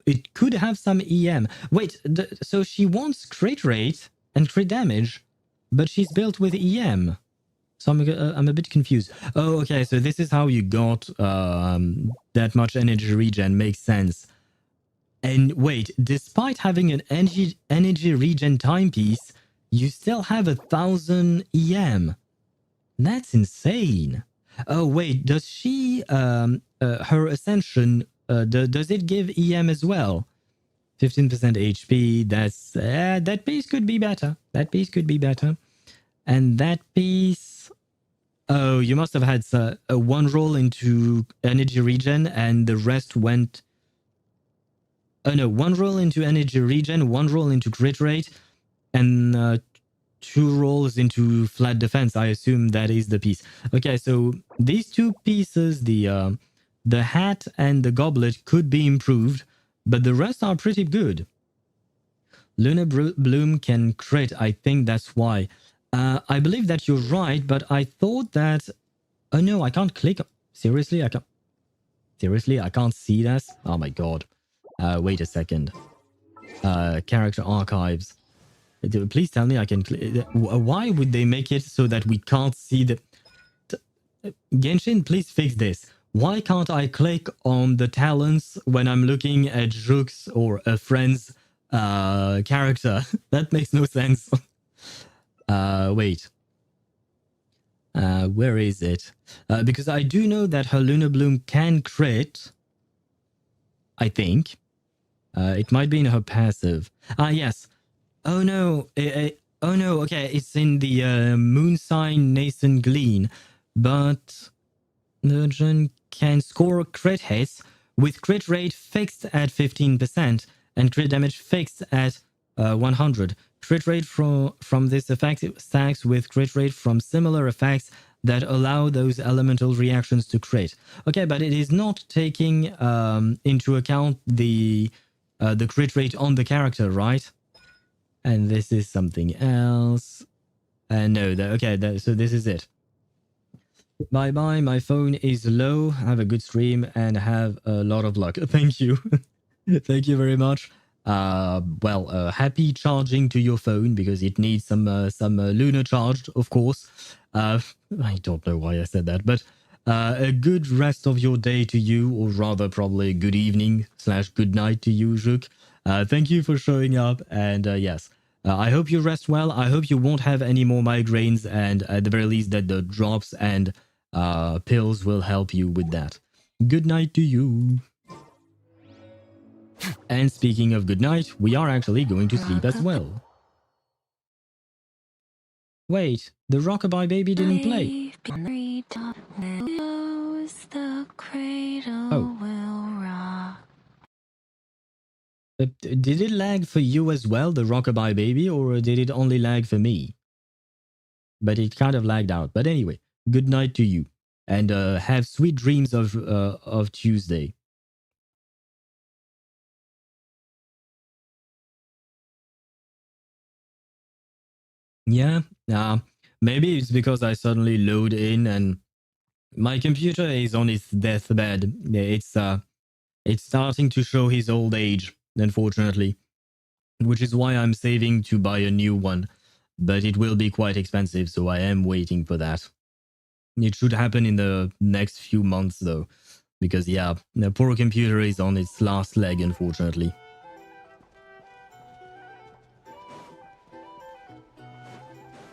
It could have some EM. Wait, so she wants crit rate and crit damage, but she's built with EM. So I'm a bit confused. Oh, okay. So this is how you got that much energy regen. Makes sense. And wait, despite having an energy regen timepiece, you still have 1000 EM. That's insane. Oh wait, does she her ascension? Does it give EM as well? 15% HP. That's that piece could be better. That piece could be better. And that piece. Oh, you must have had a one roll into energy regen and the rest went... Oh no, one roll into energy regen, one roll into crit rate, and 2 rolls into flat defense. I assume that is the piece. Okay, so these two pieces, the hat and the goblet, could be improved, but the rest are pretty good. Luna Bloom can crit, I think that's why. I believe that you're right, but I thought that... Oh no, I can't click... Seriously, I can't... Seriously, I can't see this? Oh my god. Wait a second. Character archives. Please tell me I can... Why would they make it so that we can't see the... Genshin, please fix this. Why can't I click on the talents when I'm looking at Juk's or a friend's character? That makes no sense. Wait. Where is it? Because I do know that her Luna Bloom can crit. I think. It might be in her passive. Ah, yes. Oh no. Oh no, okay. It's in the Moon Sign Nascent Glean. But Nurgen can score crit hits with crit rate fixed at 15% and crit damage fixed at 100. Crit rate from this effect stacks with crit rate from similar effects that allow those elemental reactions to crit. Okay, but it is not taking into account the crit rate on the character, right? And this is something else. No, so this is it. Bye bye, my phone is low. Have a good stream and have a lot of luck. Thank you. Thank you very much. Happy charging to your phone because it needs some lunar charged, of course. I don't know why I said that, but a good rest of your day to you, or rather probably good evening / good night to you, Juk. Thank you for showing up, and yes. I hope you rest well. I hope you won't have any more migraines, and at the very least that the drops and pills will help you with that. Good night to you. And speaking of good night, we are actually going to sleep as well. Wait, the Rockabye Baby didn't play. Oh. Did it lag for you as well, the Rockabye Baby, or did it only lag for me? But it kind of lagged out. But anyway, good night to you, and have sweet dreams of Tuesday. Yeah, maybe it's because I suddenly load in and my computer is on its deathbed. It's starting to show his old age, unfortunately, which is why I'm saving to buy a new one. But it will be quite expensive, so I am waiting for that. It should happen in the next few months, though, because yeah, the poor computer is on its last leg, unfortunately.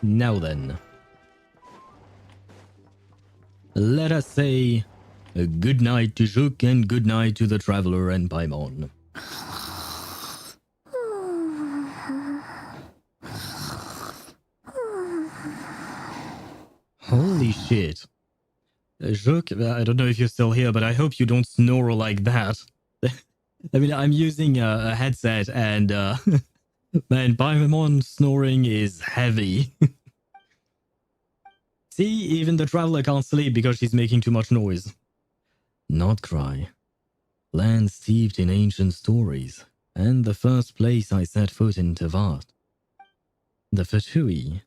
Now then, let us say a good night to Juk and good night to the Traveler and Paimon. Holy shit. Juk, I don't know if you're still here, but I hope you don't snore like that. I mean, I'm using a headset and man, Paimon snoring is heavy. See, even the Traveler can't sleep because she's making too much noise. Nod-Krai. Land steeped in ancient stories, and the first place I set foot in Teyvat. The Fatui.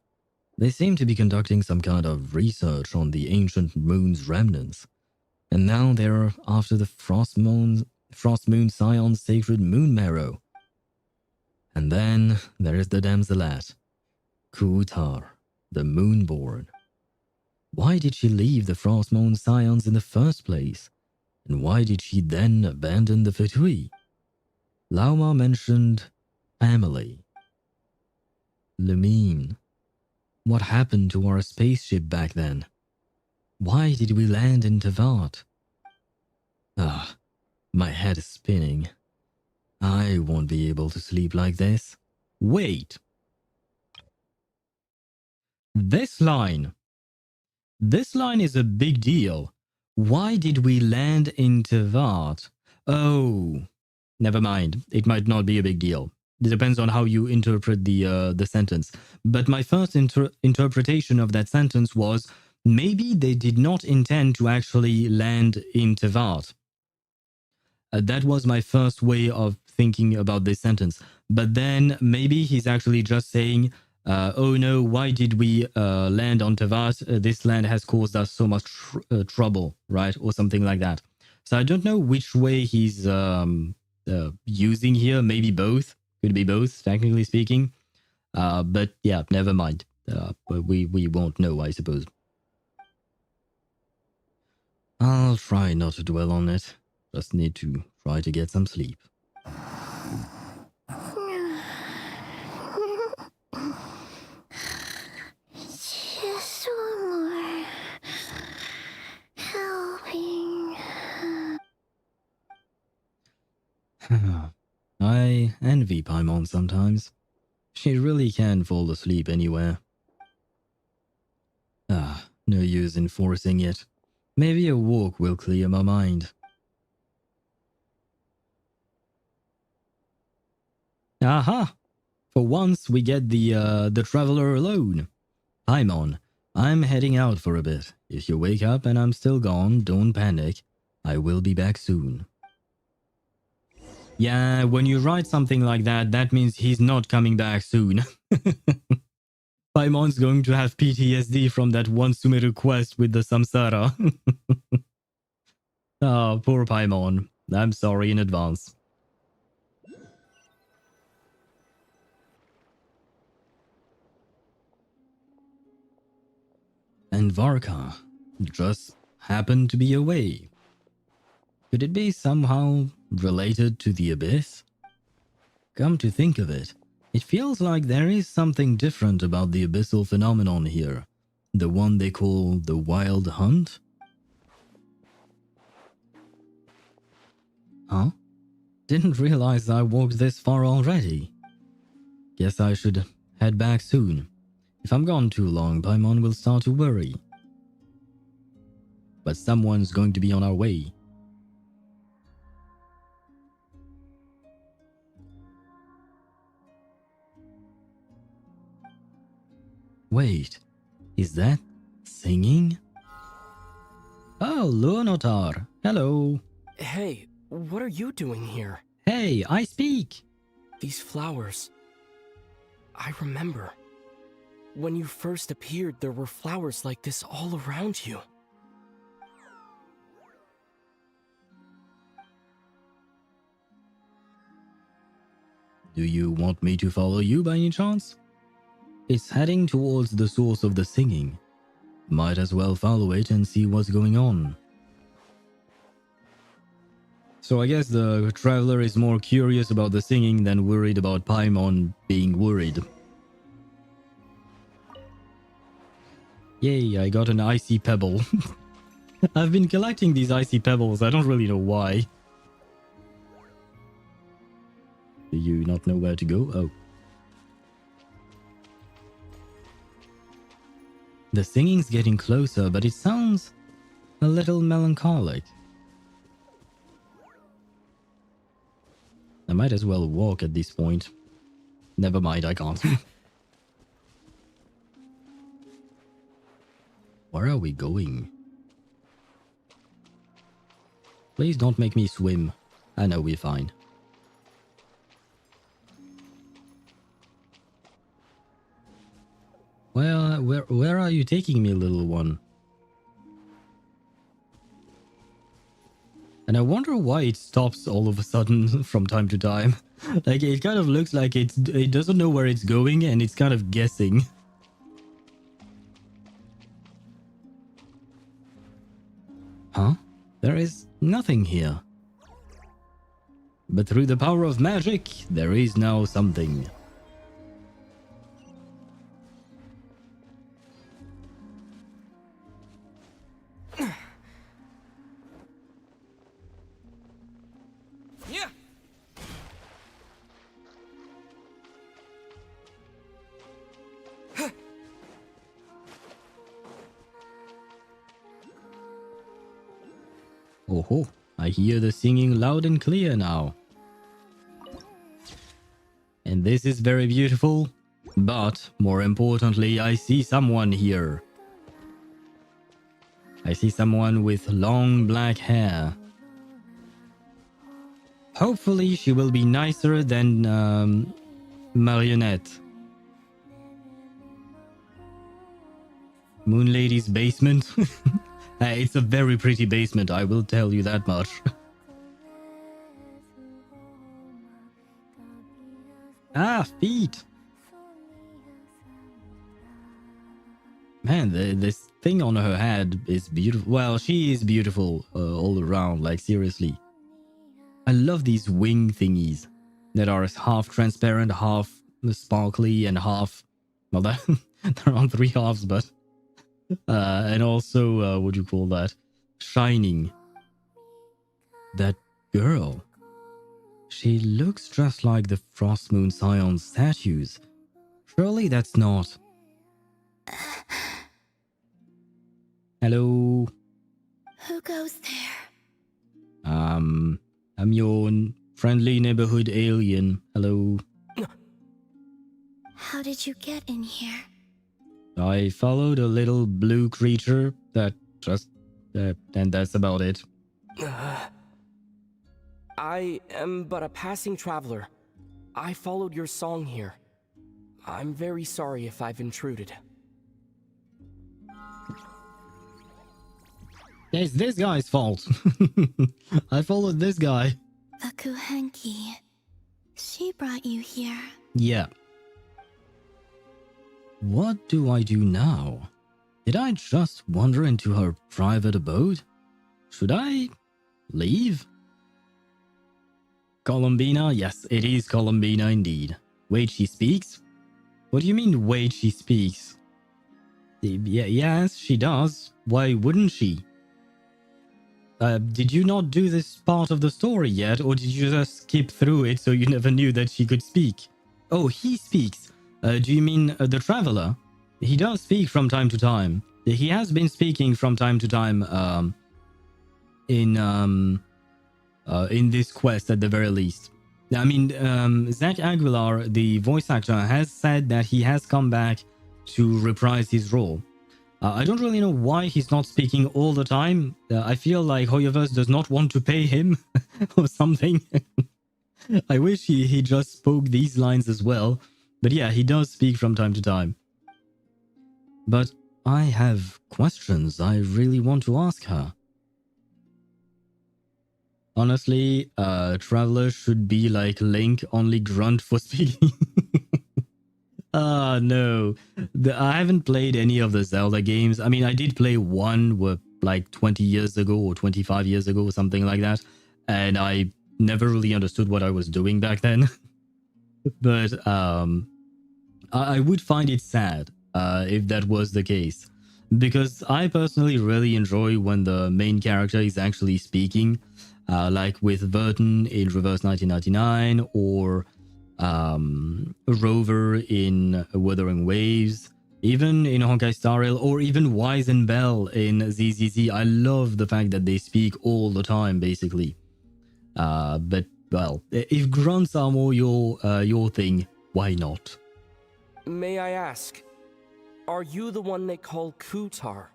They seem to be conducting some kind of research on the ancient moon's remnants, and now they're after the Frost Moon Scion's sacred moon marrow. And then there is the damselat, Kutar, the Moonborn. Why did she leave the Frost Moon Scions in the first place? And why did she then abandon the Fatui? Lauma mentioned family. Lumine. What happened to our spaceship back then? Why did we land in Teyvat? My head is spinning. I won't be able to sleep like this. Wait. This line is a big deal. Why did we land in Teyvat? Oh, never mind. It might not be a big deal. It depends on how you interpret the sentence. But my first interpretation of that sentence was maybe they did not intend to actually land in Teyvat. That was my first way of thinking about this sentence. But then maybe he's actually just saying, oh no, why did we land on Teyvat? This land has caused us so much trouble, right? Or something like that. So I don't know which way he's using here. Maybe both. Could be both, technically speaking. But yeah, never mind. We won't know, I suppose. I'll try not to dwell on it. Just need to try to get some sleep. Just one more helping. I envy Paimon sometimes. She really can fall asleep anywhere. No use in forcing it. Maybe a walk will clear my mind. Aha! For once, we get the traveler alone. Paimon, I'm heading out for a bit. If you wake up and I'm still gone, don't panic. I will be back soon. Yeah, when you write something like that, that means he's not coming back soon. Paimon's going to have PTSD from that one Sumeru quest with the Samsara. Oh, poor Paimon. I'm sorry in advance. And Varka just happened to be away. Could it be somehow related to the Abyss? Come to think of it, it feels like there is something different about the abyssal phenomenon here. The one they call the Wild Hunt? Huh? Didn't realize I walked this far already. Guess I should head back soon. If I'm gone too long, Paimon will start to worry. But someone's going to be on our way. Wait, is that singing? Oh, Lunotar. Hello. Hey, what are you doing here? Hey, I speak. These flowers. I remember. When you first appeared, there were flowers like this all around you. Do you want me to follow you by any chance? It's heading towards the source of the singing. Might as well follow it and see what's going on. So I guess the traveler is more curious about the singing than worried about Paimon being worried. Yay, I got an icy pebble. I've been collecting these icy pebbles, I don't really know why. Do you not know where to go? Oh. The singing's getting closer, but it sounds a little melancholic. I might as well walk at this point. Never mind, I can't. Where are we going? Please don't make me swim. I know we're fine. Well, where are you taking me, little one? And I wonder why it stops all of a sudden from time to time. Like, it kind of looks like it doesn't know where it's going and it's kind of guessing. Huh? There is nothing here. But through the power of magic, there is now something. Oh, I hear the singing loud and clear now. And this is very beautiful, but more importantly, I see someone here. I see someone with long black hair. Hopefully she will be nicer than Marionette. Moon Lady's basement. It's a very pretty basement, I will tell you that much. Ah, feet! Man, this thing on her head is beautiful. Well, she is beautiful all around, like seriously. I love these wing thingies that are half transparent, half sparkly, and half... Well, there aren't three halves, but... and also, what do you call that? Shining. That girl. She looks just like the Frost Moon Scion statues. Surely that's not... Hello? Who goes there? I'm your friendly neighborhood alien. Hello? How did you get in here? I followed a little blue creature that just... and that's about it. I am but a passing traveler. I followed your song here. I'm very sorry if I've intruded. It's this guy's fault. I followed this guy. The Kuhenki. She brought you here. Yeah. What do I do now? Did I just wander into her private abode? Should I leave? Columbina? Yes, it is Columbina indeed. Wait, she speaks? What do you mean, wait, she speaks? Yes, she does. Why wouldn't she? Did you not do this part of the story yet, or did you just skip through it so you never knew that she could speak? Oh, he speaks. Do you mean the Traveler? He does speak from time to time. He has been speaking from time to time in this quest at the very least. I mean, Zach Aguilar, the voice actor, has said that he has come back to reprise his role. I don't really know why he's not speaking all the time. I feel like HoYoVerse does not want to pay him or something. I wish he just spoke these lines as well. But yeah, he does speak from time to time. But I have questions I really want to ask her. Honestly, Traveler should be like Link, only grunt for speaking. No. I haven't played any of the Zelda games. I mean, I did play one like 20 years ago or 25 years ago or something like that. And I never really understood what I was doing back then. But I would find it sad if that was the case. Because I personally really enjoy when the main character is actually speaking. Like with Verton in Reverse 1999 or Rover in Wuthering Waves, even in Honkai Star Rail, or even Wise and Bell in ZZZ. I love the fact that they speak all the time, basically. But, well, if grunts are more your thing, why not? May I ask, are you the one they call Kutar?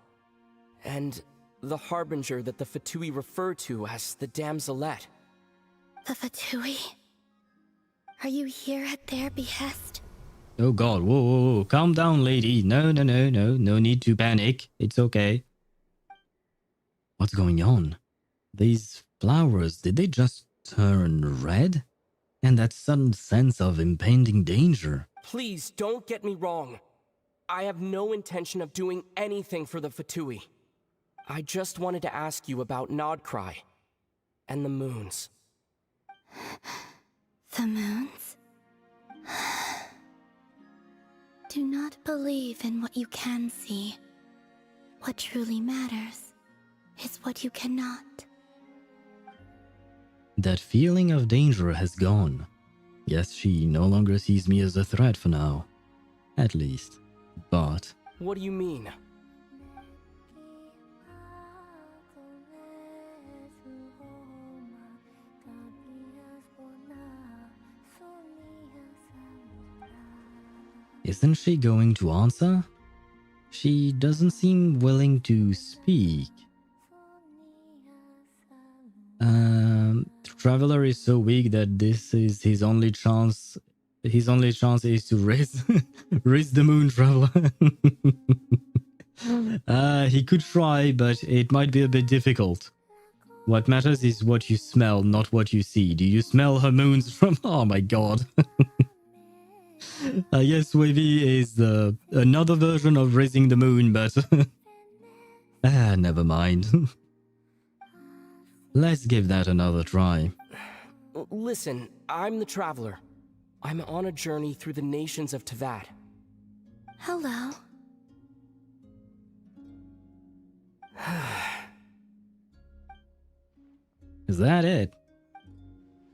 And the harbinger that the Fatui refer to as the Damselette? The Fatui? Are you here at their behest? Oh god, whoa, calm down, lady. No need to panic. It's okay. What's going on? These flowers, did they just turn red? And that sudden sense of impending danger. Please don't get me wrong. I have no intention of doing anything for the Fatui. I just wanted to ask you about Nod-Krai and the moons. The moons? Do not believe in what you can see. What truly matters is what you cannot. That feeling of danger has gone. Yes, she no longer sees me as a threat for now. At least. But... What do you mean? Isn't she going to answer? She doesn't seem willing to speak. Traveler is so weak that this is his only chance. His only chance is to raise the moon, Traveler. He could try, but it might be a bit difficult. What matters is what you smell, not what you see. Do you smell her moons from... Oh my god. Yes, Wavy is another version of raising the moon, but... never mind. Let's give that another try. Listen, I'm the Traveler. I'm on a journey through the nations of Teyvat. Hello. Is that it?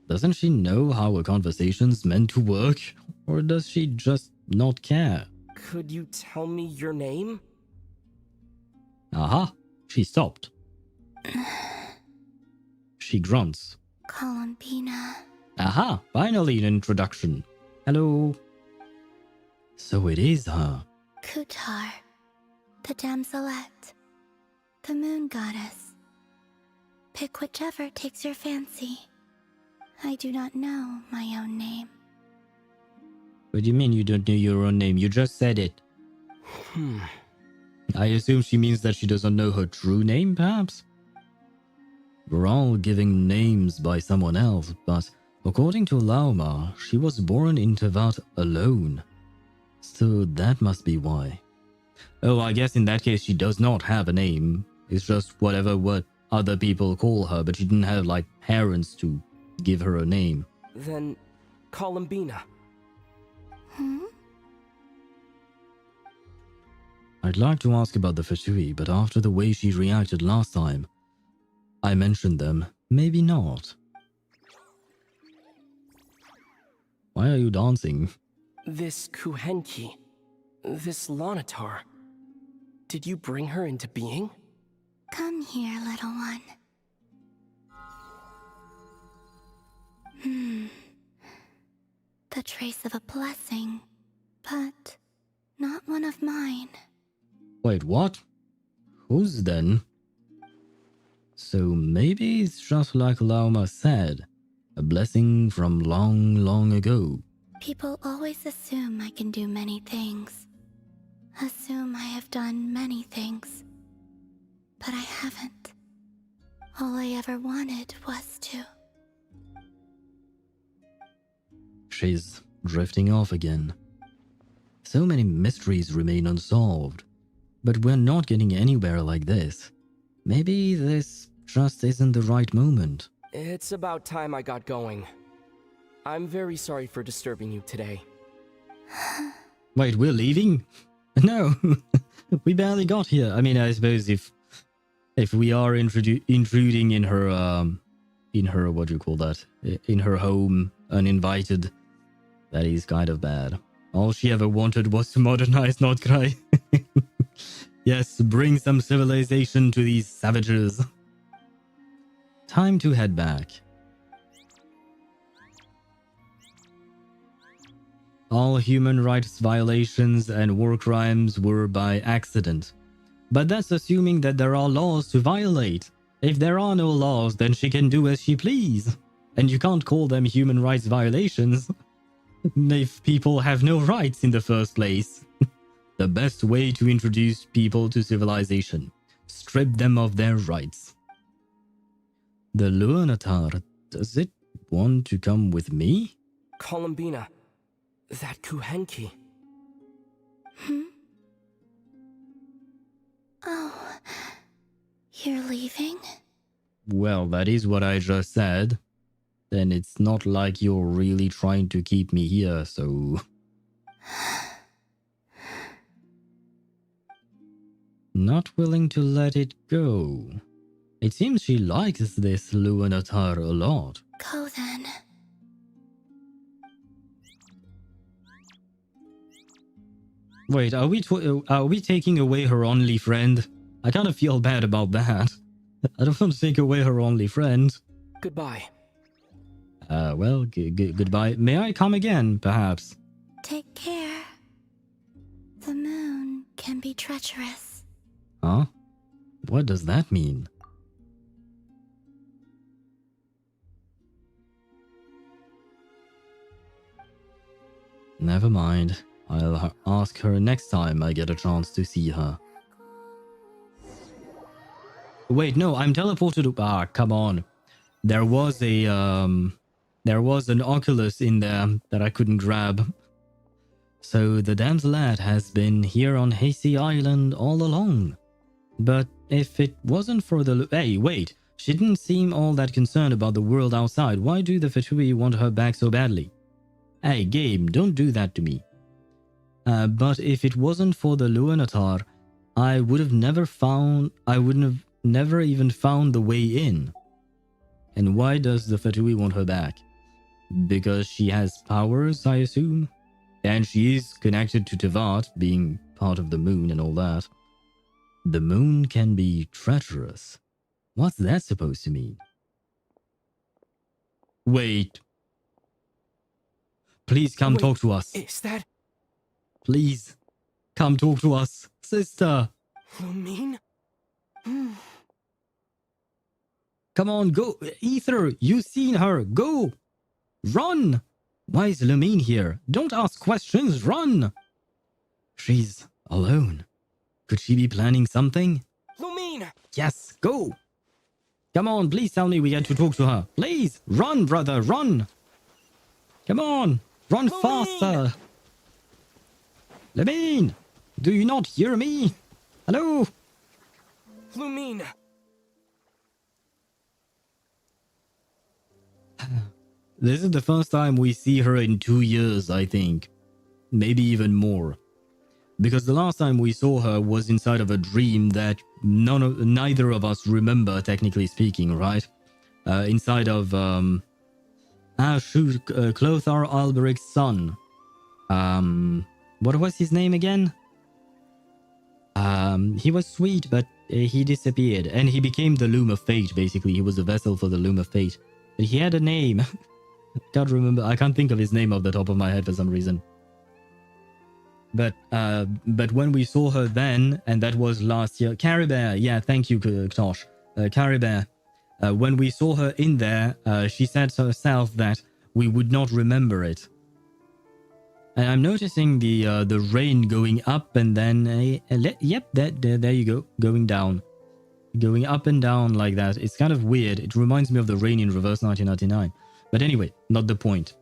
Doesn't she know how a conversation's meant to work? Or does she just not care? Could you tell me your name? Aha, she stopped. She grunts. Columbina. Aha, finally an introduction. Hello. So it is her. Kutar, the damselette, the moon goddess. Pick whichever takes your fancy. I do not know my own name. What do you mean you don't know your own name? You just said it. I assume she means that she doesn't know her true name, perhaps? We're all giving names by someone else, but according to Lauma, she was born in Teyvat alone. So that must be why. Oh, I guess in that case she does not have a name. It's just what other people call her, but she didn't have, like, parents to give her a name. Then, Columbina. I'd like to ask about the Fatui, but after the way she reacted last time, I mentioned them. Maybe not. Why are you dancing? This Kuhenki, this Lonatar, did you bring her into being? Come here, little one. The trace of a blessing, but not one of mine. Wait, what? Whose then? So maybe it's just like Lauma said, a blessing from long, long ago. People always assume I can do many things. Assume I have done many things. But I haven't. All I ever wanted was to. She's drifting off again. So many mysteries remain unsolved. But we're not getting anywhere like this. Maybe this just isn't the right moment. It's about time I got going. I'm very sorry for disturbing you today. Wait, we're leaving? No, we barely got here. I mean, I suppose if we are intruding in her what do you call that? In her home, uninvited, that is kind of bad. All she ever wanted was to modernize Nod-Krai. Yes, bring some civilization to these savages. Time to head back. All human rights violations and war crimes were by accident. But that's assuming that there are laws to violate. If there are no laws, then she can do as she please. And you can't call them human rights violations if people have no rights in the first place. The best way to introduce people to civilization. Strip them of their rights. The Luanatar, does it want to come with me? Columbina, that Kuhenki. Oh, you're leaving? Well, that is what I just said. Then it's not like you're really trying to keep me here, so... Not willing to let it go. It seems she likes this Luanatar a lot. Go then. Wait, are we taking away her only friend? I kind of feel bad about that. I don't want to take away her only friend. Goodbye. Well, goodbye. May I come again, perhaps? Take care. The moon can be treacherous. Huh? What does that mean? Never mind. I'll ask her next time I get a chance to see her. Wait, no, I'm teleported. Ah, come on. There was an Oculus in there that I couldn't grab. So the damselette has been here on Hasty Island all along. But if it wasn't for the... Hey, wait. She didn't seem all that concerned about the world outside. Why do the Fatui want her back so badly? Hey, game, don't do that to me. But if it wasn't for the Luanatar, I would have never found... I wouldn't have never even found the way in. And why does the Fatui want her back? Because she has powers, I assume? And she is connected to Teyvat, being part of the moon and all that. The moon can be treacherous. What's that supposed to mean? Wait. Please come talk to us. Is that... Please, come talk to us. Sister. Lumine? Come on, go. Ether, you've seen her. Go. Run. Why is Lumine here? Don't ask questions. Run. She's alone. Could she be planning something? Lumine! Yes, go. Come on, please tell me we get to talk to her. Please, run, brother, run. Come on, run faster. Lumine, do you not hear me? Hello? Lumine! This is the first time we see her in 2 years, I think. Maybe even more. Because the last time we saw her was inside of a dream that neither of us remember, technically speaking, right? Inside of Clothar Alberic's son. What was his name again? He was sweet, but he disappeared, and he became the Loom of Fate. Basically, he was a vessel for the Loom of Fate. But he had a name. Can't remember. I can't think of his name off the top of my head for some reason. But when we saw her then, and that was last year, Caribert. Yeah, thank you, Ktosh. Caribert. When we saw her in there, she said to herself that we would not remember it. And I'm noticing the rain going up and then yep, there you go, going down, going up and down like that. It's kind of weird. It reminds me of the rain in Reverse 1999. But anyway, not the point.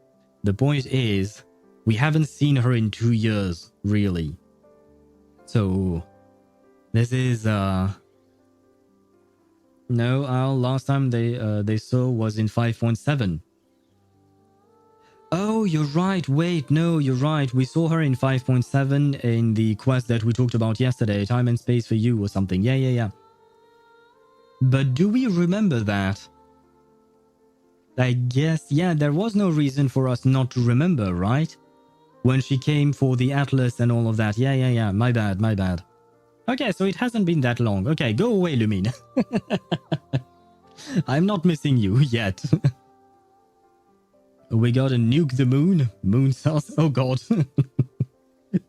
The point is we haven't seen her in 2 years, really. So this is no. Last time they saw was in 5.7. Oh, you're right. Wait, no, you're right. We saw her in 5.7 in the quest that we talked about yesterday, Time and Space for You or something. Yeah. But do we remember that? I guess, yeah, there was no reason for us not to remember, right? When she came for the Atlas and all of that. Yeah. My bad. Okay, so it hasn't been that long. Okay, go away, Lumine. I'm not missing you yet. We gotta nuke the moon. Moon sauce. Oh god.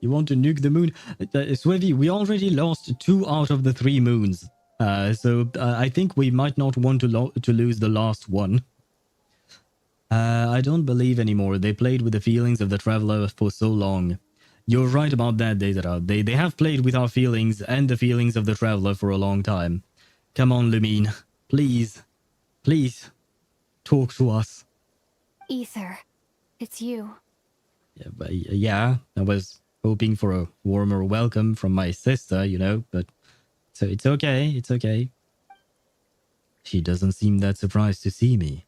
You want to nuke the moon? Swivy, we already lost 2 out of the 3 moons. So I think we might not want to lose the last one. I don't believe anymore. They played with the feelings of the traveler for so long. You're right about that, Deidara. They have played with our feelings and the feelings of the traveler for a long time. Come on, Lumine. Please. Please. Talk to us. Ether, it's you. Yeah, I was hoping for a warmer welcome from my sister, you know, but so it's okay. She doesn't seem that surprised to see me.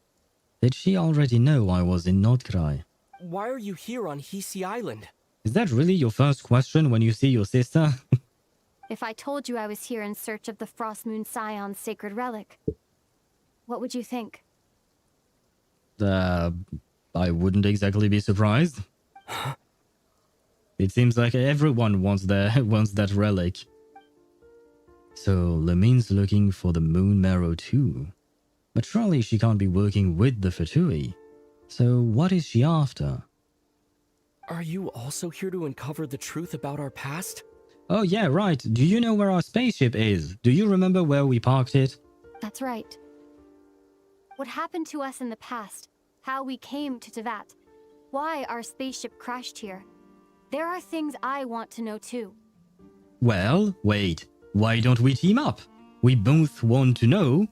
Did she already know I was in Nod-Krai? Why are you here on Hisi Island? Is that really your first question when you see your sister? If I told you I was here in search of the Frost Moon Scion's sacred relic, what would you think? I wouldn't exactly be surprised. It seems like everyone wants that relic. So Lumine's looking for the Moon Marrow too. But surely she can't be working with the Fatui. So what is she after? Are you also here to uncover the truth about our past? Oh yeah, right. Do you know where our spaceship is? Do you remember where we parked it? That's right. What happened to us in the past? How we came to Teyvat? Why our spaceship crashed here? There are things I want to know too. Well, wait. Why don't we team up? We both want to know,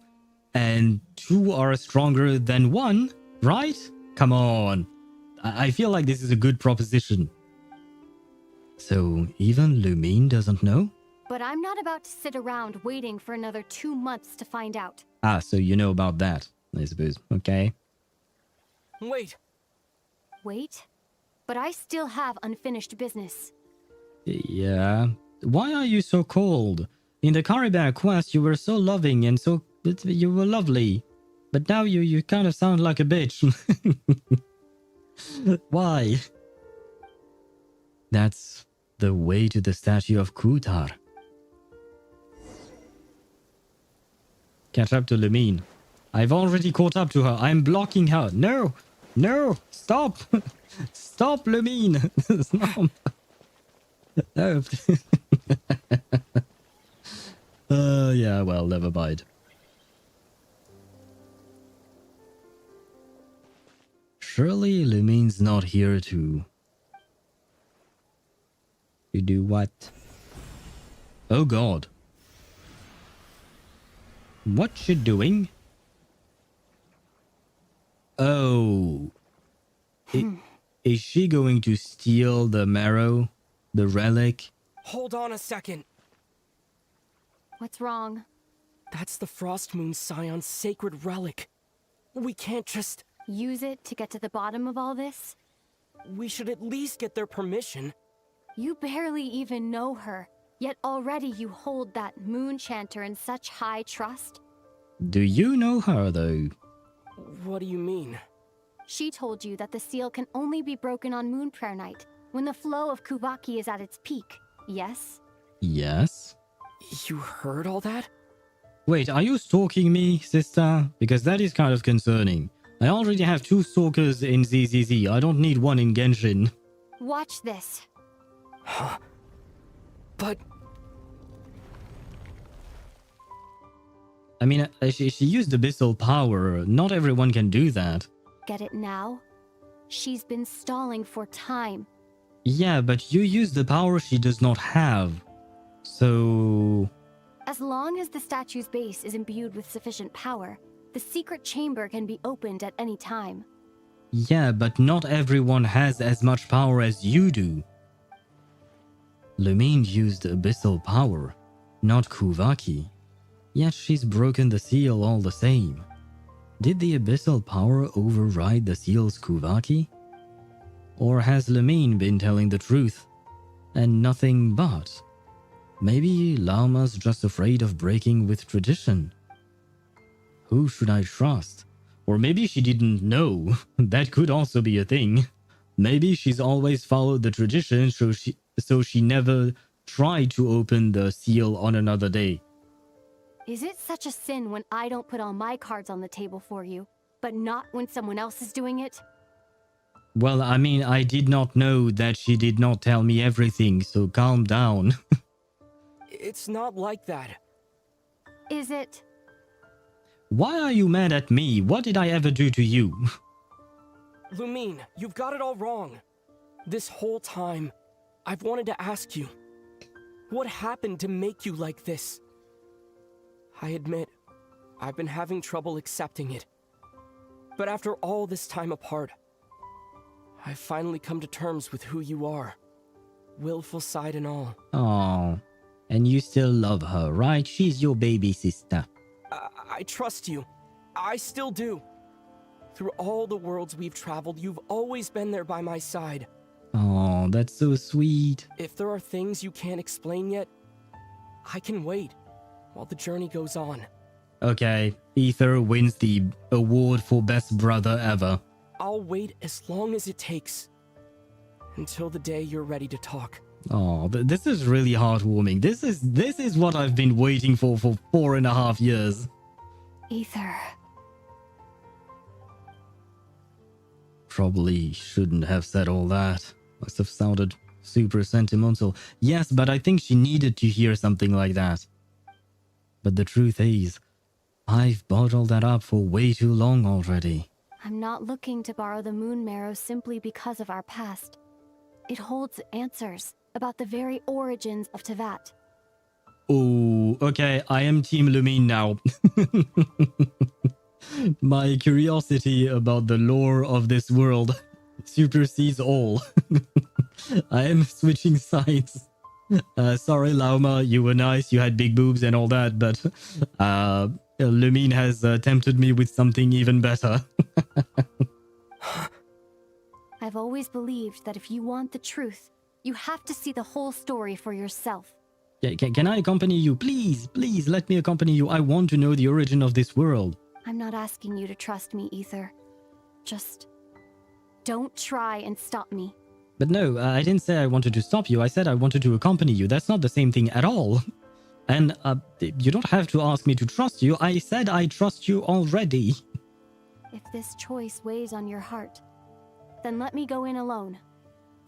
and 2 are stronger than 1, right? Come on. I feel like this is a good proposition. So even Lumine doesn't know? But I'm not about to sit around waiting for another 2 months to find out. Ah, so you know about that, I suppose. Okay. Wait. Wait? But I still have unfinished business. Yeah. Why are you so cold? In the Caribert quest, you were so loving and so... You were lovely. But now you kind of sound like a bitch. Why? That's the way to the statue of Kutar. Catch up to Lumine. I've already caught up to her. I'm blocking her. No! No! Stop! Stop, Lumine! Stop. Oh. Yeah, well, never mind. Surely Lumine's not here to do what? Oh god. What she doing? Oh. Is she going to steal the marrow? The relic? Hold on a second. What's wrong? That's the Frost Moon Scion's sacred relic. We can't just... Use it to get to the bottom of all this? We should at least get their permission. You barely even know her, yet already you hold that moon chanter in such high trust. Do you know her, though? What do you mean? She told you that the seal can only be broken on Moon Prayer Night, when the flow of Kuvaki is at its peak, yes? Yes? You heard all that? Wait, are you stalking me, sister? Because that is kind of concerning. I already have 2 stalkers in ZZZ. I don't need 1 in Genshin. Watch this. Huh? But... I mean, she used abyssal power. Not everyone can do that. Get it now? She's been stalling for time. Yeah, but you use the power she does not have. So... As long as the statue's base is imbued with sufficient power, the secret chamber can be opened at any time. Yeah, but not everyone has as much power as you do. Lumine used abyssal power, not Kuvaki. Yet she's broken the seal all the same. Did the abyssal power override the seal's Kuvaki? Or has Lumine been telling the truth? And nothing but? Maybe Lauma's just afraid of breaking with tradition. Who should I trust? Or maybe she didn't know. That could also be a thing. Maybe she's always followed the tradition so she never tried to open the seal on another day. Is it such a sin when I don't put all my cards on the table for you, but not when someone else is doing it? Well, I mean, I did not know that she did not tell me everything, so calm down. It's not like that. Is it? Why are you mad at me? What did I ever do to you? Lumine, you've got it all wrong. This whole time, I've wanted to ask you, what happened to make you like this? I admit, I've been having trouble accepting it. But after all this time apart, I've finally come to terms with who you are. Willful side and all. Oh, and you still love her, right? She's your baby sister. I trust you. I still do. Through all the worlds we've traveled, you've always been there by my side. Oh, that's so sweet. If there are things you can't explain yet, I can wait while the journey goes on. Okay, Ether wins the award for best brother ever. I'll wait as long as it takes. Until the day you're ready to talk. Oh, this is really heartwarming. This is what I've been waiting for 4.5 years. Ether. Probably shouldn't have said all that. Must have sounded super sentimental. Yes, but I think she needed to hear something like that. But the truth is, I've bottled that up for way too long already. I'm not looking to borrow the moon marrow simply because of our past. It holds answers about the very origins of Teyvat. Oh, okay, I am Team Lumine now. My curiosity about the lore of this world supersedes all. I am switching sides. Sorry, Lauma, you were nice, you had big boobs and all that, but Lumine has tempted me with something even better. I've always believed that if you want the truth, you have to see the whole story for yourself. Yeah, can I accompany you? Please, please let me accompany you. I want to know the origin of this world. I'm not asking you to trust me, Ether. Just don't try and stop me. But no, I didn't say I wanted to stop you. I said I wanted to accompany you. That's not the same thing at all. And you don't have to ask me to trust you. I said I trust you already. If this choice weighs on your heart, then let me go in alone.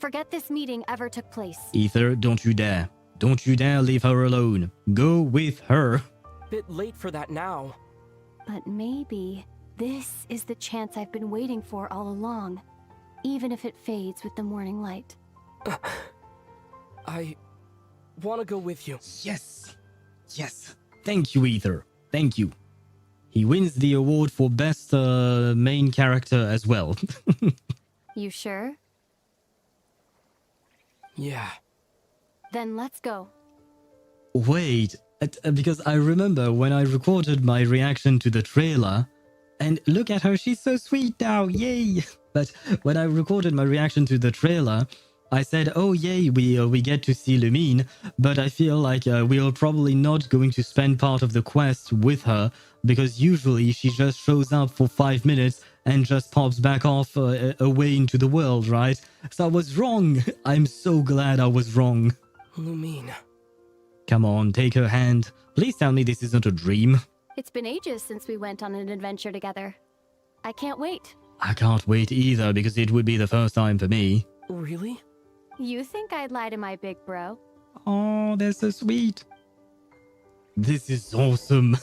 Forget this meeting ever took place. Ether, don't you dare. Don't you dare leave her alone. Go with her. Bit late for that now. But maybe this is the chance I've been waiting for all along, even if it fades with the morning light. I want to go with you. Yes. Yes. Thank you, Ether. Thank you. He wins the award for best main character as well. You sure? Yeah. Then let's go. Wait, because I remember when I recorded my reaction to the trailer, and look at her, she's so sweet now, yay! But when I recorded my reaction to the trailer, I said, oh yay, we get to see Lumine, but I feel like we are probably not going to spend part of the quest with her, because usually she just shows up for 5 minutes and just pops back off away into the world, right? So I was wrong. I'm so glad I was wrong. Lumine. Come on, take her hand. Please tell me this isn't a dream. It's been ages since we went on an adventure together. I can't wait. I can't wait either, because it would be the first time for me. Really? You think I'd lie to my big bro? Oh, they're so sweet. This is awesome.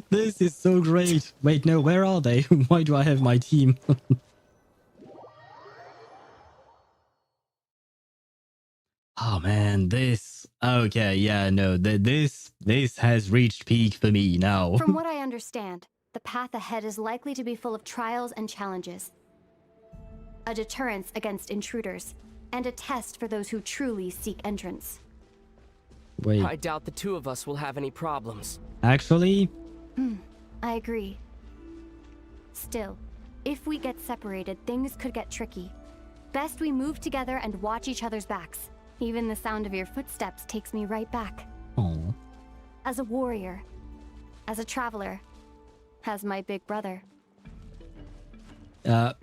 This is so great. Wait, no, where are they? Why do I have my team? Oh man, this... Okay, yeah, no, this has reached peak for me now. From what I understand, the path ahead is likely to be full of trials and challenges. A deterrence against intruders, and a test for those who truly seek entrance. Wait. I doubt the two of us will have any problems. Actually? I agree. Still, if we get separated, things could get tricky. Best we move together and watch each other's backs. Even the sound of your footsteps takes me right back. Oh. As a warrior, as a traveler, as my big brother.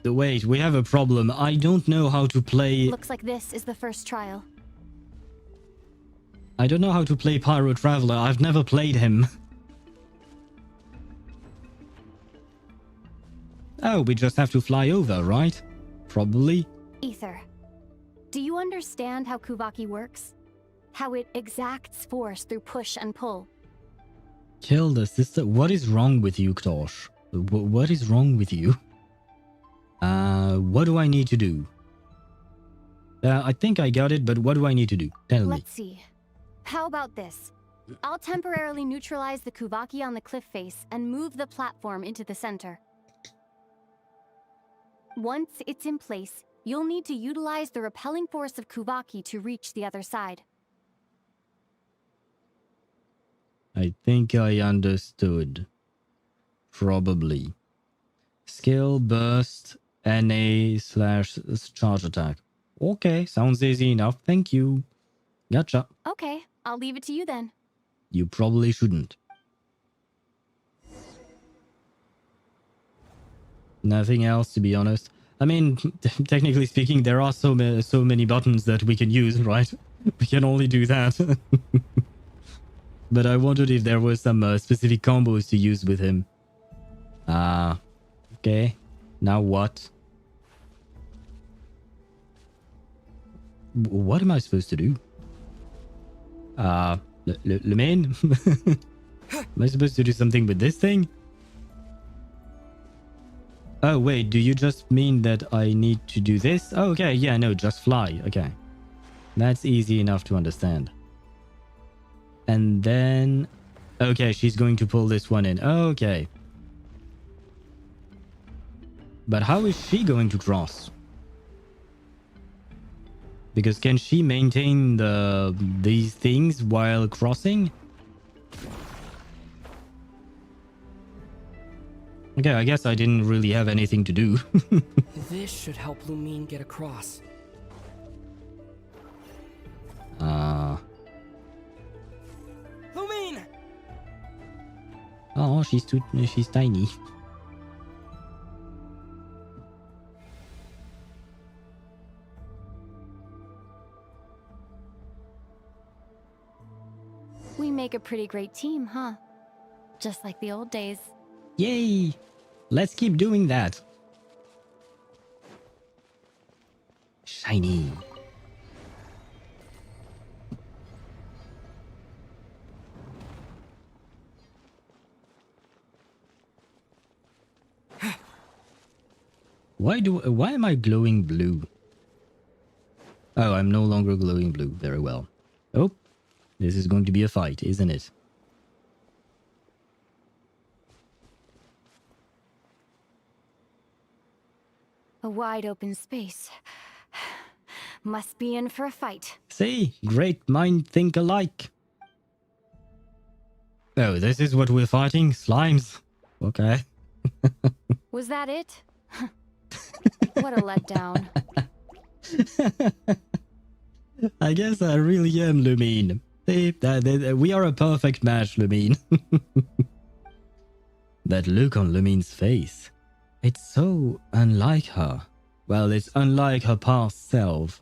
Wait, we have a problem. I don't know how to play... Looks like this is the first trial. I don't know how to play Pyro Traveler. I've never played him. Oh, we just have to fly over, right? Probably. Ether, do you understand how Kuvaki works? How it exacts force through push and pull? Kill the sister. What is wrong with you, Ktosh? What is wrong with you? What do I need to do? I think I got it, but what do I need to do? Tell me. Let's see. How about this? I'll temporarily neutralize the Kuvaki on the cliff face and move the platform into the center. Once it's in place, you'll need to utilize the repelling force of Kuvaki to reach the other side. I think I understood. Probably. Skill, burst, NA/charge attack. Okay, sounds easy enough. Thank you. Gotcha. Okay, I'll leave it to you then. You probably shouldn't. Nothing else, to be honest. I mean, technically speaking, there are so many buttons that we can use, right? We can only do that. But I wondered if there were some specific combos to use with him. Okay. Now what? What am I supposed to do? Lumine? Am I supposed to do something with this thing? Oh, wait, do you just mean that I need to do this? Oh, okay, yeah, no, just fly. Okay. That's easy enough to understand. And then... Okay, she's going to pull this one in. Okay. But how is she going to cross? Because can she maintain these things while crossing? Okay, I guess I didn't really have anything to do. This should help Lumine get across. Lumine! Oh, she's tiny. We make a pretty great team, huh? Just like the old days. Yay! Let's keep doing that. Shiny. Why am I glowing blue? Oh, I'm no longer glowing blue. Very well. Oh, this is going to be a fight, isn't it? A wide open space. Must be in for a fight. See, great mind think alike. Oh, this is what we're fighting? Slimes. Okay. Was that it? What a letdown. I guess I really am Lumine. See, we are a perfect match, Lumine. That look on Lumine's face. It's so unlike her. Well, it's unlike her past self.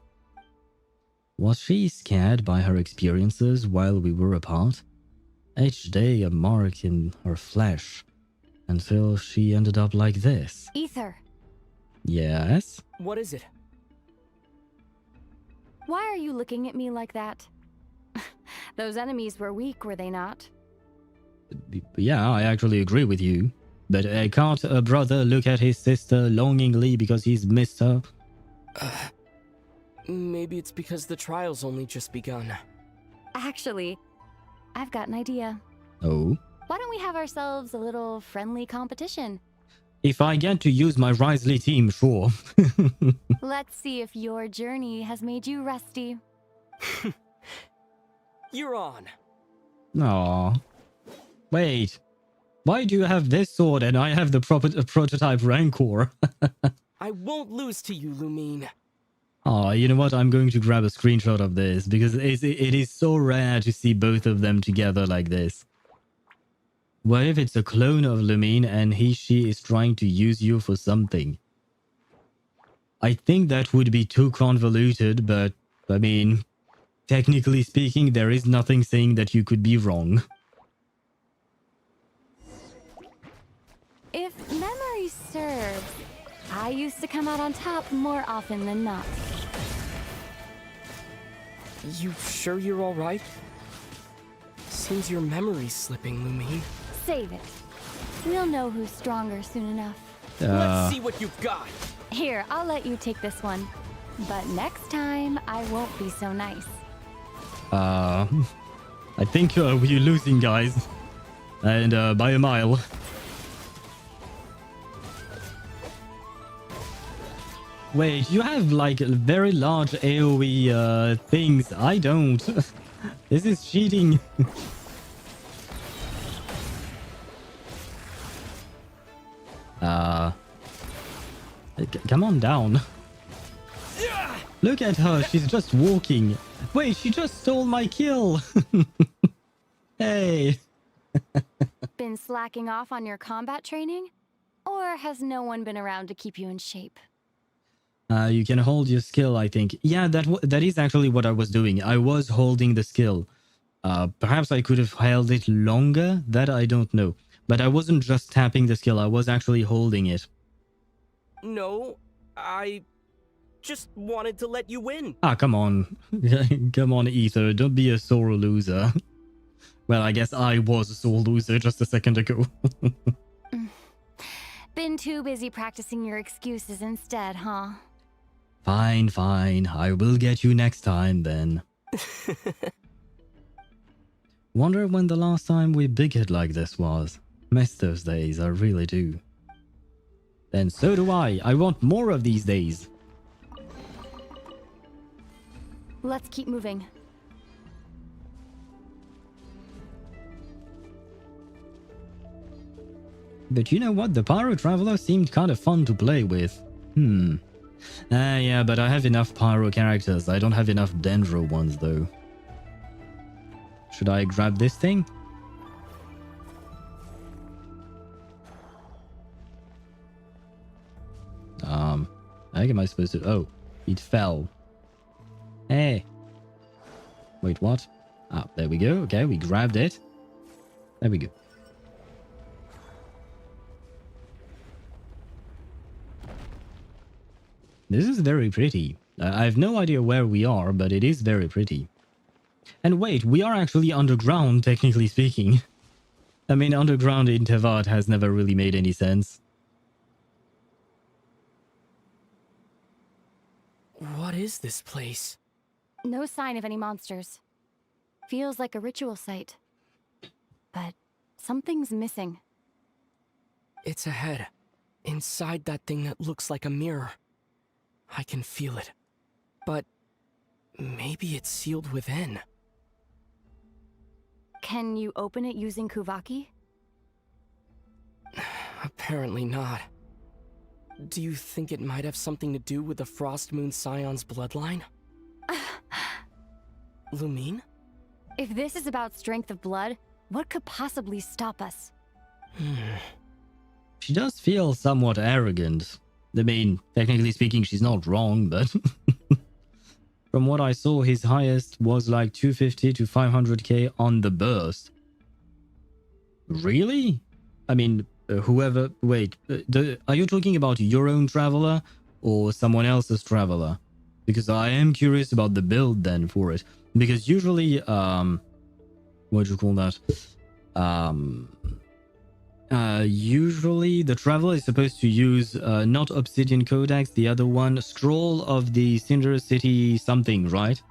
Was she scared by her experiences while we were apart? Each day a mark in her flesh. Until she ended up like this. Ether. Yes? What is it? Why are you looking at me like that? Those enemies were weak, were they not? Yeah, I actually agree with you. But can't a brother look at his sister longingly because he's missed her? Maybe it's because the trial's only just begun. Actually, I've got an idea. Oh? Why don't we have ourselves a little friendly competition? If I get to use my Risley team, sure. Let's see if your journey has made you rusty. You're on. Aww. Wait. Why do you have this sword and I have the prototype Rancor? I won't lose to you, Lumine. Oh, you know what? I'm going to grab a screenshot of this because it is so rare to see both of them together like this. What if it's a clone of Lumine and she is trying to use you for something? I think that would be too convoluted, but I mean, technically speaking, there is nothing saying that you could be wrong. If memory serves, I used to come out on top more often than not. You sure you're alright? Seems your memory's slipping, Lumine. Save it. We'll know who's stronger soon enough. Let's see what you've got. Here, I'll let you take this one. But next time, I won't be so nice. I think we're losing, guys. And by a mile. Wait, you have like very large AoE things. I don't. This is cheating. Come on down. Look at her, she's just walking. Wait, she just stole my kill. Hey. Been slacking off on your combat training? Or has no one been around to keep you in shape? You can hold your skill, I think. Yeah, that is actually what I was doing. I was holding the skill. Perhaps I could have held it longer. That I don't know. But I wasn't just tapping the skill. I was actually holding it. No, I just wanted to let you win. Ah, come on. Come on, Ether. Don't be a sore loser. Well, I guess I was a sore loser just a second ago. Been too busy practicing your excuses instead, huh? Fine, fine. I will get you next time, then. Wonder when the last time we bickered like this was. Miss those days, I really do. Then so do I. I want more of these days. Let's keep moving. But you know what? The Pyro Traveler seemed kind of fun to play with. Yeah, but I have enough Pyro characters. I don't have enough Dendro ones, though. Should I grab this thing? How am I supposed to... Oh, it fell. Hey. Wait, what? Ah, there we go. Okay, we grabbed it. There we go. This is very pretty. I have no idea where we are, but it is very pretty. And wait, we are actually underground, technically speaking. I mean, underground in Teyvat has never really made any sense. What is this place? No sign of any monsters. Feels like a ritual site. But something's missing. It's ahead. Inside that thing that looks like a mirror. I can feel it. But maybe it's sealed within. Can you open it using Kuvaki? Apparently not. Do you think it might have something to do with the Frost Moon Scion's bloodline? Lumine? If this is about strength of blood, what could possibly stop us? She does feel somewhat arrogant. I mean, technically speaking, she's not wrong, but from what I saw, his highest was like 250 to 500k on the burst. Really? I mean, whoever... Wait, are you talking about your own traveler or someone else's traveler? Because I am curious about the build then for it. Because usually, what do you call that? Usually the traveler is supposed to use not Obsidian Codex, the other one, Scroll of the Cinder City something, right?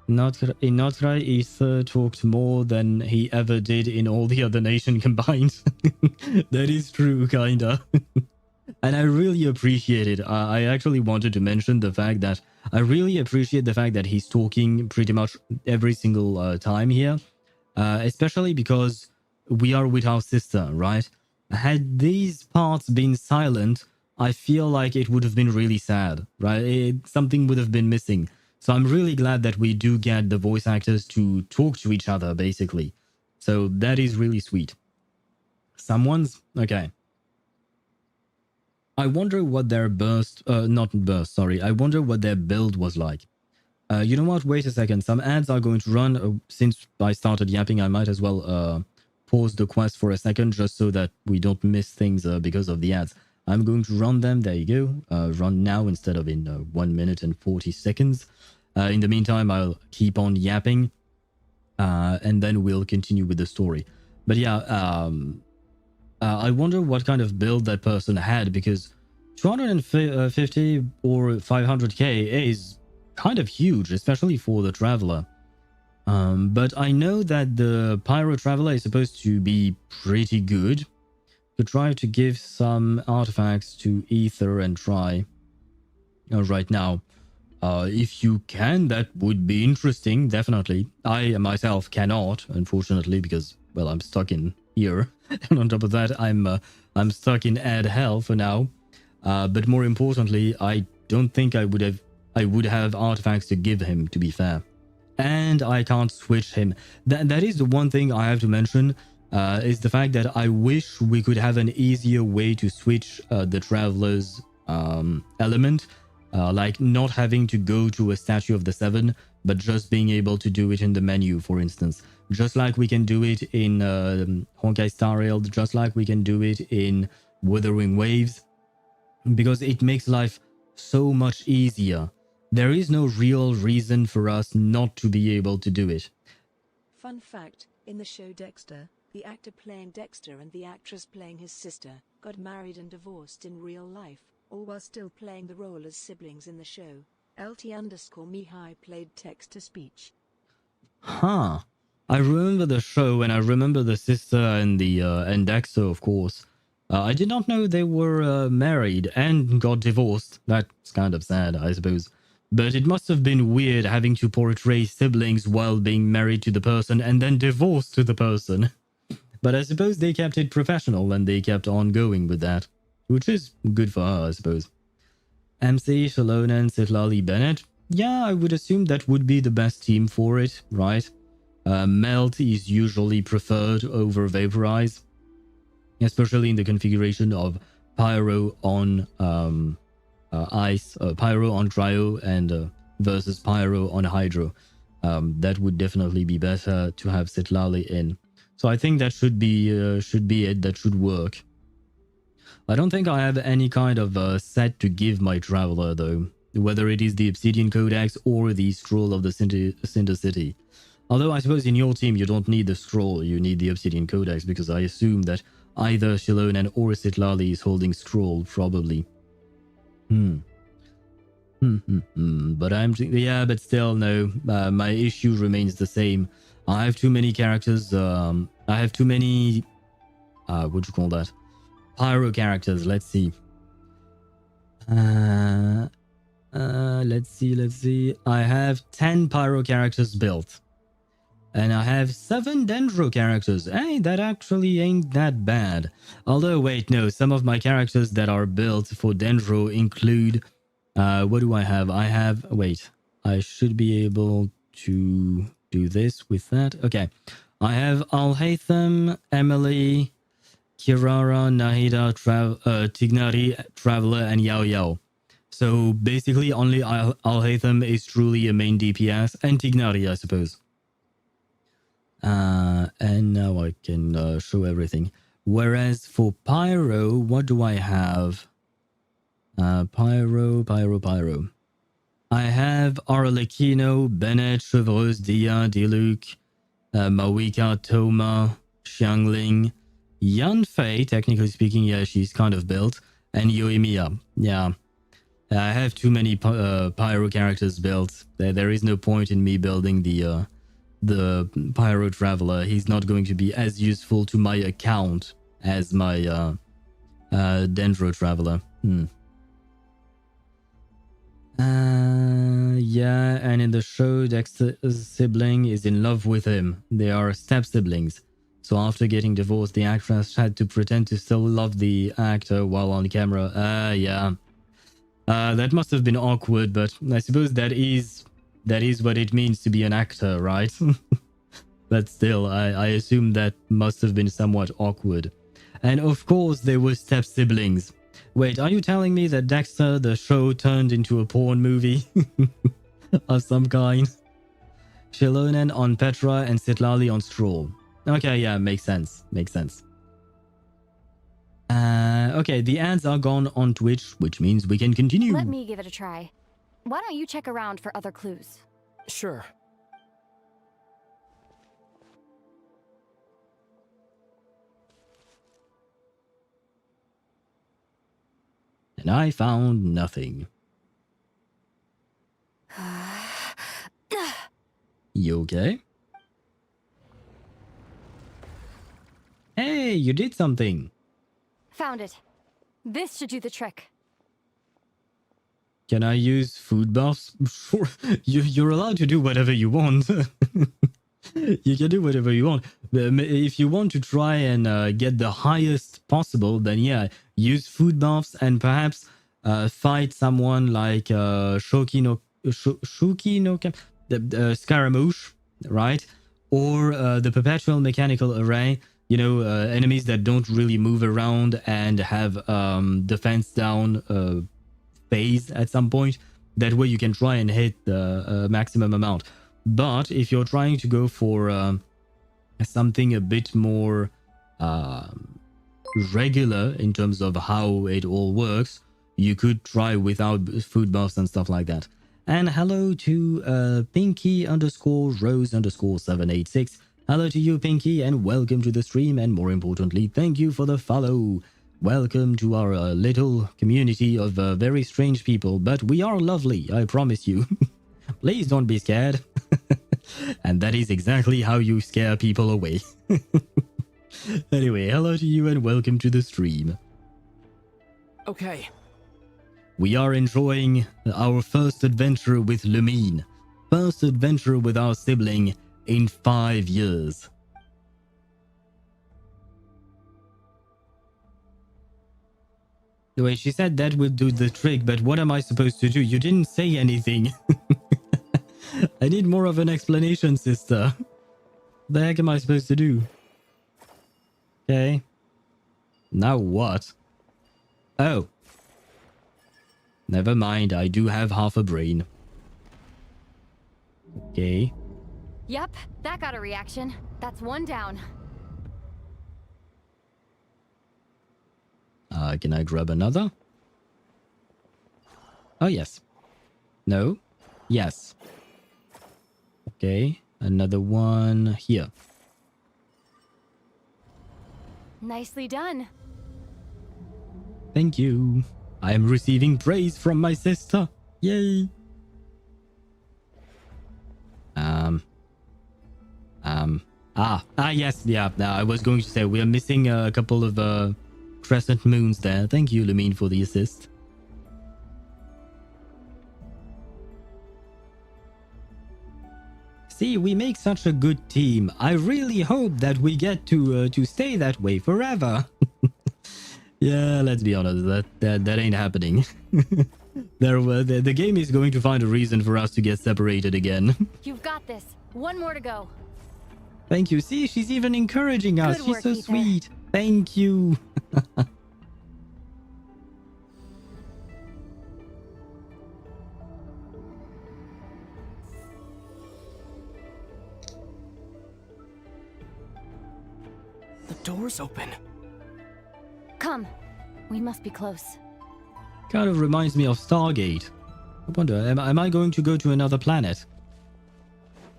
In Nod-Krai, Ether talked more than he ever did in all the other nation combined. That is true, kinda. And I really appreciate it. I actually wanted to mention the fact that I really appreciate the fact that he's talking pretty much every single time here. Especially because we are with our sister, right? Had these parts been silent, I feel like it would have been really sad, right? Something would have been missing. So I'm really glad that we do get the voice actors to talk to each other, basically. So that is really sweet. Someone's... Okay. I wonder what their I wonder what their build was like. You know what? Wait a second. Some ads are going to run. Since I started yapping, I might as well pause the quest for a second just so that we don't miss things because of the ads. I'm going to run them. There you go. Run now instead of in 1 minute and 40 seconds. In the meantime, I'll keep on yapping and then we'll continue with the story. But yeah, I wonder what kind of build that person had, because 250 or 500k is kind of huge, especially for the Traveler. But I know that the Pyro Traveler is supposed to be pretty good. Could try to give some artifacts to Ether and try right now. If you can, that would be interesting, definitely. I myself cannot, unfortunately, because, well, I'm stuck in here. And on top of that, I'm stuck in ad hell for now. But more importantly, I don't think I would have artifacts to give him, to be fair. And I can't switch him. That is the one thing I have to mention, is the fact that I wish we could have an easier way to switch the Traveler's element. Like not having to go to a Statue of the Seven, but just being able to do it in the menu, for instance. Just like we can do it in Honkai Star Rail, just like we can do it in Wuthering Waves. Because it makes life so much easier. There is no real reason for us not to be able to do it. Fun fact, in the show Dexter, the actor playing Dexter and the actress playing his sister got married and divorced in real life, all while still playing the role as siblings in the show. LT_Mihai played text-to-speech. Huh. I remember the show and I remember the sister and the and Dexter, of course. I did not know they were married and got divorced. That's kind of sad, I suppose. But it must have been weird having to portray siblings while being married to the person and then divorced to the person. But I suppose they kept it professional and they kept on going with that. Which is good for her, I suppose. MC, Shalona, and Sitlali Bennett. Yeah, I would assume that would be the best team for it, right? Melt is usually preferred over Vaporize. Especially in the configuration of Pyro on Ice, Pyro on Cryo, and versus Pyro on Hydro. That would definitely be better to have Sitlali in. So I think that should be it. That should work. I don't think I have any kind of set to give my Traveler, though. whether it is the Obsidian Codex or the Scroll of the Cinder City. Although I suppose in your team you don't need the scroll, you need the Obsidian Codex, because I assume that either Shilonen or Sitlali is holding scroll, probably. But but still, no. My issue remains the same. I have too many characters. I have too many. What do you call that? Pyro characters. Let's see. Let's see. I have 10 pyro characters built. And I have 7 Dendro characters. Hey, that actually ain't that bad. Although, wait, no. Some of my characters that are built for Dendro include... what do I have? Wait. I should be able to do this with that. Okay. I have Alhaitham, Emily, Kirara, Nahida, Tignari, Traveler, and Yao Yao. So basically only Alhaitham is truly a main DPS, and Tignari, I suppose. And now I can show everything. Whereas for Pyro, what do I have? Pyro. I have Arlecchino, Bennett, Chevreuse, Dia, Diluc, Mawika, Toma, Xiangling, Yanfei, technically speaking, yeah, she's kind of built, and Yoimiya. Yeah. I have too many Pyro characters built. There is no point in me building the Pyro Traveler. He's not going to be as useful to my account as my Dendro Traveler. Yeah, and in the show, Dexter's sibling is in love with him. They are step-siblings. So after getting divorced, the actress had to pretend to still love the actor while on camera. Yeah. That must have been awkward, but I suppose that is what it means to be an actor, right? But still, I assume that must have been somewhat awkward. And of course, they were step-siblings. Wait, are you telling me that Dexter, the show, turned into a porn movie? Of some kind? Shilonen on Petra and Sitlali on Stroll. Okay, yeah, makes sense. Okay, the ads are gone on Twitch, which means we can continue. Let me give it a try. Why don't you check around for other clues? Sure. And I found nothing. You okay? Hey, you did something. Found it. This should do the trick. Can I use food buffs? Sure. You're allowed to do whatever you want. You can do whatever you want. If you want to try and get the highest possible, then yeah, use food buffs and perhaps fight someone like Shuki no Scaramouche, right? Or the Perpetual Mechanical Array. You know, enemies that don't really move around and have defense down phase at some point. That way you can try and hit the maximum amount. But if you're trying to go for something a bit more regular in terms of how it all works, you could try without food buffs and stuff like that. And hello to Pinky_Rose_786. Hello to you, Pinky, and welcome to the stream. And more importantly, thank you for the follow. Welcome to our little community of very strange people, but we are lovely, I promise you. Please don't be scared. And that is exactly how you scare people away. Anyway, hello to you and welcome to the stream. Okay. We are enjoying our first adventure with Lumine. First adventure with our sibling in 5 years. Wait, she said that would do the trick, but what am I supposed to do? You didn't say anything. I need more of an explanation, sister. The heck am I supposed to do? Okay. Now what? Oh. Never mind, I do have half a brain. Okay. Yep, that got a reaction. That's one down. Can I grab another? Oh, yes. No? Yes. Okay, another one here. Nicely done. Thank you. I am receiving praise from my sister. Yay. Yes, yeah. I was going to say we are missing a couple of crescent moons there. Thank you, Lumine, for the assist. See, we make such a good team. I really hope that we get to stay that way forever. Yeah, let's be honest, that ain't happening. The game is going to find a reason for us to get separated again. You've got this. One more to go. Thank you. See, she's even encouraging us. Good She's work, so Ether. sweet. Thank you. The door's open. Come. We must be close. Kind of reminds me of Stargate. I wonder, am I going to go to another planet?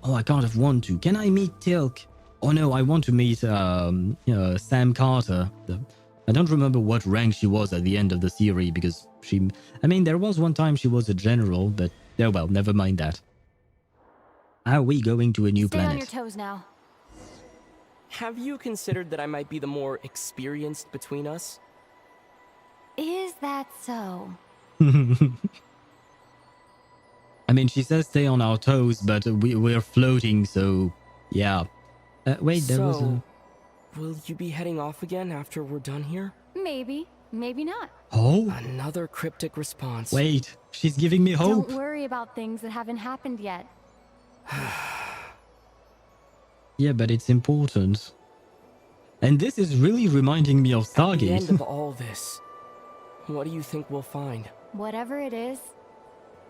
Oh, I can't have want to. Can I meet Tilk? Oh no, I want to meet Sam Carter. I don't remember what rank she was at the end of the series because there was one time she was a general, but oh well, never mind that. Are we going to a new Stay planet? on your toes now. Have you considered that I might be the more experienced between us? Is that so? I mean, she says stay on our toes, but we're floating, so yeah. Wait, there was a... Will you be heading off again after we're done here? Maybe. Maybe not. Oh? Another cryptic response. Wait, she's giving me hope. Don't worry about things that haven't happened yet. Yeah, but it's important. And this is really reminding me of Stargate. At the end of all this, what do you think we'll find? Whatever it is,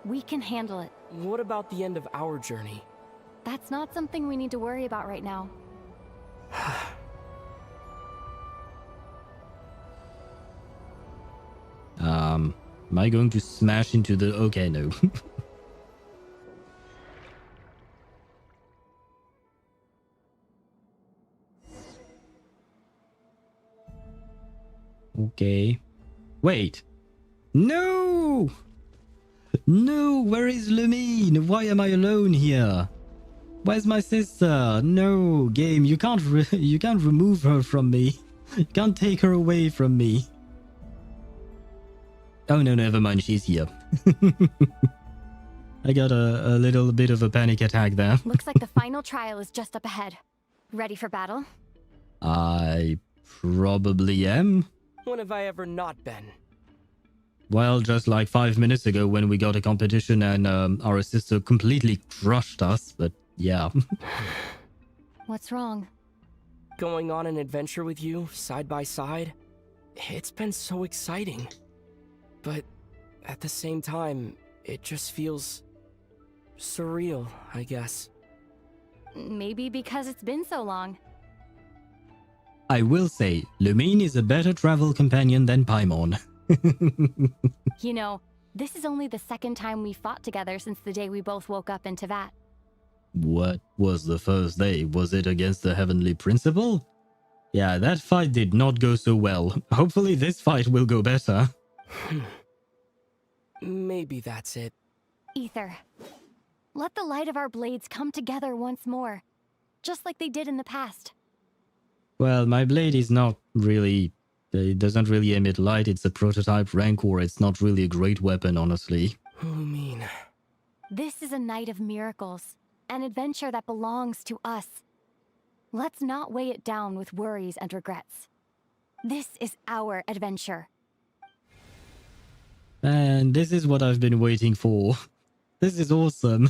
we can handle it. What about the end of our journey? That's not something we need to worry about right now. Am I going to smash into the... Okay, no. Okay. Wait. No! No, where is Lumine? Why am I alone here? Where's my sister? No, game, you can't remove her from me. You can't take her away from me. Oh no, never mind, she's here. I got a little bit of a panic attack there. Looks like the final trial is just up ahead. Ready for battle? I probably am. When have I ever not been? Well, just like 5 minutes ago when we got a competition and our sister completely crushed us, but yeah. What's wrong? Going on an adventure with you, side by side? It's been so exciting. But at the same time, it just feels surreal, I guess. Maybe because it's been so long. I will say, Lumine is a better travel companion than Paimon. You know, this is only the second time we fought together since the day we both woke up in Teyvat. What was the first day? Was it against the Heavenly Principle? Yeah, that fight did not go so well. Hopefully this fight will go better. Maybe that's it. Ether, let the light of our blades come together once more, just like they did in the past. Well, my blade is not really... It doesn't really emit light. It's a prototype Rancor. It's not really a great weapon, honestly. Lumine. This is a night of miracles, an adventure that belongs to us. Let's not weigh it down with worries and regrets. This is our adventure. And this is what I've been waiting for. This is awesome.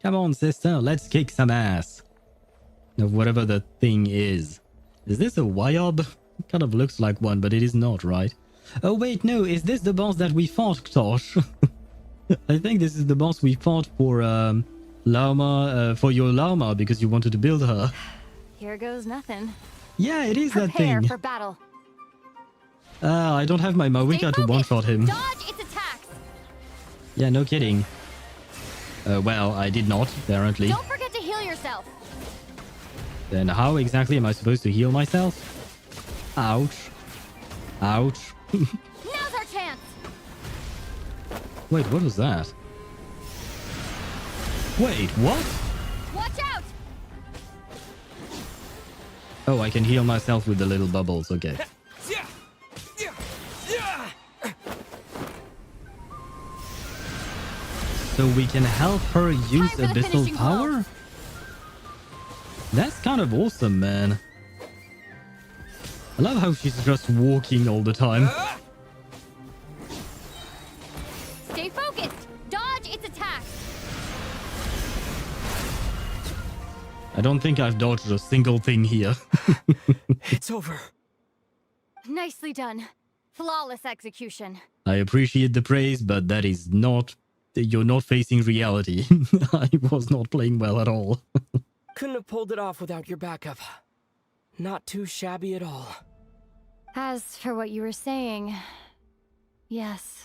Come on, sister. Let's kick some ass. Of whatever the thing is. Is this a Wyob? It kind of looks like one, but it is not, right? Oh wait, no. Is this the boss that we fought, Tosh? I think this is the boss we fought for Lauma, for your Lauma, because you wanted to build her. Here goes nothing. Yeah, it is that Prepare thing. for battle. I don't have my Mawika to one-shot him. Dodge its attacks. Yeah, no kidding. Well, I did not, apparently. Don't forget to heal yourself. Then how exactly am I supposed to heal myself? Ouch. Ouch. Now's our chance. Wait, what was that? Wait, what? Watch out! Oh, I can heal myself with the little bubbles, okay. So we can help her use abyssal power? That's kind of awesome, man. I love how she's just walking all the time. Stay focused. Dodge its attack. I don't think I've dodged a single thing here. It's over. Nicely done. Flawless execution. I appreciate the praise, but that is not... You're not facing reality. I was not playing well at all. Couldn't have pulled it off without your backup. Not too shabby at all. As for what you were saying, yes,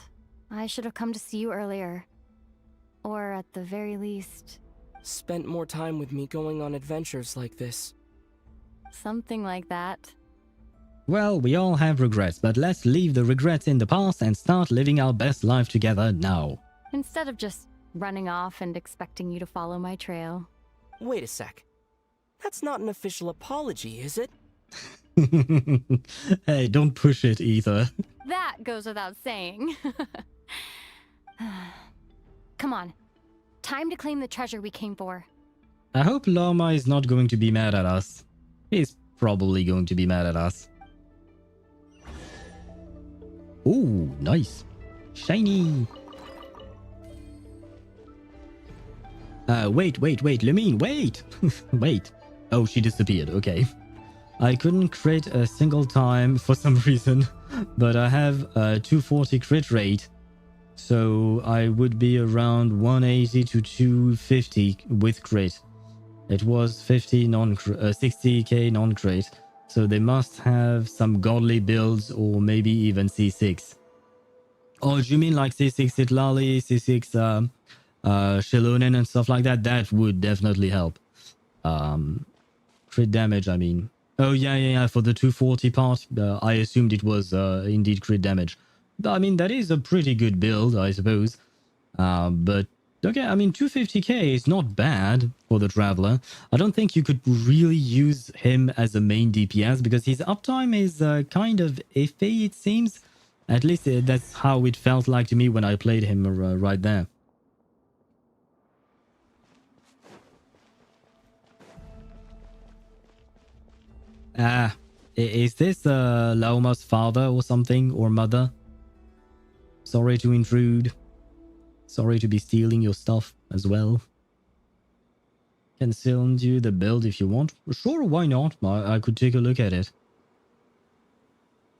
I should have come to see you earlier. Or at the very least... Spent more time with me going on adventures like this. Something like that. Well, we all have regrets, but let's leave the regrets in the past and start living our best life together now. Instead of just running off and expecting you to follow my trail. Wait a sec. That's not an official apology, is it? Hey, don't push it either. That goes without saying. Come on. Time to claim the treasure we came for. I hope Lauma is not going to be mad at us. He's probably going to be mad at us. Ooh, nice. Shiny. Wait, Lumine, wait! Wait. Oh, she disappeared, okay. I couldn't crit a single time for some reason, but I have a 240 crit rate, so I would be around 180 to 250 with crit. It was 60k non-crit, so they must have some godly builds or maybe even C6. Oh, do you mean like C6 Itlali, C6 Shilonen and stuff like that? That would definitely help. Crit damage, I mean. Oh, yeah, for the 240 part, I assumed it was indeed crit damage. I mean, that is a pretty good build, I suppose. But, okay, I mean, 250k is not bad for the Traveler. I don't think you could really use him as a main DPS because his uptime is kind of iffy, it seems. At least that's how it felt like to me when I played him right there. Is this Lauma's father or something, or mother? Sorry to intrude. Sorry to be stealing your stuff as well. Can send you the build if you want. Sure, why not? I could take a look at it.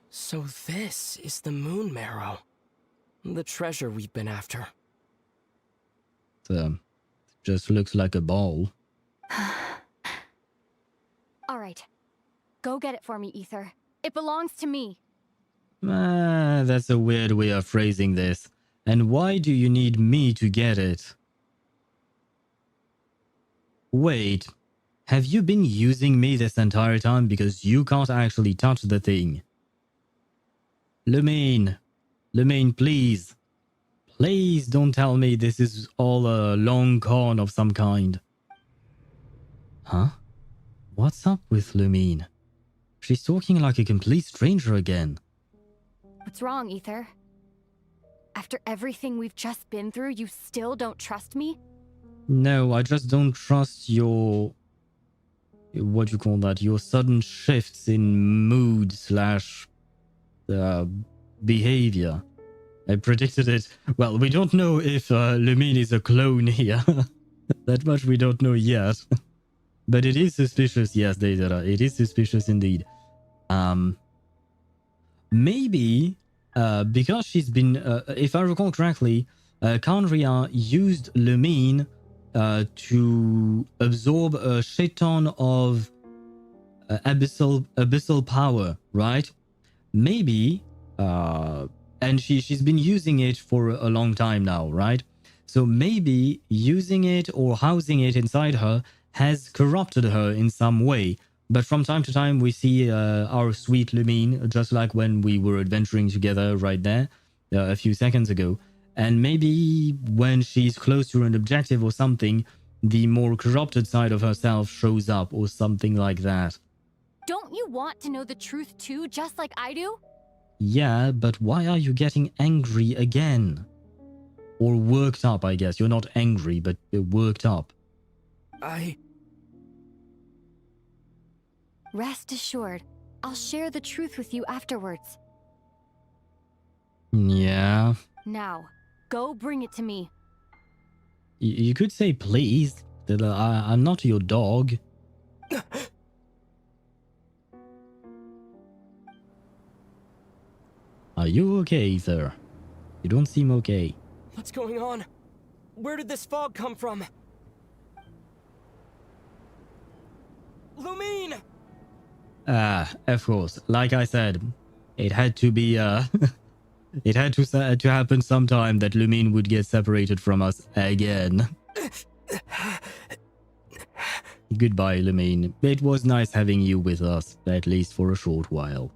So this is the Moon Marrow. The treasure we've been after. Just looks like a ball. All right. Go get it for me, Ether. It belongs to me. That's a weird way of phrasing this. And why do you need me to get it? Wait, have you been using me this entire time because you can't actually touch the thing? Lumine, please. Please don't tell me this is all a long con of some kind. Huh? What's up with Lumine? She's talking like a complete stranger again. What's wrong, Ether? After everything we've just been through, you still don't trust me? No, I just don't trust your... What do you call that? Your sudden shifts in mood slash... behavior. I predicted it. Well, we don't know if Lumine is a clone here. That much we don't know yet. But it is suspicious, yes, Deidara. It is suspicious indeed. Maybe because she's been, if I recall correctly, Kandria used Lumine to absorb a shit ton of abyssal power, right? Maybe And she's been using it for a long time now, right? So maybe using it or housing it inside her has corrupted her in some way. But from time to time, we see our sweet Lumine, just like when we were adventuring together right there a few seconds ago. And maybe when she's close to an objective or something, the more corrupted side of herself shows up or something like that. Don't you want to know the truth too, just like I do? Yeah, but why are you getting angry again? Or worked up, I guess. You're not angry, but worked up. Rest assured, I'll share the truth with you afterwards. Yeah. Now, go bring it to me. You could say please, that I'm not your dog. Are you okay, sir? You don't seem okay. What's going on? Where did this fog come from? Lumine! Of course. Like I said, it had to be, it had to happen sometime that Lumine would get separated from us again. Goodbye, Lumine. It was nice having you with us, at least for a short while.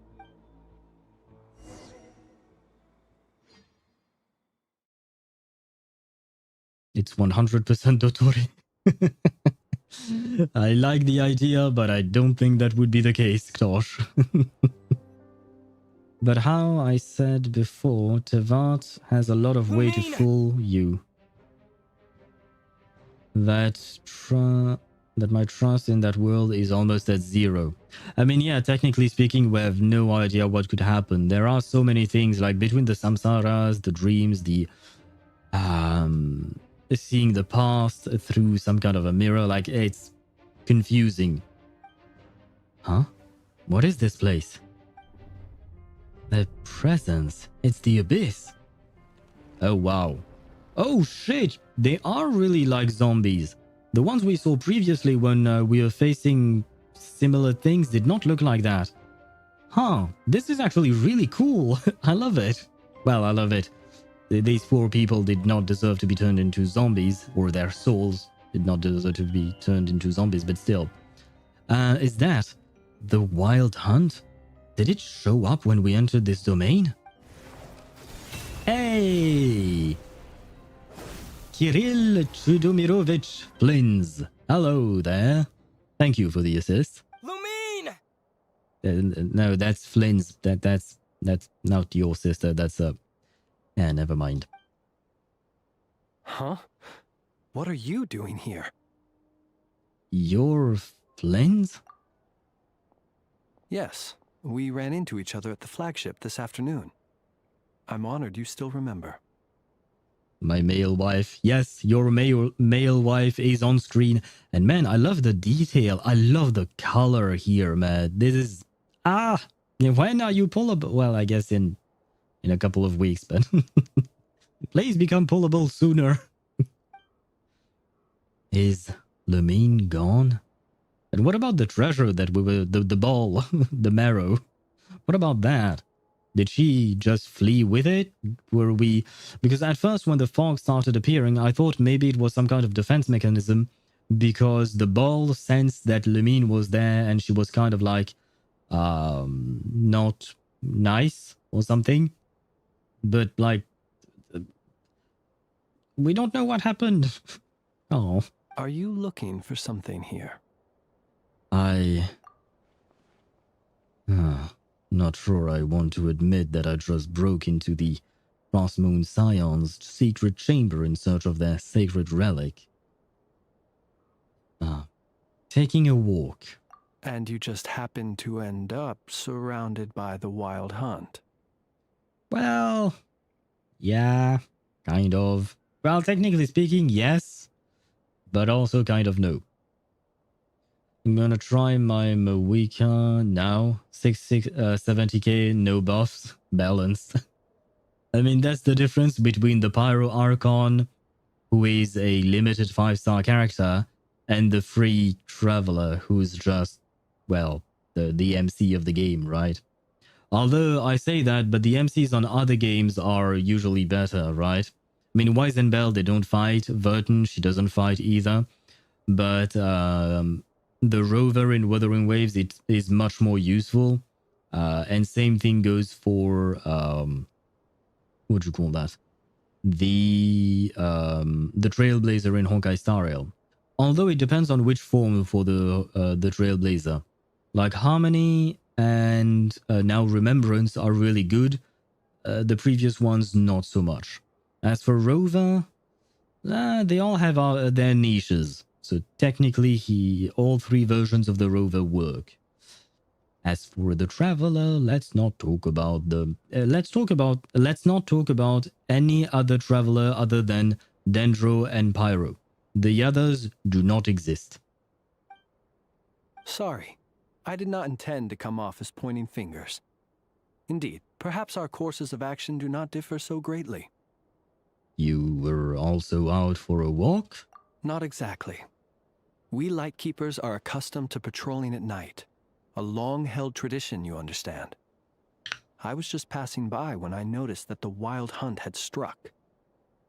It's 100% Dotori. I like the idea, but I don't think that would be the case, Ktosh. But how I said before, Teyvat has a lot of way to fool you. That my trust in that world is almost at zero. I mean, yeah, technically speaking, we have no idea what could happen. There are so many things, like between the samsaras, the dreams, the seeing the past through some kind of a mirror, like it's confusing. Huh? What is this place? The presence. It's the abyss. Oh wow. Oh shit, they are really like zombies. The ones we saw previously when we were facing similar things did not look like that. Huh, this is actually really cool. I love it. Well, I love it. These poor people did not deserve to be turned into zombies, or their souls did not deserve to be turned into zombies, but still. Is that the Wild Hunt? Did it show up when we entered this domain? Hey! Kirill Chudomirovich Flins. Hello there. Thank you for the assist. Lumine! No, that's Flins. That's not your sister. That's yeah, never mind. Huh? What are you doing here? You're Flins? Yes, we ran into each other at the flagship this afternoon. I'm honored you still remember. My male wife. Yes, your male wife is on screen. And man, I love the detail. I love the color here, man. This is... when are you pullable? Well, I guess in a couple of weeks, but... Please become pullable sooner. Is Lumine gone? And what about the treasure that we were... The ball, the marrow? What about that? Did she just flee with it? Were we... Because at first when the fog started appearing, I thought maybe it was some kind of defense mechanism because the ball sensed that Lumine was there and she was kind of like not nice or something. But like... We don't know what happened. Oh. Are you looking for something here? Not sure I want to admit that I just broke into the Frostmoon Scions' secret chamber in search of their sacred relic. Taking a walk. And you just happened to end up surrounded by the Wild Hunt. Well, yeah, kind of. Well, technically speaking, yes, but also kind of no. I'm gonna try my Moika now. 70k, no buffs, balanced. I mean, that's the difference between the Pyro Archon, who is a limited 5-star character, and the free Traveler, who's just, well, the MC of the game, right? Although I say that, but the MCs on other games are usually better, right? I mean, Weizenbell, they don't fight. Verton, she doesn't fight either. But the Rover in Wuthering Waves, it is much more useful. And same thing goes for, what do you call that? The Trailblazer in Honkai Star Rail. Although it depends on which form for the Trailblazer. Like Harmony and now Remembrance are really good. The previous ones, not so much. As for Rover, they all have their niches. So technically, all three versions of the Rover work. As for the Traveler, let's not talk about let's not talk about any other Traveler other than Dendro and Pyro. The others do not exist. Sorry, I did not intend to come off as pointing fingers. Indeed, perhaps our courses of action do not differ so greatly. You were also out for a walk? Not exactly. We Lightkeepers are accustomed to patrolling at night. A long-held tradition, you understand. I was just passing by when I noticed that the wild hunt had struck.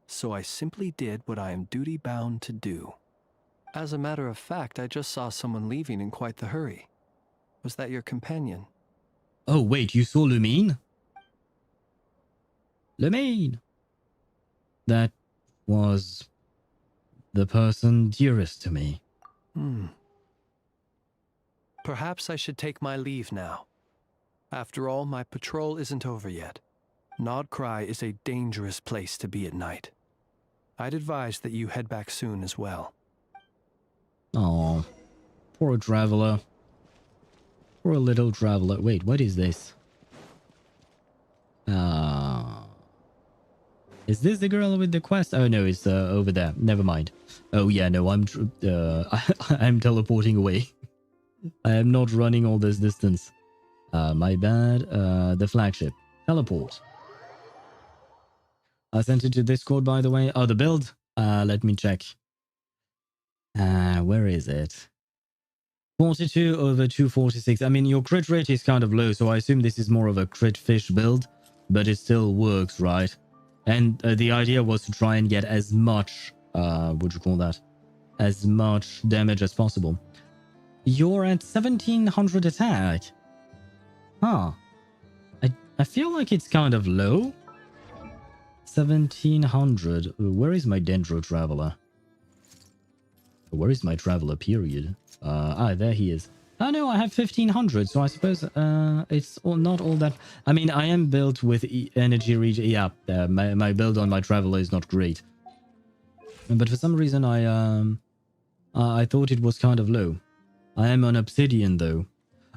So I simply did what I am duty-bound to do. As a matter of fact, I just saw someone leaving in quite the hurry. Was that your companion? Oh wait, you saw Lumine? Lumine! That was the person dearest to me. Perhaps I should take my leave now. After all, my patrol isn't over yet. Nod-Krai is a dangerous place to be at night. I'd advise that you head back soon as well. Oh, poor traveler. Poor little traveler. Wait, what is this? Is this the girl with the quest? Oh no, it's over there. Never mind. Oh yeah, no, I'm teleporting away. I am not running all this distance. My bad. The flagship. Teleport. I sent it to Discord, by the way. Oh, the build? Let me check. Where is it? 42 over 246. I mean, your crit rate is kind of low, so I assume this is more of a crit fish build, but it still works, right? And the idea was to try and get as much, what do you call that? As much damage as possible. You're at 1700 attack. Huh. I feel like it's kind of low. 1700. Where is my Dendro Traveler? Where is my Traveler, period? There he is. Oh no, I have 1500, so I suppose it's not all that... I mean, I am built with energy regen. Yeah, my build on my Traveler is not great. But for some reason, I thought it was kind of low. I am on Obsidian, though.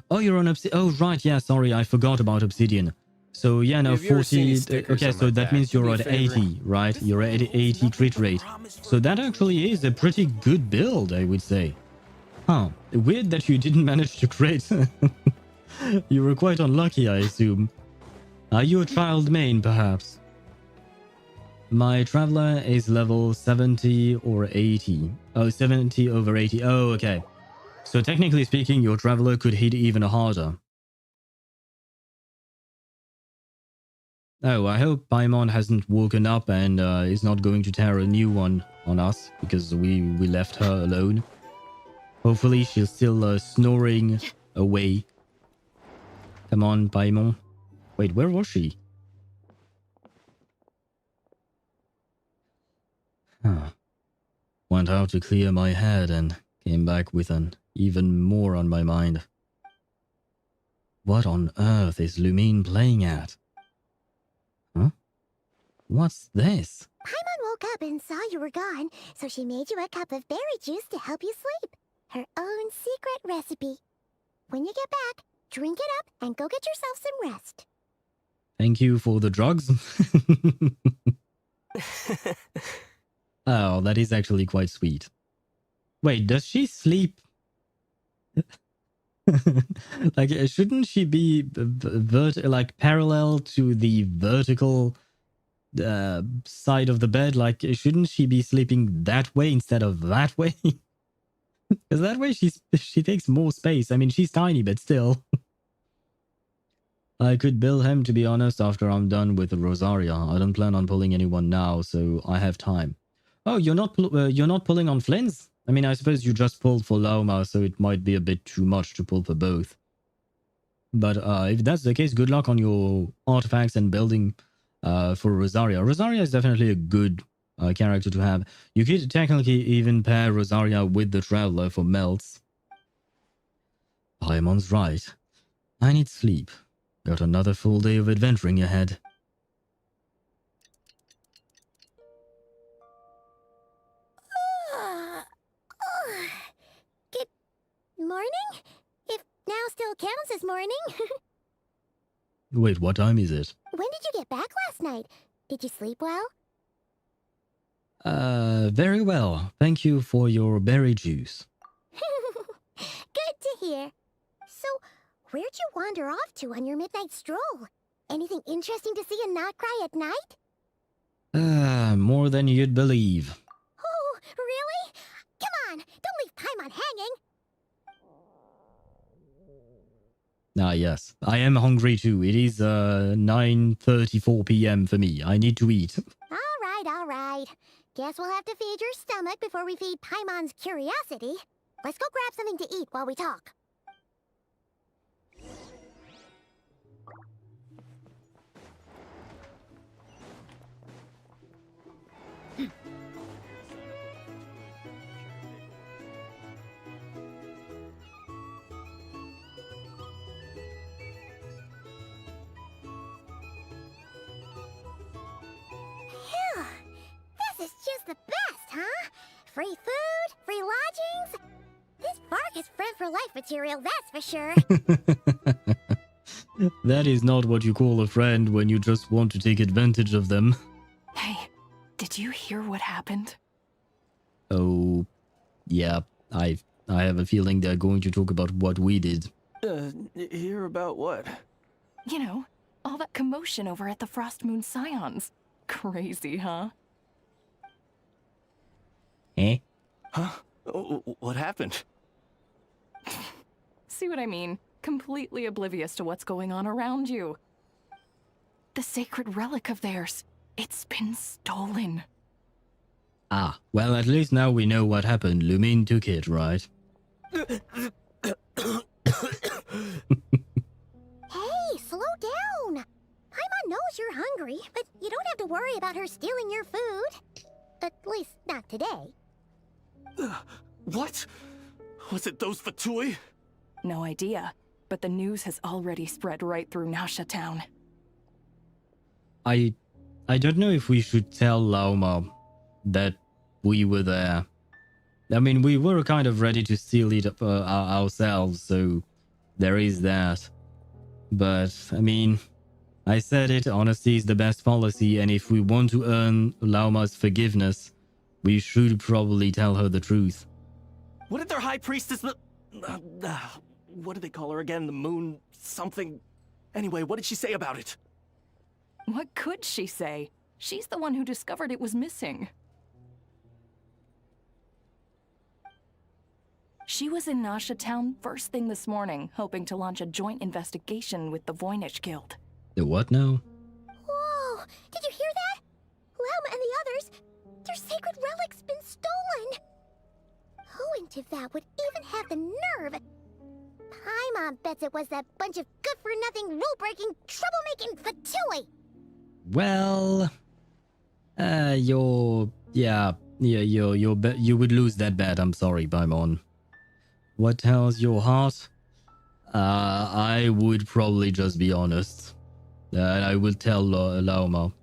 Oh, you're on Obsidian. Oh, right, yeah, sorry, I forgot about Obsidian. So, yeah, no, 40... Okay, so that means you're at 80, right? You're at 80 crit rate. So that actually is a pretty good build, I would say. Huh. Weird that you didn't manage to crit. You were quite unlucky, I assume. Are you a child main, perhaps? My Traveler is level 70 or 80. Oh, 70 over 80. Oh, okay. So technically speaking, your Traveler could hit even harder. Oh, I hope Paimon hasn't woken up and is not going to tear a new one on us because we left her alone. Hopefully she's still snoring away. Come on, Paimon. Wait, where was she? Huh. Went out to clear my head and came back with an even more on my mind. What on earth is Lumine playing at? Huh? What's this? Paimon woke up and saw you were gone, so she made you a cup of berry juice to help you sleep. Her own secret recipe. When you get back, drink it up and go get yourself some rest. Thank you for the drugs. Oh, that is actually quite sweet. Wait, does she sleep? Like, shouldn't she be like parallel to the vertical side of the bed? Like, shouldn't she be sleeping that way instead of that way? Because that way she takes more space. I mean, she's tiny, but still. I could bill him, to be honest, after I'm done with Rosaria. I don't plan on pulling anyone now, so I have time. Oh, you're not pulling on Flins? I mean, I suppose you just pulled for Lauma, so it might be a bit too much to pull for both. But if that's the case, good luck on your artifacts and building for Rosaria. Rosaria is definitely a good character to have. You could technically even pair Rosaria with the Traveler for melts. Paimon's right. I need sleep. Got another full day of adventuring ahead. Good morning? If now still counts as morning. Wait, what time is it? When did you get back last night? Did you sleep well? Very well. Thank you for your berry juice. Good to hear. So, where'd you wander off to on your midnight stroll? Anything interesting to see in Nod-Krai at night? More than you'd believe. Oh, really? Come on, don't leave Paimon hanging. Ah, yes. I am hungry too. It is 9:34 p.m. for me. I need to eat. All right. Guess we'll have to feed your stomach before we feed Paimon's curiosity. Let's go grab something to eat while we talk. This is just the best, huh? Free food, free lodgings. This park is friend for life material, that's for sure. That is not what you call a friend when you just want to take advantage of them. Hey, did you hear what happened? Oh, yeah. I have a feeling they're going to talk about what we did. Hear about what? You know, all that commotion over at the Frost Moon Scions. Crazy, huh? Eh? Huh? What happened? See what I mean? Completely oblivious to what's going on around you. The sacred relic of theirs. It's been stolen. Ah, well, at least now we know what happened. Lumine took it, right? Hey, slow down. Paimon knows you're hungry, but you don't have to worry about her stealing your food. At least not today. What? Was it those Fatui? No idea, but the news has already spread right through Nausha town. I don't know if we should tell Lauma that we were there. I mean, we were kind of ready to steal it ourselves, so there is that. But, I mean, I said it, honesty is the best policy, and if we want to earn Lauma's forgiveness, we should probably tell her the truth. What did their high priestess... what did they call her again? The moon... something... Anyway, what did she say about it? What could she say? She's the one who discovered it was missing. She was in Nausha town first thing this morning, hoping to launch a joint investigation with the Voynich Guild. The what now? Whoa! Did you hear that? Lauma and the others, their sacred relic's been stolen! Who in Teyvat would even have the nerve? Paimon bets it was that bunch of good-for-nothing, rule-breaking, troublemaking Fatui! Well, you would lose that bet. I'm sorry, Paimon. What tells your heart? I would probably just be honest. And I will tell Lauma.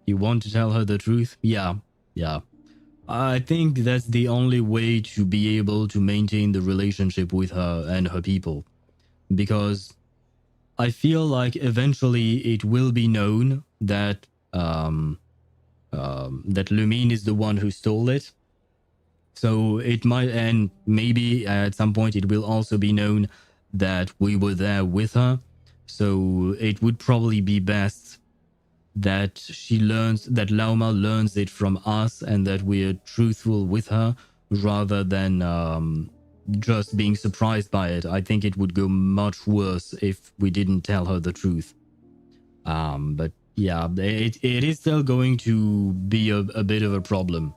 You want to tell her the truth? Yeah. I think that's the only way to be able to maintain the relationship with her and her people. Because I feel like eventually it will be known that that Lumine is the one who stole it. So it might, and maybe at some point it will also be known that we were there with her. So it would probably be best that that Lauma learns it from us and that we're truthful with her rather than just being surprised by it. I think it would go much worse if we didn't tell her the truth. But yeah, it is still going to be a bit of a problem.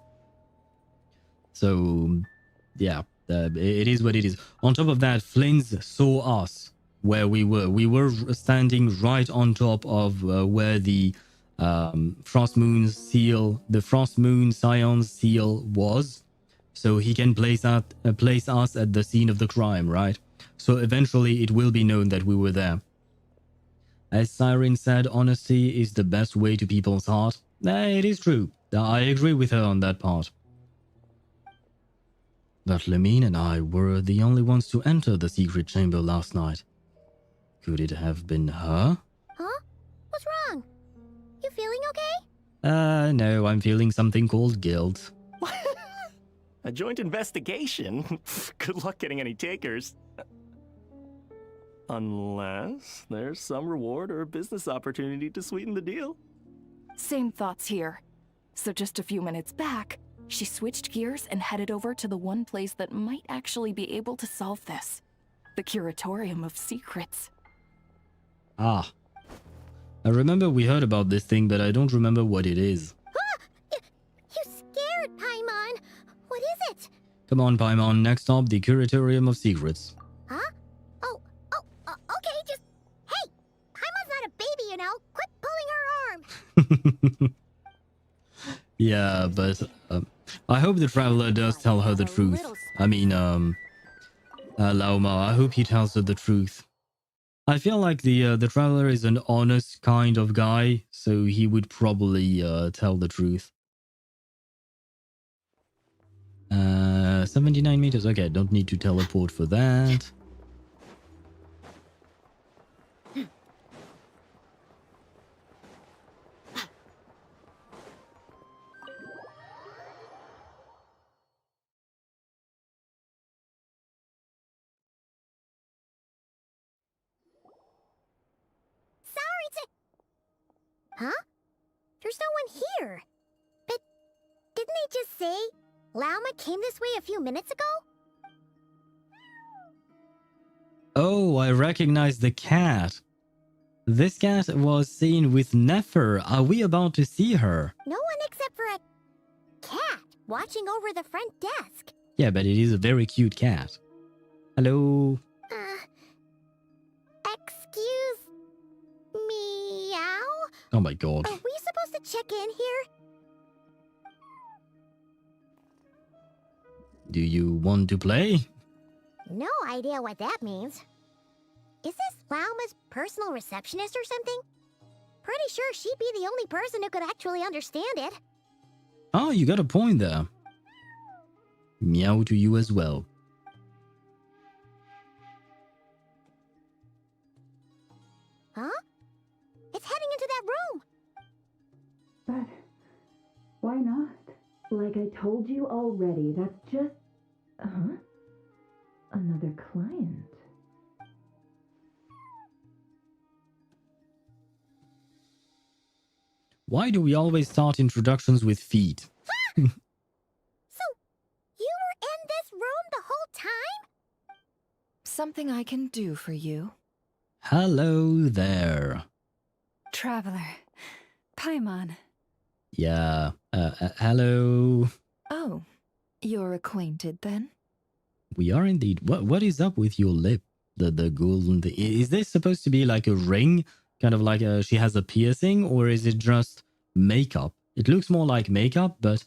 So yeah, it is what it is. On top of that, Flins saw us where we were. We were standing right on top of where the Frost Moon seal, the Frost Moon Scion's seal was. So he can place us at the scene of the crime, right? So eventually it will be known that we were there. As Siren said, honesty is the best way to people's heart. It is true. I agree with her on that part. But Lemine and I were the only ones to enter the secret chamber last night. Could it have been her? Huh? What's wrong? You feeling okay? No, I'm feeling something called guilt. A joint investigation? Good luck getting any takers. Unless there's some reward or business opportunity to sweeten the deal. Same thoughts here. So just a few minutes back, she switched gears and headed over to the one place that might actually be able to solve this. The Curatorium of Secrets. Ah. I remember we heard about this thing, but I don't remember what it is. You scared, Paimon. What is it? Come on, Paimon. Next up, the Curatorium of Secrets. Huh? Okay, just... Hey! Paimon's not a baby, you know. Quit pulling her arm. Yeah, but I hope the Traveler does tell her the truth. I mean, Lauma, I hope he tells her the truth. I feel like the Traveler is an honest kind of guy, so he would probably tell the truth. 79 meters. Okay, don't need to teleport for that. Huh? There's no one here. But didn't they just say Lauma came this way a few minutes ago? Oh, I recognize the cat. This cat was seen with Nefer. Are we about to see her? No one except for a cat watching over the front desk. Yeah, but it is a very cute cat. Hello. Excuse meow? Oh my god. Are we supposed to check in here? Do you want to play? No idea what that means. Is this Lauma's personal receptionist or something? Pretty sure she'd be the only person who could actually understand it. Oh, you got a point there. Meow to you as well. Huh? It's heading into that room. But why not? Like I told you already, that's just... Another client. Why do we always start introductions with feet? So, you were in this room the whole time? Something I can do for you. Hello there. Traveler. Paimon. Yeah, hello. Oh, you're acquainted then? We are indeed. What is up with your lip? The golden thing. Is this supposed to be like a ring? Kind of like she has a piercing, or is it just makeup? It looks more like makeup, but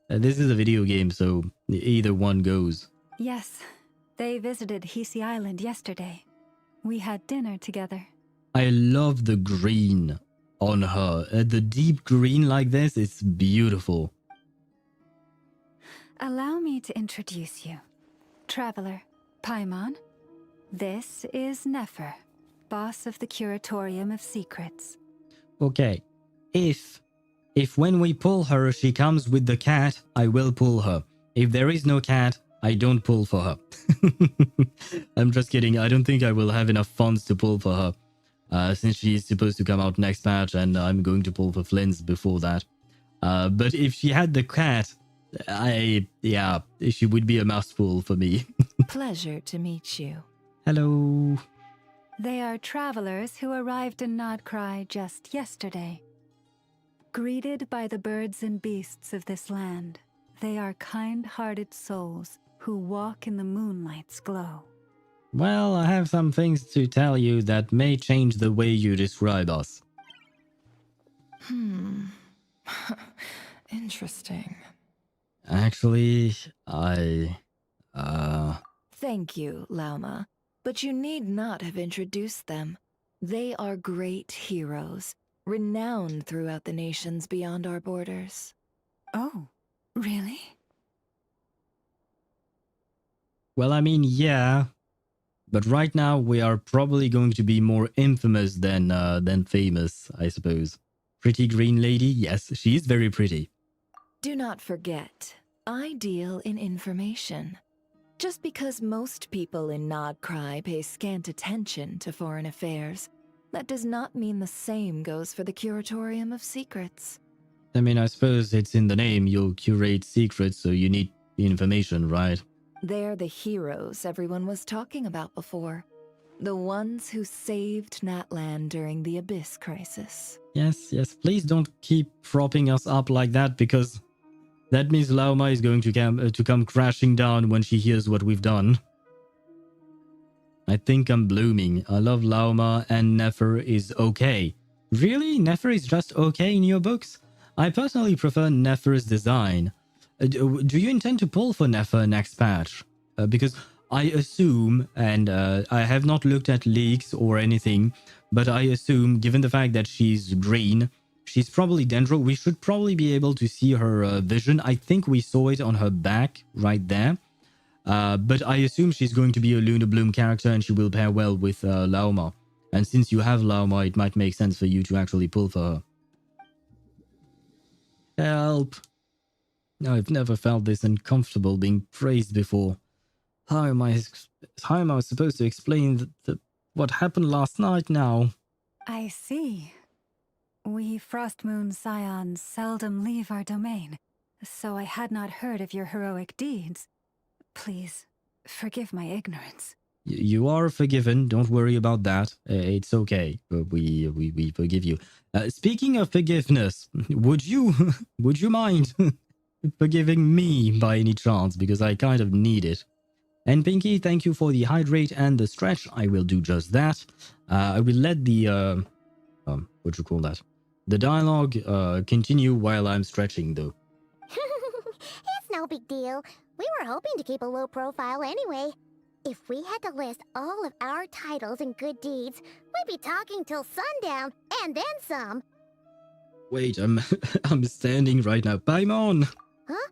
this is a video game, so either one goes. Yes, they visited Hisi Island yesterday. We had dinner together. I love the green on her. The deep green like this, it's beautiful. Allow me to introduce you. Traveler, Paimon. This is Nefer, boss of the Curatorium of Secrets. Okay, if when we pull her, she comes with the cat, I will pull her. If there is no cat, I don't pull for her. I'm just kidding. I don't think I will have enough funds to pull for her, since she is supposed to come out next patch, and I'm going to pull for Flins before that. But if she had the cat, yeah, she would be a must pull for me. Pleasure to meet you. Hello. They are travelers who arrived in Nod-Krai just yesterday. Greeted by the birds and beasts of this land, they are kind-hearted souls who walk in the moonlight's glow. Well, I have some things to tell you that may change the way you describe us. Interesting. Actually, Thank you, Lauma. But you need not have introduced them. They are great heroes, renowned throughout the nations beyond our borders. Oh, really? Well, I mean, yeah. But right now, we are probably going to be more infamous than famous, I suppose. Pretty green lady? Yes, she is very pretty. Do not forget, I deal in information. Just because most people in Nod-Krai pay scant attention to foreign affairs, that does not mean the same goes for the Curatorium of Secrets. I mean, I suppose it's in the name. You'll curate secrets, so you need information, right? They're the heroes everyone was talking about before. The ones who saved Natlan during the Abyss crisis. Yes, please don't keep propping us up like that, because that means Lauma is going to come crashing down when she hears what we've done. I think I'm blooming. I love Lauma, and Nefer is okay. Really? Nefer is just okay in your books? I personally prefer Nefer's design. Do you intend to pull for Nefer next patch? Because I assume, and I have not looked at leaks or anything, but I assume, given the fact that she's green, she's probably Dendro. We should probably be able to see her vision. I think we saw it on her back right there. But I assume she's going to be a Lunar Bloom character and she will pair well with Lauma. And since you have Lauma, it might make sense for you to actually pull for her. Help! I've never felt this uncomfortable being praised before. How am I supposed to explain what happened last night now? I see. We Frost Moon Scions seldom leave our domain, so I had not heard of your heroic deeds. Please, forgive my ignorance. You are forgiven. Don't worry about that. It's okay. We forgive you. Speaking of forgiveness, would you mind forgiving me by any chance? Because I kind of need it. And Pinky, thank you for the hydrate and the stretch. I will do just that. I will let the what you call that? The dialogue continue while I'm stretching, though. It's no big deal. We were hoping to keep a low profile anyway. If we had to list all of our titles and good deeds, we'd be talking till sundown, and then some. Wait, I'm standing right now. Paimon! Huh?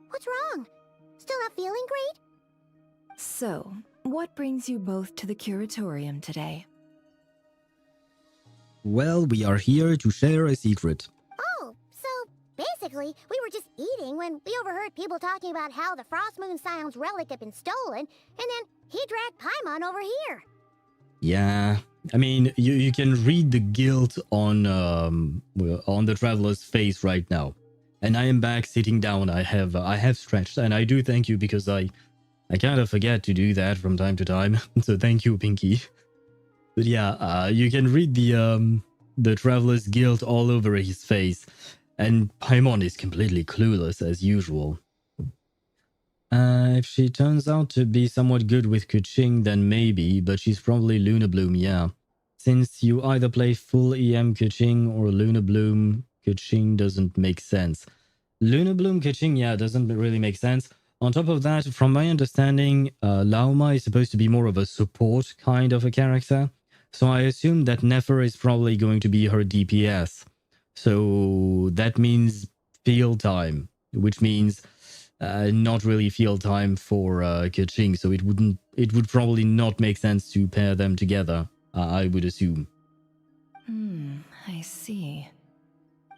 What's wrong? Still not feeling great? So, what brings you both to the Curatorium today? Well, we are here to share a secret. Oh, so basically, we were just eating when we overheard people talking about how the Frost Moon Scion's relic had been stolen, and then he dragged Paimon over here. Yeah, I mean, you can read the guilt on the traveler's face right now. And I am back sitting down. I have stretched, and I do thank you because I kind of forget to do that from time to time. So thank you, Pinky. But yeah, you can read the traveler's guilt all over his face, and Paimon is completely clueless as usual. If she turns out to be somewhat good with Kuching, then maybe, but she's probably Lunar Bloom, yeah. Since you either play full EM Kuching or Lunar Bloom Kuching doesn't make sense. Lunar Bloom Kuching, yeah, doesn't really make sense. On top of that, from my understanding, Lauma is supposed to be more of a support kind of a character. So I assume that Nefer is probably going to be her DPS. So that means field time, which means not really field time for Kuching. So it would probably not make sense to pair them together, I would assume. I see.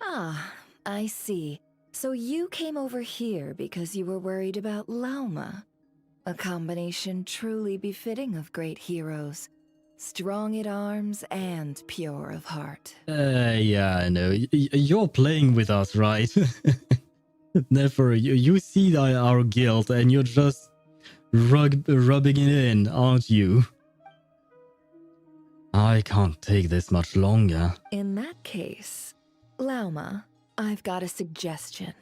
Ah, I see. So you came over here because you were worried about Lauma. A combination truly befitting of great heroes. Strong at arms and pure of heart. Yeah, I know. You're playing with us, right? Never. You see our guilt and you're just rubbing it in, aren't you? I can't take this much longer. In that case, Lauma, I've got a suggestion.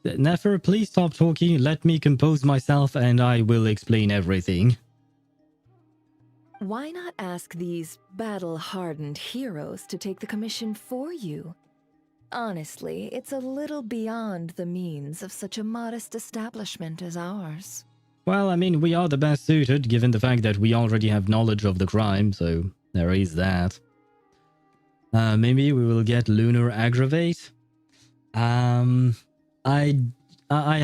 Nefer, please stop talking, let me compose myself and I will explain everything. Why not ask these battle-hardened heroes to take the commission for you? Honestly, it's a little beyond the means of such a modest establishment as ours. Well, I mean, we are the best suited, given the fact that we already have knowledge of the crime, so there is that. Maybe we will get Lunar Aggravate. I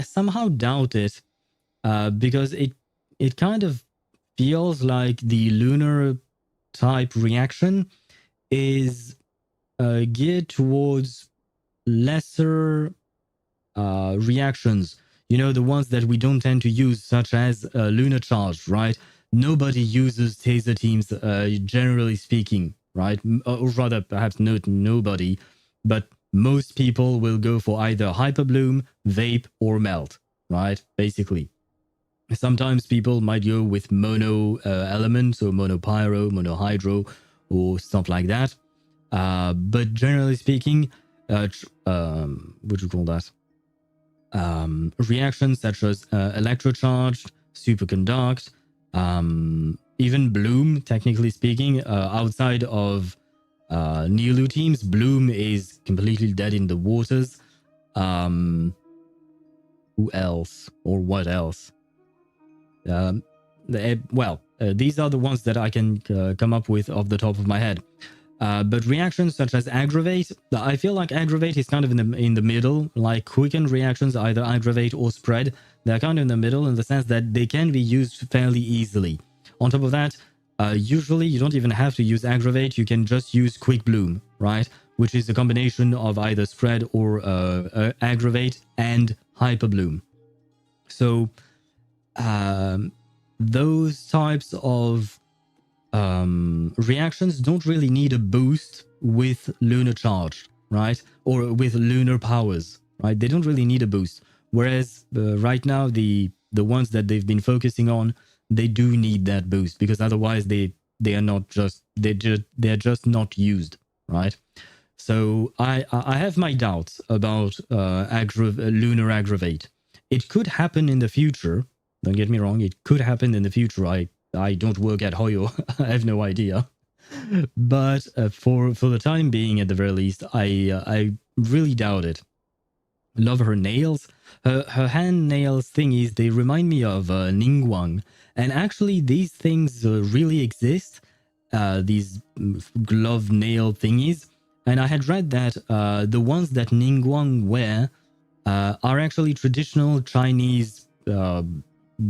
somehow doubt it, because it kind of feels like the lunar type reaction is geared towards lesser reactions. You know, the ones that we don't tend to use, such as Lunar Charge, right? Nobody uses taser teams, generally speaking, right? Or rather, perhaps not nobody, but most people will go for either Hyper Bloom, Vape, or Melt, right? Basically. Sometimes people might go with mono elements, or mono pyro, mono hydro, or stuff like that. But generally speaking, what do you call that? Reactions such as electrocharged, superconduct, even Bloom, technically speaking, outside of Nilu teams, Bloom is completely dead in the waters. Who else? Or what else? These are the ones that I can come up with off the top of my head. But reactions such as Aggravate, I feel like Aggravate is kind of in the middle. Like Quicken reactions, either Aggravate or Spread, they're kind of in the middle in the sense that they can be used fairly easily. On top of that, usually you don't even have to use Aggravate, you can just use Quick Bloom, right? Which is a combination of either Spread or Aggravate and Hyper Bloom. So those types of reactions don't really need a boost with Lunar Charge, right? Or with Lunar Powers, right? They don't really need a boost. Whereas right now, the ones that they've been focusing on, they do need that boost, because otherwise they are not just they're just not used, right? So I have my doubts about Lunar Aggravate. It could happen in the future. Don't get me wrong, it could happen in the future. I don't work at Hoyo. I have no idea. But for the time being, at the very least, I really doubt it. Love her nails. Her hand nails thingies, they remind me of Ningguang. And actually, these things really exist. These glove nail thingies. And I had read that the ones that Ningguang wear are actually traditional Chinese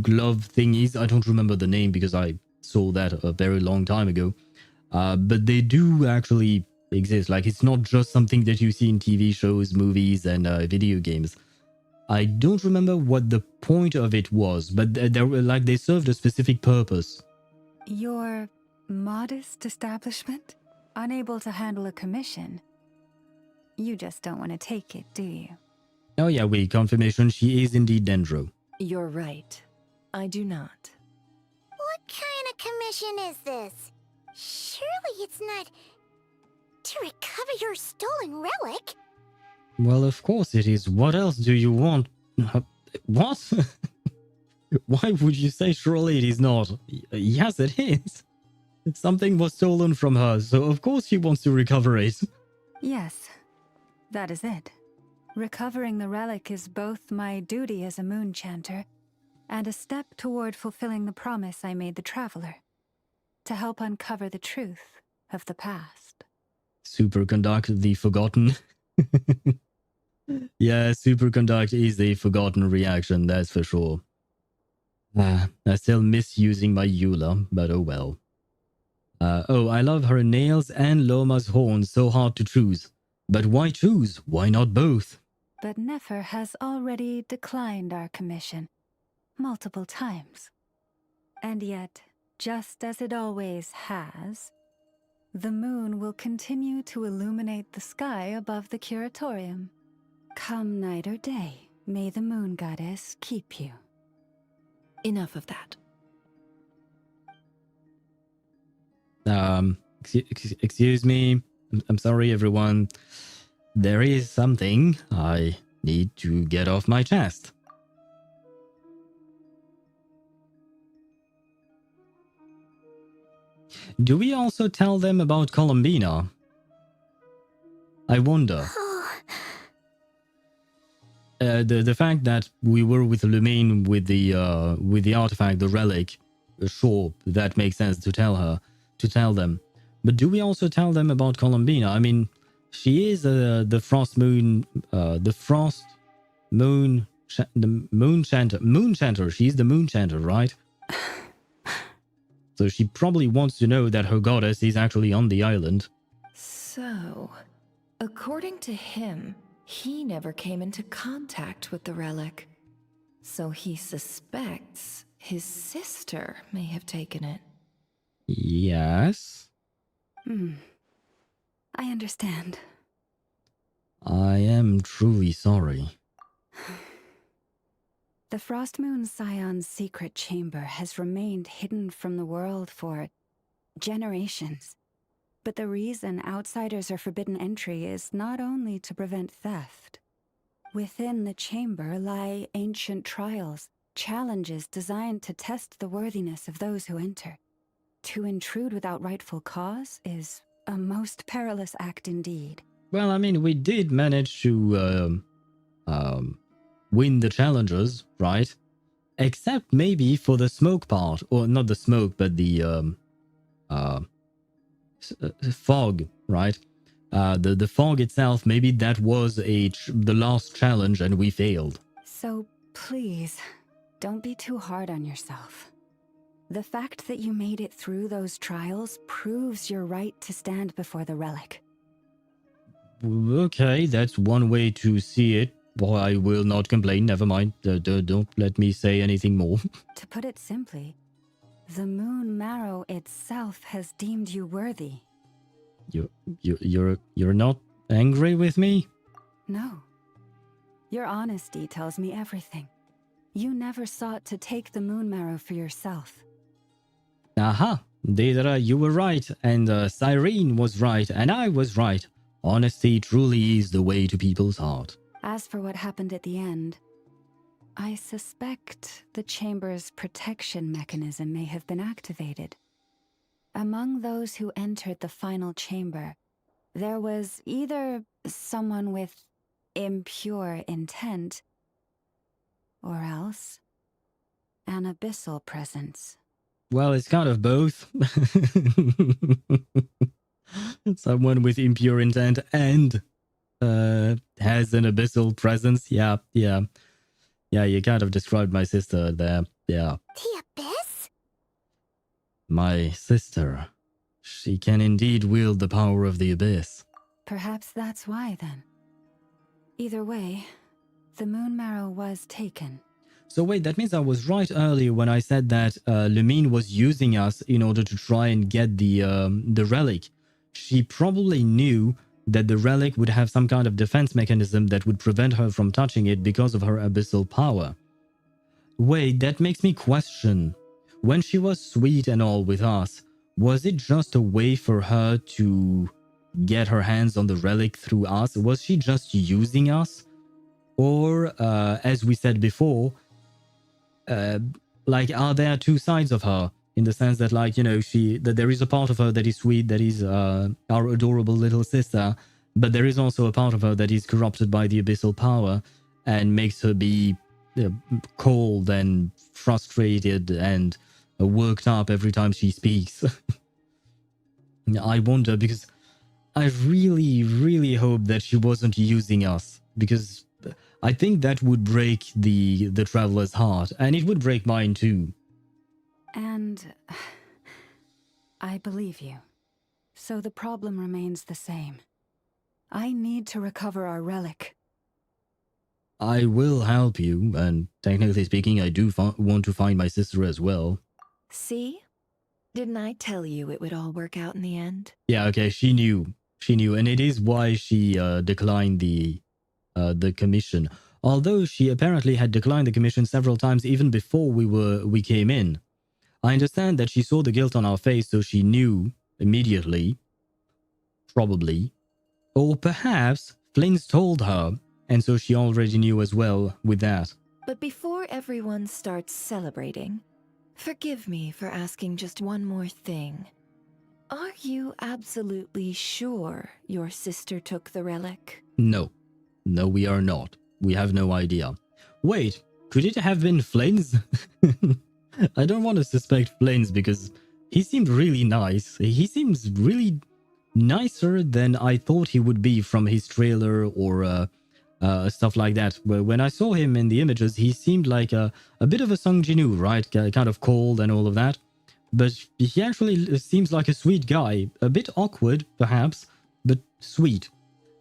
glove thingies. I don't remember the name because I saw that a very long time ago. But they do actually exist. Like, it's not just something that you see in TV shows, movies, and video games. I don't remember what the point of it was, but they served a specific purpose. Your modest establishment? Unable to handle a commission? You just don't want to take it, do you? Oh yeah, wait, confirmation, she is indeed Dendro. You're right. I do not. What kind of commission is this? Surely it's not to recover your stolen relic. Well, of course it is. What else do you want? What? Why would you say surely it is not? Yes, it is. Something was stolen from her, so of course she wants to recover it. Yes, that is it. Recovering the relic is both my duty as a moon chanter and a step toward fulfilling the promise I made the traveler, to help uncover the truth of the past. Superconduct the Forgotten. Yeah, Superconduct is a forgotten reaction, that's for sure. I still miss using my Eula, but oh well. Oh, I love her nails and Lauma's horns, so hard to choose. But why choose? Why not both? But Nefer has already declined our commission multiple times. And yet, just as it always has, the moon will continue to illuminate the sky above the curatorium. Come night or day, may the moon goddess keep you. Enough of that. Excuse me. I'm sorry, everyone. There is something I need to get off my chest. Do we also tell them about Columbina? I wonder. The fact that we were with Lumine with the artifact, the relic, sure, that makes sense to tell them. But do we also tell them about Columbina? I mean, she is the Frost Moon, the Frost Moon, the Moon Chanter. She's the Moon Chanter, right? So she probably wants to know that her goddess is actually on the island. So, according to him, he never came into contact with the relic. So he suspects his sister may have taken it. Yes. I understand. I am truly sorry. The Frost Moon Scion's secret chamber has remained hidden from the world for generations. But the reason outsiders are forbidden entry is not only to prevent theft. Within the chamber lie ancient trials, challenges designed to test the worthiness of those who enter. To intrude without rightful cause is a most perilous act indeed. Well, I mean, we did manage to win the challenges, right? Except maybe for the smoke part, or not the smoke, but the fog, right? The fog itself, maybe that was the last challenge and we failed. So please, don't be too hard on yourself. The fact that you made it through those trials proves your right to stand before the relic. Okay, that's one way to see it. Well, I will not complain, never mind. Don't let me say anything more. To put it simply, the Moon Marrow itself has deemed you worthy. You're not angry with me? No. Your honesty tells me everything. You never sought to take the Moon Marrow for yourself. Aha, Daedra, you were right, and Cyrene was right, and I was right. Honesty truly is the way to people's heart. As for what happened at the end, I suspect the chamber's protection mechanism may have been activated. Among those who entered the final chamber, there was either someone with impure intent, or else an abyssal presence. Well, it's kind of both. Someone with impure intent and has an abyssal presence. Yeah, you kind of described my sister there. Yeah. The abyss? My sister. She can indeed wield the power of the abyss. Perhaps that's why, then. Either way, the Moon Marrow was taken. So wait, that means I was right earlier when I said that Lumine was using us in order to try and get the relic. She probably knew that the relic would have some kind of defense mechanism that would prevent her from touching it because of her abyssal power. Wait, that makes me question. When she was sweet and all with us, was it just a way for her to get her hands on the relic through us? Was she just using us? Or, as we said before, like, are there two sides of her? In the sense that, like, you know, that there is a part of her that is sweet, that is our adorable little sister, but there is also a part of her that is corrupted by the abyssal power and makes her be cold and frustrated and worked up every time she speaks. I wonder, because I really, really hope that she wasn't using us, because I think that would break the traveler's heart, and it would break mine too. And I believe you. So the problem remains the same. I need to recover our relic. I will help you, and technically speaking, I do want to find my sister as well. See? Didn't I tell you it would all work out in the end? Yeah, okay, she knew, and it is why she declined the commission. Although she apparently had declined the commission several times even before we came in. I understand that she saw the guilt on our face, so she knew immediately. Probably. Or perhaps Flins told her, and so she already knew as well with that. But before everyone starts celebrating, forgive me for asking just one more thing. Are you absolutely sure your sister took the relic? No. No, we are not. We have no idea. Wait, could it have been Flins? I don't want to suspect Flins because he seemed really nice. He seems really nicer than I thought he would be from his trailer or stuff like that. When I saw him in the images, he seemed like a bit of a Sung Jin-woo, right? Kind of cold and all of that. But he actually seems like a sweet guy. A bit awkward, perhaps, but sweet.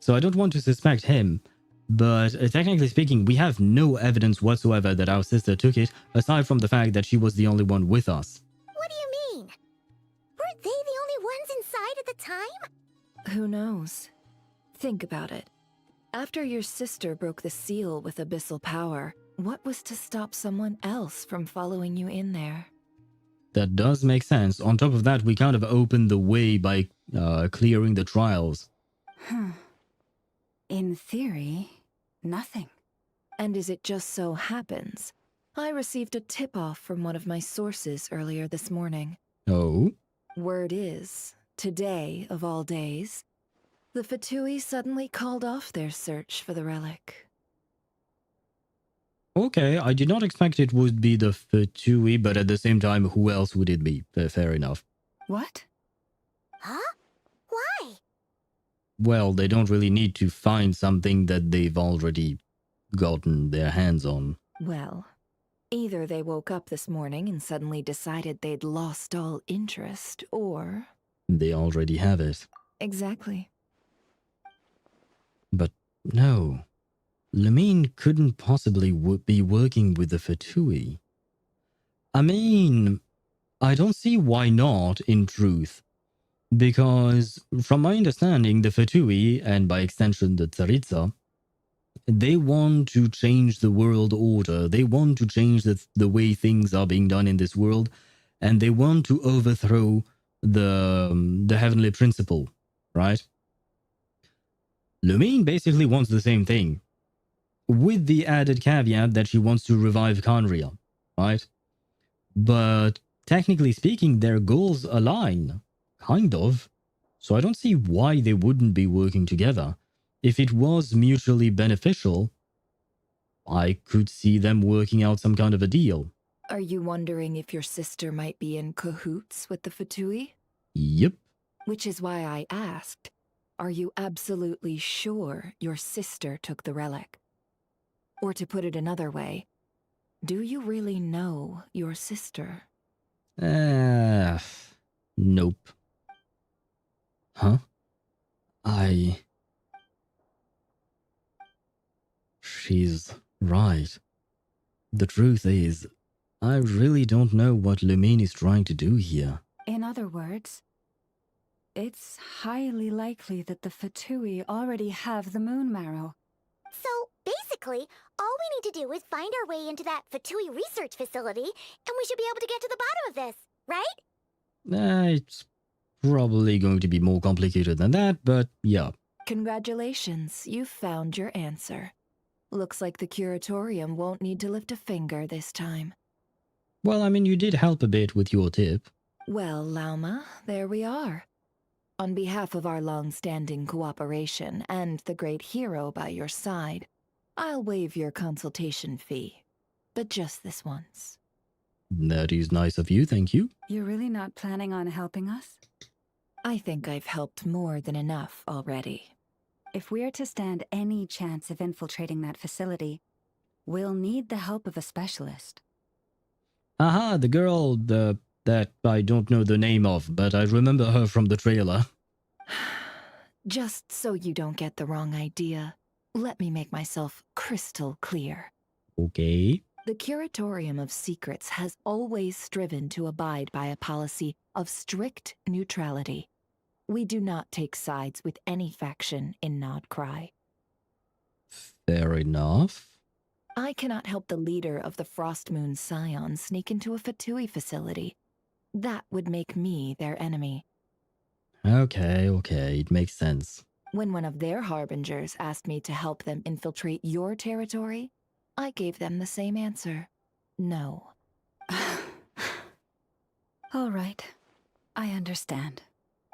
So I don't want to suspect him. But technically speaking, we have no evidence whatsoever that our sister took it, aside from the fact that she was the only one with us. What do you mean? Weren't they the only ones inside at the time? Who knows? Think about it. After your sister broke the seal with abyssal power, what was to stop someone else from following you in there? That does make sense. On top of that, we kind of opened the way by clearing the trials. In theory, nothing. And as it just so happens, I received a tip-off from one of my sources earlier this morning. Oh? Word is, today of all days, the Fatui suddenly called off their search for the relic. Okay, I did not expect it would be the Fatui, but at the same time, who else would it be? Fair enough. What? Huh? Why? Well, they don't really need to find something that they've already gotten their hands on. Well, either they woke up this morning and suddenly decided they'd lost all interest, or... They already have it. Exactly. But no. Lamine couldn't possibly be working with the Fatui. I mean, I don't see why not, in truth. Because, from my understanding, the Fatui, and by extension the Tsaritsa, they want to change the world order. They want to change the way things are being done in this world, and they want to overthrow the heavenly principle, right? Lumine basically wants the same thing, with the added caveat that she wants to revive Khaenri'ah, right? But technically speaking, their goals align, kind of. So I don't see why they wouldn't be working together. If it was mutually beneficial, I could see them working out some kind of a deal. Are you wondering if your sister might be in cahoots with the Fatui? Yep. Which is why I asked, are you absolutely sure your sister took the relic? Or to put it another way, do you really know your sister? Nope. Huh? She's right. The truth is, I really don't know what Lumine is trying to do here. In other words, it's highly likely that the Fatui already have the moon marrow. So, basically, all we need to do is find our way into that Fatui research facility, and we should be able to get to the bottom of this, right? It's probably going to be more complicated than that, but yeah. Congratulations, you've found your answer. Looks like the curatorium won't need to lift a finger this time. Well, I mean, you did help a bit with your tip. Well, Lauma, there we are. On behalf of our long-standing cooperation and the great hero by your side, I'll waive your consultation fee. But just this once. That is nice of you, thank you. You're really not planning on helping us? I think I've helped more than enough already. If we're to stand any chance of infiltrating that facility, we'll need the help of a specialist. Aha, the girl, that I don't know the name of, but I remember her from the trailer. Just so you don't get the wrong idea, let me make myself crystal clear. Okay. The Curatorium of Secrets has always striven to abide by a policy of strict neutrality. We do not take sides with any faction in Nod-Krai. Fair enough. I cannot help the leader of the Frost Moon Scions sneak into a Fatui facility. That would make me their enemy. Okay, it makes sense. When one of their harbingers asked me to help them infiltrate your territory, I gave them the same answer. No. All right, I understand.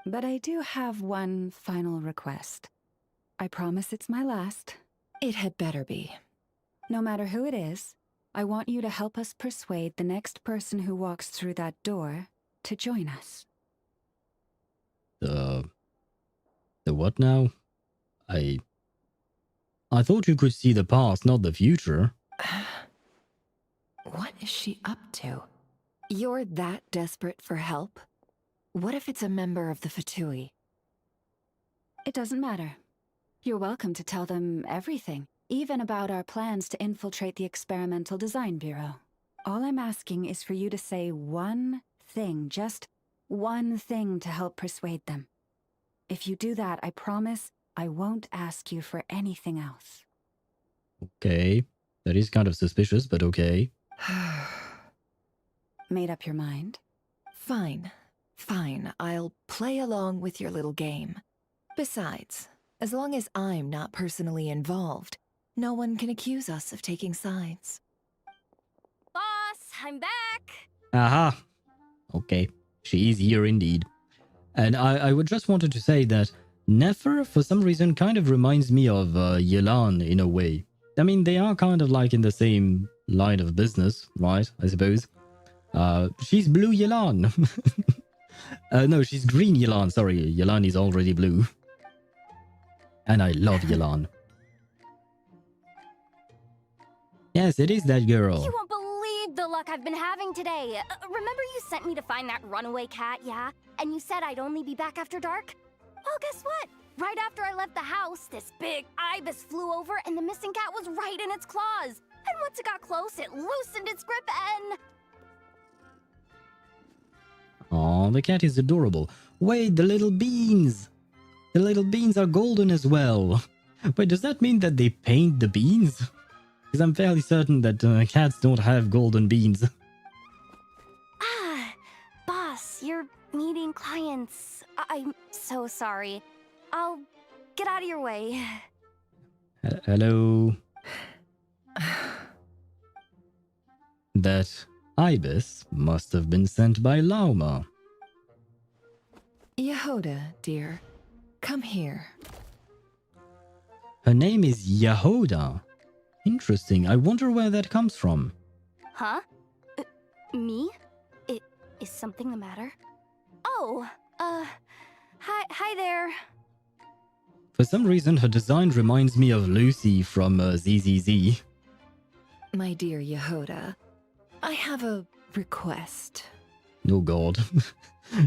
But I do have one final request. I promise it's my last. It had better be. No matter who it is, I want you to help us persuade the next person who walks through that door to join us. The what now? I thought you could see the past, not the future. What is she up to? You're that desperate for help? What if it's a member of the Fatui? It doesn't matter. You're welcome to tell them everything, even about our plans to infiltrate the Experimental Design Bureau. All I'm asking is for you to say one thing, just one thing to help persuade them. If you do that, I promise I won't ask you for anything else. Okay. That is kind of suspicious, but okay. Made up your mind? Fine. Fine, I'll play along with your little game. Besides, as long as I'm not personally involved, no one can accuse us of taking sides. Boss, I'm back! Aha! Okay. She is here indeed. And I would just wanted to say that Nefer, for some reason, kind of reminds me of Yelan in a way. I mean, they are kind of like in the same line of business, right? I suppose. She's blue Yelan. No, she's green Yelan. Sorry, Yelan is already blue. And I love Yelan. Yes, it is that girl. You won't believe the luck I've been having today. Remember you sent me to find that runaway cat, yeah? And you said I'd only be back after dark? Well, guess what? Right after I left the house, this big ibis flew over and the missing cat was right in its claws. And once it got close, it loosened its grip and... Aw, the cat is adorable. Wait, the little beans! The little beans are golden as well. Wait, does that mean that they paint the beans? Because I'm fairly certain that cats don't have golden beans. Ah, boss, you're meeting clients. I'm so sorry. I'll get out of your way. Hello? That ibis must have been sent by Lauma. Yehoda, dear. Come here. Her name is Yehoda. Interesting. I wonder where that comes from. Huh? Me? Is something the matter? Oh, hi there. For some reason, her design reminds me of Lucy from ZZZ. My dear Yehoda, I have a request. Oh god.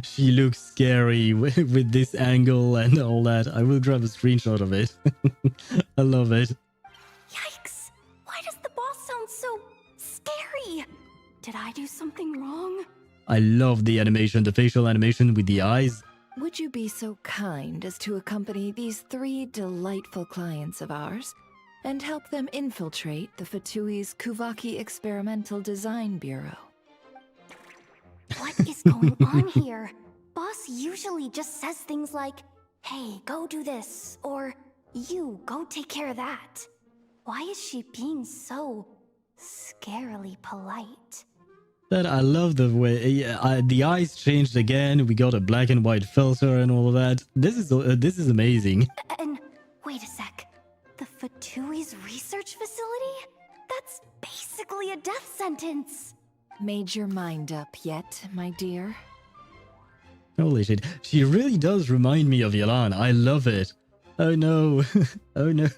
She looks scary with this angle and all that. I will grab a screenshot of it. I love it. Yikes! Why does the boss sound so scary? Did I do something wrong? I love the animation, the facial animation with the eyes. Would you be so kind as to accompany these 3 delightful clients of ours and help them infiltrate the Fatui's Kuvaki Experimental Design Bureau? What is going on here? Boss usually just says things like, hey, go do this, or you, go take care of that. Why is she being so scarily polite? But I love the way the eyes changed again. We got a black and white filter and all of that. This is amazing. And wait a sec. The Fatui's research facility? That's basically a death sentence. Made your mind up yet, my dear? Holy shit. She really does remind me of Yelan. I love it. Oh no. Oh no.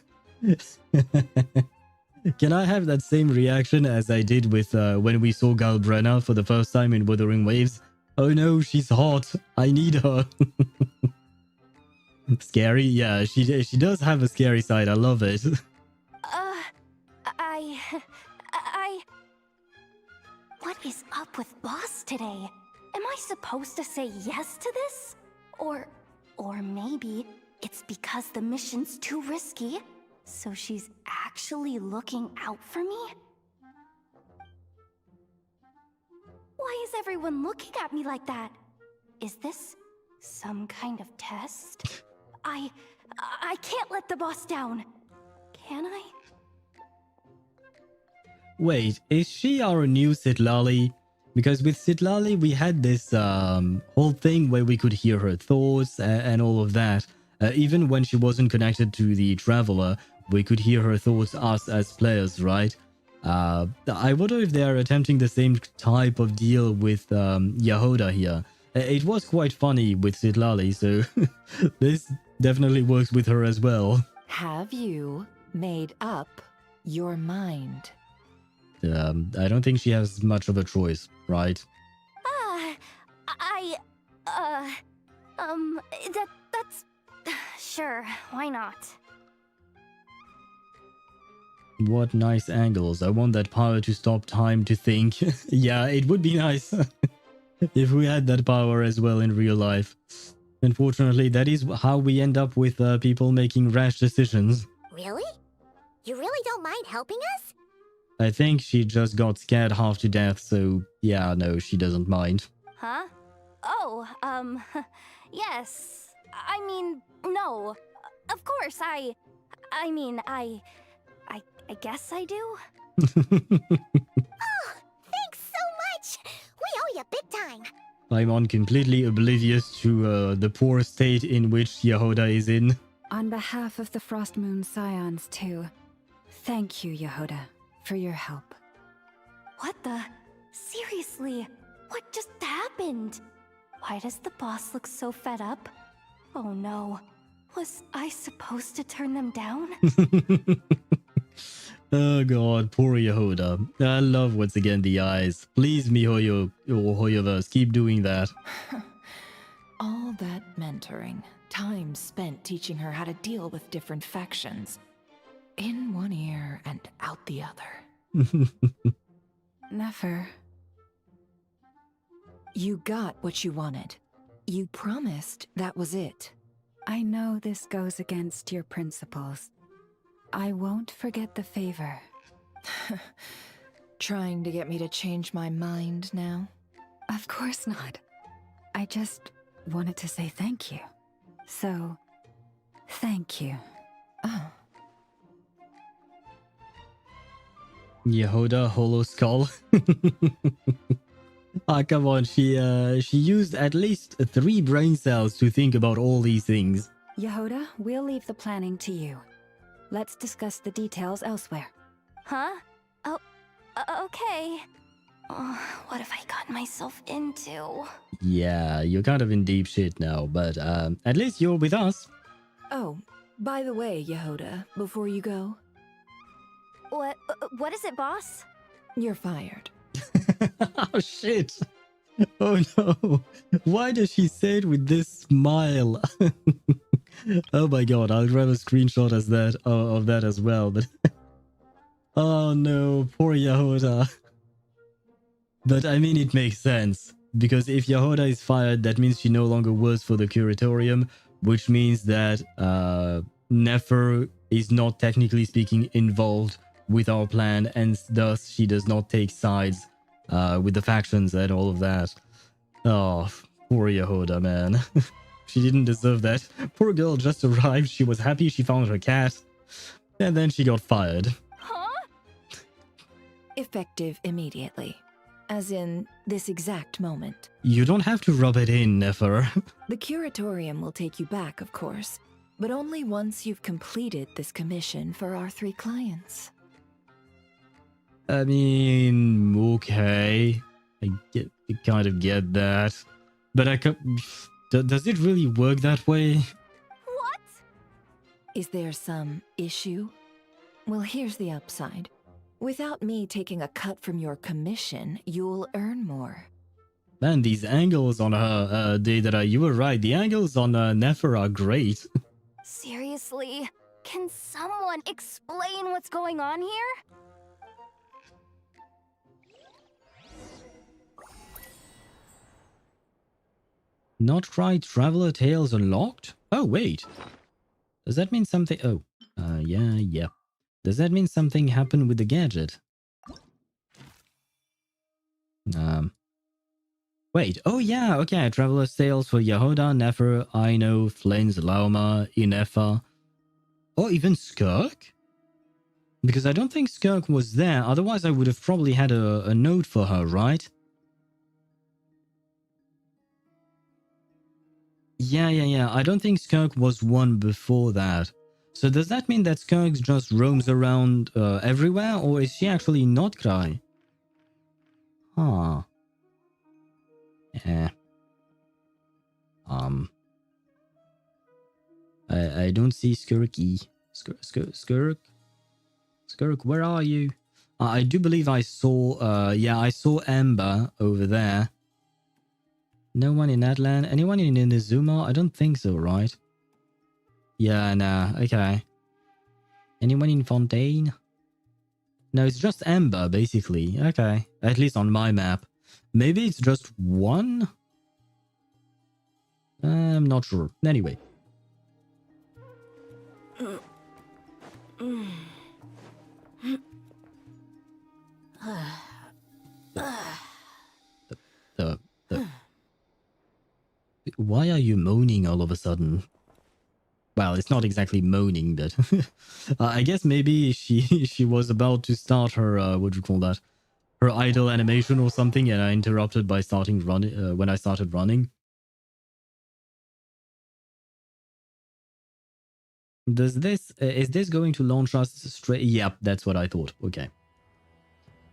Can I have that same reaction as I did with when we saw Galbrenna for the first time in Wuthering Waves? Oh no, she's hot. I need her. Scary? Yeah, she does have a scary side. I love it. What is up with Boss today? Am I supposed to say yes to this? Or maybe it's because the mission's too risky, so she's actually looking out for me? Why is everyone looking at me like that? Is this Some kind of test? I can't let the boss down. Can I? Wait, is she our new Citlali? Because with Citlali we had this whole thing where we could hear her thoughts and all of that. Even when she wasn't connected to the Traveler, we could hear her thoughts, us as players, right? I wonder if they are attempting the same type of deal with Yehoda here. It was quite funny with Citlali, so this definitely works with her as well. Have you made up your mind? I don't think she has much of a choice, right? That's... Sure, why not? What nice angles. I want that power to stop time to think. Yeah, it would be nice if we had that power as well in real life. Unfortunately, that is how we end up with people making rash decisions. Really? You really don't mind helping us? I think she just got scared half to death, so yeah, no, she doesn't mind. Huh? Oh, yes. I mean, no. Of course, I guess I do. Oh, thanks so much! We owe you big time! I'm on completely oblivious to the poor state in which Yehoda is in. On behalf of the Frost Moon Scions, too, thank you, Yehoda, for your help. What the? Seriously, what just happened? Why does the boss look so fed up? Oh no, was I supposed to turn them down? Oh god, poor Yehoda. I love once again the eyes. Please, miHoYo or HoYoVerse, keep doing that. All that mentoring, time spent teaching her how to deal with different factions. In one ear and out the other. Nefer. You got what you wanted. You promised that was it. I know this goes against your principles. I won't forget the favor. Trying to get me to change my mind now? Of course not. I just wanted to say thank you. So, thank you. Oh. Yehoda Holo Skull. Ah, come on, she used at least 3 brain cells to think about all these things. Yehoda, we'll leave the planning to you. Let's discuss the details elsewhere. Huh? Oh, okay. Oh, what have I gotten myself into? Yeah, you're kind of in deep shit now, but at least you're with us. Oh, by the way, Yehoda, before you go. What is it, boss? You're fired. Oh shit. Oh no. Why does she say it with this smile? Oh my god, I'll grab a screenshot as that of that as well, but oh no, poor Yehoda. But I mean, it makes sense, because if Yehoda is fired, that means she no longer works for the Curatorium, which means that Nefer is not technically speaking involved with our plan, and thus she does not take sides with the factions and all of that. Oh, poor Yehoda, man. She didn't deserve that. Poor girl just arrived, she was happy she found her cat, and then she got fired. Huh? Effective immediately. As in, this exact moment. You don't have to rub it in, Nefer. The Curatorium will take you back, of course, but only once you've completed this commission for our 3 clients. I mean, okay. I kind of get that. But does it really work that way? What? Is there some issue? Well, here's the upside. Without me taking a cut from your commission, you'll earn more. Man, these angles on her, Deidara, you were right. The angles on Nefer are great. Seriously? Can someone explain what's going on here? Nod-Krai Traveler Tales unlocked? Oh, wait. Does that mean something? Oh, yeah. Does that mean something happened with the gadget? Wait, oh yeah, okay. Traveler's Tales for Yehuda, Nefer, Aino, Flins, Lauma, Inefa, or even Skirk? Because I don't think Skirk was there, otherwise I would have probably had a note for her, right? Yeah. I don't think Skirk was one before that. So does that mean that Skirk just roams around everywhere, or is she actually Nod-Krai? Huh. Yeah. I don't see Skirky. Skirk, where are you? I do believe I saw, yeah, I saw Ember over there. No one in Atlan? Anyone in Inazuma? I don't think so, right? Yeah, nah, okay. Anyone in Fontaine? No, it's just Ember, basically. Okay, at least on my map. Maybe it's just one? I'm not sure. Anyway. Why are you moaning all of a sudden? Well, it's not exactly moaning, but I guess maybe she was about to start her what do you call that? Her idle animation or something, and I interrupted by starting running when I started running. Is this going to launch us straight? Yep, that's what I thought. Okay.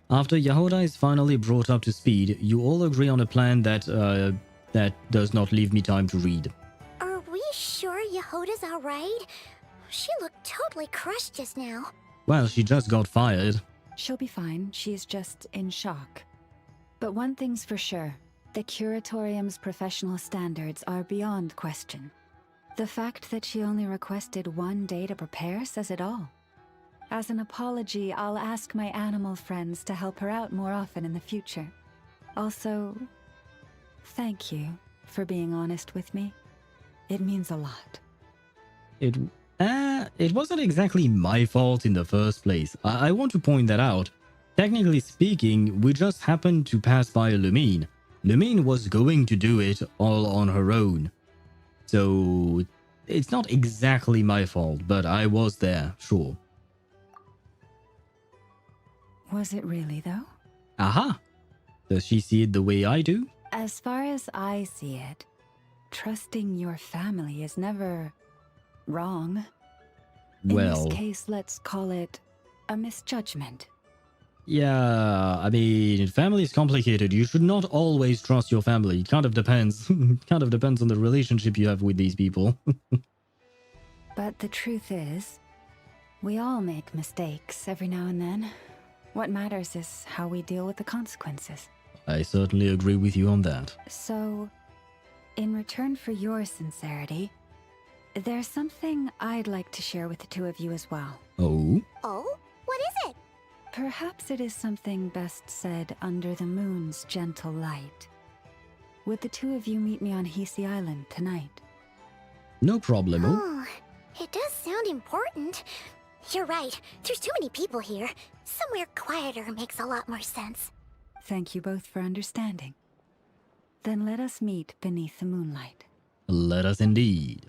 After Yehuda is finally brought up to speed, you all agree on a plan that does not leave me time to read. Are we sure Yehuda's alright? She looked totally crushed just now. Well, she just got fired. She'll be fine. She's just in shock. But one thing's for sure. The Curatorium's professional standards are beyond question. The fact that she only requested 1 day to prepare says it all. As an apology, I'll ask my animal friends to help her out more often in the future. Also, thank you for being honest with me. It means a lot. It wasn't exactly my fault in the first place. I want to point that out. Technically speaking, we just happened to pass by Lumine. Lumine was going to do it all on her own. So, it's not exactly my fault, but I was there, sure. Was it really, though? Aha! Does she see it the way I do? As far as I see it, trusting your family is never wrong. Well, in this case, let's call it a misjudgment. Yeah, I mean, family is complicated. You should not always trust your family. It kind of depends. Kind of depends on the relationship you have with these people. But the truth is, we all make mistakes every now and then. What matters is how we deal with the consequences. I certainly agree with you on that. So, in return for your sincerity, there's something I'd like to share with the two of you as well. Oh? Oh? What is it? Perhaps it is something best said under the moon's gentle light. Would the two of you meet me on Hisi Island tonight? No problemo. Oh, it does sound important. You're right. There's too many people here. Somewhere quieter makes a lot more sense. Thank you both for understanding. Then let us meet beneath the moonlight. Let us indeed.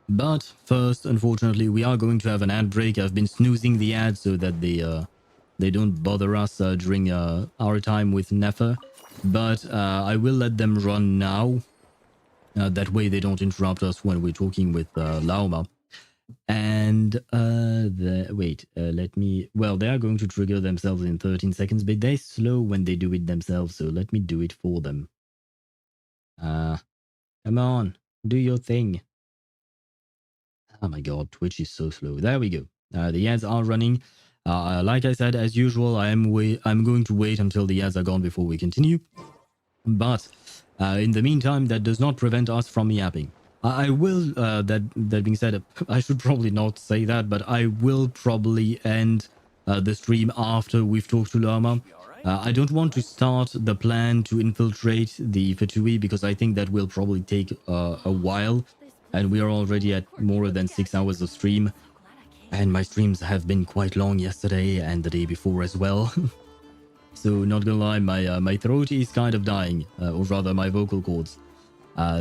But first, unfortunately, we are going to have an ad break. I've been snoozing the ads so that they don't bother us during our time with Nefer. But I will let them run now. That way they don't interrupt us when we're talking with Lauma. And let me... Well, they are going to trigger themselves in 13 seconds, but they're slow when they do it themselves, so let me do it for them. Come on, do your thing. Oh my god, Twitch is so slow. There we go. The ads are running. Like I said, as usual, I'm going to wait until the ads are gone before we continue. But in the meantime, that does not prevent us from yapping. I will, that being said, I should probably not say that, but I will probably end the stream after we've talked to Lauma. I don't want to start the plan to infiltrate the Fatui because I think that will probably take a while. And we are already at more than 6 hours of stream. And my streams have been quite long yesterday and the day before as well. So not gonna lie, my throat is kind of dying, or rather my vocal cords.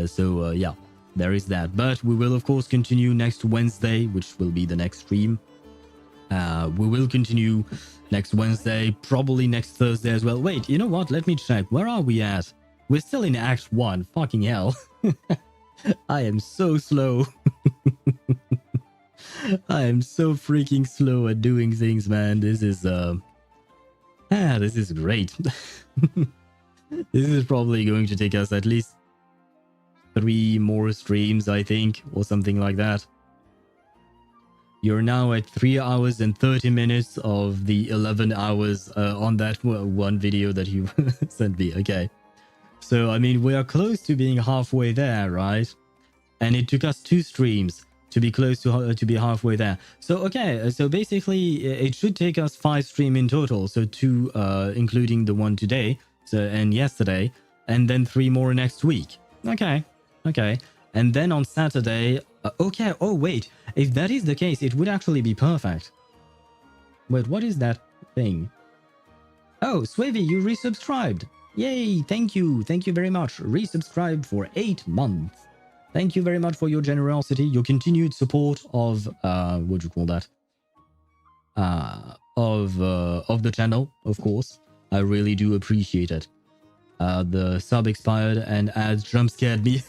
So yeah, there is that. But we will of course continue next Wednesday, which will be the next stream. We will continue next Wednesday, probably next Thursday as well. Wait, you know what? Let me check. Where are we at? We're still in Act 1. Fucking hell. I am so slow. I am so freaking slow at doing things, man. This is this is great. This is probably going to take us at least 3 more streams, I think, or something like that. You're now at 3 hours and 30 minutes of the 11 hours on that one video that you sent me. Okay. So, I mean, we are close to being halfway there, right? And it took us 2 streams to be close to be halfway there. So, okay. So, basically, it should take us 5 streams in total. So, 2, including the one today and yesterday. And then 3 more next week. Okay. Okay. And then on Saturday... okay. Oh, wait. If that is the case, it would actually be perfect. Wait, what is that thing? Oh, Swavy, you resubscribed. Yay, thank you. Thank you very much. Resubscribe for 8 months. Thank you very much for your generosity, your continued support of, what do you call that? Of the channel, of course. I really do appreciate it. The sub expired and ads jump scared me.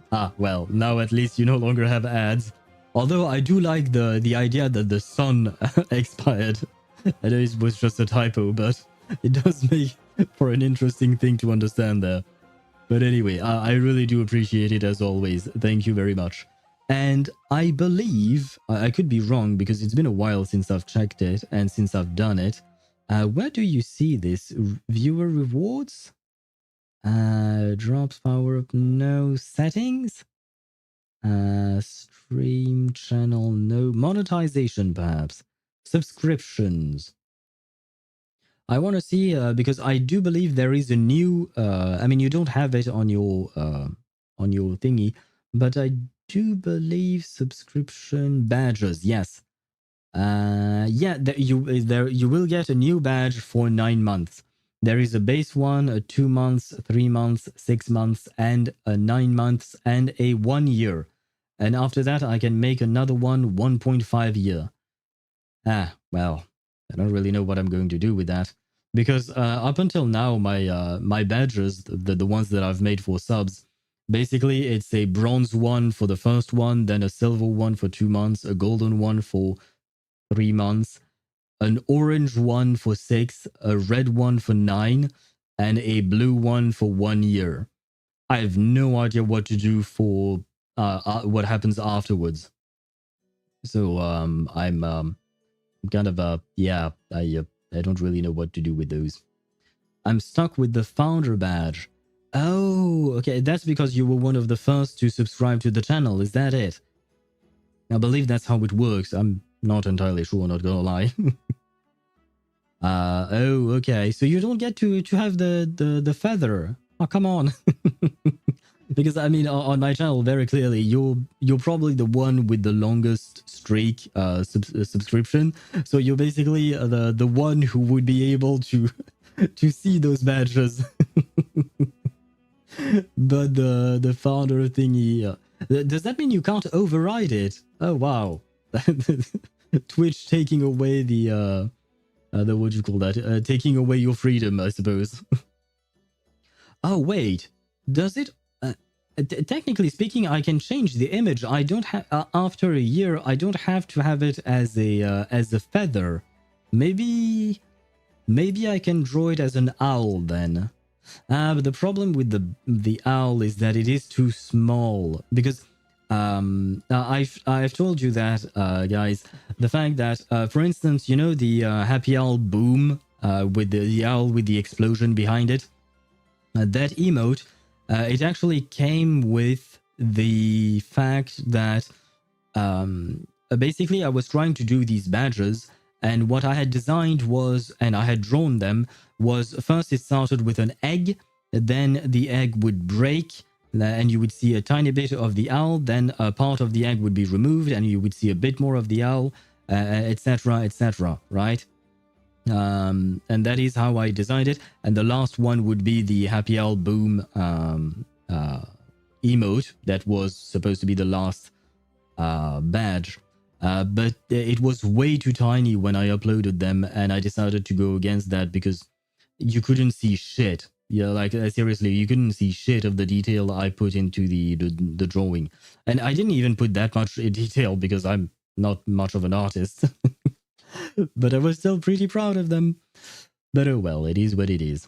Ah, well, now at least you no longer have ads. Although I do like the idea that the sun expired. I know it was just a typo, but it does make for an interesting thing to understand there. But anyway, I really do appreciate it as always. Thank you very much. And I believe, I could be wrong because it's been a while since I've checked it and since I've done it. Where do you see this? Viewer rewards? Drops, power up, no. Settings? Stream channel, no. Monetization, perhaps. Subscriptions. I want to see, because I do believe there is a new, I mean, you don't have it on your thingy, but I do believe subscription badges, yes. Yeah, you will get a new badge for 9 months. There is a base one, a 2 months, 3 months, 6 months, and a 9 months, and a 1 year. And after that, I can make another one, 1.5 year. Well, I don't really know what I'm going to do with that. Because up until now, my badges, the ones that I've made for subs, basically it's a bronze one for the first one, then a silver one for 2 months, a golden one for 3 months, an orange one for 6, a red one for 9, and a blue one for 1 year. I have no idea what to do for what happens afterwards. So I'm kind of yeah, I don't really know what to do with those. I'm stuck with the founder badge. Oh, okay, that's because you were one of the first to subscribe to the channel, is that it? I believe that's how it works. I'm not entirely sure, not gonna lie. Oh, okay. So you don't get to have the feather. Oh, come on. Because I mean, on my channel, very clearly, you're probably the one with the longest streak subscription. So you're basically the one who would be able to see those badges. But the founder thingy, does that mean you can't override it? Oh wow. Twitch taking away the what do you call that? Taking away your freedom, I suppose. Oh wait, does it? Technically speaking, I can change the image. I don't have after a year. I don't have to have it as a feather. Maybe I can draw it as an owl then. But the problem with the owl is that it is too small. Because I've told you that, guys. The fact that, for instance, you know the Happy Owl boom with the owl with the explosion behind it. That emote. It actually came with the fact that basically I was trying to do these badges, and what I had designed was, and I had drawn them, was first it started with an egg, then the egg would break, and you would see a tiny bit of the owl, then a part of the egg would be removed, and you would see a bit more of the owl, etc., etc., right? And that is how I designed it. And the last one would be the Happy Hour Boom emote that was supposed to be the last badge. But it was way too tiny when I uploaded them, and I decided to go against that because you couldn't see shit. Yeah, like seriously, you couldn't see shit of the detail I put into the drawing. And I didn't even put that much detail because I'm not much of an artist. But I was still pretty proud of them. But oh well, it is what it is.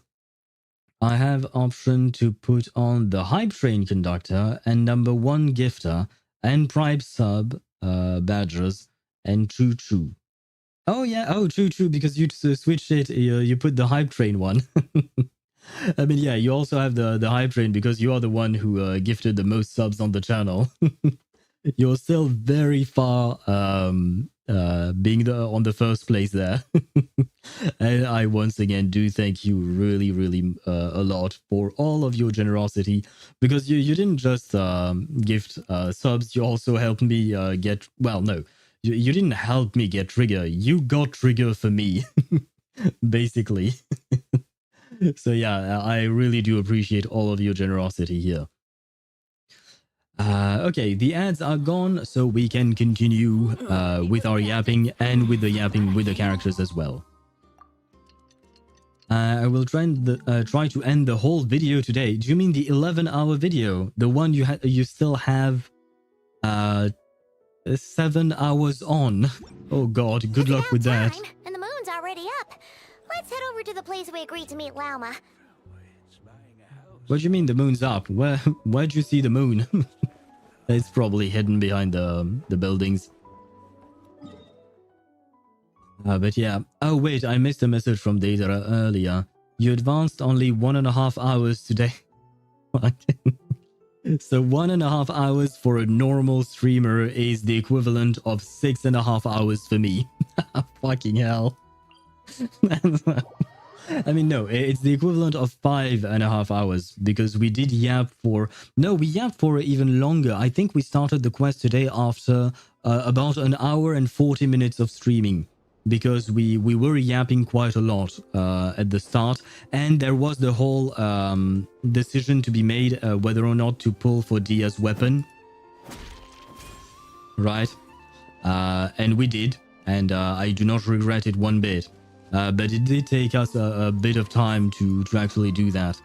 I have option to put on the Hype Train Conductor and number 1 Gifter and Prime Sub badges and Choo Choo. Oh yeah, oh Choo Choo, because you switched it, you put the Hype Train one. I mean, yeah, you also have the Hype Train because you are the one who gifted the most subs on the channel. You're still very far being on the first place there. And I once again do thank you really, really a lot for all of your generosity, because you didn't just gift subs, you also helped me get, well, no, you didn't help me get Trigger, you got Trigger for me, basically. So yeah, I really do appreciate all of your generosity here. Okay, the ads are gone, so we can continue with our yapping and with the yapping with the characters as well. I will try to end the whole video today. Do you mean the 11-hour video? The one you still have 7 hours on? Oh god, good luck with that. And the moon's already up. Let's head over to the place we agreed to meet Lauma. What do you mean the moon's up? Where'd you see the moon? It's probably hidden behind the buildings. But yeah. Oh wait, I missed a message from Deidara earlier. You advanced only 1.5 hours today. What? So 1.5 hours for a normal streamer is the equivalent of 6.5 hours for me. Fucking hell. I mean, no, it's the equivalent of 5.5 hours because we did yap for... No, we yapped for even longer. I think we started the quest today after about 1 hour and 40 minutes of streaming, because we were yapping quite a lot at the start, and there was the whole decision to be made whether or not to pull for Dia's weapon. Right? And we did, and I do not regret it one bit. But it did take us a bit of time to actually do that.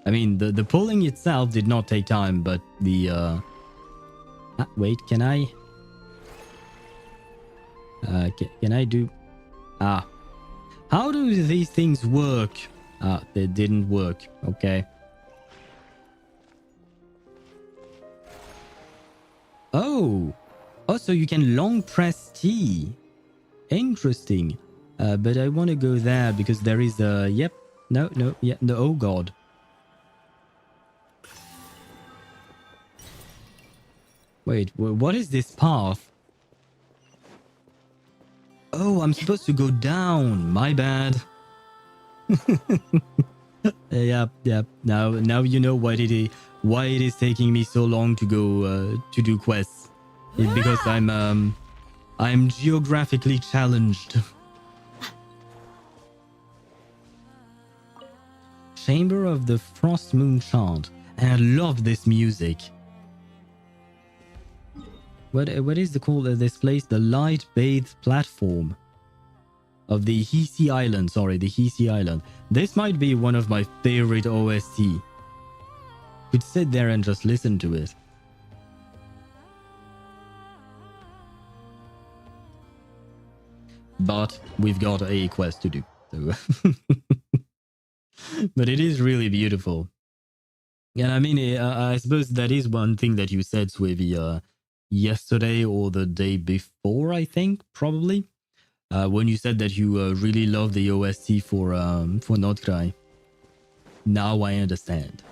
I mean, the pulling itself did not take time, but the... wait, can I... can I do... How do these things work? They didn't work. Okay. Oh! Oh, so you can long press T. Interesting. But I want to go there because there is a... Yep. No, yeah, no, oh god. Wait, what is this path? Oh, I'm supposed to go down. My bad. Yep. Now you know why it is taking me so long to go to do quests. It's because I'm geographically challenged. Chamber of the Frost Moon Chant. And I love this music. What is the call of this place? The Light Bathed Platform of the Hisi Island. Sorry, the Hisi Island. This might be one of my favorite OST. Could sit there and just listen to it. But we've got a quest to do. So but it is really beautiful. And I mean, I suppose that is one thing that you said, Swivy, yesterday or the day before, I think, probably. When you said that you really love the OST for Nod-Krai. Now I understand.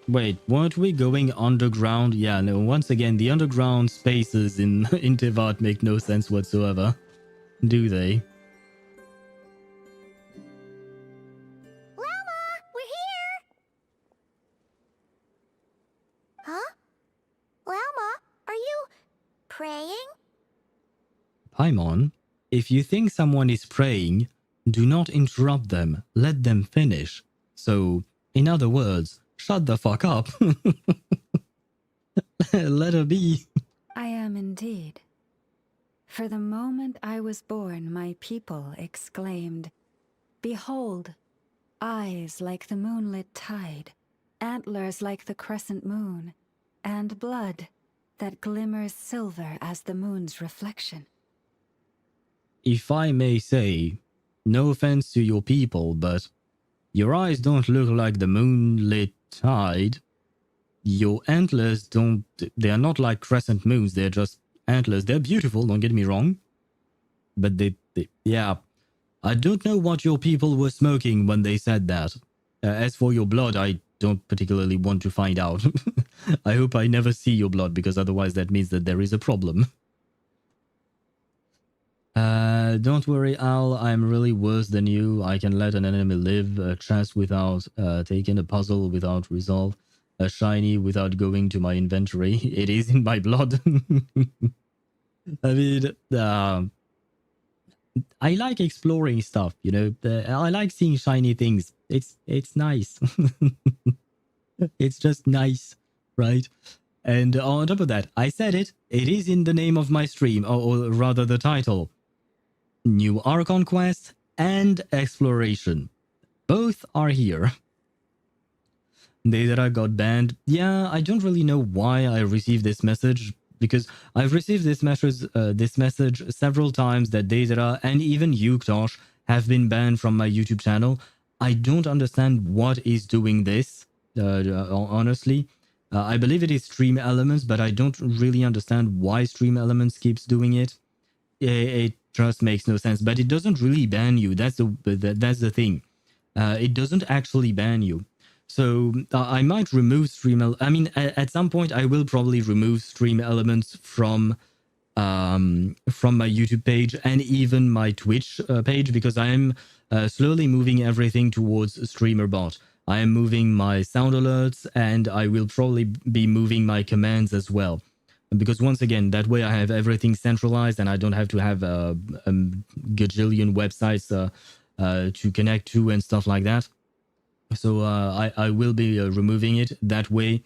Wait, weren't we going underground? Yeah, no, once again, the underground spaces in Teyvat make no sense whatsoever. Do they? Paimon, if you think someone is praying, do not interrupt them. Let them finish. So, in other words, shut the fuck up. Let her be. I am indeed. For the moment I was born, my people exclaimed, "Behold, eyes like the moonlit tide, antlers like the crescent moon, and blood that glimmers silver as the moon's reflection." If I may say, no offense to your people, but your eyes don't look like the moonlit tide. Your antlers don't... They are not like crescent moons, they're just antlers. They're beautiful, don't get me wrong. But yeah. I don't know what your people were smoking when they said that. As for your blood, I don't particularly want to find out. I hope I never see your blood, because otherwise that means that there is a problem. Don't worry, Al, I'm really worse than you. I can let an enemy live, a chest without taking, a puzzle without resolve, a shiny without going to my inventory. It is in my blood. I mean, I like exploring stuff, you know. I like seeing shiny things. It's nice. It's just nice, right? And on top of that, I said it. It is in the name of my stream, or rather the title. New Archon Quest and Exploration. Both are here. Deidara got banned. Yeah, I don't really know why I received this message, because I've received this message several times that Deidara and even Yuktosh have been banned from my YouTube channel. I don't understand what is doing this, honestly. I believe it is Stream Elements, but I don't really understand why Stream Elements keeps doing it. It just makes no sense, but it doesn't really ban you. That's the thing. It doesn't actually ban you. So I might remove at some point I will probably remove Stream Elements from my YouTube page and even my Twitch page, because I am slowly moving everything towards StreamerBot. I am moving my sound alerts, and I will probably be moving my commands as well. Because once again, that way I have everything centralized and I don't have to have a gajillion websites to connect to and stuff like that. So I will be removing it. That way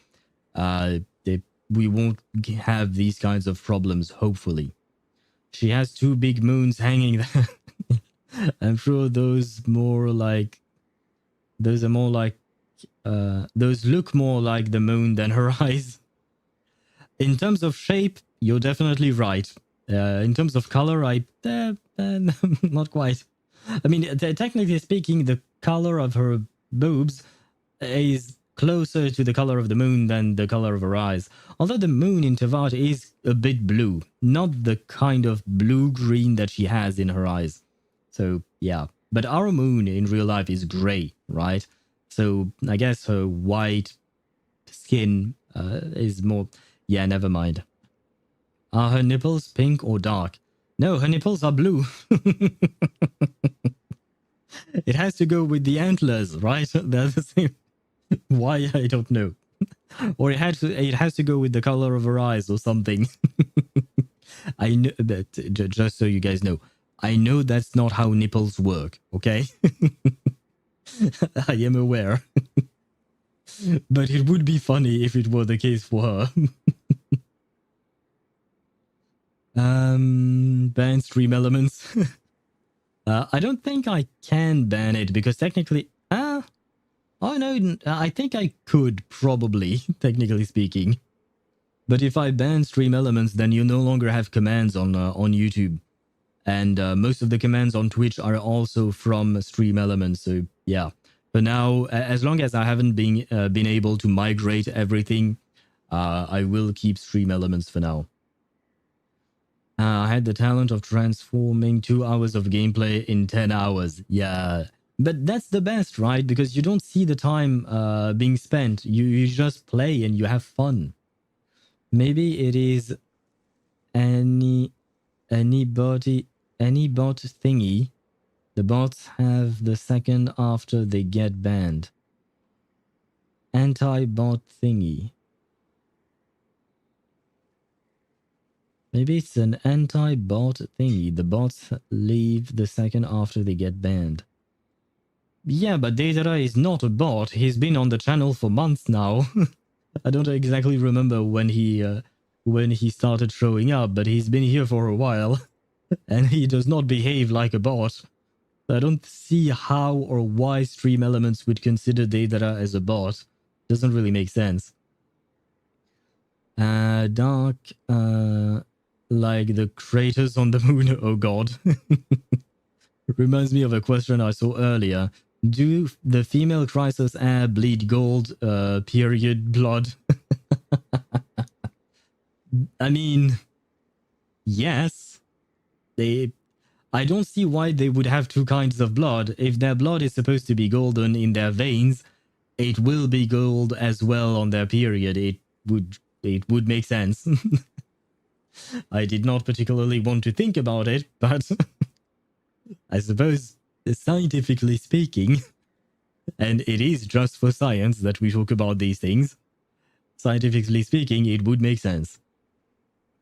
we won't have these kinds of problems, hopefully. She has 2 big moons hanging there. I'm sure those are more like... Those look more like the moon than her eyes. In terms of shape, you're definitely right. In terms of color, not quite. I mean, technically speaking, the color of her boobs is closer to the color of the moon than the color of her eyes. Although the moon in Teyvat is a bit blue, not the kind of blue-green that she has in her eyes. So, yeah. But our moon in real life is gray, right? So, I guess her white skin is more... Yeah, never mind. Are her nipples pink or dark? No, her nipples are blue. It has to go with the antlers, right? They're the same. Why? I don't know. Or it has to go with the color of her eyes or something. I know that, just so you guys know, I know that's not how nipples work, okay? I am aware. But it would be funny if it were the case for her. Ban Stream Elements. I don't think I can ban it, because technically... oh no, I think I could, probably, technically speaking. But if I ban Stream Elements, then you no longer have commands on YouTube. And most of the commands on Twitch are also from Stream Elements, so yeah. But now, as long as I haven't been able to migrate everything, I will keep Stream Elements for now. I had the talent of transforming 2 hours of gameplay in 10 hours. Yeah, but that's the best, right? Because you don't see the time being spent. You just play and you have fun. Maybe it is any bot thingy. The bots have the second after they get banned. Anti-bot thingy. Maybe it's an anti-bot thingy. The bots leave the second after they get banned. Yeah, but Deidara is not a bot. He's been on the channel for months now. I don't exactly remember when he started showing up, but he's been here for a while, and he does not behave like a bot. I don't see how or why Stream Elements would consider Deidara as a bot. Doesn't really make sense. Dark, like the craters on the moon. Oh god. Reminds me of a question I saw earlier. Do the female Chrysos air bleed gold, period blood? I mean, yes. I don't see why they would have two kinds of blood. If their blood is supposed to be golden in their veins, it will be gold as well on their period. It would make sense. I did not particularly want to think about it, but I suppose scientifically speaking, and it is just for science that we talk about these things, scientifically speaking, it would make sense.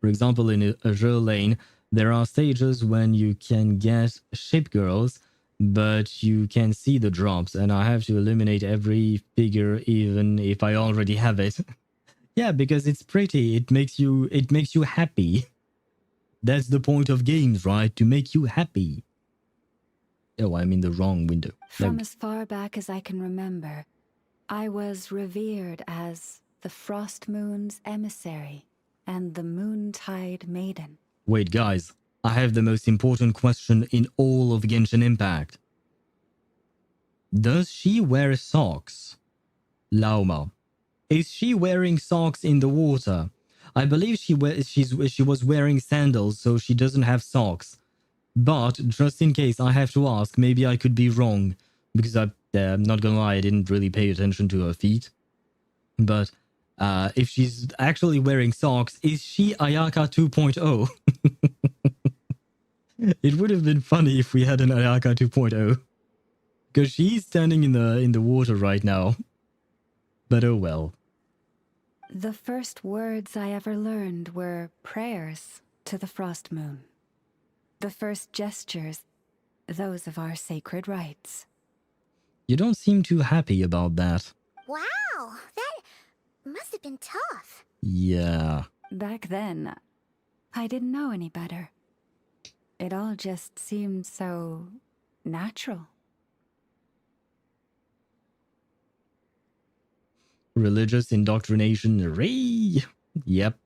For example, in Azure Lane, there are stages when you can get ship girls, but you can see the drops, and I have to eliminate every figure even if I already have it. Yeah, because it's pretty. It makes you happy. That's the point of games, right? To make you happy. Oh, I'm in the wrong window. From as far back as I can remember, I was revered as the Frost Moon's emissary and the Moontide Maiden. Wait, guys. I have the most important question in all of Genshin Impact. Does she wear socks? Lauma. Is she wearing socks in the water? I believe she was wearing sandals, so she doesn't have socks. But just in case, I have to ask. Maybe I could be wrong, because I'm not gonna lie, I didn't really pay attention to her feet. But if she's actually wearing socks, is she Ayaka 2.0? It would have been funny if we had an Ayaka 2.0, because she's standing in the water right now. But oh well. The first words I ever learned were prayers to the Frost Moon. The first gestures, those of our sacred rites. You don't seem too happy about that. Wow, that must have been tough. Yeah. Back then, I didn't know any better. It all just seemed so natural. Religious indoctrination. Ree! Yep.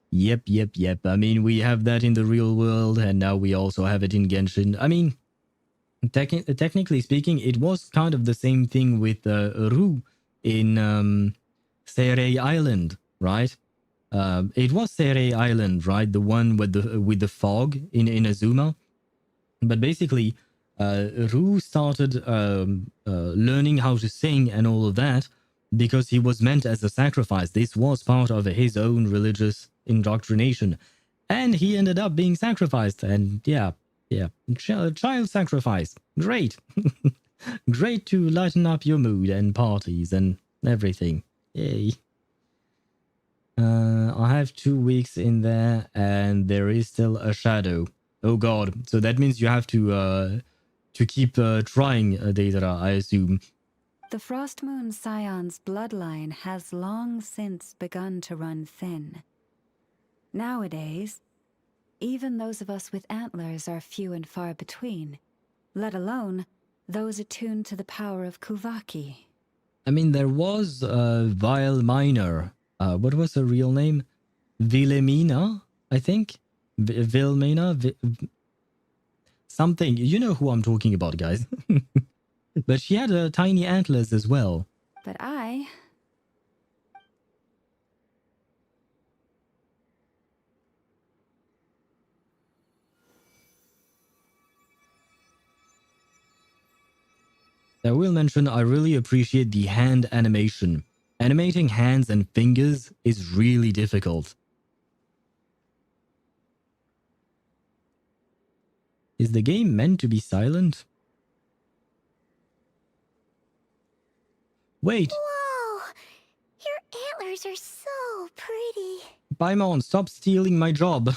Yep. I mean, we have that in the real world, and now we also have it in Genshin. I mean, technically speaking, it was kind of the same thing with Ru in Seirei Island, right? It was Seirei Island, right? The one with the fog in Azuma. But basically, Ru started learning how to sing and all of that because he was meant as a sacrifice. This was part of his own religious indoctrination. And he ended up being sacrificed. And yeah. Child sacrifice. Great. Great to lighten up your mood and parties and everything. Yay. I have 2 weeks in there and there is still a shadow. Oh god. So that means you have to keep trying, Deidara, I assume. The Frost Moon Scion's bloodline has long since begun to run thin. Nowadays, even those of us with antlers are few and far between, let alone those attuned to the power of Kuvaki. I mean, there was Vile Minor. What was her real name? Vilhelmina, I think? Vilhelmina? Something. You know who I'm talking about, guys. But she had tiny antlers as well. But I will mention I really appreciate the hand animation. Animating hands and fingers is really difficult. Is the game meant to be silent? Wait. Whoa! Your antlers are so pretty. Paimon, stop stealing my job.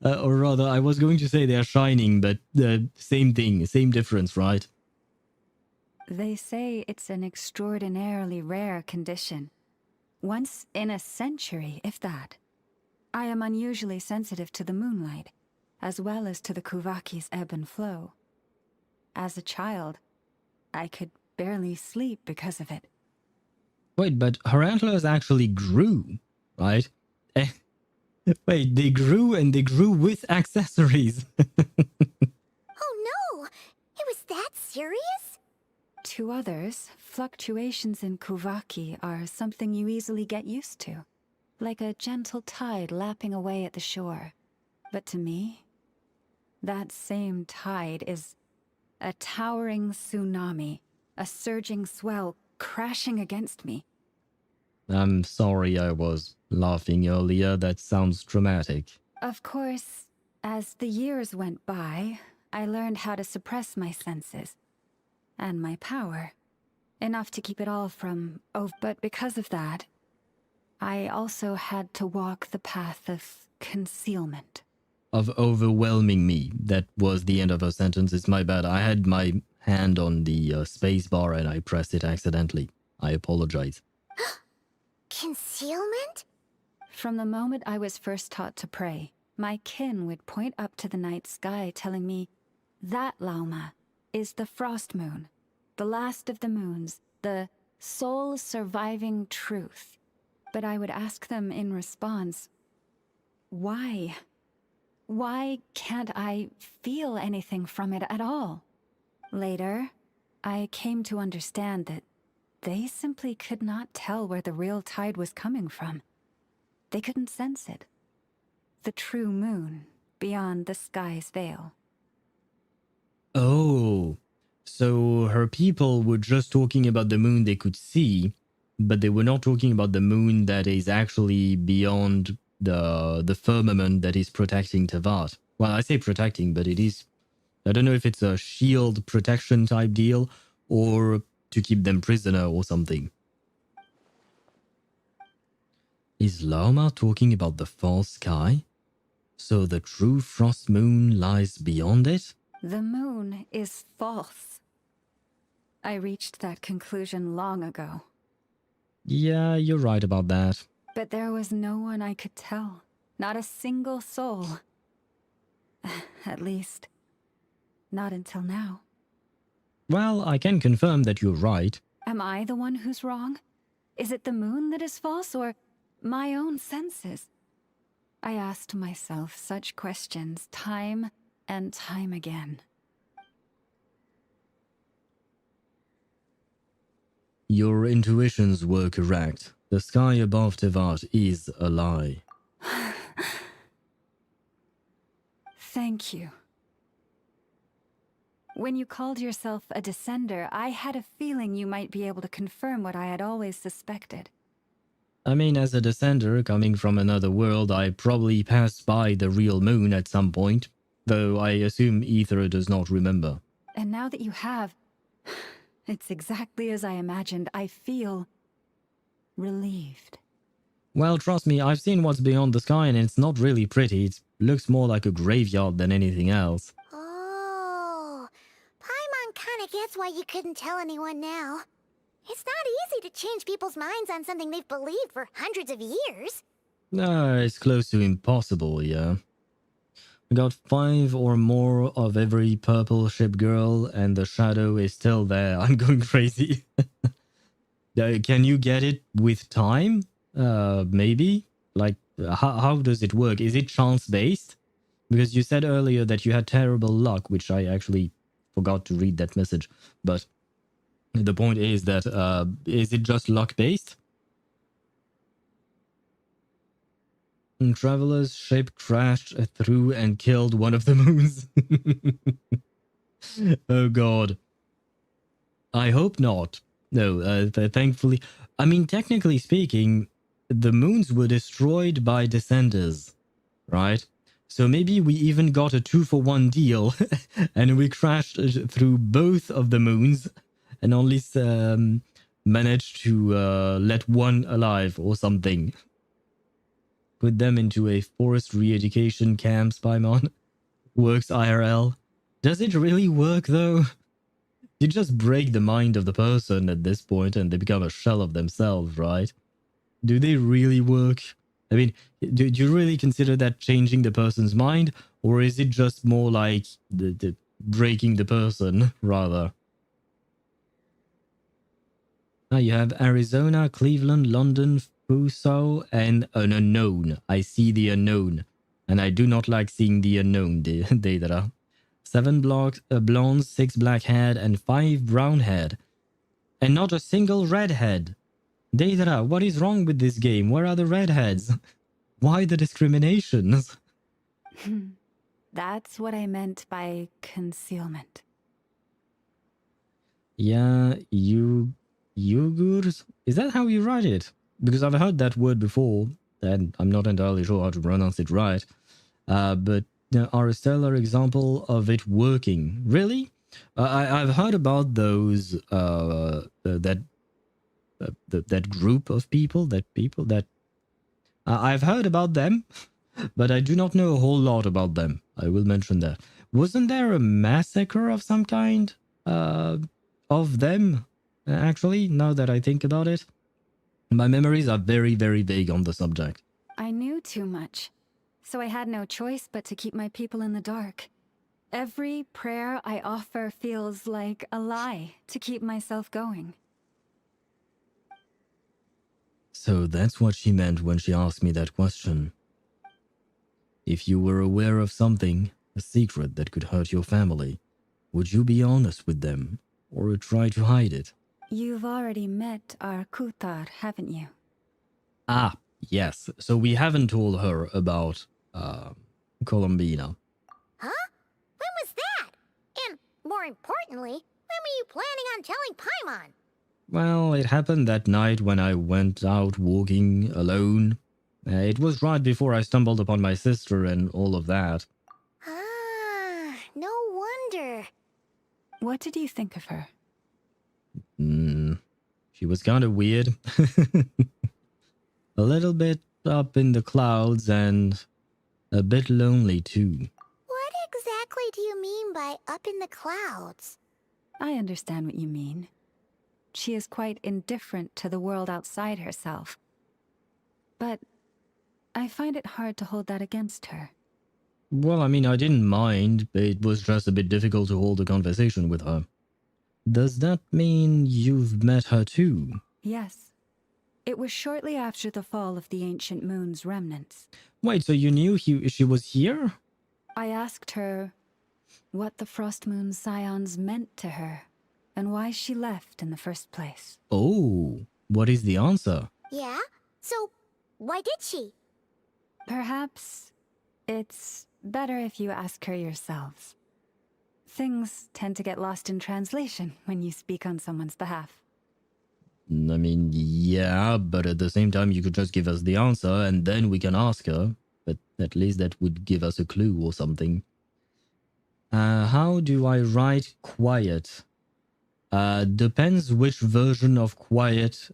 Or rather, I was going to say they're shining, but same thing, same difference, right? They say it's an extraordinarily rare condition. Once in a century, if that. I am unusually sensitive to the moonlight, as well as to the Kuvaki's ebb and flow. As a child, I could barely sleep because of it. Wait, but her antlers actually grew, right? Wait, they grew and they grew with accessories. Oh no! It was that serious? To others, fluctuations in Kuvaki are something you easily get used to, like a gentle tide lapping away at the shore. But to me, that same tide is a towering tsunami, a surging swell crashing against me. I'm sorry I was laughing earlier. That sounds dramatic. Of course, as the years went by, I learned how to suppress my senses and my power, enough to keep it all from but because of that, I also had to walk the path of concealment. Of overwhelming me. That was the end of her sentence. It's my bad. I had my hand on the space bar and I pressed it accidentally. I apologize. Concealment? From the moment I was first taught to pray, my kin would point up to the night sky telling me, that Lauma is the frost moon, the last of the moons, the sole surviving truth. But I would ask them in response, why? Why can't I feel anything from it at all? Later, I came to understand that they simply could not tell where the real tide was coming from. They couldn't sense it. The true moon, beyond the sky's veil. Oh, so her people were just talking about the moon they could see, but they were not talking about the moon that is actually beyond the firmament that is protecting Teyvat. Well, I say protecting, but it is... I don't know if it's a shield protection type deal or to keep them prisoner or something. Is Lauma talking about the false sky? So the true frost moon lies beyond it? The moon is false. I reached that conclusion long ago. Yeah, you're right about that. But there was no one I could tell. Not a single soul. At least, not until now. Well, I can confirm that you're right. Am I the one who's wrong? Is it the moon that is false, or my own senses? I asked myself such questions time and time again. Your intuitions were correct. The sky above Teyvat is a lie. Thank you. When you called yourself a descender, I had a feeling you might be able to confirm what I had always suspected. I mean, as a descender coming from another world, I probably passed by the real moon at some point, though I assume Ether does not remember. And now that you have, it's exactly as I imagined. I feel relieved. Well, trust me, I've seen what's beyond the sky and it's not really pretty. It looks more like a graveyard than anything else. Oh, Paimon kinda gets why you couldn't tell anyone now. It's not easy to change people's minds on something they've believed for hundreds of years. It's close to impossible, yeah. We got 5 or more of every purple ship girl and the shadow is still there. I'm going crazy. Can you get it with time? Maybe? Like, how does it work? Is it chance-based? Because you said earlier that you had terrible luck, which I actually forgot to read that message. But the point is that, is it just luck-based? Traveler's ship crashed through and killed one of the moons. Oh god. I hope not. No, thankfully... I mean, technically speaking, the moons were destroyed by descenders, right? So maybe we even got a 2-for-1 deal and we crashed through both of the moons and only managed to let one alive or something. put them into a forest re-education camp, Spymon. Works IRL. Does it really work though? You just break the mind of the person at this point and they become a shell of themselves, right? Do they really work? I mean, do you really consider that changing the person's mind? Or is it just more like the breaking the person, rather? Now you have Arizona, Cleveland, London, Fuso, and an unknown. I see the unknown. And I do not like seeing the unknown, Deidara. 7 blondes, 6 black-haired, and 5 brown-haired. And not a single redhead. Deidara, what is wrong with this game? Where are the redheads? Why the discriminations? That's what I meant by concealment. Yeah, Uyghurs? Is that how you write it? Because I've heard that word before, and I'm not entirely sure how to pronounce it right. But are a stellar example of it working. Really? I've heard about those, that group of people, I've heard about them, but I do not know a whole lot about them. I will mention that. Wasn't there a massacre of some kind of them, actually, now that I think about it? My memories are very, very vague on the subject. I knew too much, so I had no choice but to keep my people in the dark. Every prayer I offer feels like a lie to keep myself going. So that's what she meant when she asked me that question. If you were aware of something, a secret that could hurt your family, would you be honest with them, or try to hide it? You've already met our Kutar, haven't you? Ah, yes. So we haven't told her about, Columbina. Huh? When was that? And, more importantly, when were you planning on telling Paimon? Well, it happened that night when I went out walking alone. It was right before I stumbled upon my sister and all of that. Ah, no wonder. What did you think of her? She was kind of weird. A little bit up in the clouds and a bit lonely too. What exactly do you mean by up in the clouds? I understand what you mean. She is quite indifferent to the world outside herself. But I find it hard to hold that against her. Well, I mean, I didn't mind. It was just a bit difficult to hold a conversation with her. Does that mean you've met her too? Yes. It was shortly after the fall of the Ancient Moon's remnants. Wait, so you knew she was here? I asked her what the Frost Moon Scions meant to her, and why she left in the first place. Oh, what is the answer? Yeah? So, why did she? Perhaps it's better if you ask her yourselves. Things tend to get lost in translation when you speak on someone's behalf. I mean, yeah, but at the same time you could just give us the answer and then we can ask her. But at least that would give us a clue or something. How do I write quiet? Depends which version of quiet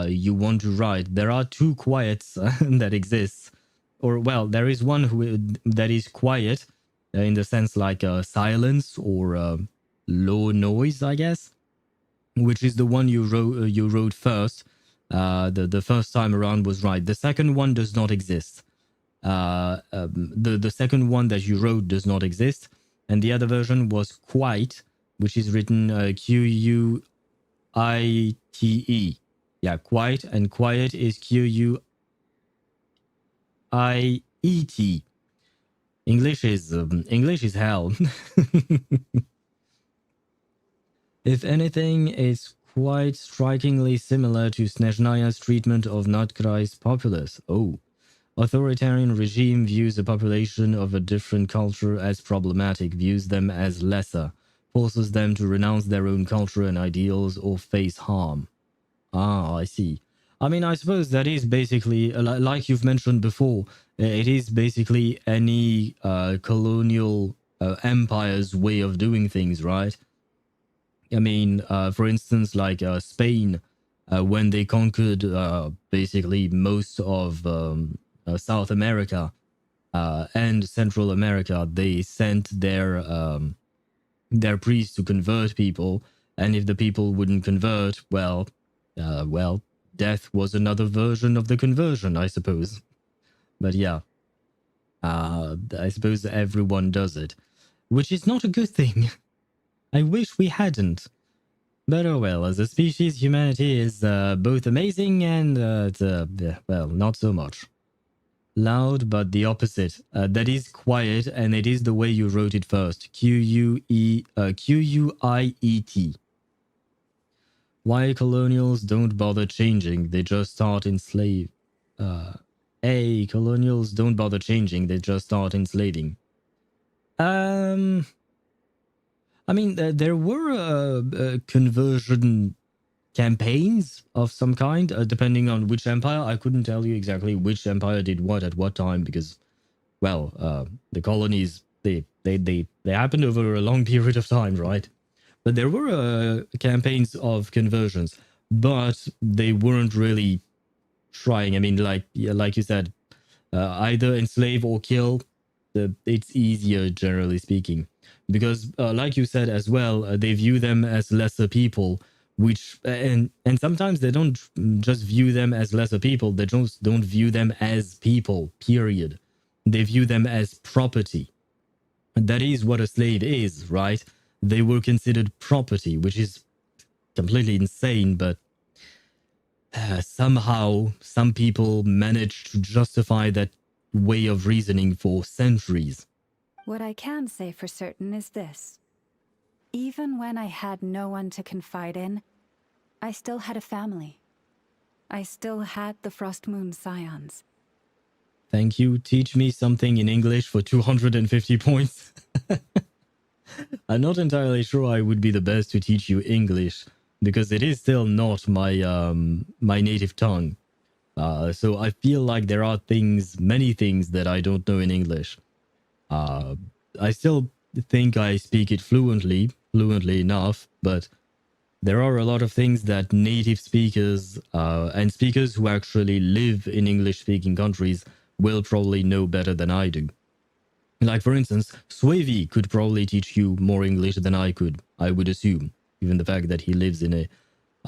you want to write. There are 2 quiets that exist. Or, well, there is one that is quiet, in the sense like silence or low noise, I guess, which is the one you wrote first. The first time around was right. The second one does not exist. The second one that you wrote does not exist, and the other version was quite, which is written Quite. Yeah, quite, and quiet is Quiet. English is hell. If anything, it's quite strikingly similar to Snezhnaya's treatment of Nod-Krai's populace. Oh. Authoritarian regime views a population of a different culture as problematic, views them as lesser, forces them to renounce their own culture and ideals or face harm. Ah, I see. I mean, I suppose that is basically, like you've mentioned before, it is basically any colonial empire's way of doing things, right? I mean, for instance, like Spain, when they conquered basically most of South America and Central America, they sent their priests to convert people, and if the people wouldn't convert, well, death was another version of the conversion, I suppose. But yeah, I suppose everyone does it, which is not a good thing. I wish we hadn't. But oh well, as a species, humanity is both amazing and, well, not so much. Loud, but the opposite. That is quiet, and it is the way you wrote it first. Q-U-I-E-T. Why colonials don't bother changing, they just start enslave. Colonials don't bother changing, they just start enslaving. I mean, there were conversion campaigns of some kind, depending on which empire. I couldn't tell you exactly which empire did what at what time because, well, the colonies, they happened over a long period of time, right? But there were campaigns of conversions, but they weren't really trying. I mean, like you said, either enslave or kill. It's easier, generally speaking, because like you said as well, they view them as lesser people, which and sometimes they don't just view them as lesser people, they just don't view them as people, period. They view them as property. That is what a slave is, right? They were considered property, which is completely insane, but somehow some people manage to justify that way of reasoning for centuries. What I can say for certain is this. Even when I had no one to confide in, I still had a family. I still had the Frost Moon Scions. Thank you. Teach me something in English for 250 points. I'm not entirely sure I would be the best to teach you English, because it is still not my my native tongue. So I feel like there are many things that I don't know in English. I still think I speak it fluently enough, but there are a lot of things that native speakers and speakers who actually live in English-speaking countries will probably know better than I do. Like, for instance, Swavey could probably teach you more English than I could, I would assume, given the fact that he lives in a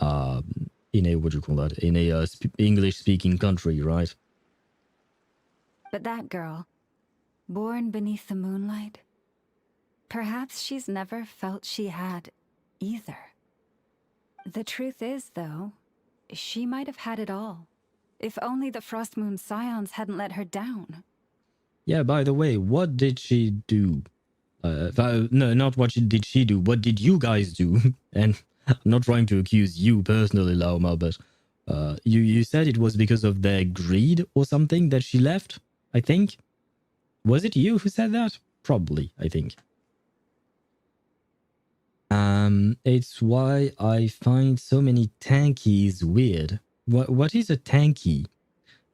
what do you call that? In a English-speaking country, right? But that girl, born beneath the moonlight, perhaps she's never felt she had either. The truth is, though, she might have had it all, if only the Frost Moon Scions hadn't let her down. Yeah, by the way, what did she do? No, not what did she do. What did you guys do? And I'm not trying to accuse you personally, Lauma, but you said it was because of their greed or something that she left, I think? Was it you who said that? Probably, I think. It's why I find so many tankies weird. What is a tanky?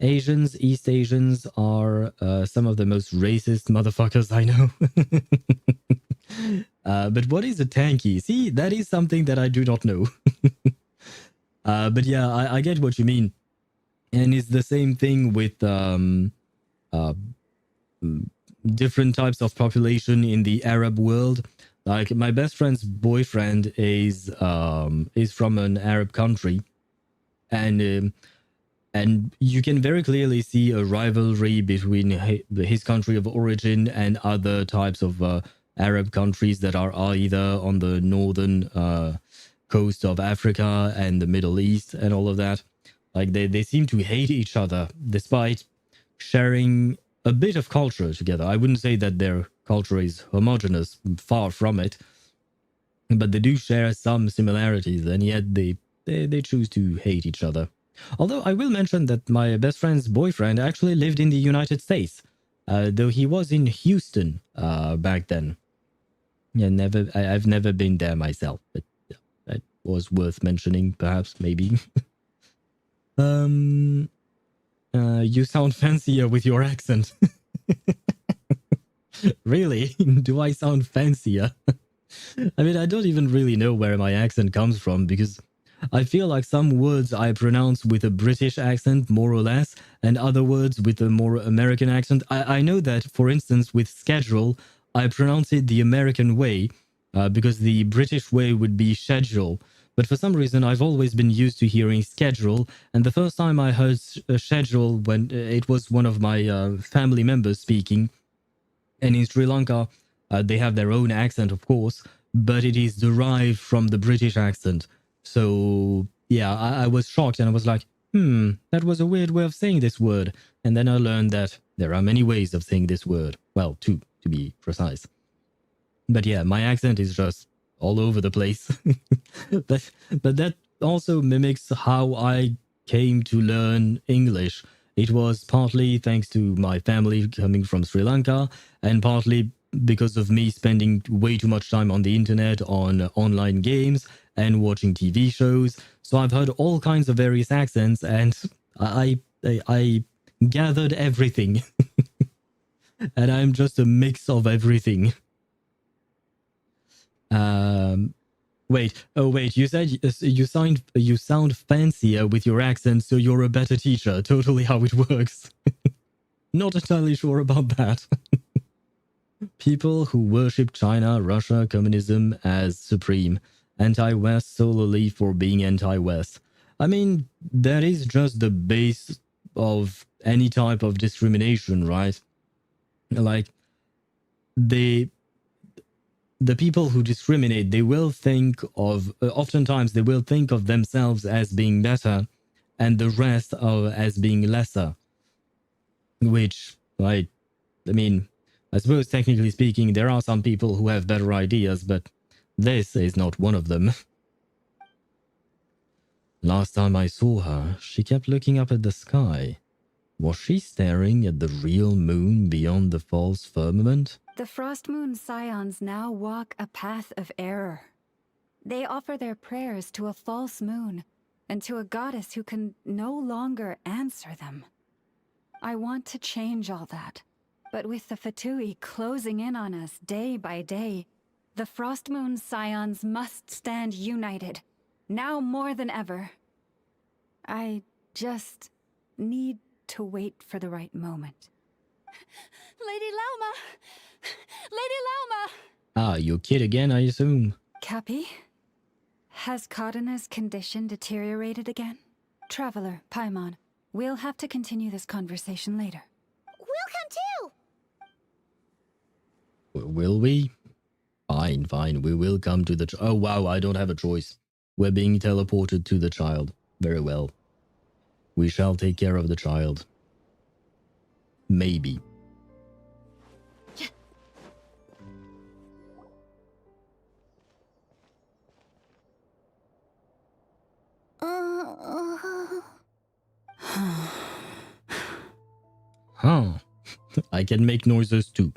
Asians, East Asians are some of the most racist motherfuckers I know. But what is a tanky? See, that is something that I do not know. But yeah, I get what you mean. And it's the same thing with different types of population in the Arab world. Like, my best friend's boyfriend is from an Arab country, and you can very clearly see a rivalry between his country of origin and other types of Arab countries that are either on the northern coast of Africa and the Middle East and all of that. Like, they seem to hate each other despite sharing a bit of culture together. I wouldn't say that their culture is homogeneous, far from it, but they do share some similarities, and yet they choose to hate each other. Although I will mention that my best friend's boyfriend actually lived in the United States, though he was in Houston back then. Yeah, I've never been there myself, but that was worth mentioning, perhaps, maybe. You sound fancier with your accent. Really? Do I sound fancier? I mean, I don't even really know where my accent comes from, because I feel like some words I pronounce with a British accent, more or less, and other words with a more American accent. I know that, for instance, with schedule, I pronounce it the American way because the British way would be schedule. But for some reason, I've always been used to hearing schedule. And the first time I heard schedule, when it was one of my family members speaking, and in Sri Lanka, they have their own accent, of course, but it is derived from the British accent. So, yeah, I was shocked and I was like, that was a weird way of saying this word. And then I learned that there are many ways of saying this word. Well, two, to be precise. But yeah, my accent is just all over the place. but that also mimics how I came to learn English. It was partly thanks to my family coming from Sri Lanka, and partly because of me spending way too much time on the internet, on online games, and watching TV shows. So I've heard all kinds of various accents, and I gathered everything. And I'm just a mix of everything. Wait, you said you sound fancier with your accent, so you're a better teacher. Totally how it works. Not entirely sure about that. People who worship China, Russia, communism as supreme, anti-West solely for being anti-West. I mean, that is just the base of any type of discrimination, right? Like, the people who discriminate, they will think of, oftentimes they will think of themselves as being better and the rest as being lesser. Which, I mean, I suppose technically speaking, there are some people who have better ideas, but this is not one of them. Last time I saw her, she kept looking up at the sky. Was she staring at the real moon beyond the false firmament? The Frost Moon Scions now walk a path of error. They offer their prayers to a false moon and to a goddess who can no longer answer them. I want to change all that, but with the Fatui closing in on us day by day, the Frost Moon Scions must stand united, now more than ever. I just need to wait for the right moment. Lady Lauma! Lady Lauma! Ah, your kid again, I assume? Cappy? Has Kadana's condition deteriorated again? Traveler, Paimon, we'll have to continue this conversation later. We'll come too! Will we? Fine, we will come to the... Oh wow, I don't have a choice. We're being teleported to the child. Very well. We shall take care of the child. Maybe. Huh. I can make noises too.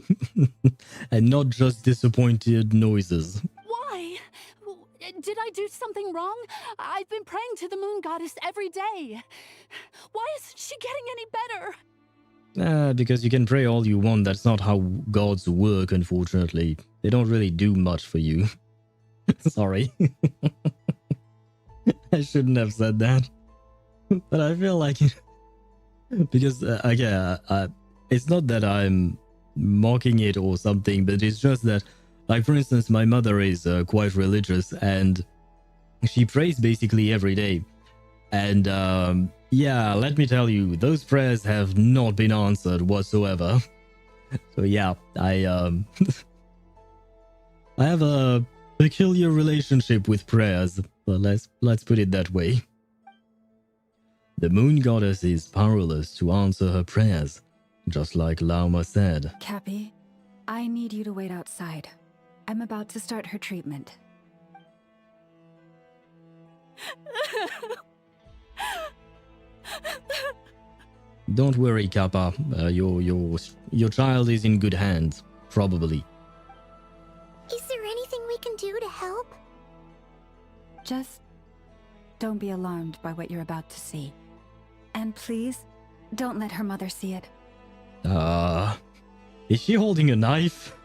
And not just disappointed noises. Why? Did I do something wrong? I've been praying to the moon goddess every day. Why isn't she getting any better? Because you can pray all you want. That's not how gods work, unfortunately. They don't really do much for you. Sorry. I shouldn't have said that. But I feel like it. Because, it's not that I'm mocking it or something, but it's just that, like, for instance, my mother is quite religious and she prays basically every day. And, yeah, let me tell you, those prayers have not been answered whatsoever. So, yeah, I have a peculiar relationship with prayers, but let's put it that way. The moon goddess is powerless to answer her prayers, just like Lauma said. Cappy, I need you to wait outside. I'm about to start her treatment. Don't worry, Kappa. Your child is in good hands, probably. Is there anything we can do to help? Just don't be alarmed by what you're about to see. And please, don't let her mother see it. Is she holding a knife?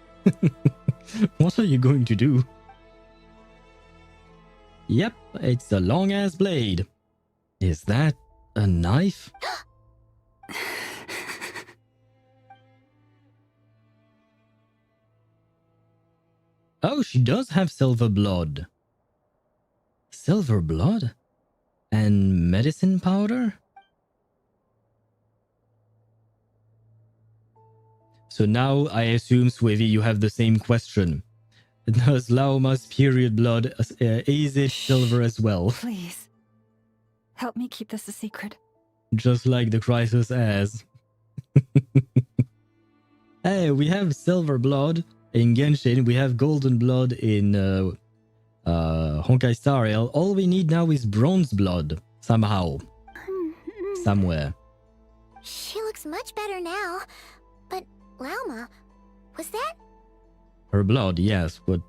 What are you going to do? Yep, it's a long-ass blade. Is that a knife? Oh, she does have silver blood. Silver blood? And medicine powder? So now I assume, Swivy, you have the same question. Does Lauma's period blood, is it silver as well? Please. Help me keep this a secret. Just like the crisis as. Hey, we have silver blood in Genshin. We have golden blood in Honkai Star Rail. All we need now is bronze blood. Somehow. Somewhere. She looks much better now. But, Lauma, was that? Her blood, yes, but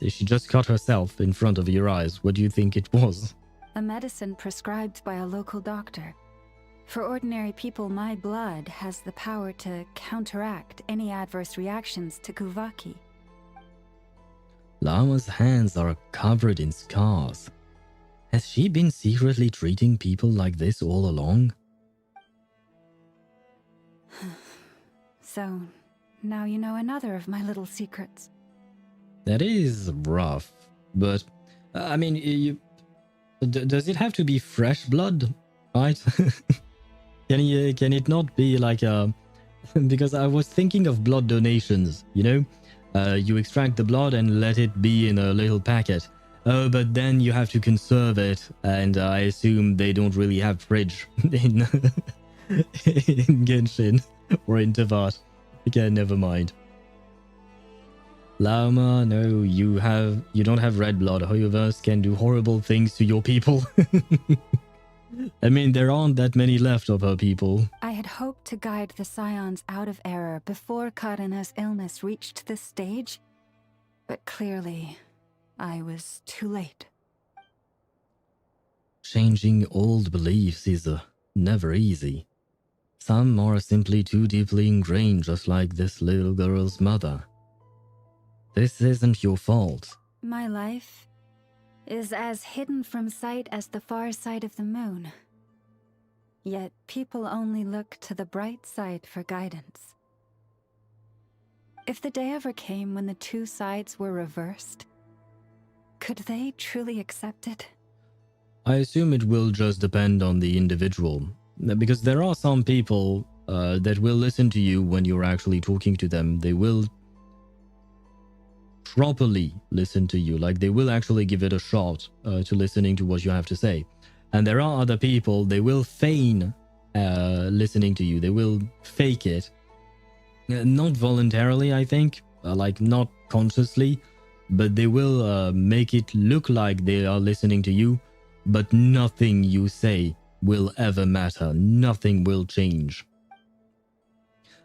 she just cut herself in front of your eyes. What do you think it was? A medicine prescribed by a local doctor. For ordinary people, my blood has the power to counteract any adverse reactions to Kuvaki. Lauma's hands are covered in scars. Has she been secretly treating people like this all along? So, now you know another of my little secrets. That is rough, but I mean, does it have to be fresh blood, right? Can it not be like a? Because I was thinking of blood donations. You know, you extract the blood and let it be in a little packet. Oh, but then you have to conserve it, and I assume they don't really have fridge in in Genshin or in Teyvat. Okay, never mind. Lauma, no, you don't have red blood. HoYoVerse can do horrible things to your people. I mean, there aren't that many left of her people. I had hoped to guide the Scions out of error before Karina's illness reached this stage, but clearly, I was too late. Changing old beliefs is never easy. Some are simply too deeply ingrained, just like this little girl's mother. This isn't your fault. My life is as hidden from sight as the far side of the moon. Yet people only look to the bright side for guidance. If the day ever came when the two sides were reversed, could they truly accept it? I assume it will just depend on the individual, because there are some people that will listen to you when you're actually talking to them. They will properly listen to you, like they will actually give it a shot to listening to what you have to say. And there are other people, they will feign listening to you. They will fake it. Not voluntarily, I think, like not consciously, but they will make it look like they are listening to you, but nothing you say will ever matter. Nothing will change.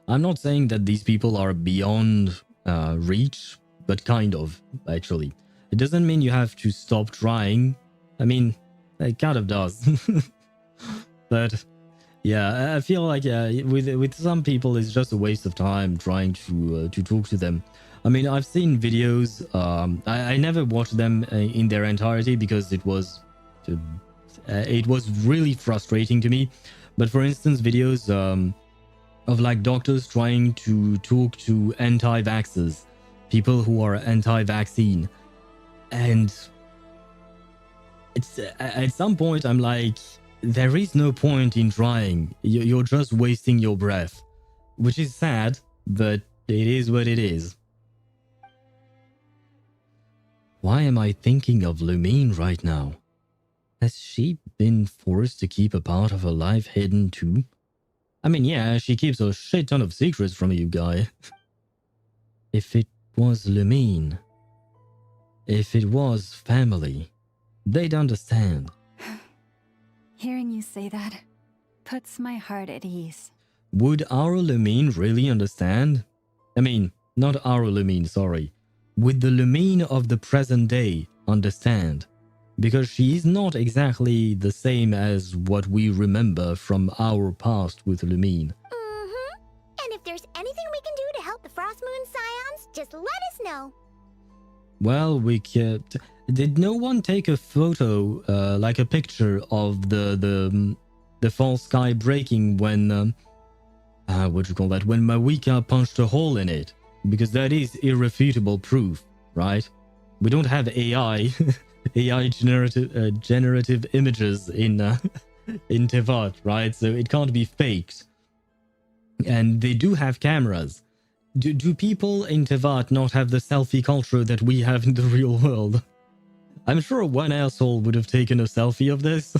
I'm not saying that these people are beyond reach, but kind of, actually. It doesn't mean you have to stop trying. I mean, it kind of does. But yeah, I feel like with some people, it's just a waste of time trying to talk to them. I mean, I've seen videos. I never watched them in their entirety because it was really frustrating to me. But for instance, videos of like doctors trying to talk to anti-vaxxers, people who are anti-vaccine, and it's at some point I'm like, there is no point in trying. You're just wasting your breath, which is sad, but it is what it is. Why am I thinking of Lumine right now? Has she been forced to keep a part of her life hidden too? I mean, yeah, she keeps a shit ton of secrets from you guy. If it was Lumine, if it was family, they'd understand. Hearing you say that puts my heart at ease. Would our Lumine really understand? I mean, not our Lumine, sorry. Would the Lumine of the present day understand? Because she is not exactly the same as what we remember from our past with Lumine. Mm-hmm. And if there's anything we can do to help the Frost Moon Scions, just let us know. Well, we could... Did no one take a photo, like a picture of the false sky breaking when... what do you call that? When Mawika punched a hole in it? Because that is irrefutable proof right? We don't have AI, AI generative images in in Teyvat, right? So it can't be faked. And they do have cameras. Do people in Teyvat not have the selfie culture that we have in the real world? I'm sure one asshole would have taken a selfie of this.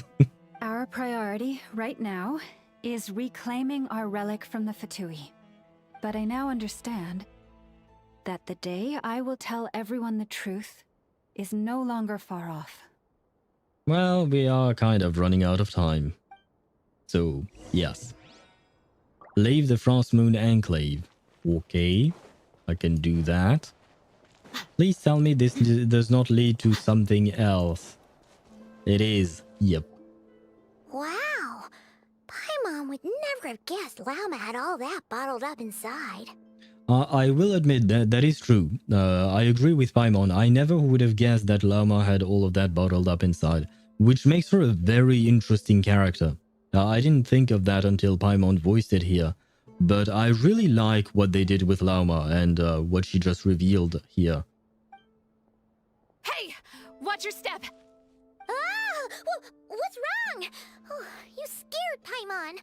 Our priority right now is reclaiming our relic from the Fatui. But I now understand that the day I will tell everyone the truth is no longer far off. Well, we are kind of running out of time. So, yes. Leave the Frostmoon Enclave. Okay, I can do that. Please tell me this does not lead to something else. It is. Yep. Wow. Paimon would never have guessed Lauma had all that bottled up inside. I will admit that is true. I agree with Paimon. I never would have guessed that Lauma had all of that bottled up inside, which makes her a very interesting character. I didn't think of that until Paimon voiced it here, but I really like what they did with Lauma and what she just revealed here. Hey! Watch your step! Ah! What's wrong? Oh, you scared Paimon.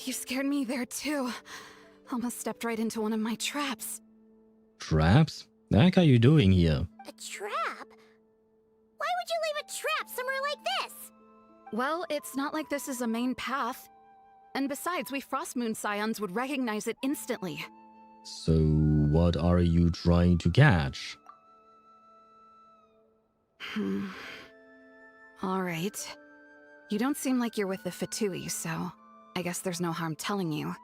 You scared me there too. Almost stepped right into one of my traps. Traps? The heck are you doing here? A trap? Why would you leave a trap somewhere like this? Well, it's not like this is a main path. And besides, we Frostmoon Scions would recognize it instantly. So, what are you trying to catch? Alright. You don't seem like you're with the Fatui, so I guess there's no harm telling you.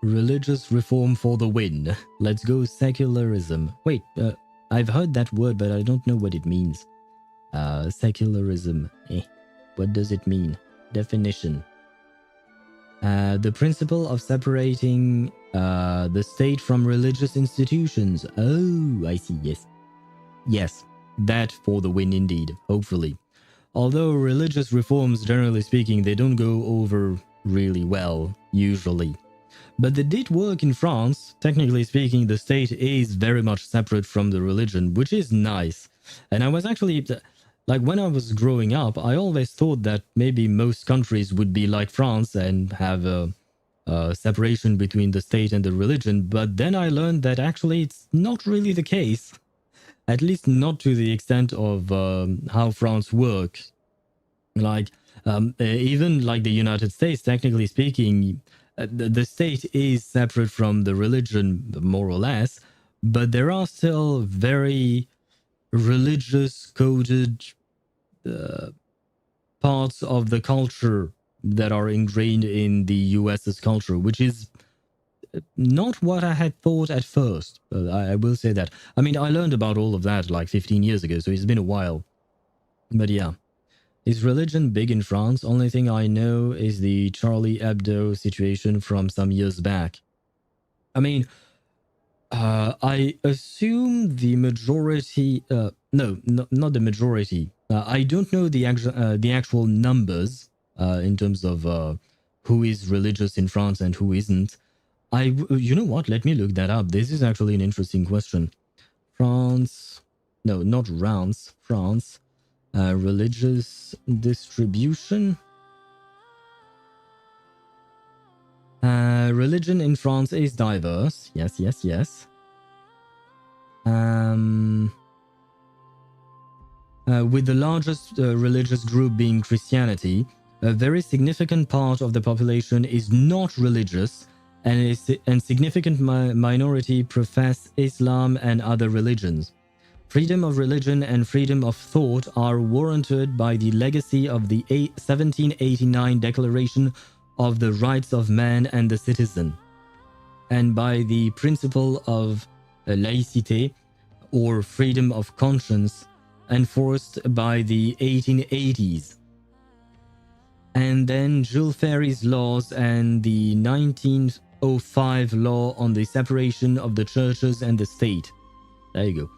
Religious reform for the win. Let's go secularism. Wait, I've heard that word, but I don't know what it means. Secularism. What does it mean? Definition. The principle of separating the state from religious institutions. Oh, I see, yes. Yes, that for the win indeed, hopefully. Although religious reforms, generally speaking, they don't go over really well, usually. But they did work in France. Technically speaking, the state is very much separate from the religion, which is nice. And I was actually, like when I was growing up, I always thought that maybe most countries would be like France and have a separation between the state and the religion. But then I learned that actually it's not really the case. At least not to the extent of how France works. Like, even like the United States, technically speaking, the state is separate from the religion, more or less, but there are still very religious coded parts of the culture that are ingrained in the US's culture, which is not what I had thought at first. I will say that. I mean, I learned about all of that like 15 years ago, so it's been a while. But yeah. Is religion big in France? Only thing I know is the Charlie Hebdo situation from some years back. I mean, I assume the majority... no, not the majority. I don't know the actual numbers in terms of who is religious in France and who isn't. You know what? Let me look that up. This is actually an interesting question. France... No, not rounds. France... religious distribution. Religion in France is diverse. Yes, yes, yes. With the largest religious group being Christianity, a very significant part of the population is not religious, and significant minority profess Islam and other religions. Freedom of religion and freedom of thought are warranted by the legacy of the 1789 Declaration of the Rights of Man and the Citizen, and by the principle of laïcité, or freedom of conscience, enforced by the 1880s. And then Jules Ferry's laws and the 1905 law on the separation of the churches and the state. There you go.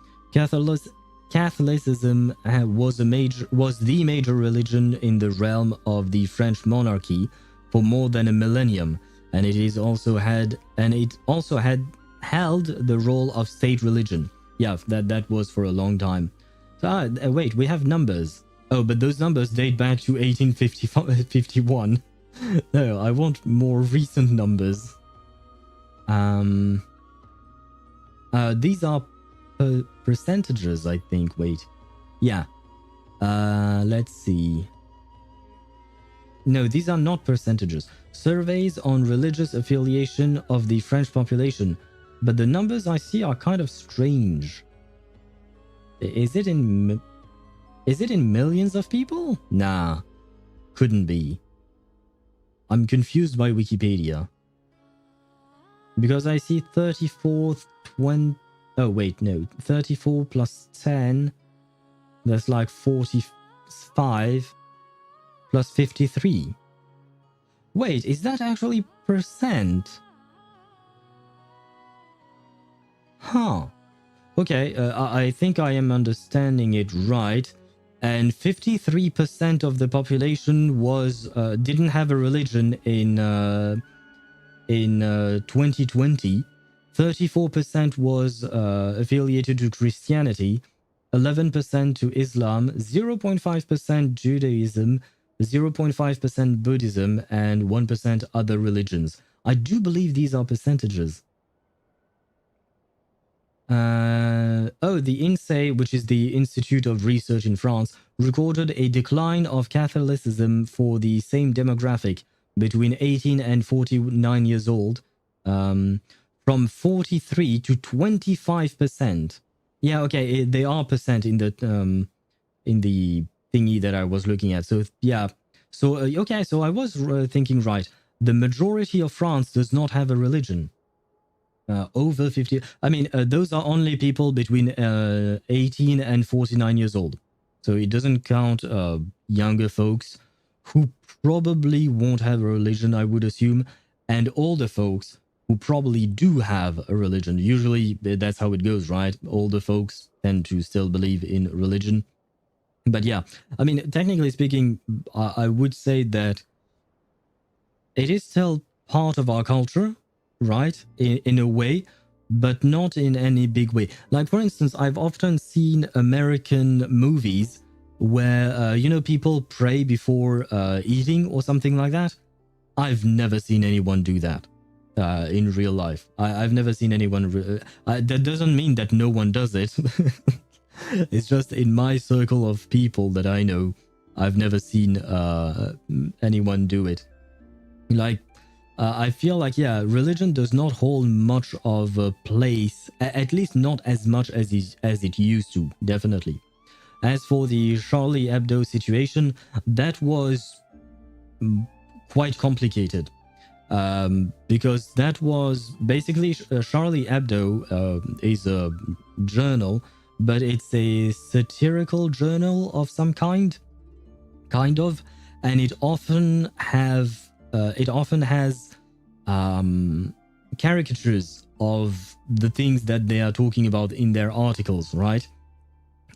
Catholicism was the major religion in the realm of the French monarchy for more than a millennium, and it also had held the role of state religion. Yeah, that was for a long time. So, wait, we have numbers. Oh, but those numbers date back to 1851. No, I want more recent numbers. These are percentages, I think. Wait. Yeah. Let's see. No, these are not percentages. Surveys on religious affiliation of the French population. But the numbers I see are kind of strange. Is it in millions of people? Nah. Couldn't be. I'm confused by Wikipedia. Because I see 34, 20... Oh, wait, no. 34 plus 10. That's like 45 plus 53. Wait, is that actually percent? Huh. Okay, I think I am understanding it right. And 53% of the population was didn't have a religion in 2020. 34% was affiliated to Christianity, 11% to Islam, 0.5% Judaism, 0.5% Buddhism, and 1% other religions. I do believe these are percentages. The INSEE, which is the Institute of Research in France, recorded a decline of Catholicism for the same demographic between 18 and 49 years old, from 43 to 25%. Yeah, okay, they are percent in the thingy that I was looking at. So yeah, so okay, so I was thinking right. The majority of France does not have a religion. Over 50. I mean, those are only people between 18 and 49 years old. So it doesn't count younger folks who probably won't have a religion, I would assume, and older folks who probably do have a religion. Usually that's how it goes, right? Older folks tend to still believe in religion. But yeah, I mean, technically speaking, I would say that it is still part of our culture, right, in a way, but not in any big way. Like, for instance, I've often seen American movies where, people pray before eating or something like that. I've never seen anyone do that in real life. I've never seen anyone... that doesn't mean that no one does it. It's just in my circle of people that I know, I've never seen anyone do it. Like, I feel like, yeah, religion does not hold much of a place, at least not as much as it used to, definitely. As for the Charlie Hebdo situation, that was quite complicated. Because that was basically, Charlie Hebdo is a journal, but it's a satirical journal of some kind of, and it often has caricatures of the things that they are talking about in their articles, right?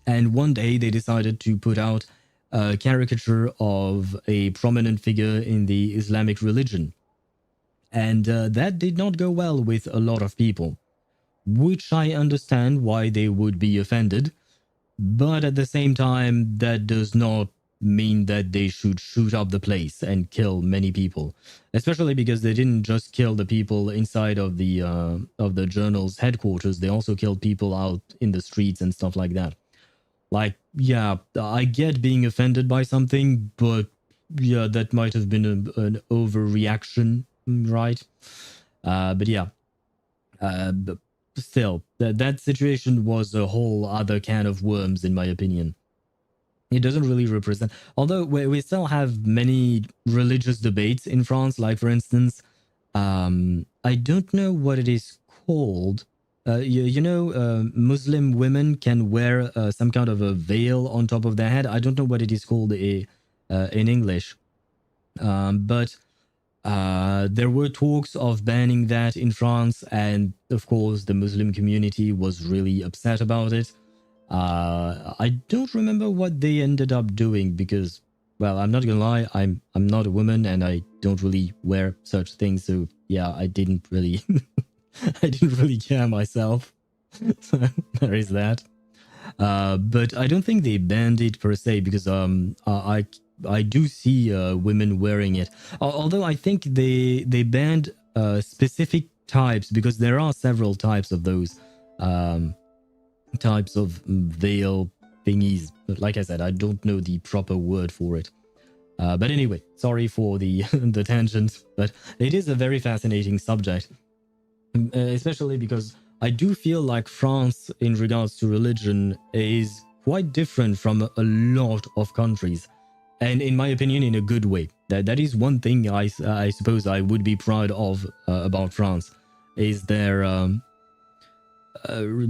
And one day they decided to put out a caricature of a prominent figure in the Islamic religion. And that did not go well with a lot of people, which I understand why they would be offended. But at the same time, that does not mean that they should shoot up the place and kill many people, especially because they didn't just kill the people inside of the journal's headquarters. They also killed people out in the streets and stuff like that. Like, yeah, I get being offended by something, but yeah, that might have been an overreaction, right? But yeah, but still, that situation was a whole other can of worms, in my opinion. It doesn't really represent, although we still have many religious debates in France. Like, for instance, I don't know what it is called. Muslim women can wear some kind of a veil on top of their head. I don't know what it is called in English. But there were talks of banning that in France, and of course the Muslim community was really upset about it. I don't remember what they ended up doing because, well, I'm not gonna lie, I'm not a woman and I don't really wear such things, so yeah, I didn't really I didn't really care myself. So there is that. But I don't think they banned it per se because I do see women wearing it. Although I think they banned specific types because there are several types of those types of veil thingies. But like I said, I don't know the proper word for it. But anyway, sorry for the the tangent, but it is a very fascinating subject, especially because I do feel like France, in regards to religion, is quite different from a lot of countries, and in my opinion, in a good way. That is one thing I suppose I would be proud of about France, is their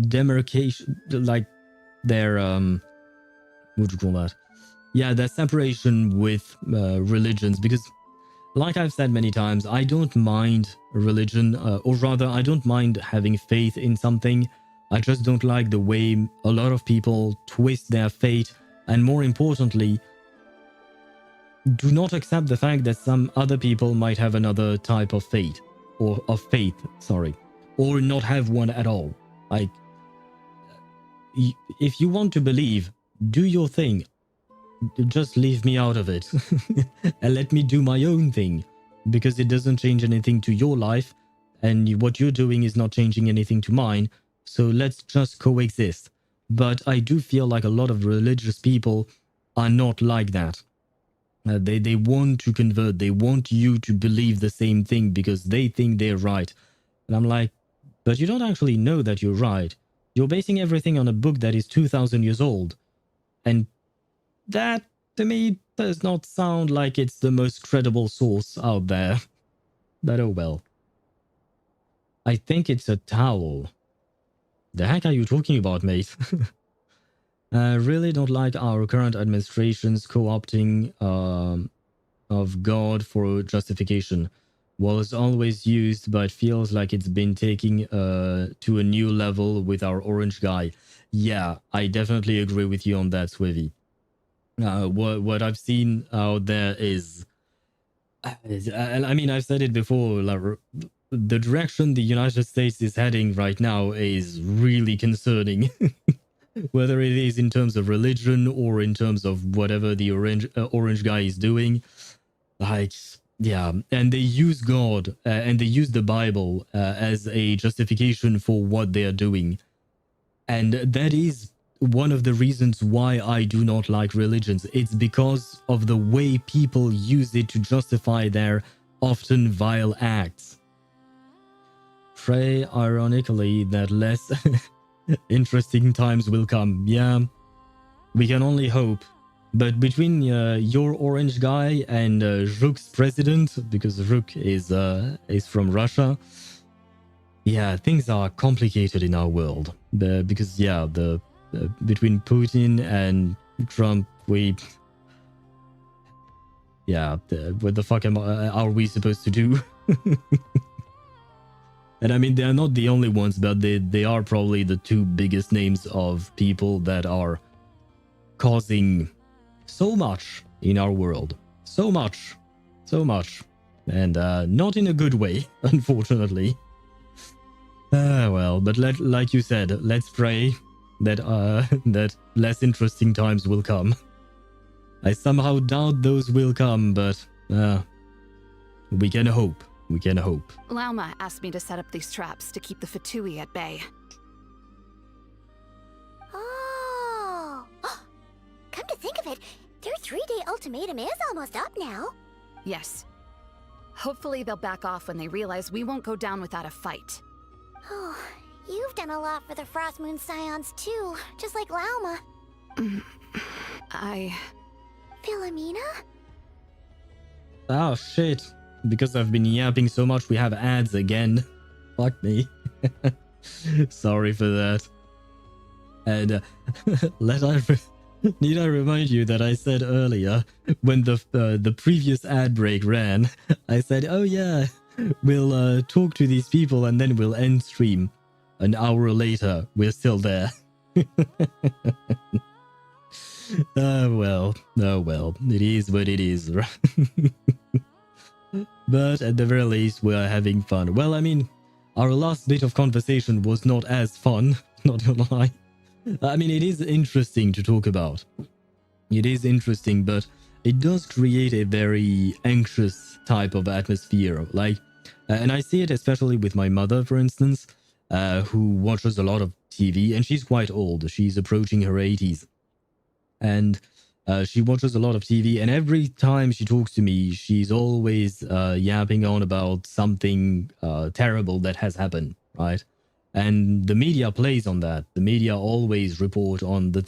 demarcation, like their what do you call that? Yeah, their separation with religions, because like I've said many times, I don't mind religion, or rather, I don't mind having faith in something. I just don't like the way a lot of people twist their fate, and more importantly, do not accept the fact that some other people might have another type of fate, or of faith, sorry, or not have one at all. Like, if you want to believe, do your thing. Just leave me out of it and let me do my own thing, because it doesn't change anything to your life, and what you're doing is not changing anything to mine, so let's just coexist. But I do feel like a lot of religious people are not like that. They want to convert, they want you to believe the same thing because they think they're right. And I'm like, but you don't actually know that you're right. You're basing everything on a book that is 2,000 years old. And that, to me, does not sound like it's the most credible source out there. But oh well. I think it's a towel. The heck are you talking about, mate? I really don't like our current administration's co-opting of God for justification. Was always used, but feels like it's been taking to a new level with our orange guy. Yeah, I definitely agree with you on that, Swivy. What I've seen out there is, I mean, I've said it before, like, the direction the United States is heading right now is really concerning. Whether it is in terms of religion or in terms of whatever the orange guy is doing. Like, yeah, and they use God and they use the Bible as a justification for what they are doing. And that is one of the reasons why I do not like religions. It's because of the way people use it to justify their often vile acts. Pray, ironically, that less interesting times will come. Yeah, we can only hope. But between your orange guy and Rook's president, because Rook is from Russia, yeah, things are complicated in our world. Because yeah, between Putin and Trump, what the fuck are we supposed to do? And I mean, they are not the only ones, but they are probably the two biggest names of people that are causing so much in our world. So much. And not in a good way, unfortunately. Well, but like you said, let's pray that that less interesting times will come. I somehow doubt those will come, but we can hope. We can hope. Lauma asked me to set up these traps to keep the Fatui at bay. Oh! Come to think of it, their 3-day ultimatum is almost up now. Yes. Hopefully they'll back off when they realize we won't go down without a fight. Oh, you've done a lot for the Frost Moon Scions too, just like Lauma. Philomena? Oh shit. Because I've been yapping so much, we have ads again. Fuck me. Sorry for that. And need I remind you that I said earlier, when the previous ad break ran, I said, oh yeah, we'll talk to these people and then we'll end stream. An hour later, we're still there. Oh well, it is what it is, right? But at the very least, we are having fun. Well, I mean, our last bit of conversation was not as fun, not gonna lie. I mean, it is interesting to talk about. It is interesting, but it does create a very anxious type of atmosphere. Like, and I see it especially with my mother, for instance, who watches a lot of TV, and she's quite old. She's approaching her 80s. And she watches a lot of TV, and every time she talks to me, she's always yapping on about something terrible that has happened, right? And the media plays on that. The media always report on the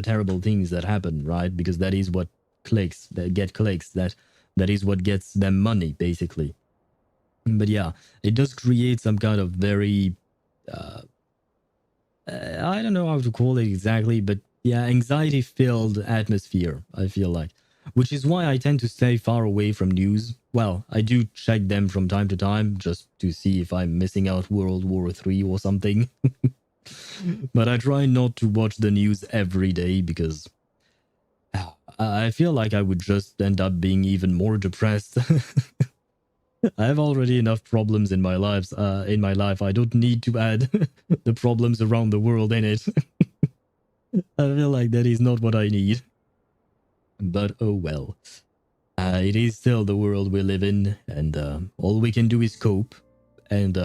terrible things that happen, right? Because that is what clicks, that get clicks. That is what gets them money, basically. But yeah, it does create some kind of very I don't know how to call it exactly, but yeah, anxiety-filled atmosphere, I feel like. Which is why I tend to stay far away from news. Well, I do check them from time to time, just to see if I'm missing out World War III or something. But I try not to watch the news every day, because I feel like I would just end up being even more depressed. I have already enough problems in my life. I don't need to add the problems around the world in it. I feel like that is not what I need. But oh well. It is still the world we live in, and all we can do is cope and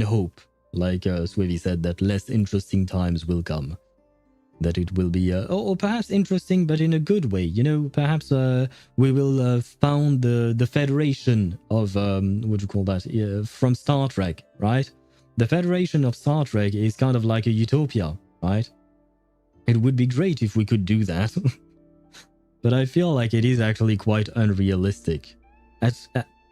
hope, like Swivy said, that less interesting times will come. That it will be, or perhaps interesting, but in a good way. You know, perhaps we will found the Federation of, what do you call that, from Star Trek, right? The Federation of Star Trek is kind of like a utopia, right? It would be great if we could do that. But I feel like it is actually quite unrealistic. At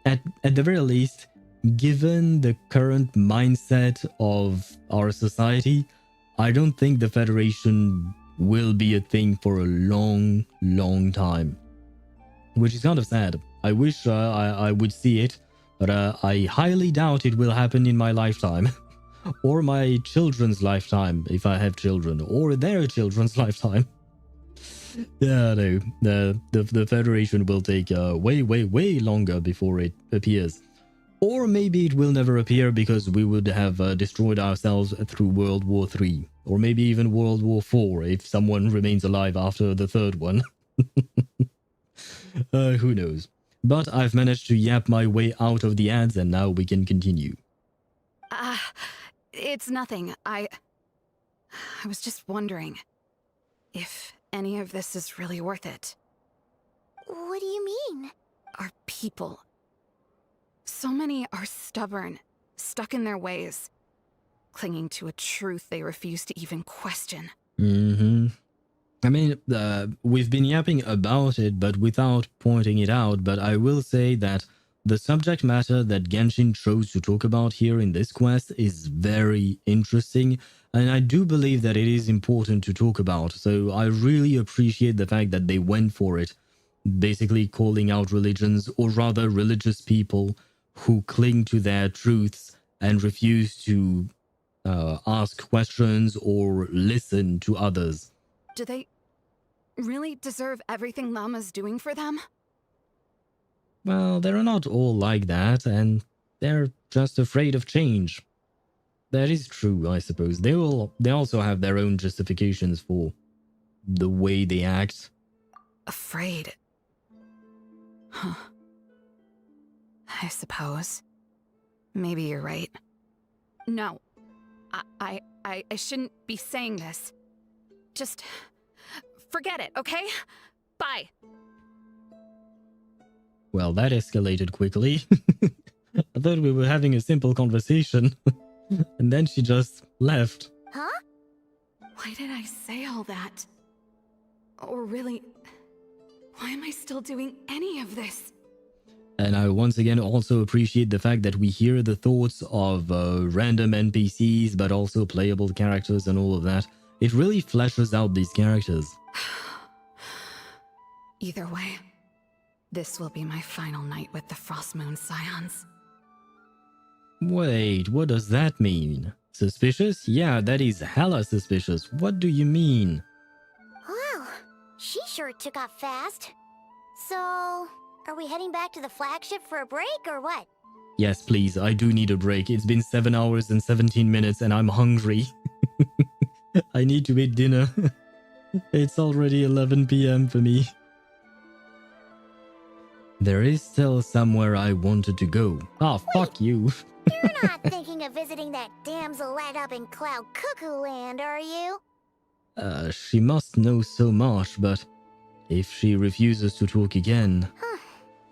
the very least, given the current mindset of our society, I don't think the Federation will be a thing for a long, long time. Which is kind of sad. I wish I would see it, but I highly doubt it will happen in my lifetime. Or my children's lifetime, if I have children, or their children's lifetime. Yeah, no, the Federation will take way, way, way longer before it appears. Or maybe it will never appear because we would have destroyed ourselves through World War III. Or maybe even World War IV if someone remains alive after the third one. Who knows. But I've managed to yap my way out of the ads, and now we can continue. It's nothing. I was just wondering if any of this is really worth it. What do you mean? Our people. So many are stubborn, stuck in their ways, clinging to a truth they refuse to even question. Mm-hmm. I mean, we've been yapping about it, but without pointing it out, but I will say that the subject matter that Genshin chose to talk about here in this quest is very interesting, and I do believe that it is important to talk about, so I really appreciate the fact that they went for it, basically calling out religions, or rather religious people, who cling to their truths and refuse to ask questions or listen to others. Do they really deserve everything Lauma's doing for them? Well, they're not all like that, and they're just afraid of change. That is true, I suppose. They also have their own justifications for the way they act. Afraid? Huh. I suppose. Maybe you're right. No. I shouldn't be saying this. Just forget it, okay? Bye. Well, that escalated quickly. I thought we were having a simple conversation. And then she just left. Huh? Why did I say all that? Or really, why am I still doing any of this? And I once again also appreciate the fact that we hear the thoughts of random NPCs, but also playable characters and all of that. It really fleshes out these characters. Either way, this will be my final night with the Frost Moon Scions. Wait, what does that mean? Suspicious? Yeah, that is hella suspicious. What do you mean? Wow, she sure took off fast. So, are we heading back to the flagship for a break or what? Yes, please. I do need a break. It's been 7 hours and 17 minutes and I'm hungry. I need to eat dinner. It's already 11 p.m. for me. There is still somewhere I wanted to go. Ah, fuck you. You're not thinking of visiting that damsel led up in Cloud Cuckoo Land, are you? She must know so much, but if she refuses to talk again...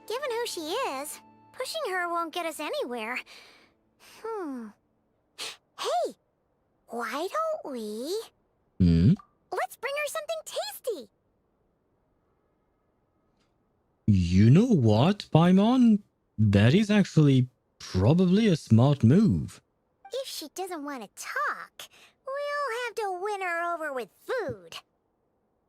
Given who she is, pushing her won't get us anywhere. Hey! Why don't we... Let's bring her something tasty! You know what, Paimon? That is actually probably a smart move. If she doesn't want to talk, we'll have to win her over with food.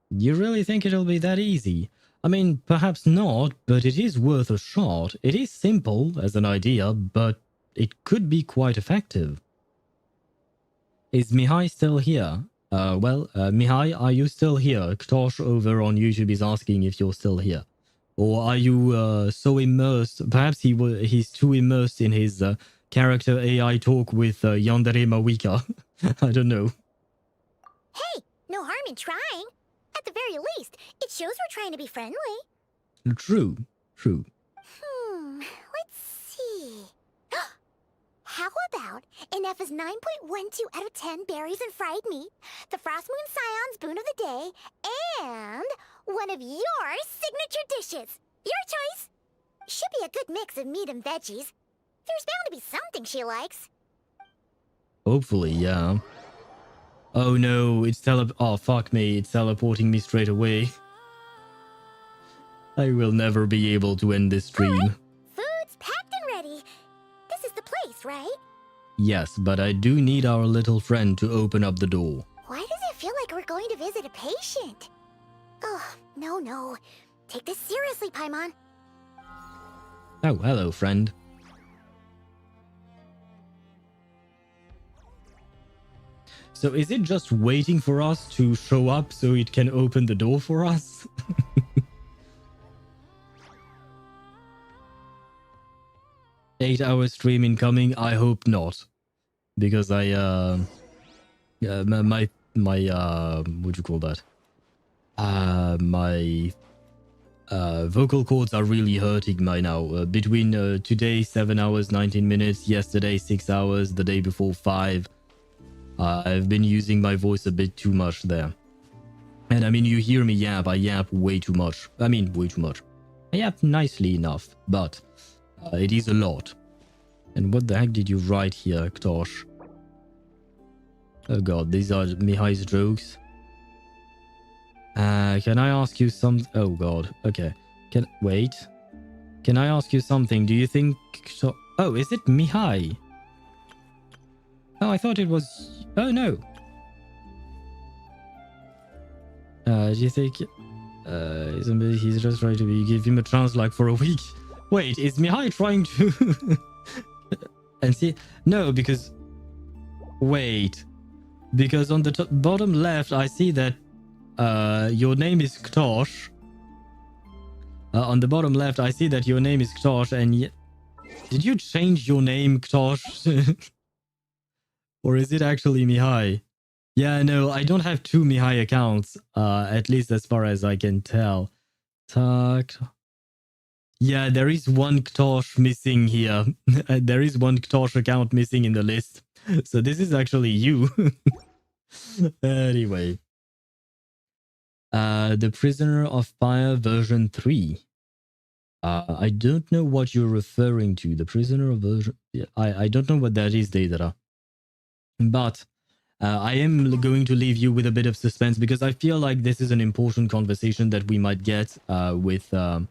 You really think it'll be that easy? I mean, perhaps not, but it is worth a shot. It is simple as an idea, but it could be quite effective. Is Mihai still here? Mihai, are you still here? Ktosh over on YouTube is asking if you're still here. Or are you so immersed? Perhaps he's too immersed in his character AI talk with Yandere Mawika. I don't know. Hey, no harm in trying. At the very least, it shows we're trying to be friendly. True. Let's see. How about an F is 9.12 out of 10 berries and fried meat, the Frost Moon Scion's boon of the day, and one of your signature dishes. Your choice. Should be a good mix of meat and veggies. There's bound to be something she likes. Hopefully, yeah. Oh no, it's oh fuck me, it's teleporting me straight away. I will never be able to end this stream. Right. Food's packed and ready. This is the place, right? Yes, but I do need our little friend to open up the door. Why does it feel like we're going to visit a patient? Oh, no. Take this seriously, Paimon. Oh, hello, friend. So is it just waiting for us to show up so it can open the door for us? Eight-hour stream incoming? I hope not. Because what do you call that? My vocal cords are really hurting by now. Between today 7 hours 19 minutes, yesterday 6 hours, the day before 5. I've been using my voice a bit too much there. And I mean, you hear me yap, I yap way too much. I mean, way too much. I yap nicely enough, but it is a lot. And what the heck did you write here, Ktosh? Oh god, these are Mihai's jokes. Can I ask you some... Oh god, okay. Wait. Can I ask you something? Do you think... Oh, is it Mihai? Oh, I thought it was... Oh, no. Do you think... he's just trying to give him a chance like for a week. Wait, is Mihai trying to... and see... No, because... Wait. Because on the bottom left, I see that your name is Ktosh. On the bottom left, I see that your name is Ktosh, and did you change your name, Ktosh? Or is it actually Mihai? Yeah, no, I don't have two Mihai accounts, at least as far as I can tell. Yeah, there is one Ktosh missing here. There is one Ktosh account missing in the list. So this is actually you. Anyway. The Prisoner of Fire version 3. I don't know what you're referring to. The Prisoner of version... I don't know what that is, Deidara. But I am going to leave you with a bit of suspense because I feel like this is an important conversation that we might get with what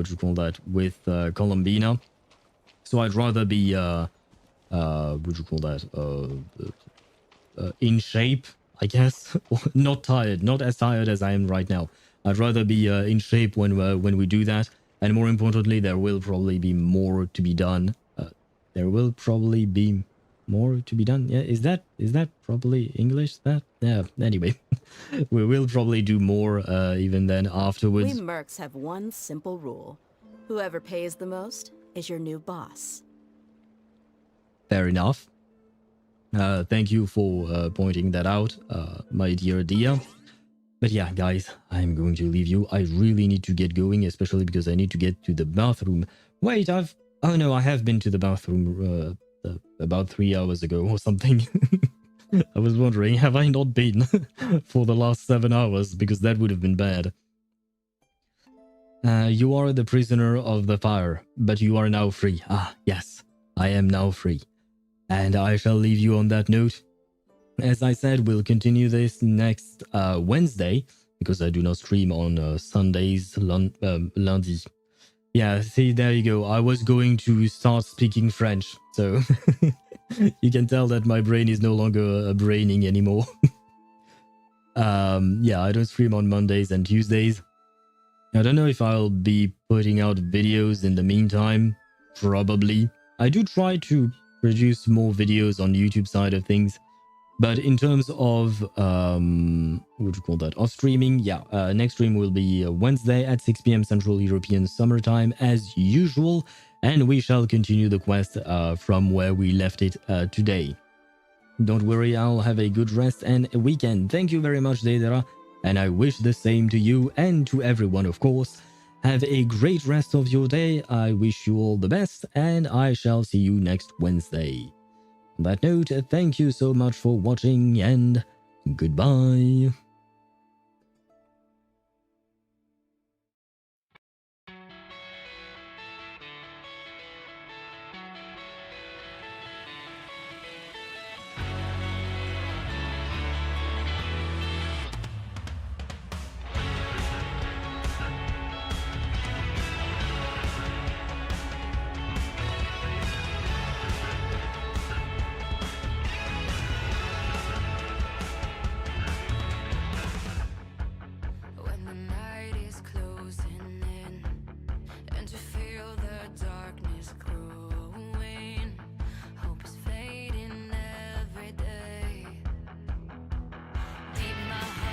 do you call that? With Columbina. So I'd rather be what do you call that? In shape, I guess. Not tired, not as tired as I am right now. I'd rather be in shape when we do that. And more importantly, there will probably be more to be done. There will probably be more to be done. Yeah, is that properly English? That yeah. Anyway, we will probably do more even then afterwards. We mercs have one simple rule: whoever pays the most is your new boss. Fair enough. Thank you for pointing that out, my dear Dia. But yeah, guys, I'm going to leave you. I really need to get going, especially because I need to get to the bathroom. Wait, oh no, I have been to the bathroom about 3 hours ago or something. I was wondering, have I not been for the last 7 hours? Because that would have been bad. You are the prisoner of the fire, but you are now free. Ah, yes, I am now free. And I shall leave you on that note. As I said, we'll continue this next Wednesday, because I do not stream on Sundays, lundi. Yeah, see, there you go. I was going to start speaking French, so you can tell that my brain is no longer braining anymore. Yeah, I don't stream on Mondays and Tuesdays. I don't know if I'll be putting out videos in the meantime. Probably. I do try to produce more videos on YouTube side of things. But in terms of, what do you call that? Of streaming, yeah. Next stream will be Wednesday at 6 p.m. Central European Summertime as usual. And we shall continue the quest from where we left it today. Don't worry, I'll have a good rest and a weekend. Thank you very much, Deidara. And I wish the same to you and to everyone, of course. Have a great rest of your day. I wish you all the best, and I shall see you next Wednesday. On that note, thank you so much for watching, and goodbye.